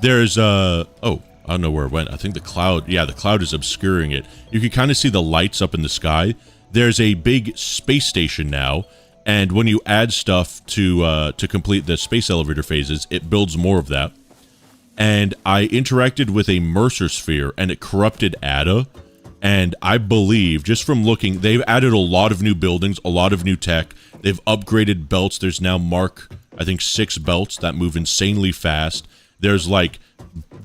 There's oh, I don't know where it went. I think the cloud, yeah, the cloud is obscuring it. You can kind of see the lights up in the sky. There's a big space station now, and when you add stuff to complete the space elevator phases, it builds more of that. And I interacted with a Mercer sphere, and it corrupted Ada. And I believe, just from looking, they've added a lot of new buildings, a lot of new tech. They've upgraded belts. There's now I think 6 belts that move insanely fast. There's like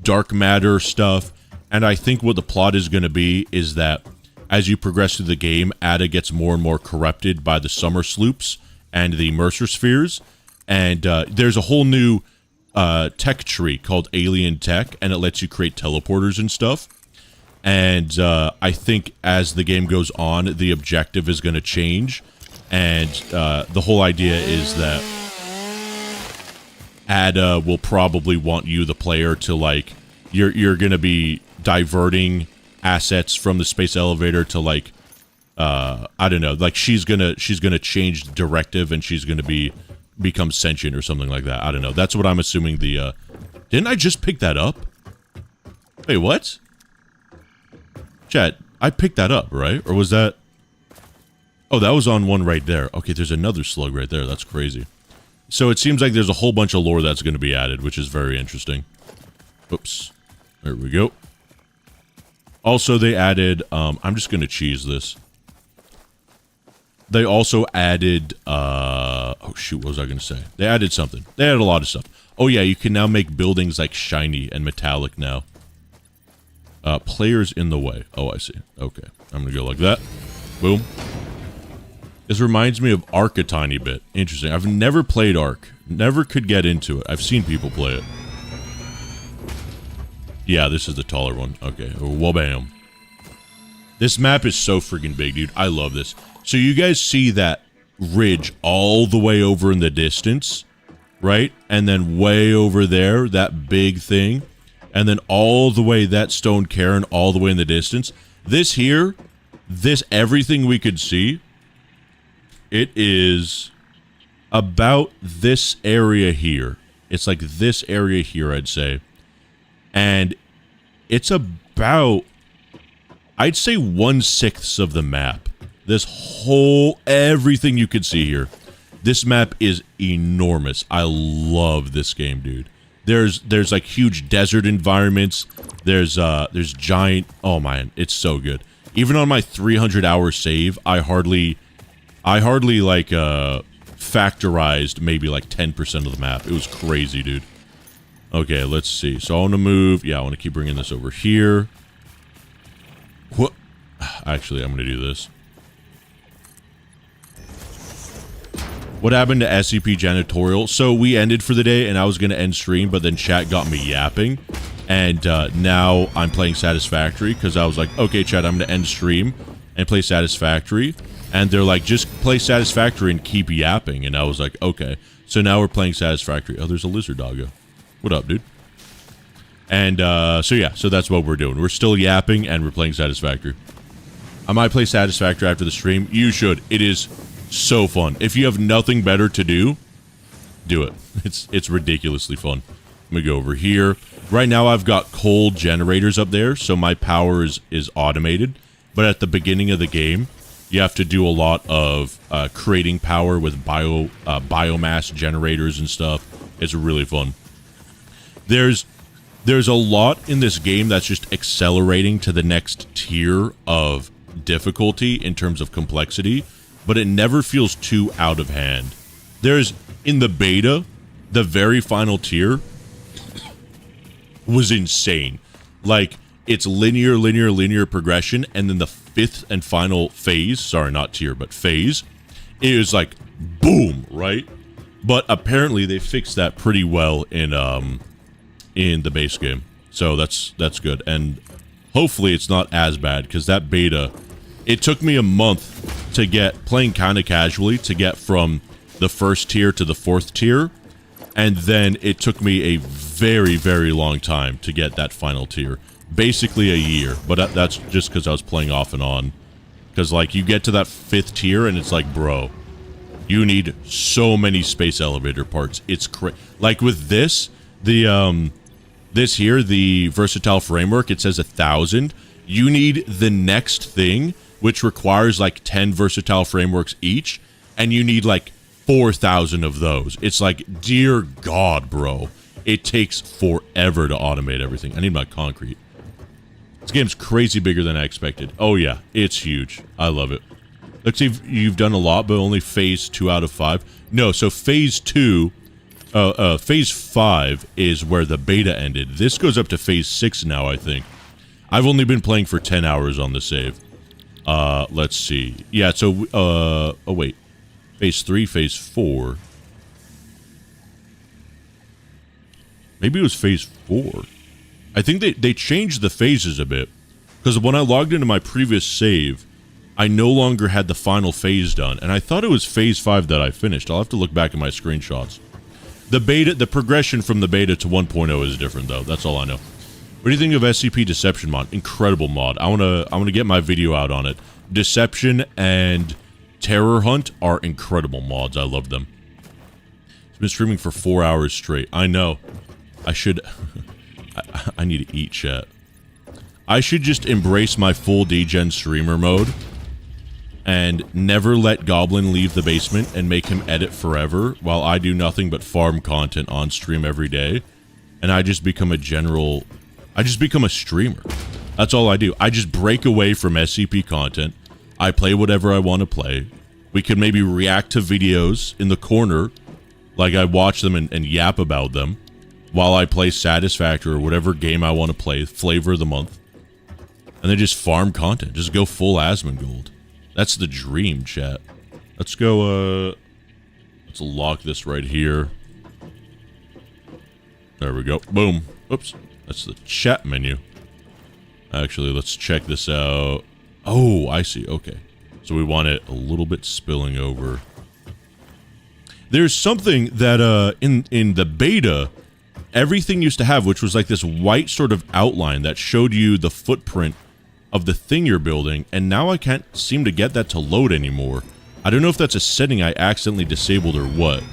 dark matter stuff, and I think what the plot is going to be is that as you progress through the game, Ada gets more and more corrupted by the summer sloops and the Mercer spheres, and there's a whole new tech tree called Alien Tech, and it lets you create teleporters and stuff. And I think as the game goes on, the objective is going to change. And the whole idea is that Ada will probably want you, the player, to, like, you're going to be diverting assets from the space elevator to, like, I don't know, like she's gonna change directive, and she's gonna become sentient or something like that. I don't know. That's what I'm assuming. Didn't I just pick that up? Wait, what? Chat, I picked that up, right? Or was that? Oh, that was on one right there. Okay, there's another slug right there. That's crazy. So it seems like there's a whole bunch of lore that's going to be added, which is very interesting. Oops. There we go. Also, they added, I'm just going to cheese this. They also added, oh shoot, what was I going to say? They added something. They added a lot of stuff. Oh yeah, you can now make buildings, like, shiny and metallic now. Players in the way. Oh, I see. Okay. I'm going to go like that. Boom. This reminds me of Ark a tiny bit. Interesting. I've never played Ark. Never could get into it. I've seen people play it. Yeah, this is the taller one. Okay. Wabam. This map is so freaking big, dude. I love this. So you guys see that ridge all the way over in the distance, right? And then way over there, that big thing. And then all the way, that stone cairn all the way in the distance. This here, everything we could see, it is about this area here. It's like this area here, I'd say. And it's about, I'd say 1/6 of the map. This whole, everything you could see here. This map is enormous. I love this game, dude. There's like huge desert environments. There's giant, oh man, it's so good. Even on my 300-hour save, I hardly like factorized maybe like 10% of the map. It was crazy, dude. Okay, let's see. So I want to move. Yeah, I want to keep bringing this over here. What? Actually, I'm going to do this. What happened to SCP Janitorial? So we ended for the day, and I was going to end stream, but then chat got me yapping. And now I'm playing Satisfactory, because I was like, okay, chat, I'm going to end stream and play Satisfactory. And they're like, just play Satisfactory and keep yapping. And I was like, okay. So now we're playing Satisfactory. Oh, there's a lizard doggo. What up, dude? And so yeah, so that's what we're doing. We're still yapping, and we're playing Satisfactory. I might play Satisfactory after the stream. You should. It is so fun. If you have nothing better to do, do it. It's ridiculously fun. Let me go over here. Right now I've got coal generators up there, so my power is automated. But at the beginning of the game, you have to do a lot of creating power with biomass generators and stuff. It's really fun. There's a lot in this game that's just accelerating to the next tier of difficulty in terms of complexity, but it never feels too out of hand. There's, in the beta, the very final tier was insane. Like, it's linear progression, and then the fifth and final phase, sorry, not tier, but phase, is like, boom, right? But apparently they fixed that pretty well in the base game. So that's good. And hopefully it's not as bad, because that beta, it took me a month to get, playing kind of casually, to get from the first tier to the fourth tier. And then it took me a very, very long time to get that final tier. Basically a year. But that's just because I was playing off and on. Because, like, you get to that fifth tier and it's like, bro, you need so many space elevator parts. It's like with this, this here, the versatile framework, it says 1,000. You need the next thing, which requires like 10 versatile frameworks each, and you need like 4,000 of those. It's like, dear God, bro. It takes forever to automate everything. I need my concrete. This game's crazy bigger than I expected. Oh yeah, it's huge. I love it. Looks like you've done a lot, but only phase 2 out of 5. No, so phase 2, phase 5 is where the beta ended. This goes up to phase 6 now, I think. I've only been playing for 10 hours on the save. Let's see. Yeah, so, oh wait. Phase 3, phase 4. Maybe it was phase 4. I think they changed the phases a bit. Because when I logged into my previous save, I no longer had the final phase done. And I thought it was phase 5 that I finished. I'll have to look back at my screenshots. The progression from the beta to 1.0 is different, though. That's all I know. What do you think of SCP Deception mod? Incredible mod. I wanna get my video out on it. Deception and Terror Hunt are incredible mods. I love them. It's been streaming for 4 hours straight. I know. I should... I need to eat, chat. I should just embrace my full degen streamer mode and never let Goblin leave the basement and make him edit forever while I do nothing but farm content on stream every day. And I just become a general... I just become a streamer. That's all I do. I just break away from SCP content. I play whatever I want to play. We could maybe react to videos in the corner, like I watch them and yap about them, while I play Satisfactory or whatever game I want to play, flavor of the month. And then just farm content. Just go full Asmongold. That's the dream, chat. Let's go, let's lock this right here. There we go. Boom. Oops. That's the chat menu. Actually, let's check this out. Oh, I see. Okay. So we want it a little bit spilling over. There's something that, in the beta, everything used to have, which was like this white sort of outline that showed you the footprint of the thing you're building, and now I can't seem to get that to load anymore. I don't know if that's a setting I accidentally disabled or what,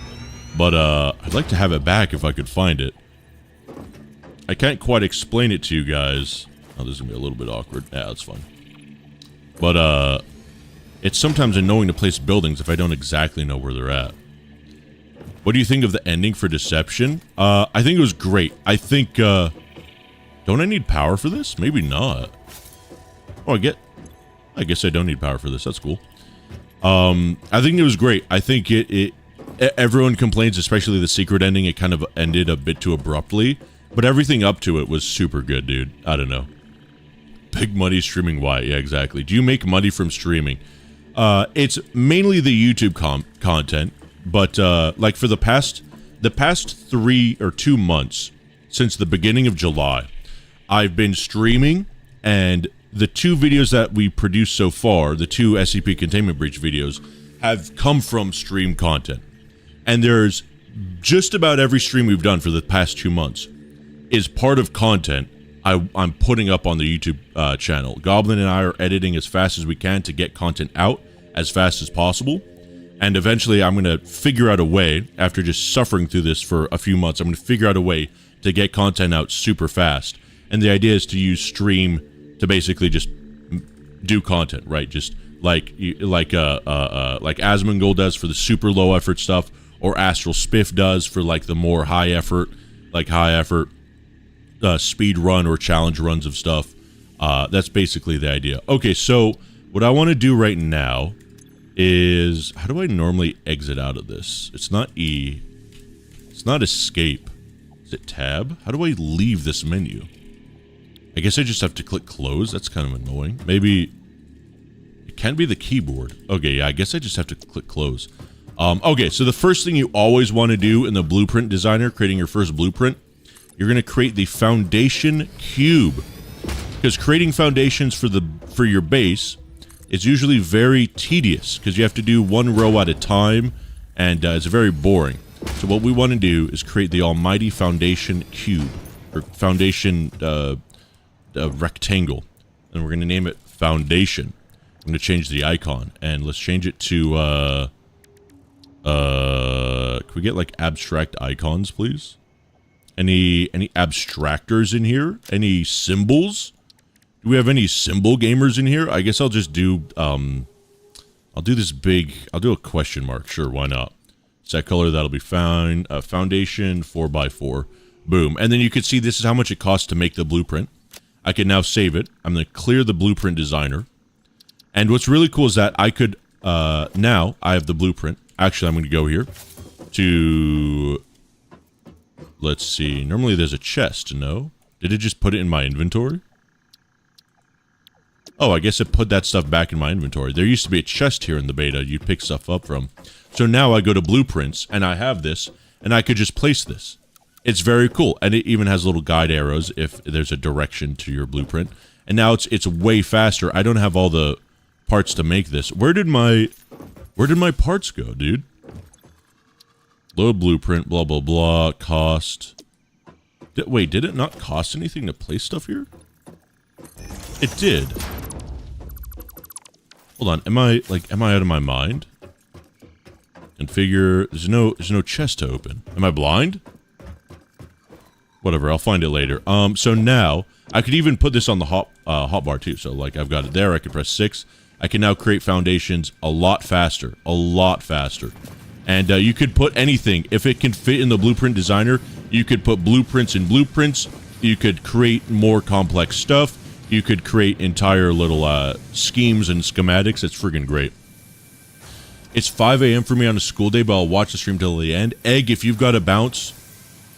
but I'd like to have it back if I could find it. I can't quite explain it to you guys. Oh, this is gonna be a little bit awkward. Yeah, that's fine. But it's sometimes annoying to place buildings if I don't exactly know where they're at. What do you think of the ending for Deception? I think it was great. I think, don't I need power for this? Maybe not. Oh, I guess I don't need power for this. That's cool. I think it was great. I think everyone complains, especially the secret ending. It kind of ended a bit too abruptly, but everything up to it was super good, dude. I don't know. Big money streaming, why? Yeah, exactly. Do you make money from streaming? It's mainly the YouTube content, but like for the past 3 or 2 months, since the beginning of July, I've been streaming, and the 2 videos that we produced so far, the 2 SCP Containment Breach videos, have come from stream content. And there's just about every stream we've done for the past 2 months is part of content I'm putting up on the YouTube channel. Goblin and I are editing as fast as we can to get content out as fast as possible. And eventually I'm going to figure out a way, after just suffering through this for a few months, I'm going to figure out a way to get content out super fast. And the idea is to use stream to basically just do content, right? Just like Asmongold does for the super low effort stuff, or Astral Spiff does for like the more high effort speed run or challenge runs of stuff. That's basically the idea. Okay, so what I want to do right now is, how do I normally exit out of this? It's not E. It's not escape. Is it tab? How do I leave this menu? I guess I just have to click close. That's kind of annoying. Maybe it can be the keyboard. Okay, yeah, I guess I just have to click close. Okay, so the first thing you always want to do in the blueprint designer, creating your first blueprint, you're going to create the foundation cube. Because creating foundations for your base is usually very tedious, because you have to do 1 row at a time, and it's very boring. So what we want to do is create the almighty foundation cube, or foundation rectangle, and we're going to name it foundation. I'm going to change the icon, and let's change it to can we get like abstract icons, please? Any abstractors in here? Any symbols? Do we have any symbol gamers in here? I guess I'll just do I'll do this big, I'll do a question mark. Sure, why not? Set color, that'll be fine. Foundation 4x4. Boom. And then you can see this is how much it costs to make the blueprint. I can now save it. I'm going to clear the blueprint designer. And what's really cool is that I could, now I have the blueprint. Actually, I'm going to go here to, let's see. Normally there's a chest, no? Did it just put it in my inventory? Oh, I guess it put that stuff back in my inventory. There used to be a chest here in the beta you'd pick stuff up from. So now I go to blueprints, and I have this, and I could just place this. It's very cool, and it even has little guide arrows if there's a direction to your blueprint. And now it's way faster. I don't have all the parts to make this. Where did my parts go, dude? Load blueprint, blah blah blah. Cost. Wait, did it not cost anything to place stuff here? It did. Hold on, am I out of my mind? Configure. There's no chest to open. Am I blind? Whatever, I'll find it later. So now I could even put this on the hotbar too. So like I've got it there. I could press 6. I can now create foundations a lot faster, And you could put anything if it can fit in the blueprint designer. You could put blueprints in blueprints. You could create more complex stuff. You could create entire little schemes and schematics. It's friggin' great. It's 5 a.m. for me on a school day, but I'll watch the stream till the end. Egg, if you've got to bounce,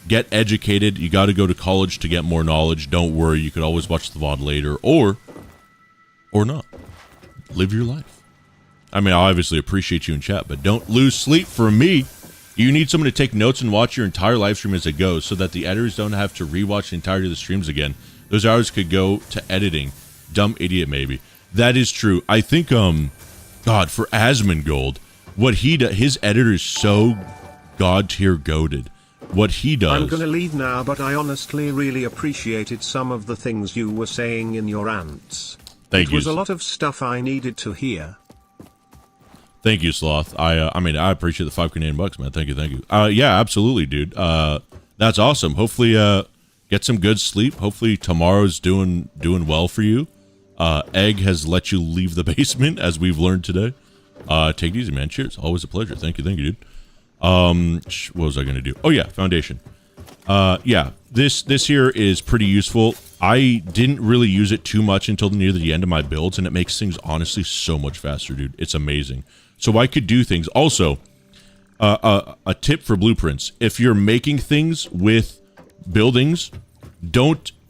get educated. You got to go to college to get more knowledge. Don't worry. You could always watch the VOD later or not. Live your life. I mean, I obviously appreciate you in chat, but don't lose sleep for me. You need someone to take notes and watch your entire live stream as it goes so that the editors don't have to rewatch the entirety of the streams again. Those hours could go to editing. Dumb idiot, maybe. That is true. I think, God, for Asmongold, what he does, his editor is so god-tier goated. What he does... I'm gonna leave now, but I honestly really appreciated some of the things you were saying in your rants. Thank you. It was a lot of stuff I needed to hear. Thank you, Sloth. I mean, I appreciate the 5 Canadian bucks, man. Thank you. Yeah, absolutely, dude. That's awesome. Hopefully, get some good sleep. Hopefully, tomorrow's doing well for you. Egg has let you leave the basement, as we've learned today. Take it easy, man. Cheers. Always a pleasure. Thank you, dude. What was I going to do? Oh, yeah, foundation. Yeah, this here is pretty useful. I didn't really use it too much until near the end of my builds, and it makes things honestly so much faster, dude. It's amazing. So I could do things. Also, a tip for blueprints. If you're making things with buildings,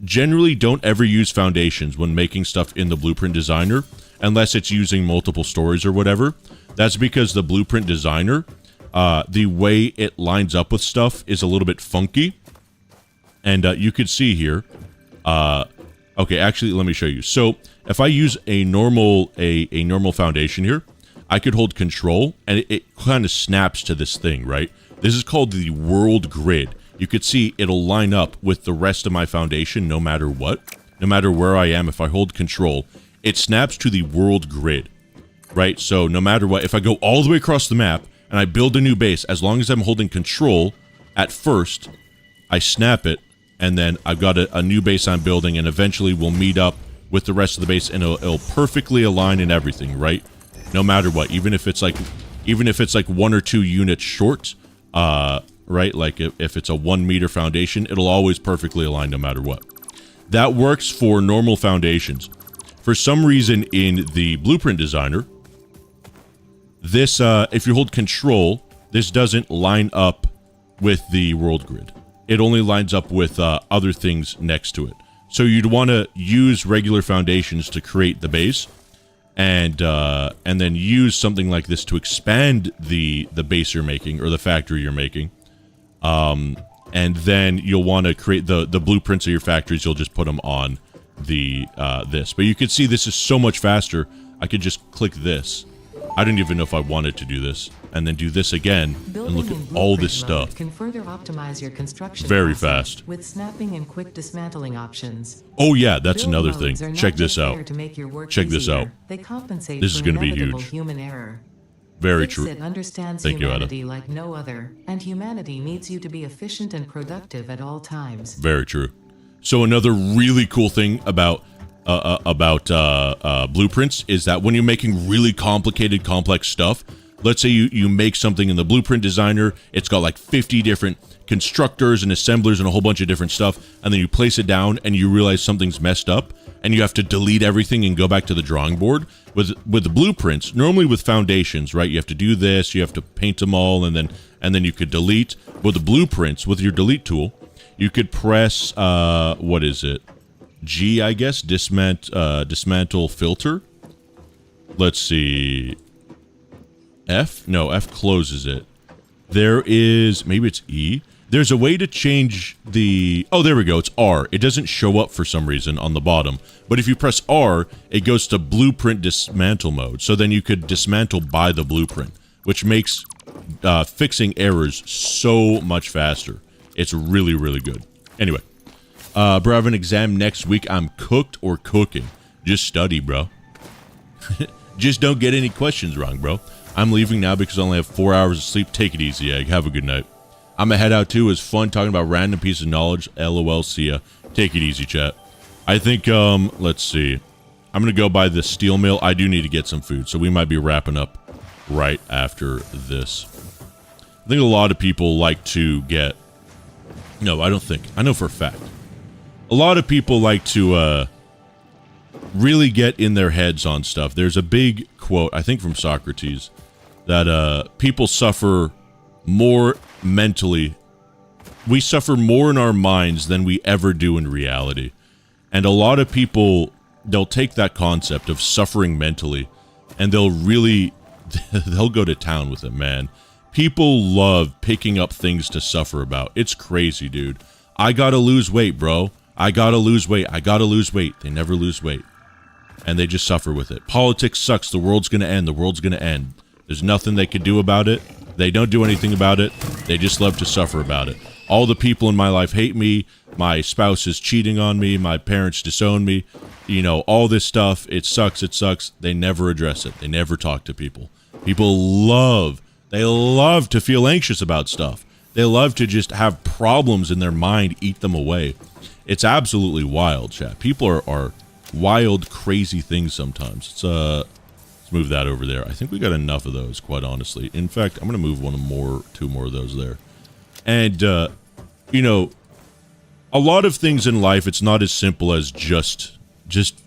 generally don't ever use foundations when making stuff in the blueprint designer, unless it's using multiple stories or whatever. That's because the blueprint designer, the way it lines up with stuff is a little bit funky. And you could see here, okay, actually, let me show you. So if I use a normal foundation here, I could hold control and it kind of snaps to this thing, right? This is called the world grid. You could see it'll line up with the rest of my foundation no matter what. No matter where I am, if I hold control, it snaps to the world grid, right? So no matter what, if I go all the way across the map and I build a new base, as long as I'm holding control at first, I snap it, and then I've got a new base I'm building, and eventually we'll meet up with the rest of the base, and it'll perfectly align in everything, right? No matter what, even if it's like 1 or 2 units short, right? Like if it's a 1 meter foundation, it'll always perfectly align no matter what. That works for normal foundations. For some reason in the blueprint designer, this, if you hold control, this doesn't line up with the world grid. It only lines up with other things next to it. So you'd want to use regular foundations to create the base, and then use something like this to expand the base you're making or the factory you're making. And then you'll want to create the blueprints of your factories. You'll just put them on the this. But you can see this is so much faster. I could just click this. I didn't even know if I wanted to do this. And then do this again, and look at all this stuff. Can further optimize your construction very fast with snapping and quick dismantling options. Oh yeah, that's another thing. Check this out. Check this out. They compensate this is going to be huge. Human error. Very true. Fixit understands Thank humanity you, like no other, and humanity needs you to be efficient and productive at all times. Very true. So another really cool thing about blueprints is that when you're making really complicated, complex stuff, let's say you make something in the blueprint designer, it's got like 50 different constructors and assemblers and a whole bunch of different stuff, and then you place it down and you realize something's messed up and you have to delete everything and go back to the drawing board. With the blueprints, normally with foundations, right, you have to do this, you have to paint them all, and then you could delete. With the blueprints, with your delete tool, you could press what is it, G, I guess, dismantle filter. Let's see, F? No, F closes it. There is, maybe it's E. There's a way to change the... Oh, there we go. It's R. It doesn't show up for some reason on the bottom. But if you press R, it goes to blueprint dismantle mode. So then you could dismantle by the blueprint, which makes fixing errors so much faster. It's really, really good. Anyway, bro, I have an exam next week. I'm cooked or cooking. Just study, bro. Just don't get any questions wrong, bro. I'm leaving now because I only have 4 hours of sleep. Take it easy, Egg. Have a good night. I'm gonna head out too. It was fun talking about random piece of knowledge. LOL, see ya. Take it easy, chat. I think, let's see. I'm gonna go by the steel mill. I do need to get some food, so we might be wrapping up right after this. I think a lot of people like to get... No, I don't think. I know for a fact. A lot of people like to, really get in their heads on stuff. There's a big quote, I think from Socrates, that, people suffer more mentally. We suffer more in our minds than we ever do in reality. And a lot of people, they'll take that concept of suffering mentally and they'll really, they'll go to town with it, man. People love picking up things to suffer about. It's crazy, dude. I gotta lose weight, bro. I gotta lose weight. I gotta lose weight. They never lose weight. And they just suffer with it. Politics sucks. The world's gonna end. The world's gonna end. There's nothing they can do about it. They don't do anything about it. They just love to suffer about it. All the people in my life hate me. My spouse is cheating on me. My parents disown me. You know, all this stuff. It sucks. It sucks. They never address it. They never talk to people. People love, they love to feel anxious about stuff. They love to just have problems in their mind eat them away. It's absolutely wild, chat. People are wild, crazy things sometimes. Let's move that over there. I think we got enough of those, quite honestly. In fact, I'm going to move two more of those there. And, you know, a lot of things in life, it's not as simple as just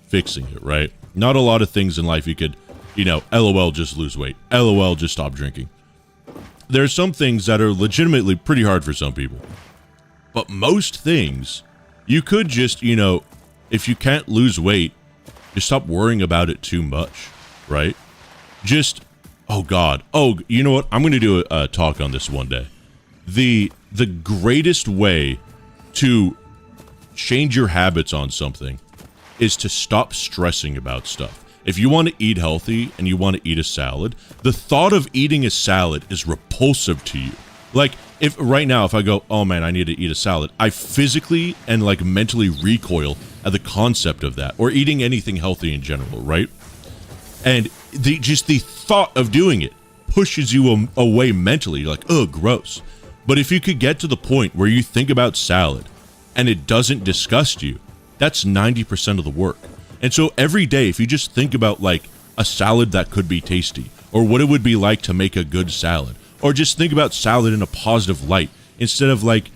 fixing it, right? Not a lot of things in life you could, you know, LOL, just lose weight. LOL, just stop drinking. There's some things that are legitimately pretty hard for some people. But most things, you could just, you know, if you can't lose weight, just stop worrying about it too much. Right? Just, oh God. Oh, you know what? I'm going to do a talk on this one day. The greatest way to change your habits on something is to stop stressing about stuff. If you want to eat healthy and you want to eat a salad, the thought of eating a salad is repulsive to you. Like, if right now, if I go, oh man, I need to eat a salad, I physically and like mentally recoil at the concept of that, or eating anything healthy in general, right? And just the thought of doing it pushes you away mentally. You're like, oh, gross. But if you could get to the point where you think about salad and it doesn't disgust you, that's 90% of the work. And so every day, if you just think about like a salad that could be tasty, or what it would be like to make a good salad, or just think about salad in a positive light, instead of like,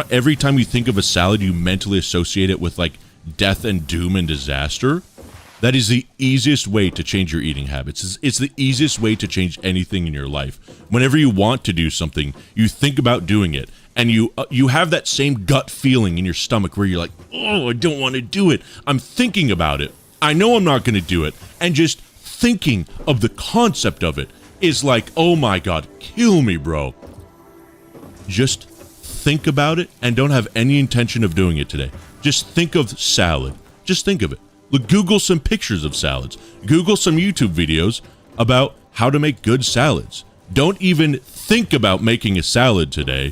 every time you think of a salad, you mentally associate it with like death and doom and disaster. That is the easiest way to change your eating habits. It's the easiest way to change anything in your life. Whenever you want to do something, you think about doing it, and you have that same gut feeling in your stomach where you're like, oh, I don't want to do it. I'm thinking about it. I know I'm not going to do it. And just thinking of the concept of it is like, oh my God, kill me, bro. Just think about it and don't have any intention of doing it today. Just think of salad. Just think of it. Look, Google some pictures of salads. Google some YouTube videos about how to make good salads. Don't even think about making a salad today.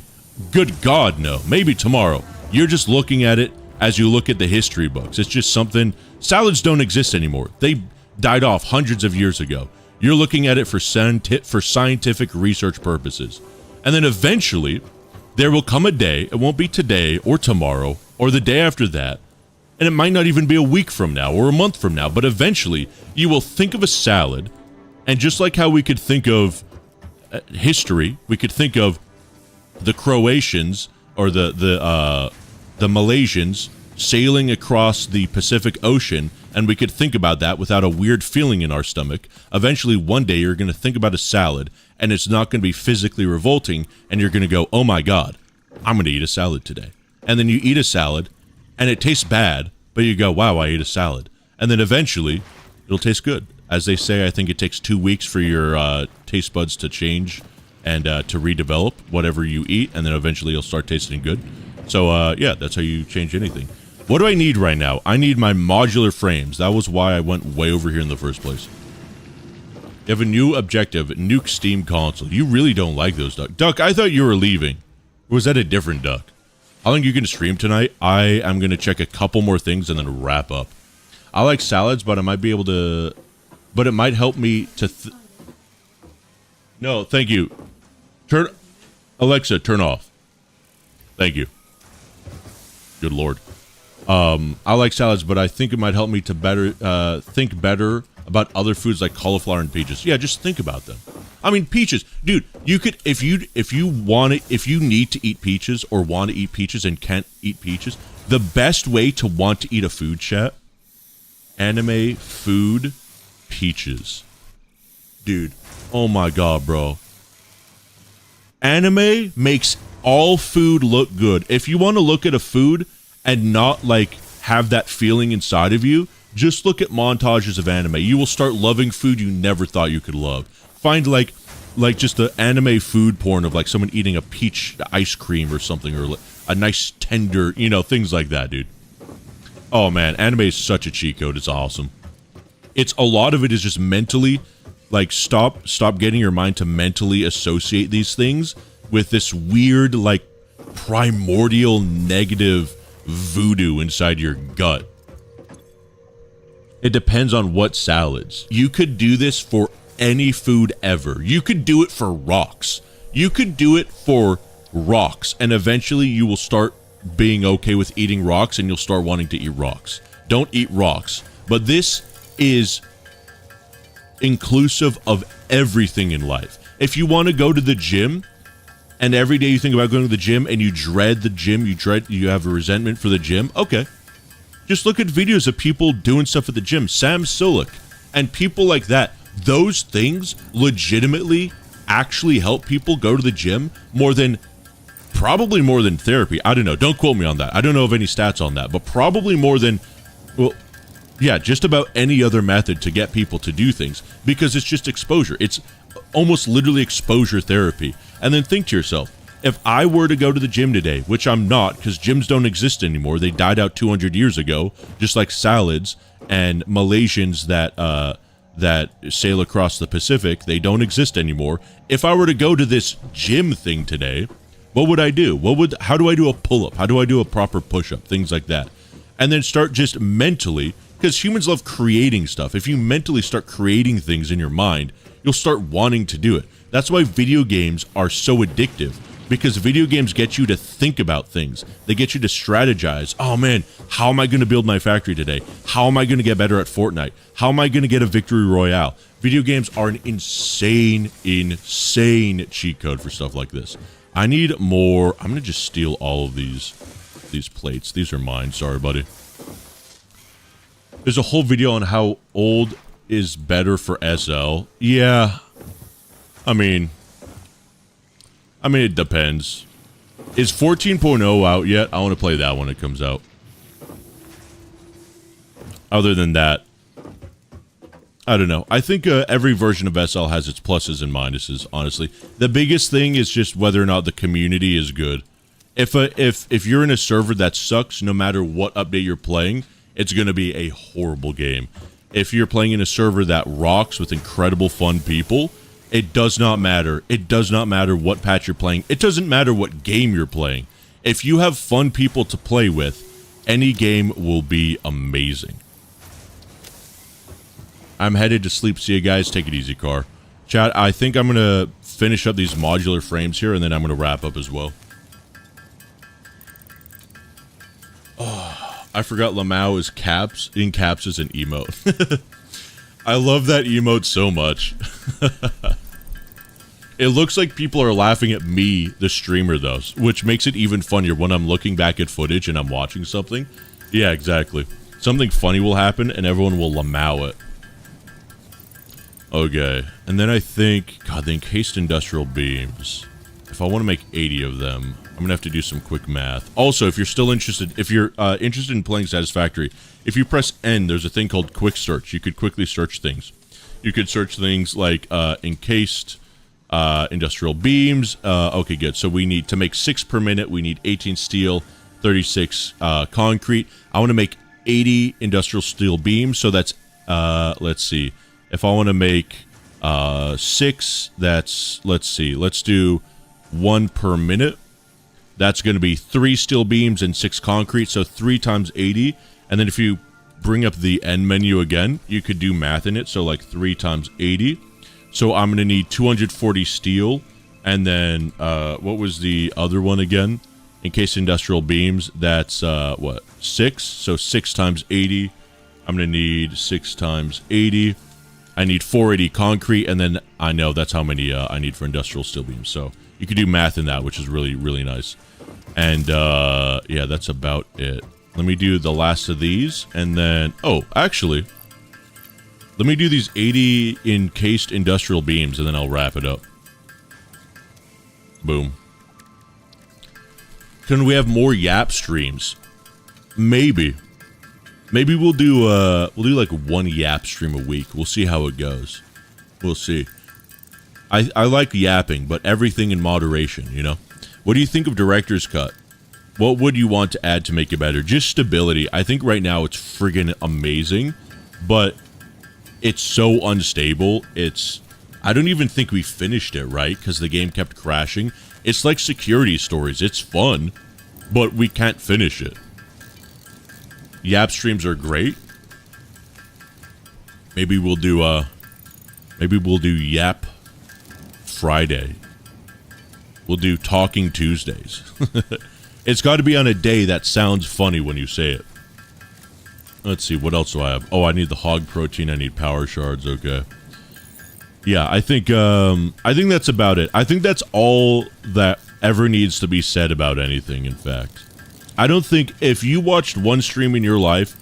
Good God, no. Maybe tomorrow. You're just looking at it as you look at the history books. It's just something... Salads don't exist anymore. They died off hundreds of years ago. You're looking at it for scientific research purposes. And then eventually, there will come a day, it won't be today or tomorrow or the day after that, and it might not even be a week from now or a month from now, but eventually you will think of a salad, and just like how we could think of history, we could think of the Croatians or the Malaysians sailing across the Pacific Ocean, and we could think about that without a weird feeling in our stomach. Eventually, one day, you're going to think about a salad, and it's not going to be physically revolting, and you're going to go, oh my God, I'm going to eat a salad today. And then you eat a salad, and it tastes bad, but you go, wow, I ate a salad. And then eventually, it'll taste good. As they say, I think it takes 2 weeks for your taste buds to change and to redevelop whatever you eat, and then eventually you'll start tasting good. So, yeah, that's how you change anything. What do I need right now? I need my modular frames. That was why I went way over here in the first place. You have a new objective, nuke Steam console. You really don't like those, Duck. Duck, I thought you were leaving. Or was that a different Duck? I think you can stream tonight. I am going to check a couple more things and then wrap up. I like salads, but I might be able to... But it might help me to... No, thank you. Alexa, turn off. Thank you. Good Lord. I like salads, but I think it might help me to think better about other foods like cauliflower and peaches. Yeah, just think about them. I mean, peaches, dude. You could, if you need to eat peaches or want to eat peaches and can't eat peaches, the best way to want to eat a food, chat, anime food, peaches, dude. Oh my god, bro. Anime makes all food look good. If you want to look at a food and not like have that feeling inside of you, just look at montages of anime. You will start loving food you never thought you could love. Find like just the anime food porn of like someone eating a peach ice cream or something, or a nice tender, you know, things like that, dude. Oh man, anime is such a cheat code. It's awesome. It's a lot of it is just mentally, like stop getting your mind to mentally associate these things with this weird like primordial negative voodoo inside your gut. It depends on what salads. You could do this for any food ever. You could do it for rocks. You could do it for rocks, and eventually you will start being okay with eating rocks, and you'll start wanting to eat rocks. Don't eat rocks. But this is inclusive of everything in life. If you want to go to the gym, and every day you think about going to the gym, and you dread the gym, you have a resentment for the gym, okay. Just look at videos of people doing stuff at the gym. Sam Sulek and people like that. Those things legitimately actually help people go to the gym probably more than therapy. I don't know. Don't quote me on that. I don't know of any stats on that, but probably more than, well, yeah, just about any other method to get people to do things, because it's just exposure. It's almost literally exposure therapy. And then think to yourself, if I were to go to the gym today, which I'm not, because gyms don't exist anymore. They died out 200 years ago, just like salads and Malaysians that sail across the Pacific. They don't exist anymore. If I were to go to this gym thing today, what would I do? How do I do a pull-up? How do I do a proper push-up? Things like that. And then start just mentally, because humans love creating stuff. If you mentally start creating things in your mind, you'll start wanting to do it. That's why video games are so addictive. Because video games get you to think about things. They get you to strategize. Oh man, how am I going to build my factory today? How am I going to get better at Fortnite? How am I going to get a victory royale? Video games are an insane cheat code for stuff like this. I need more. I'm going to just steal all of these plates. These are mine. Sorry, buddy. There's a whole video on how old is better for SL. Yeah. I mean, it depends. Is 14.0 out yet? I want to play that when it comes out. Other than that, I don't know. I think every version of SL has its pluses and minuses, honestly. The biggest thing is just whether or not the community is good. If you're in a server that sucks, no matter what update you're playing, it's going to be a horrible game. If you're playing in a server that rocks with incredible fun people, it does not matter. It does not matter what patch you're playing. It doesn't matter what game you're playing. If you have fun people to play with, any game will be amazing. I'm headed to sleep. See you guys. Take it easy, car. Chat, I think I'm going to finish up these modular frames here, and then I'm going to wrap up as well. Oh, I forgot Lamau is caps. In caps is an emote. I love that emote so much. It looks like people are laughing at me, the streamer, though, which makes it even funnier when I'm looking back at footage and I'm watching something. Yeah, exactly. Something funny will happen and everyone will Lamau it. Okay, and then I think, God, the encased industrial beams. If I want to make 80 of them, I'm gonna have to do some quick math. Also, if you're still interested, interested in playing Satisfactory, if you press N, there's a thing called quick search. You could quickly search things. You could search things like encased industrial beams. Okay, good. So we need to make 6 per minute. We need 18 steel, 36 concrete. I want to make 80 industrial steel beams. So that's, let's see. If I want to make 6, that's, let's see. Let's do 1 per minute. That's going to be 3 steel beams and 6 concrete. So 3 times 80. And then if you bring up the end menu again, you could do math in it. So like 3 times 80. So I'm going to need 240 steel. And then, what was the other one again? Encased industrial beams, that's, what, 6? So 6 times 80. I'm going to need 6 times 80. I need 480 concrete, and then I know that's how many I need for industrial steel beams. So you could do math in that, which is really, really nice. And, yeah, that's about it. Let me do the last of these, and then... Oh, actually, let me do these 80 encased industrial beams, and then I'll wrap it up. Boom. Can we have more Yap streams? Maybe. Maybe we'll do like 1 Yap stream a week. We'll see how it goes. We'll see. I like yapping, but everything in moderation, you know? What do you think of Director's Cut? What would you want to add to make it better? Just stability. I think right now it's friggin' amazing, but it's so unstable. I don't even think we finished it, right? Because the game kept crashing. It's like Security Stories. It's fun, but we can't finish it. Yap streams are great. Maybe we'll do Yap Friday. We'll do Talking Tuesdays. It's got to be on a day that sounds funny when you say it. Let's see, what else do I have? Oh, I need the hog protein. I need power shards. Okay. Yeah, I think that's about it. I think that's all that ever needs to be said about anything, in fact. I don't think if you watched one stream in your life,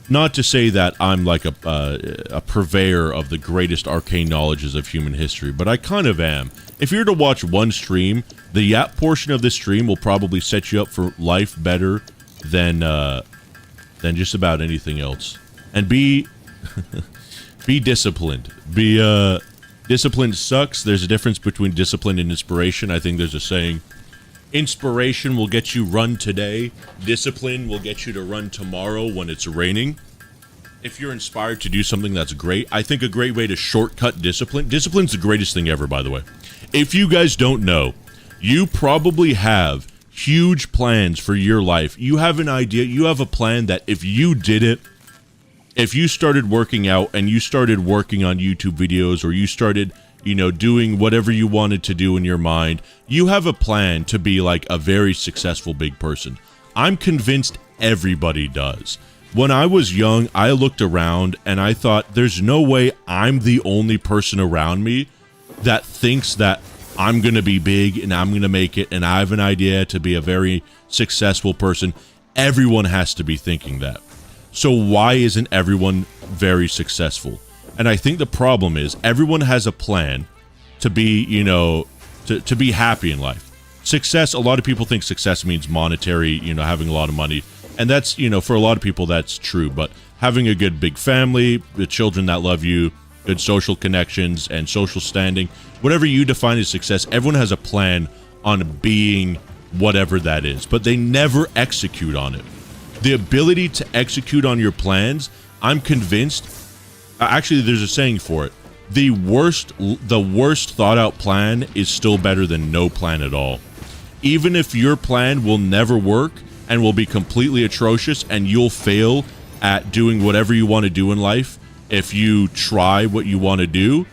not to say that I'm like a purveyor of the greatest arcane knowledges of human history, but I kind of am. If you were to watch one stream, the Yap portion of this stream will probably set you up for life better than just about anything else. And be disciplined. Discipline sucks. There's a difference between discipline and inspiration. I think there's a saying. Inspiration will get you run today. Discipline will get you to run tomorrow when it's raining. If you're inspired to do something that's great, I think a great way to shortcut discipline. Discipline's the greatest thing ever, by the way. If you guys don't know, you probably have huge plans for your life. You have an idea. You have a plan that if you did it, if you started working out and you started working on YouTube videos, or you started, doing whatever you wanted to do in your mind, you have a plan to be like a very successful big person. I'm convinced everybody does. When I was young, I looked around and I thought, there's no way I'm the only person around me that thinks that I'm going to be big and I'm going to make it and I have an idea to be a very successful person. Everyone has to be thinking that. So why isn't everyone very successful? And I think the problem is everyone has a plan to be, to be happy in life. Success, a lot of people think success means monetary, having a lot of money. And that's, for a lot of people, that's true. But having a good big family, the children that love you, good social connections and social standing, whatever you define as success, everyone has a plan on being whatever that is. But they never execute on it. The ability to execute on your plans, I'm convinced, actually there's a saying for it. The worst thought out plan is still better than no plan at all. Even if your plan will never work and will be completely atrocious and you'll fail at doing whatever you want to do in life, if you try what you want to do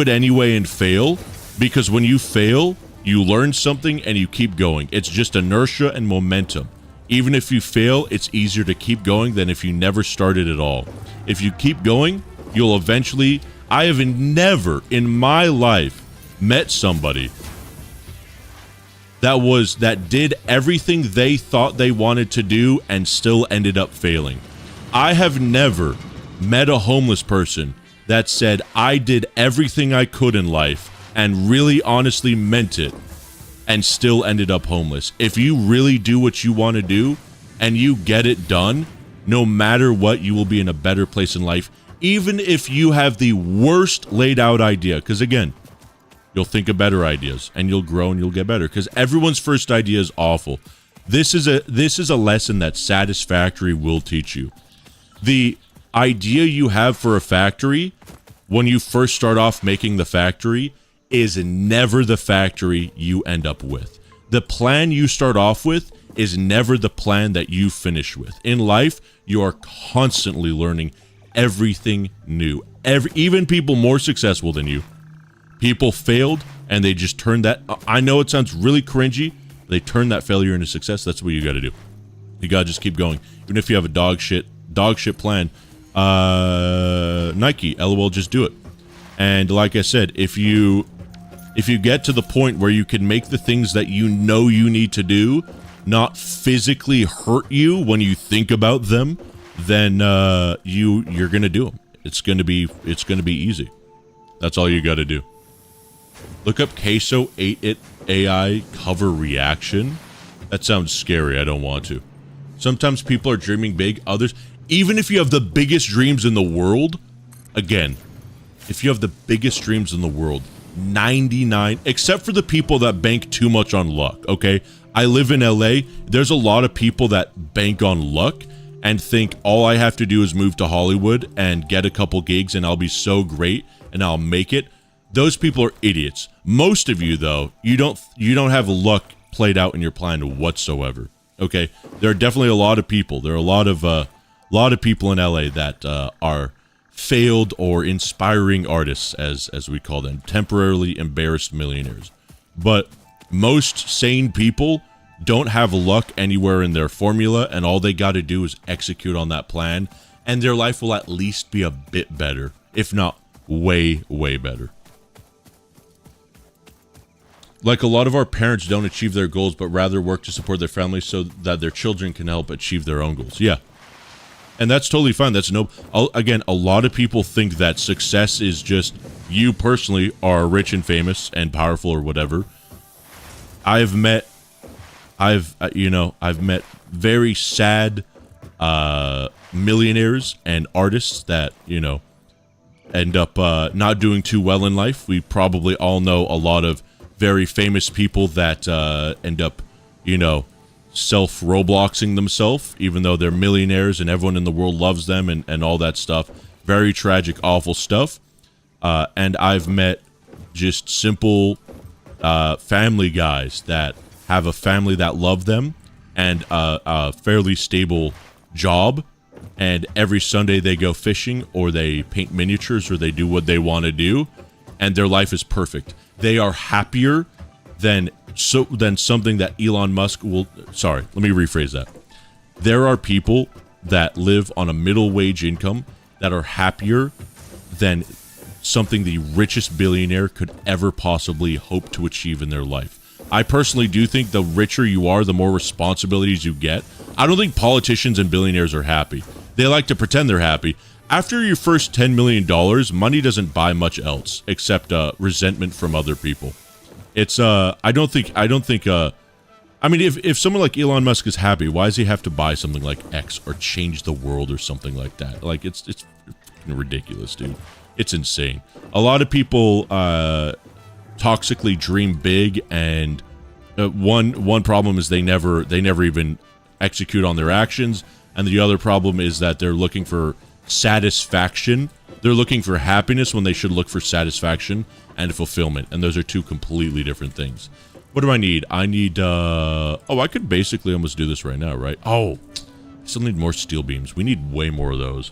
it anyway and fail, because when you fail, you learn something and you keep going. It's just inertia and momentum. Even if you fail, it's easier to keep going than if you never started at all. If you keep going, you'll eventually... I have never in my life met somebody that did everything they thought they wanted to do and still ended up failing. I have never met a homeless person that said, I did everything I could in life and really honestly meant it and still ended up homeless. If you really do what you want to do and you get it done, no matter what, you will be in a better place in life, even if you have the worst laid out idea. Because again, You'll think of better ideas, and you'll grow and you'll get better. Because everyone's first idea is awful. This is a lesson that Satisfactory will teach you. The idea you have for a factory when you first start off making the factory is never the factory you end up with. The plan you start off with is never the plan that you finish with. In life, you are constantly learning everything new. Even people more successful than you. People failed and they just turned that. I know it sounds really cringy. They turn that failure into success. That's what you got to do. You got to just keep going. Even if you have a dog shit plan, Nike, LOL, just do it. And like I said, if you get to the point where you can make the things that you know you need to do not physically hurt you when you think about them, then you're gonna do them. It's gonna be easy. That's all you got to do. Look up Queso 8-It AI cover reaction. That sounds scary. I don't want to. Sometimes people are dreaming big. Others, even if you have the biggest dreams in the world, again, if you have the biggest dreams in the world, 99, except for the people that bank too much on luck, okay? I live in LA. There's a lot of people that bank on luck and think all I have to do is move to Hollywood and get a couple gigs and I'll be so great and I'll make it. Those people are idiots. Most of you, though, you don't have luck played out in your plan whatsoever. Okay, there are definitely a lot of people. There are a lot of people in LA that are failed or inspiring artists, as we call them, temporarily embarrassed millionaires. But most sane people don't have luck anywhere in their formula, and all they got to do is execute on that plan, and their life will at least be a bit better, if not way, way better. Like a lot of our parents don't achieve their goals, but rather work to support their families so that their children can help achieve their own goals. Yeah. And that's totally fine. That's again, a lot of people think that success is just you personally are rich and famous and powerful or whatever. I've met very sad millionaires and artists that, end up not doing too well in life. We probably all know a lot of very famous people that end up, self-Robloxing themselves, even though they're millionaires and everyone in the world loves them and all that stuff. Very tragic, awful stuff. And I've met just simple family guys that have a family that love them and a fairly stable job. And every Sunday they go fishing or they paint miniatures or they do what they want to do. And their life is perfect. They are happier than something that Elon Musk will... Sorry, let me rephrase that. There are people that live on a middle wage income that are happier than something the richest billionaire could ever possibly hope to achieve in their life. I personally do think the richer you are, the more responsibilities you get. I don't think politicians and billionaires are happy. They like to pretend they're happy. After your first $10 million, money doesn't buy much else except resentment from other people. It's I don't think if someone like Elon Musk is happy, why does he have to buy something like X or change the world or something like that? Like it's ridiculous, dude. It's insane. A lot of people toxically dream big, and one problem is they never even execute on their actions, and the other problem is that they're looking for satisfaction. They're looking for happiness when they should look for satisfaction and fulfillment, and those are two completely different things. What do I need? I need I could basically almost do this right now, right? I still need more steel beams. We need way more of those.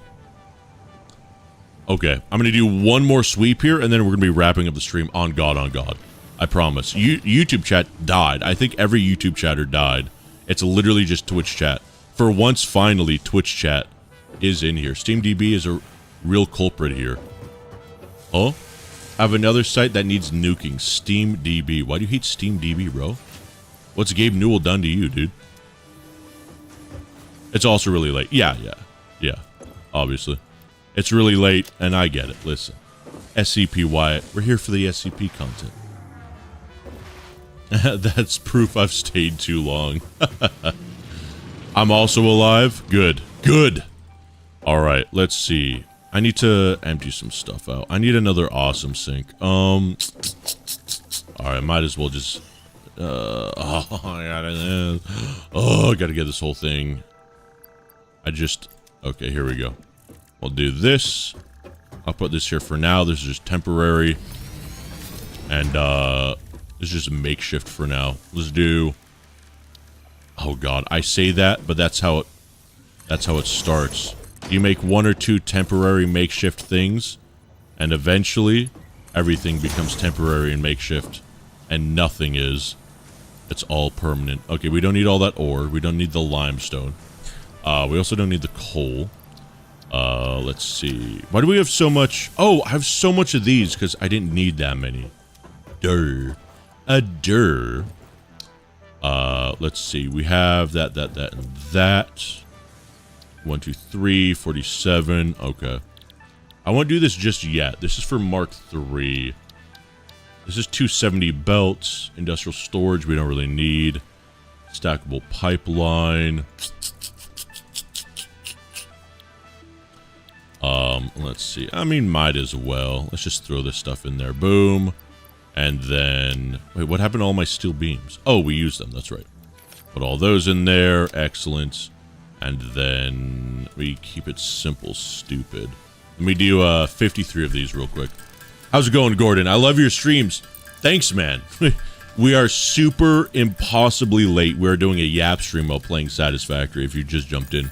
Okay, I'm gonna do one more sweep here, and then we're gonna be wrapping up the stream. On God, I promise. YouTube chat died. I think every YouTube chatter died. It's literally just Twitch chat. For once, finally, Twitch chat is in here. SteamDB is a real culprit here. Oh, I have another site that needs nuking. SteamDB. Why do you hate SteamDB, bro? What's Gabe Newell done to you, dude? It's also really late. Yeah. Obviously. It's really late, and I get it. Listen. SCP Wyatt. We're here for the SCP content. That's proof I've stayed too long. I'm also alive. Good. All right, let's see. I need to empty some stuff out. I need another awesome sink. Alright, might as well just... I gotta get this whole thing. Okay, here we go. We'll do this. I'll put this here for now. This is just temporary. And, this is just a makeshift for now. Let's do... Oh god, I say that, but that's how it starts. You make 1 or 2 temporary makeshift things, and eventually, everything becomes temporary and makeshift, and nothing is. It's all permanent. Okay, we don't need all that ore. We don't need the limestone. We also don't need the coal. Let's see. Why do we have so much? Oh, I have so much of these because I didn't need that many. Let's see. We have that, and that. 1, 2, 3, 47. Okay. I won't do this just yet. This is for Mark 3. This is 270 belts. Industrial storage we don't really need. Stackable pipeline. Let's see. I mean, might as well. Let's just throw this stuff in there. Boom. And then... Wait, what happened to all my steel beams? Oh, we used them. That's right. Put all those in there. Excellent. And then we keep it simple, stupid. Let me do 53 of these real quick. How's it going, Gordon? I love your streams. Thanks, man. We are super impossibly late. We're doing a Yap stream while playing Satisfactory, if you just jumped in.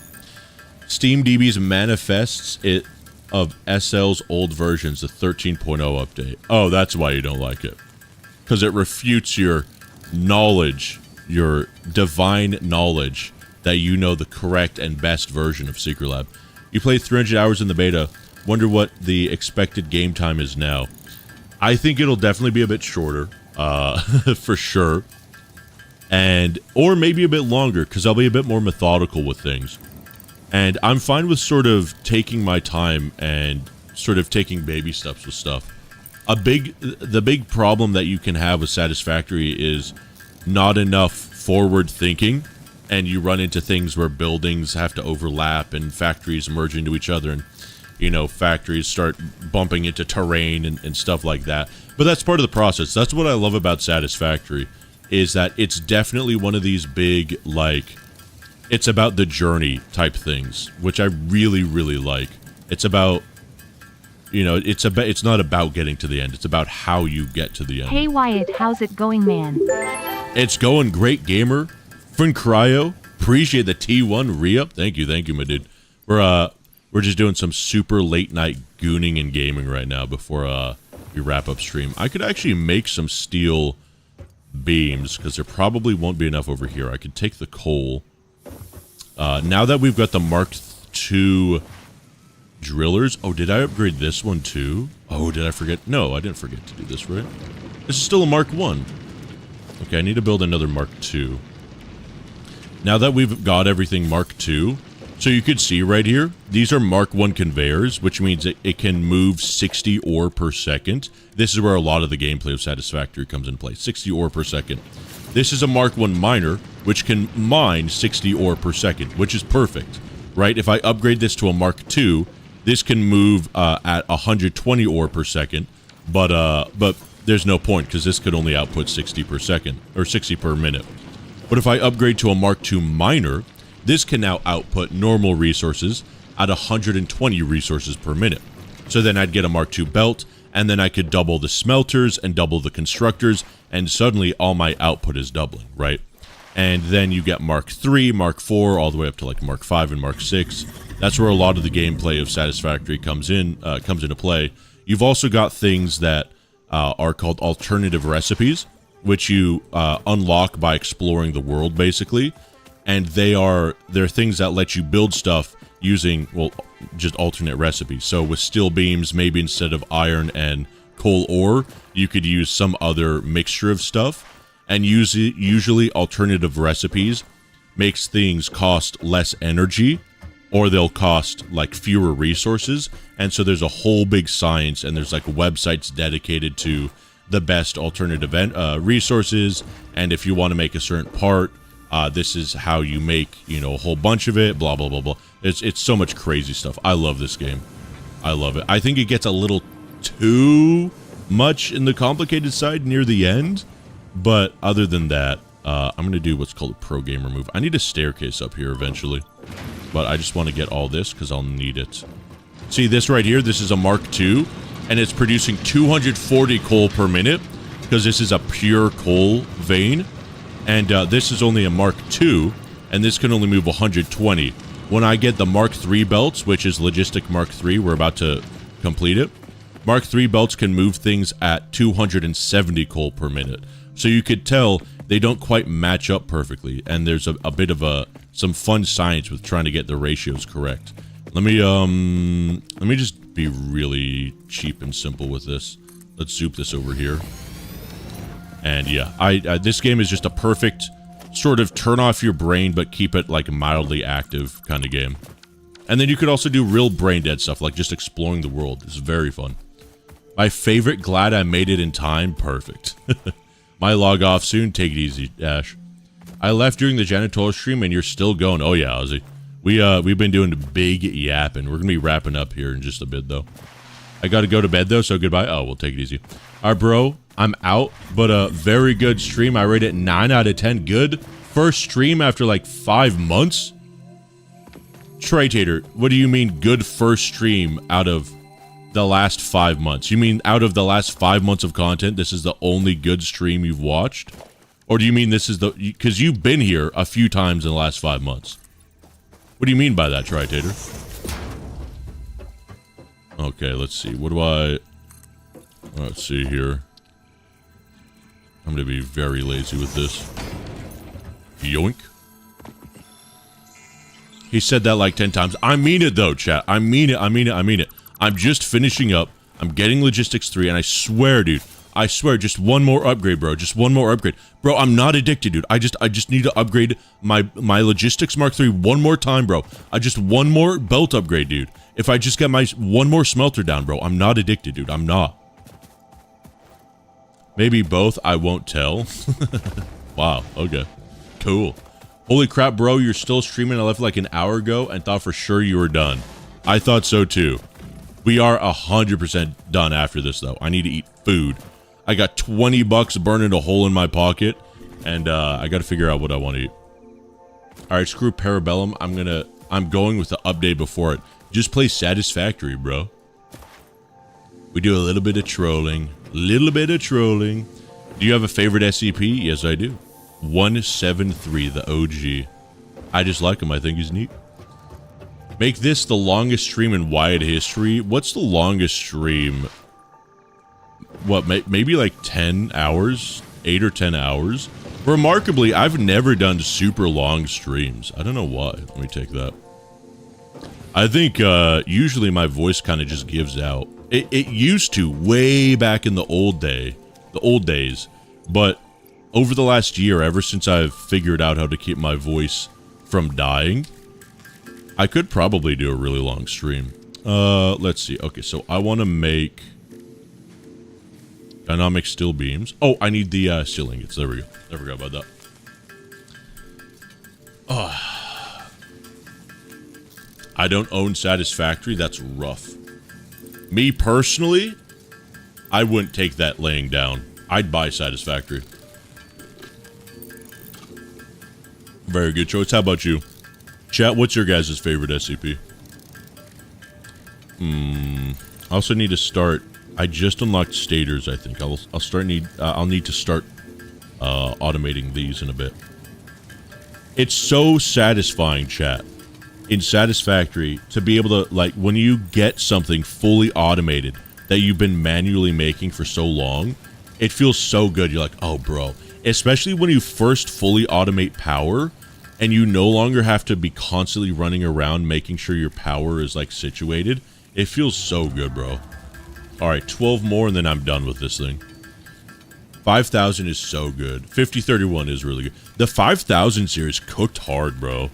SteamDB's manifests it of SL's old versions, the 13.0 update. Oh, that's why you don't like it. Because it refutes your knowledge, your divine knowledge, that you know the correct and best version of Secret Lab. You played 300 hours in the beta. Wonder what the expected game time is now. I think it'll definitely be a bit shorter, for sure. Or maybe a bit longer, because I'll be a bit more methodical with things. And I'm fine with sort of taking my time and sort of taking baby steps with stuff. The big problem that you can have with Satisfactory is not enough forward thinking, and you run into things where buildings have to overlap and factories merge into each other, and you know, factories start bumping into terrain and stuff like that. But that's part of the process. That's what I love about Satisfactory, is that it's definitely one of these big, like, it's about the journey type things, which I really, really like. It's about, you know, it's not about getting to the end. It's about how you get to the end. Hey Wyatt, how's it going, man? It's going great, gamer. Friend Cryo, appreciate the T1 re-up. Thank you, my dude. We're just doing some super late night gooning and gaming right now before we wrap up stream. I could actually make some steel beams because there probably won't be enough over here. I could take the coal. Now that we've got the Mark II drillers. Oh, did I upgrade this one too? Oh, did I forget? No, I didn't forget to do this, right? This is still a Mark I. Okay, I need to build another Mark II. Now that we've got everything Mark II, so you could see right here, these are Mark I conveyors, which means it can move 60 ore per second. This is where a lot of the gameplay of Satisfactory comes in play, 60 ore per second. This is a Mark I miner, which can mine 60 ore per second, which is perfect, right? If I upgrade this to a Mark II, this can move at 120 ore per second, but there's no point because this could only output 60 per second, or 60 per minute. But if I upgrade to a Mark II miner, this can now output normal resources at 120 resources per minute. So then I'd get a Mark II belt, and then I could double the smelters and double the constructors, and suddenly all my output is doubling, right? And then you get Mark III, Mark IV, all the way up to like Mark V and Mark VI. That's where a lot of the gameplay of Satisfactory comes into play. You've also got things that are called alternative recipes, which you unlock by exploring the world, basically. And they're things that let you build stuff using, well, just alternate recipes. So with steel beams, maybe instead of iron and coal ore, you could use some other mixture of stuff. And usually alternative recipes makes things cost less energy, or they'll cost like fewer resources. And so there's a whole big science, and there's like websites dedicated to the best alternative resources. And if you want to make a certain part, this is how you make, you know, a whole bunch of it, blah, blah, blah, blah. It's so much crazy stuff. I love this game. I love it. I think it gets a little too much in the complicated side near the end, but other than that, I'm going to do what's called a pro gamer move. I need a staircase up here eventually, but I just want to get all this because I'll need it. See this right here? This is a Mark II, and it's producing 240 coal per minute because this is a pure coal vein, and this is only a Mark II, and this can only move 120. When I get the Mark III belts, which is Logistic Mark III, we're about to complete it, Mark III belts can move things at 270 coal per minute. So you could tell they don't quite match up perfectly, and there's a bit of some fun science with trying to get the ratios correct. Let me just be really cheap and simple with this. Let's zoop this over here. And yeah, this game is just a perfect sort of turn off your brain but keep it like mildly active kind of game. And then you could also do real brain dead stuff like just exploring the world. It's very fun. My favorite, glad I made it in time, perfect. My log off soon, take it easy, Ash. I left during the Janitorial stream and you're still going. Oh yeah, Ozzy. We've been doing the big yapping. We're gonna be wrapping up here in just a bit though. I gotta go to bed though, so goodbye. Oh, we'll take it easy. Alright, bro, I'm out, but a very good stream. I rate it 9 out of 10. Good. First stream after like 5 months? Tritator, what do you mean good first stream out of the last 5 months? You mean out of the last 5 months of content, this is the only good stream you've watched? Or do you mean this is the... Because you've been here a few times in the last 5 months. What do you mean by that, Tritator? Okay, let's see. What do I... Let's see here. I'm going to be very lazy with this. Yoink. He said that like 10 times. I mean it though, chat. I mean it. I'm just finishing up. I'm getting Logistics 3, and I swear, dude. I swear, just one more upgrade, bro. Just one more upgrade. Bro, I'm not addicted, dude. I just need to upgrade my Logistics Mark 3 one more time, bro. One more belt upgrade, dude. If I just get my one more smelter down, bro. I'm not addicted, dude. I'm not. Maybe both. I won't tell. Wow. Okay. Cool. Holy crap, bro. You're still streaming. I left like an hour ago and thought for sure you were done. I thought so too. We are 100% done after this, though. I need to eat food. I got 20 bucks burning a hole in my pocket, and I got to figure out what I want to eat. All right, screw Parabellum. I'm going with the update before it. Just play Satisfactory, bro. We do a little bit of trolling. Do you have a favorite SCP? Yes, I do. 173, the OG. I just like him. I think he's neat. Make this the longest stream in Wyatt history. What's the longest stream? What, maybe like 10 hours? 8 or 10 hours? Remarkably, I've never done super long streams. I don't know why. Let me take that. I think usually my voice kind of just gives out. It used to way back in the old days. But over the last year, ever since I've figured out how to keep my voice from dying, I could probably do a really long stream. Let's see. Okay, so I want to make dynamic steel beams. Oh, I need the steel ingots. There we go. I forgot about that. I don't own Satisfactory. That's rough. Me personally, I wouldn't take that laying down. I'd buy Satisfactory. Very good choice. How about you? Chat, what's your guys' favorite SCP? I also need to start... I just unlocked stators, I think. I'll need to start automating these in a bit. It's so satisfying, chat, in Satisfactory to be able to, like, when you get something fully automated that you've been manually making for so long, it feels so good. You're like, oh, bro. Especially when you first fully automate power and you no longer have to be constantly running around making sure your power is, like, situated. It feels so good, bro. Alright, 12 more and then I'm done with this thing. 5,000 is so good. 5031 is really good. The 5,000 series cooked hard, bro.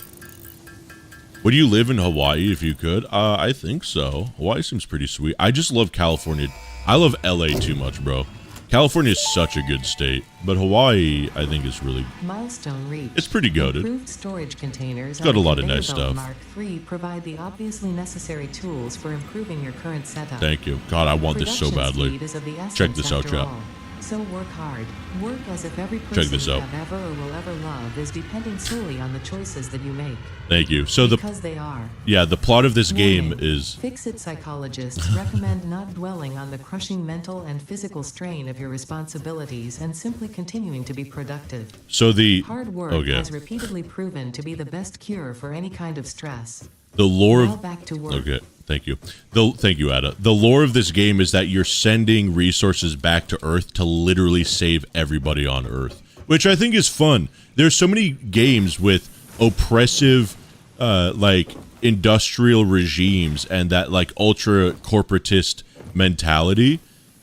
Would you live in Hawaii if you could? I think so. Hawaii seems pretty sweet. I just love California. I love LA too much, bro. California is such a good state, but Hawaii, I think, is really... Milestone reached. It's pretty goated. Improved storage containers It's got a on lot of Conveyor nice Belt stuff. Mark III provide the obviously necessary tools for improving your current setup. Thank you. God, I want this so Production badly. speed is of the essence Check this out, after chat. all. So work hard. Work as if every Check person this you out. have ever or will ever love is depending solely on the choices that you make. Thank you. So Because they are. the plot of this game Warning. is... Fix-it psychologists recommend not dwelling on the crushing mental and physical strain of your responsibilities and simply continuing to be productive. So the... Hard work has repeatedly proven to be the best cure for any kind of stress. The lore Now of... back to work. Okay, thank you. Thank you, Ada. The lore of this game is that you're sending resources back to Earth to literally save everybody on Earth, which I think is fun. There's so many games with oppressive, like, industrial regimes and that, like, ultra-corporatist mentality,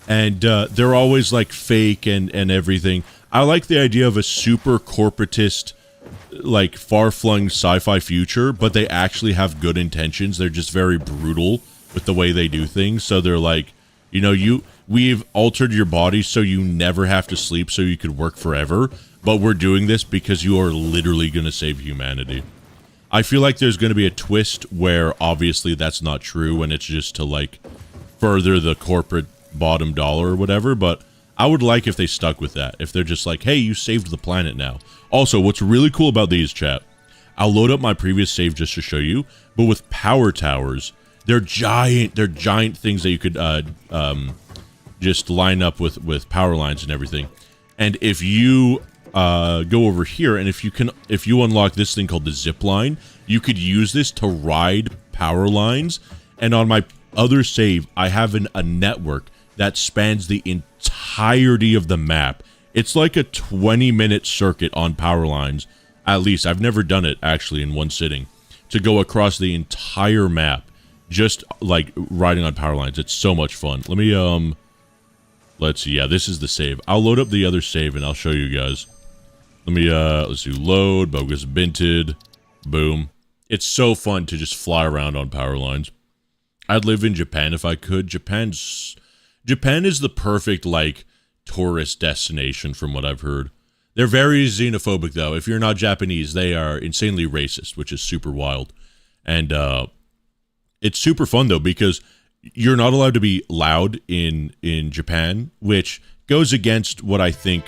and they're always, like, fake and everything. I like the idea of a super corporatist, like, far-flung sci-fi future, but they actually have good intentions. They're just very brutal with the way they do things. So they're like, you know, we've altered your body so you never have to sleep so you could work forever, but we're doing this because you are literally going to save humanity. I feel like there's going to be a twist where obviously that's not true and it's just to, like, further the corporate bottom dollar or whatever, but I would like if they stuck with that. If they're just like, hey, you saved the planet now. Also, what's really cool about these, chat, I'll load up my previous save just to show you, but with power towers, they're giant things that you could just line up with power lines and everything. And if you go over here, and if you unlock this thing called the zip line, you could use this to ride power lines. And on my other save, I have a network that spans the entirety of the map. It's like a 20-minute circuit on power lines, at least. I've never done it, actually, in one sitting, to go across the entire map, just, like, riding on power lines. It's so much fun. Let me, let's see. Yeah, this is the save. I'll load up the other save, and I'll show you guys. Let me, let's do load, bogus binted, boom. It's so fun to just fly around on power lines. I'd live in Japan if I could. Japan is the perfect, like, tourist destination from what I've heard. They're very xenophobic, though. If you're not Japanese, they are insanely racist, which is super wild. And it's super fun, though, because you're not allowed to be loud in Japan, which goes against what I think,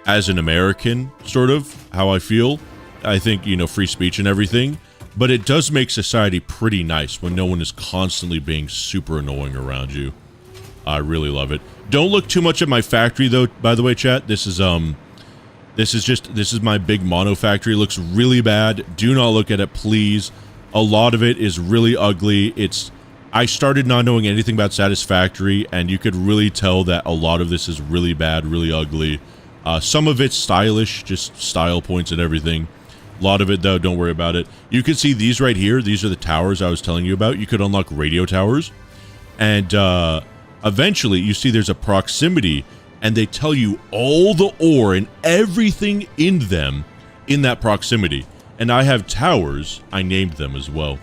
as an American, sort of, how I feel. I think, you know, free speech and everything. But it does make society pretty nice when no one is constantly being super annoying around you. I really love it. Don't look too much at my factory, though, by the way, chat. This is my big mono factory. It looks really bad. Do not look at it, please. A lot of it is really ugly. I started not knowing anything about Satisfactory, and you could really tell that a lot of this is really bad, really ugly. Some of it's stylish, just style points and everything. A lot of it, though, don't worry about it. You can see these right here. These are the towers I was telling you about. You could unlock radio towers. And eventually, you see there's a proximity, and they tell you all the ore and everything in them in that proximity. And I have towers. I named them as well.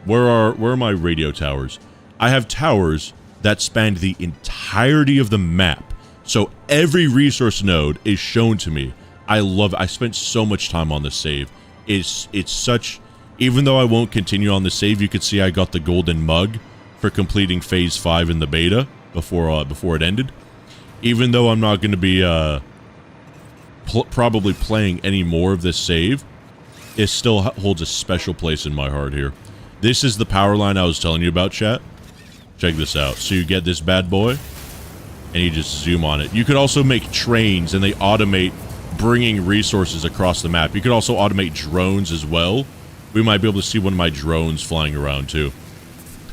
Where are my radio towers? I have towers that span the entirety of the map. So every resource node is shown to me. I love it. I spent so much time on this save. It's such... Even though I won't continue on the save, you could see I got the golden mug for completing Phase 5 in the beta before it ended. Even though I'm not going to be probably playing any more of this save, it still holds a special place in my heart here. This is the power line I was telling you about, chat. Check this out. So you get this bad boy, and you just zoom on it. You could also make trains, and they automate bringing resources across the map. You could also automate drones as well. We might be able to see one of my drones flying around, too.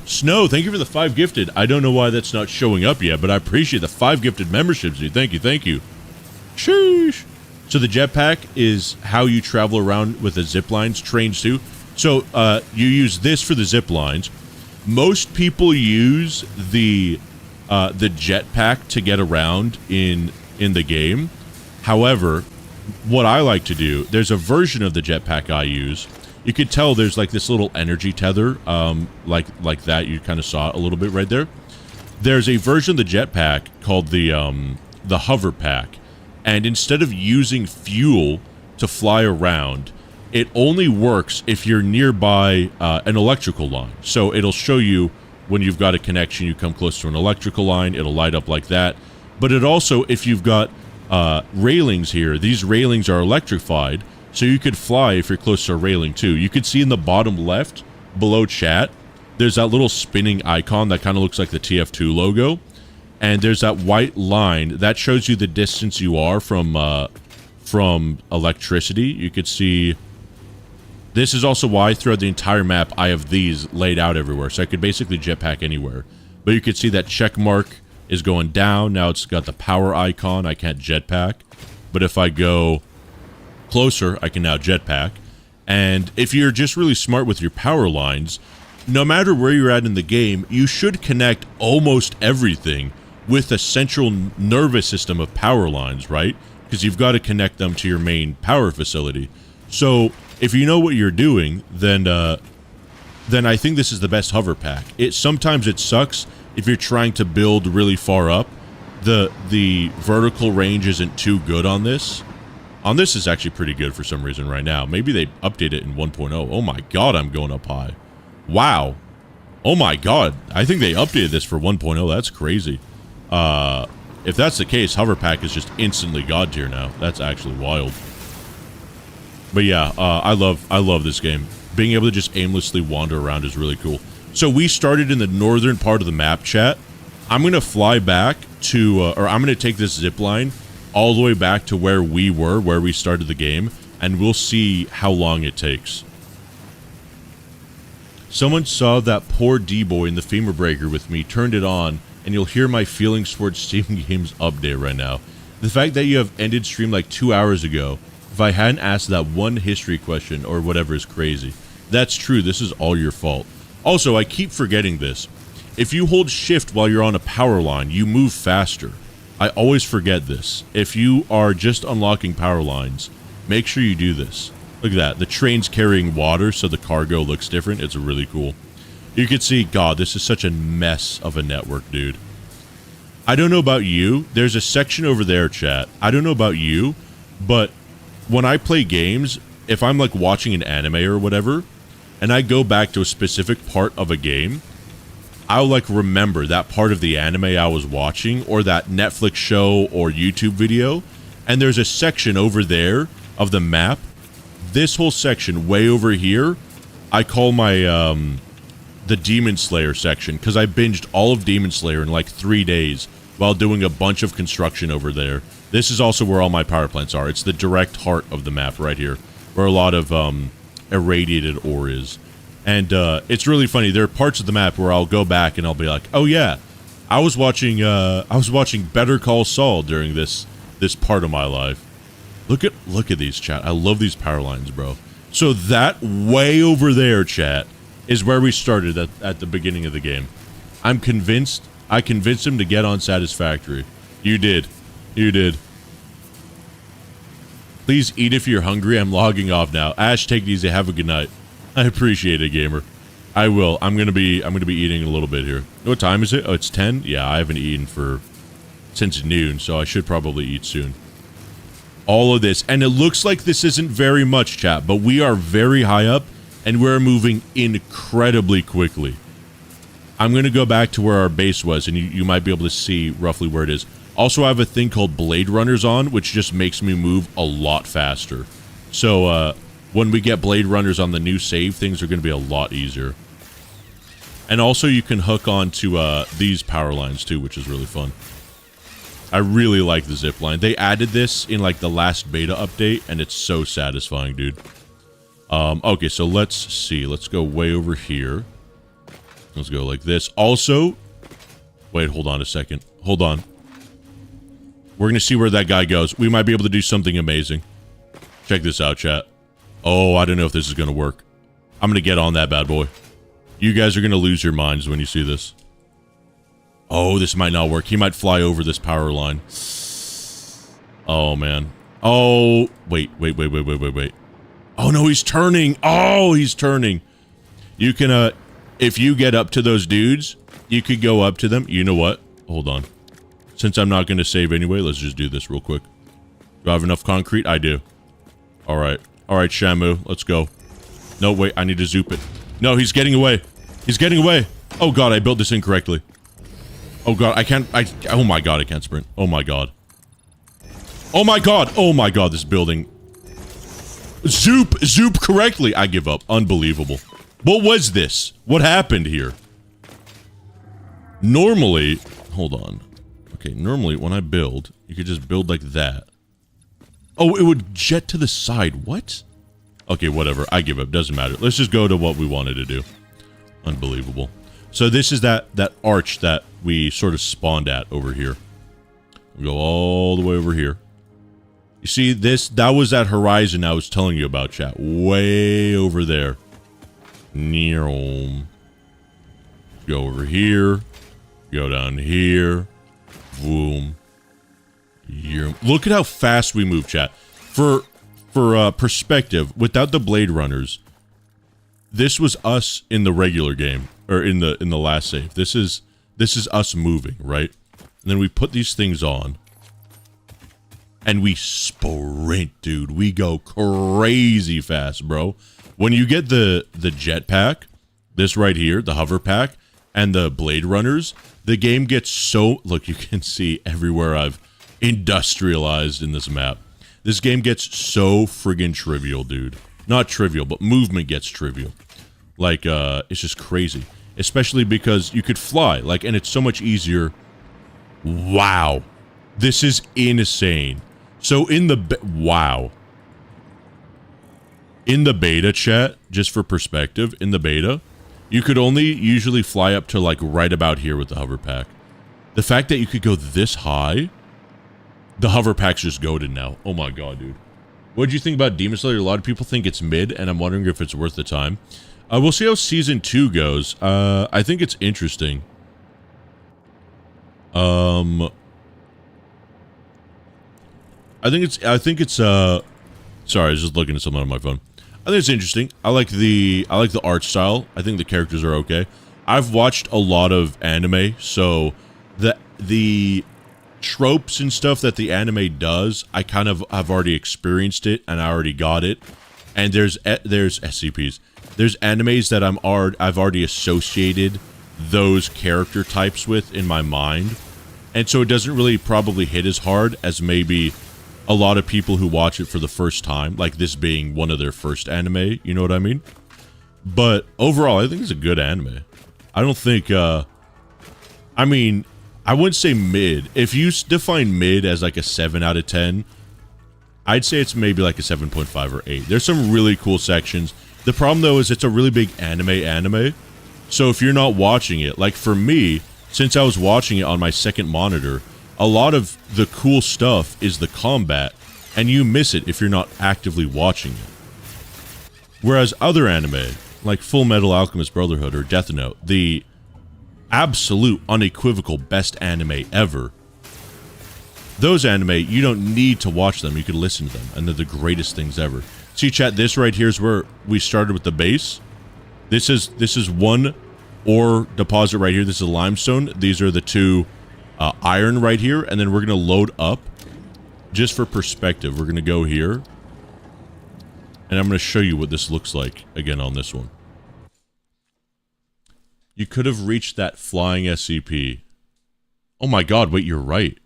Snow, thank you for the 5 gifted. I don't know why that's not showing up yet, but I appreciate the 5 gifted memberships, dude. Thank you, thank you. Sheesh. So the jetpack is how you travel around with the zip lines, trains too. So you use this for the zip lines. Most people use the jetpack to get around in the game. However, what I like to do, there's a version of the jetpack I use. You could tell there's like this little energy tether, like that. You kind of saw it a little bit right there. There's a version of the jetpack called the the hover pack. And instead of using fuel to fly around, it only works if you're nearby an electrical line. So it'll show you when you've got a connection, you come close to an electrical line, it'll light up like that. But it also, if you've got railings here, these railings are electrified, so you could fly if you're close to a railing too. You could see in the bottom left, below chat, there's that little spinning icon that kind of looks like the TF2 logo. And there's that white line that shows you the distance you are from electricity. You could see, this is also why throughout the entire map I have these laid out everywhere, so I could basically jetpack anywhere. But you could see that check mark is going down. Now it's got the power icon. I can't jetpack, but if I go closer, I can now jetpack. And if you're just really smart with your power lines, no matter where you're at in the game, you should connect almost everything with a central nervous system of power lines, right? Because you've got to connect them to your main power facility. So if you know what you're doing, then I think this is the best hover pack. Sometimes it sucks if you're trying to build really far up. The vertical range isn't too good on this. On this is actually pretty good for some reason right now. Maybe they update it in 1.0. Oh my god, I'm going up high. Wow. Oh my god. I think they updated this for 1.0. That's crazy. If that's the case, hover pack is just instantly god tier now. That's actually wild. But yeah, I love this game. Being able to just aimlessly wander around is really cool. So we started in the northern part of the map, chat. I'm going to fly back to, or I'm going to take this zip line all the way back to where we were, where we started the game, and we'll see how long it takes. Someone saw that poor D-boy in the femur breaker with me, turned it on, and you'll hear my feelings towards Steam Games update right now. The fact that you have ended stream like 2 hours ago, if I hadn't asked that one history question or whatever is crazy. That's true, this is all your fault. Also, I keep forgetting this. If you hold shift while you're on a power line, you move faster. I always forget this. If you are just unlocking power lines, make sure you do this. Look at that. The train's carrying water, so the cargo looks different. It's really cool. You can see, God, this is such a mess of a network, dude. I don't know about you. There's a section over there, chat. I don't know about you, but when I play games, if I'm like watching an anime or whatever, and I go back to a specific part of a game, I'll like remember that part of the anime I was watching or that Netflix show or YouTube video, and there's a section over there of the map. This whole section way over here, I call my the Demon Slayer section, because I binged all of Demon Slayer in like 3 days while doing a bunch of construction over there. This is also where all my power plants are. It's the direct heart of the map right here, where a lot of irradiated ore is. And it's really funny. There are parts of the map where I'll go back and I'll be like, oh yeah, I was watching Better Call Saul during this part of my life. Look at these, chat. I love these power lines, bro. So that way over there, chat, is where we started at the beginning of the game. I'm convinced. I convinced him to get on Satisfactory. You did. You did. Please eat if you're hungry. I'm logging off now. Ash, take it easy. Have a good night. I appreciate it, gamer. I will. I'm gonna be eating a little bit here. What time is it? Oh, it's 10? Yeah, I haven't eaten since noon, so I should probably eat soon. All of this, and it looks like this isn't very much, chat, but we are very high up, and we're moving incredibly quickly. I'm gonna go back to where our base was, and you might be able to see roughly where it is. Also, I have a thing called Blade Runners on, which just makes me move a lot faster. So, when we get Blade Runners on the new save, things are going to be a lot easier. And also, you can hook on to these power lines, too, which is really fun. I really like the zip line. They added this in, like, the last beta update, and it's so satisfying, dude. Okay, so let's see. Let's go way over here. Let's go like this. Also, wait, hold on a second. Hold on. We're going to see where that guy goes. We might be able to do something amazing. Check this out, chat. Oh, I don't know if this is going to work. I'm going to get on that bad boy. You guys are going to lose your minds when you see this. Oh, this might not work. He might fly over this power line. Oh, man. Oh, wait. Oh, no, he's turning. Oh, he's turning. You can, if you get up to those dudes, you could go up to them. You know what? Hold on. Since I'm not going to save anyway, let's just do this real quick. Do I have enough concrete? I do. All right. All right, Shamu. Let's go. No, wait. I need to zoop it. No, he's getting away. He's getting away. Oh, God. I built this incorrectly. Oh, God. I can't. Oh, my God. I can't sprint. Oh, my God. Oh, my God. Oh, my God. This building. Zoop correctly. I give up. Unbelievable. What was this? What happened here? Normally. Hold on. Okay, normally when I build, you could just build like that. Oh, it would jet to the side. What? Okay, whatever. I give up. Doesn't matter. Let's just go to what we wanted to do. Unbelievable. So this is that arch that we sort of spawned at over here. We'll go all the way over here. You see this? That was that horizon I was telling you about, chat. Way over there. Go over here. Go down here. Boom. Look at how fast we move, chat. For perspective, without the Blade Runners, this was us in the regular game, or in the last save. This is us moving, right? And then we put these things on, and we sprint, dude. We go crazy fast, bro. When you get the jetpack, this right here, the hover pack, and the Blade Runners, the game gets so... Look, you can see everywhere I've industrialized in this map. This game gets so friggin' trivial, dude. Not trivial, but movement gets trivial. Like, it's just crazy. Especially because you could fly, like, and it's so much easier. Wow. This is insane. So in the... Wow. In the beta, chat, just for perspective, in the beta... You could only usually fly up to, like, right about here with the hover pack. The fact that you could go this high, the hover pack's just goated now. Oh my god, dude. What did you think about Demon Slayer? A lot of people think it's mid, and I'm wondering if it's worth the time. We'll see how Season 2 goes. I think it's interesting. I think it's, sorry, I was just looking at something on my phone. I think it's interesting. I like the art style. I think the characters are okay. I've watched a lot of anime, so the tropes and stuff that the anime does, I kind of have already experienced it and I already got it. And there's SCPs. There's animes that I've already associated those character types with in my mind. And so it doesn't really probably hit as hard as maybe a lot of people who watch it for the first time, like this being one of their first anime, you know what I mean? But overall, I think it's a good anime. I don't think, I mean, I wouldn't say mid. If you define mid as like a 7 out of 10, I'd say it's maybe like a 7.5 or 8. There's some really cool sections. The problem though is it's a really big anime. So if you're not watching it, like for me, since I was watching it on my second monitor, a lot of the cool stuff is the combat, and you miss it if you're not actively watching it. Whereas other anime, like Full Metal Alchemist Brotherhood or Death Note, the absolute unequivocal best anime ever, those anime, you don't need to watch them, you can listen to them, and they're the greatest things ever. See, chat, this right here is where we started with the base. This is one ore deposit right here. This is limestone. These are the two iron right here, and then we're gonna load up. Just for perspective, we're gonna go here, and I'm gonna show you what this looks like again on this one. You could have reached that flying SCP. Oh my god, wait, you're right.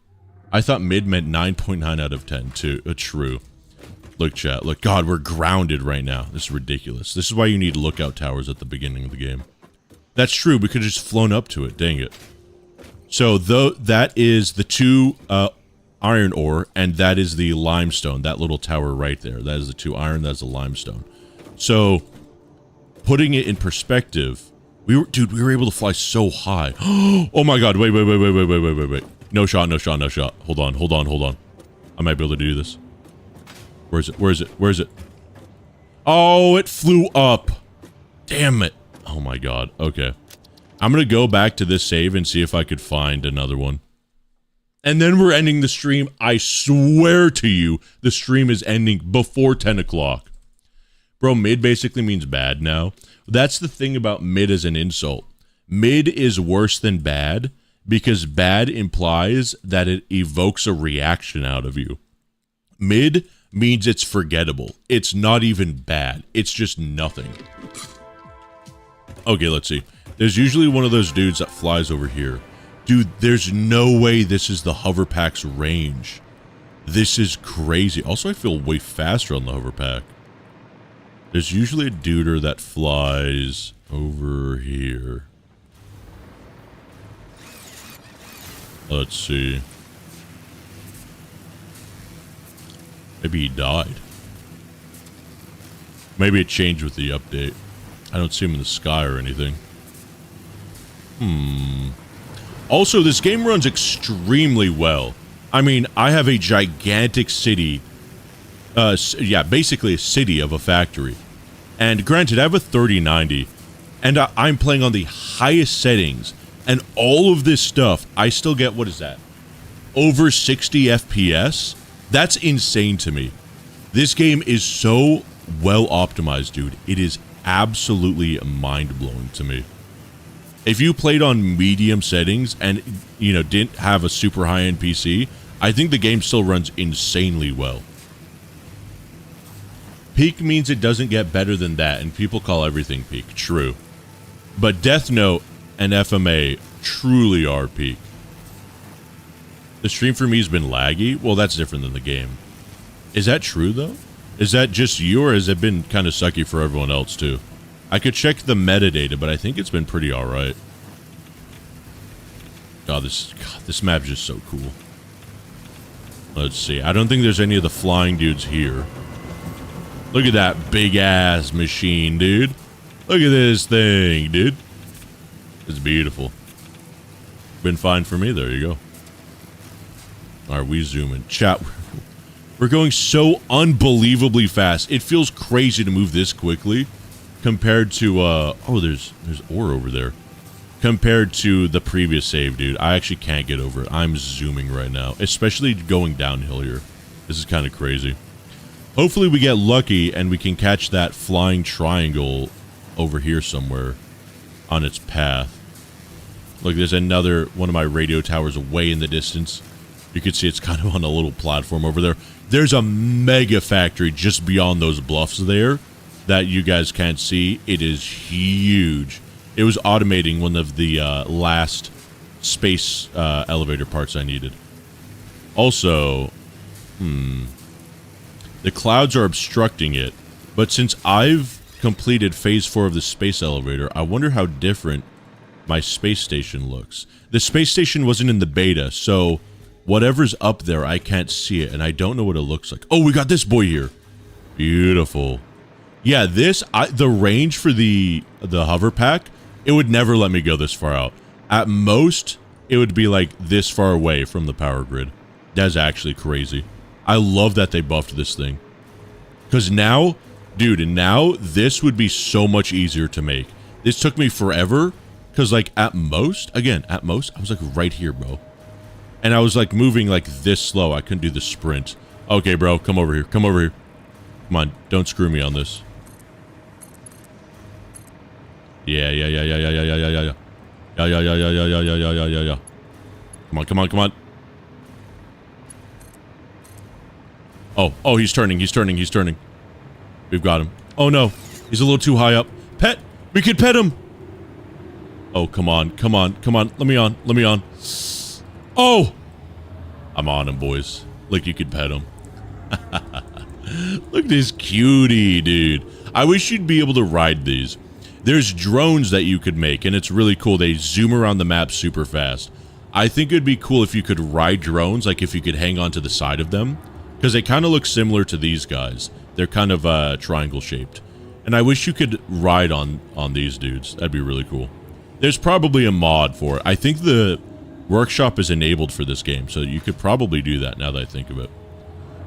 I thought mid meant 9.9 out of 10 too. True. Look, chat, look, god, we're grounded right now. This is ridiculous. This is why you need lookout towers at the beginning of the game. That's true, we could have just flown up to it, dang it. So that is the two iron ore, and that is the limestone, that little tower right there. That is the two iron, that's the limestone. So, putting it in perspective, we were able to fly so high. Oh my god, wait. No shot. Hold on. I might be able to do this. Where is it? Oh, it flew up. Damn it. Oh my god, okay. I'm gonna go back to this save and see if I could find another one. And then we're ending the stream. I swear to you, the stream is ending before 10 o'clock. Bro, mid basically means bad now. That's the thing about mid as an insult. Mid is worse than bad because bad implies that it evokes a reaction out of you. Mid means it's forgettable. It's not even bad. It's just nothing. Okay, let's see. There's usually one of those dudes that flies over here. Dude, there's no way this is the hover pack's range. This is crazy. Also, I feel way faster on the hover pack. There's usually a duder that flies over here. Let's see. Maybe he died. Maybe it changed with the update. I don't see him in the sky or anything. Also, this game runs extremely well. I mean, I have a gigantic city. Yeah, basically a city of a factory. And granted, I have a 3090. And I'm playing on the highest settings. And all of this stuff, I still get, what is that? Over 60 FPS? That's insane to me. This game is so well optimized, dude. It is absolutely mind-blowing to me. If you played on medium settings and, you know, didn't have a super high-end PC, I think the game still runs insanely well. Peak means it doesn't get better than that, and people call everything peak. True. But Death Note and FMA truly are peak. The stream for me has been laggy. Well, that's different than the game. Is that true, though? Is that just you, or has it been kind of sucky for everyone else, too? I could check the metadata, but I think it's been pretty alright. God, this map's just so cool. Let's see. I don't think there's any of the flying dudes here. Look at that big-ass machine, dude. Look at this thing, dude. It's beautiful. Been fine for me. There you go. Alright, we zoom in. Chat. We're going so unbelievably fast. It feels crazy to move this quickly compared to, oh, there's ore over there. Compared to the previous save, dude. I actually can't get over it. I'm zooming right now, especially going downhill here. This is kind of crazy. Hopefully we get lucky and we can catch that flying triangle over here somewhere on its path. Look, there's another one of my radio towers way in the distance. You can see it's kind of on a little platform over there. There's a mega factory just beyond those bluffs there that you guys can't see. It is huge. It was automating one of the last space elevator parts I needed. Also, the clouds are obstructing it, but since I've completed phase 4 of the space elevator, I wonder how different my space station looks. The space station wasn't in the beta, so whatever's up there, I can't see it, and I don't know what it looks like. Oh, we got this boy here. Beautiful. Yeah, the range for the hover pack, it would never let me go this far out. At most, it would be like this far away from the power grid. That's actually crazy. I love that they buffed this thing. Because now, dude, now this would be so much easier to make. This took me forever, because like at most, I was like right here, bro. And I was like moving like this slow. I couldn't do the sprint. Okay, bro, come over here. Come over here. Come on, don't screw me on this. Yeah. Yeah. Come on. Oh, he's turning. We've got him. Oh no, he's a little too high up. Pet, we could pet him. Oh, come on. Let me on. Oh, I'm on him, boys. Like you could pet him. Look at this cutie, dude. I wish you'd be able to ride these. There's drones that you could make, and it's really cool. They zoom around the map super fast. I think it'd be cool if you could ride drones, like if you could hang on to the side of them, because they kind of look similar to these guys. They're kind of triangle shaped. And I wish you could ride on these dudes. That'd be really cool. There's probably a mod for it. I think the workshop is enabled for this game, so you could probably do that now that I think of it.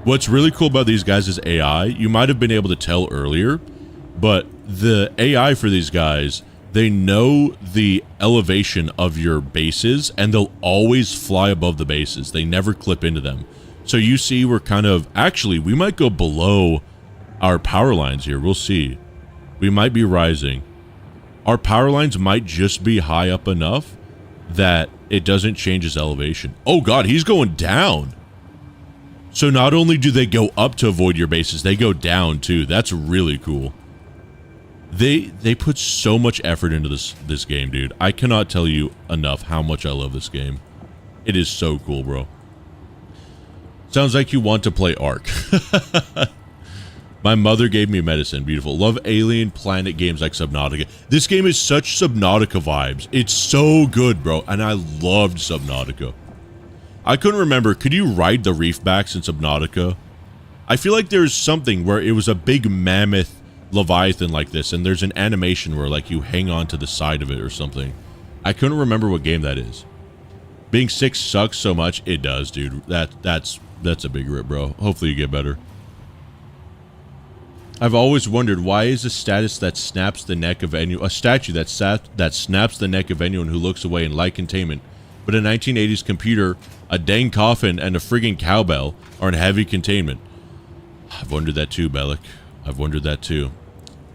What's really cool about these guys is AI. You might have been able to tell earlier, but the AI for these guys, they know the elevation of your bases, and they'll always fly above the bases. They never clip into them. So you see we're kind of... Actually, we might go below our power lines here. We'll see. We might be rising. Our power lines might just be high up enough that It doesn't change his elevation. Oh god, he's going down. So not only do they go up to avoid your bases, they go down too. That's really cool. They put so much effort into this game, dude. I cannot tell you enough how much I love this game. It is so cool, bro. Sounds like you want to play Ark. My mother gave me medicine. Beautiful. Love alien planet games like Subnautica. This game is such Subnautica vibes. It's so good, bro. And I loved Subnautica. I couldn't remember. Could you ride the reefbacks in Subnautica? I feel like there's something where it was a big mammoth Leviathan like this, and there's an animation where like you hang on to the side of it or something. I couldn't remember what game that is. Being sick sucks so much. It does, dude. That's a big rip, bro. Hopefully you get better. I've always wondered, why is a status that snaps the neck of anyone, a statue that snaps the neck of anyone who looks away in light containment, but a 1980s computer, a dang coffin, and a friggin' cowbell are in heavy containment? I've wondered that too, Bellic. I've wondered that too.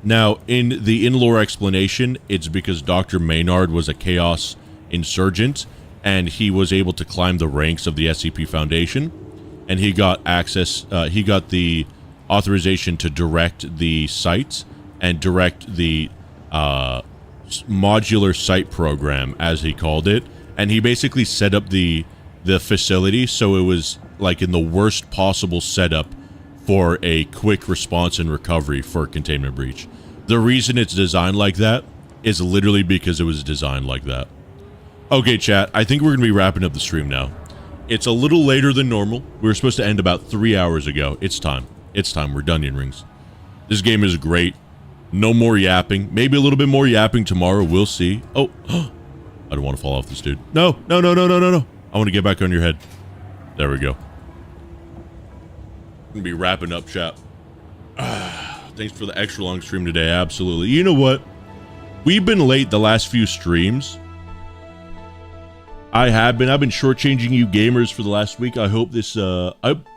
Now, in the in-lore explanation, it's because Dr. Maynard was a Chaos insurgent, and he was able to climb the ranks of the SCP Foundation, and he got access, he got the authorization to direct the site and direct the modular site program, as he called it, and he basically set up the facility so it was like in the worst possible setup for a quick response and recovery for a containment breach. The reason it's designed like that is literally because it was designed like that. Okay, chat, I think we're going to be wrapping up the stream now. It's a little later than normal. We were supposed to end about 3 hours ago. It's time. It's time. We're Dungeon Rings. This game is great. No more yapping. Maybe a little bit more yapping tomorrow. We'll see. Oh, I don't want to fall off this dude. No. I want to get back on your head. There we go. Gonna be wrapping up, chat. Thanks for the extra long stream today. Absolutely. You know what? We've been late the last few streams. I've been shortchanging you gamers for the last week. I hope this I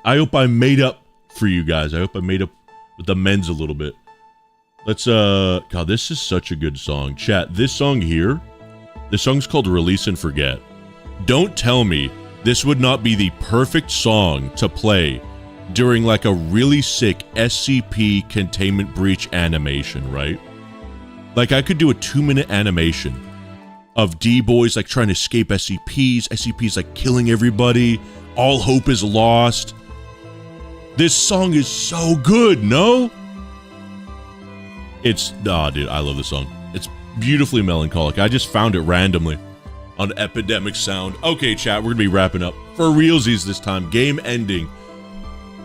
hope I made up for you guys. I hope I made up with the men's a little bit. Let's God, this is such a good song. Chat, this song here, this song's called Release and Forget. Don't tell me this would not be the perfect song to play during like a really sick SCP containment breach animation, right? Like I could do a 2-minute animation of D-boys like trying to escape SCPs like killing everybody, all hope is lost. This song is so good, no? It's, dude, I love this song. It's beautifully melancholic. I just found it randomly on Epidemic Sound. Okay, chat, we're gonna be wrapping up. For realsies this time, game ending.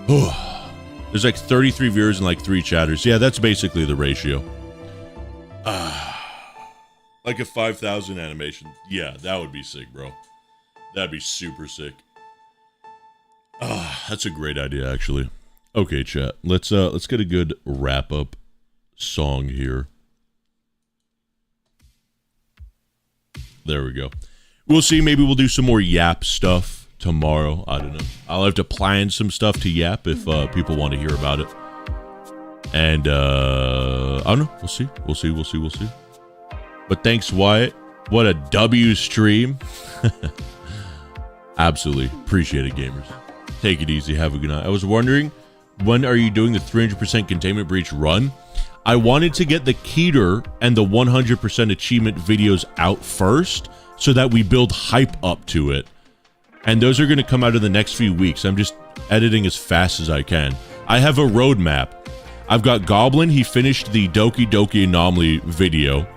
There's like 33 viewers and like 3 chatters. Yeah, that's basically the ratio. Like a 5,000 animation. Yeah, that would be sick, bro. That'd be super sick. That's a great idea, actually. Okay, chat. Let's get a good wrap-up song here. There we go. We'll see. Maybe we'll do some more yap stuff tomorrow. I don't know. I'll have to plan some stuff to yap if people want to hear about it. And I don't know. We'll see. We'll see. But thanks, Wyatt. What a W stream. Absolutely. Appreciate it, gamers. Take it easy. Have a good night. I was wondering, when are you doing the 300% containment breach run? I wanted to get the Keter and the 100% achievement videos out first so that we build hype up to it. And those are going to come out in the next few weeks. I'm just editing as fast as I can. I have a roadmap. I've got Goblin. He finished the Doki Doki Anomaly video.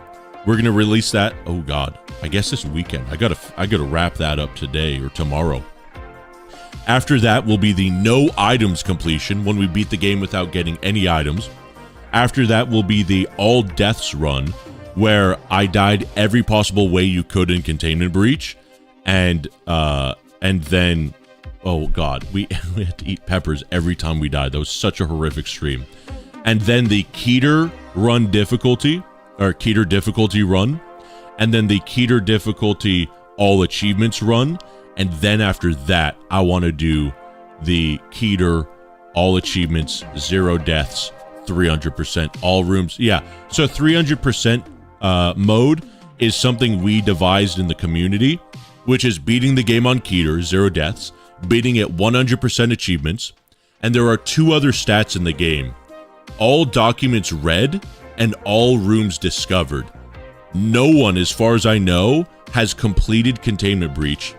We're going to release that. Oh, God. I guess this weekend. I gotta wrap that up today or tomorrow. After that will be the no items completion, when we beat the game without getting any items. After that will be the all deaths run, where I died every possible way you could in Containment Breach. And then, oh God, we had to eat peppers every time we died. That was such a horrific stream. And then the Keter run difficulty, or Keter difficulty run. And then the Keter difficulty all achievements run. And then after that, I want to do the Keter all achievements, 0 deaths, 300%, all rooms. Yeah, so 300% mode is something we devised in the community which is beating the game on Keter, 0 deaths, beating it 100% achievements, and there are 2 other stats in the game. All documents read and all rooms discovered. No one, as far as I know, has completed Containment Breach,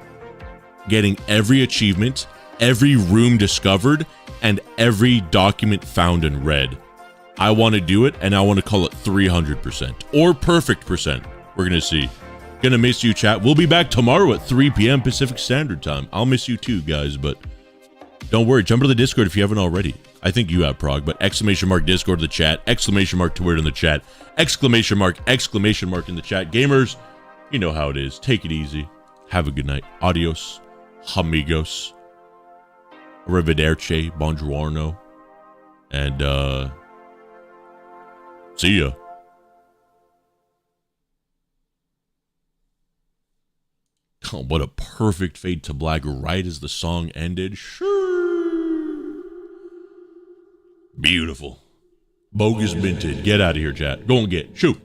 getting every achievement, every room discovered, and every document found and read. I want to do it, and I want to call it 300% or perfect percent. We're going to see. Gonna miss you, chat. We'll be back tomorrow at 3 p.m. Pacific Standard Time. I'll miss you too, guys, but don't worry. Jump to the Discord if you haven't already. I think you have, Prog, but exclamation mark Discord in the chat, exclamation mark Twitter in the chat, exclamation mark in the chat. Gamers, you know how it is. Take it easy. Have a good night. Adios, amigos. Arrivederci, buongiorno, and see ya. Oh, what a perfect fade to black right as the song ended. Sure. Beautiful. Bogus minted. Get out of here, chat. Go and get. Shoot.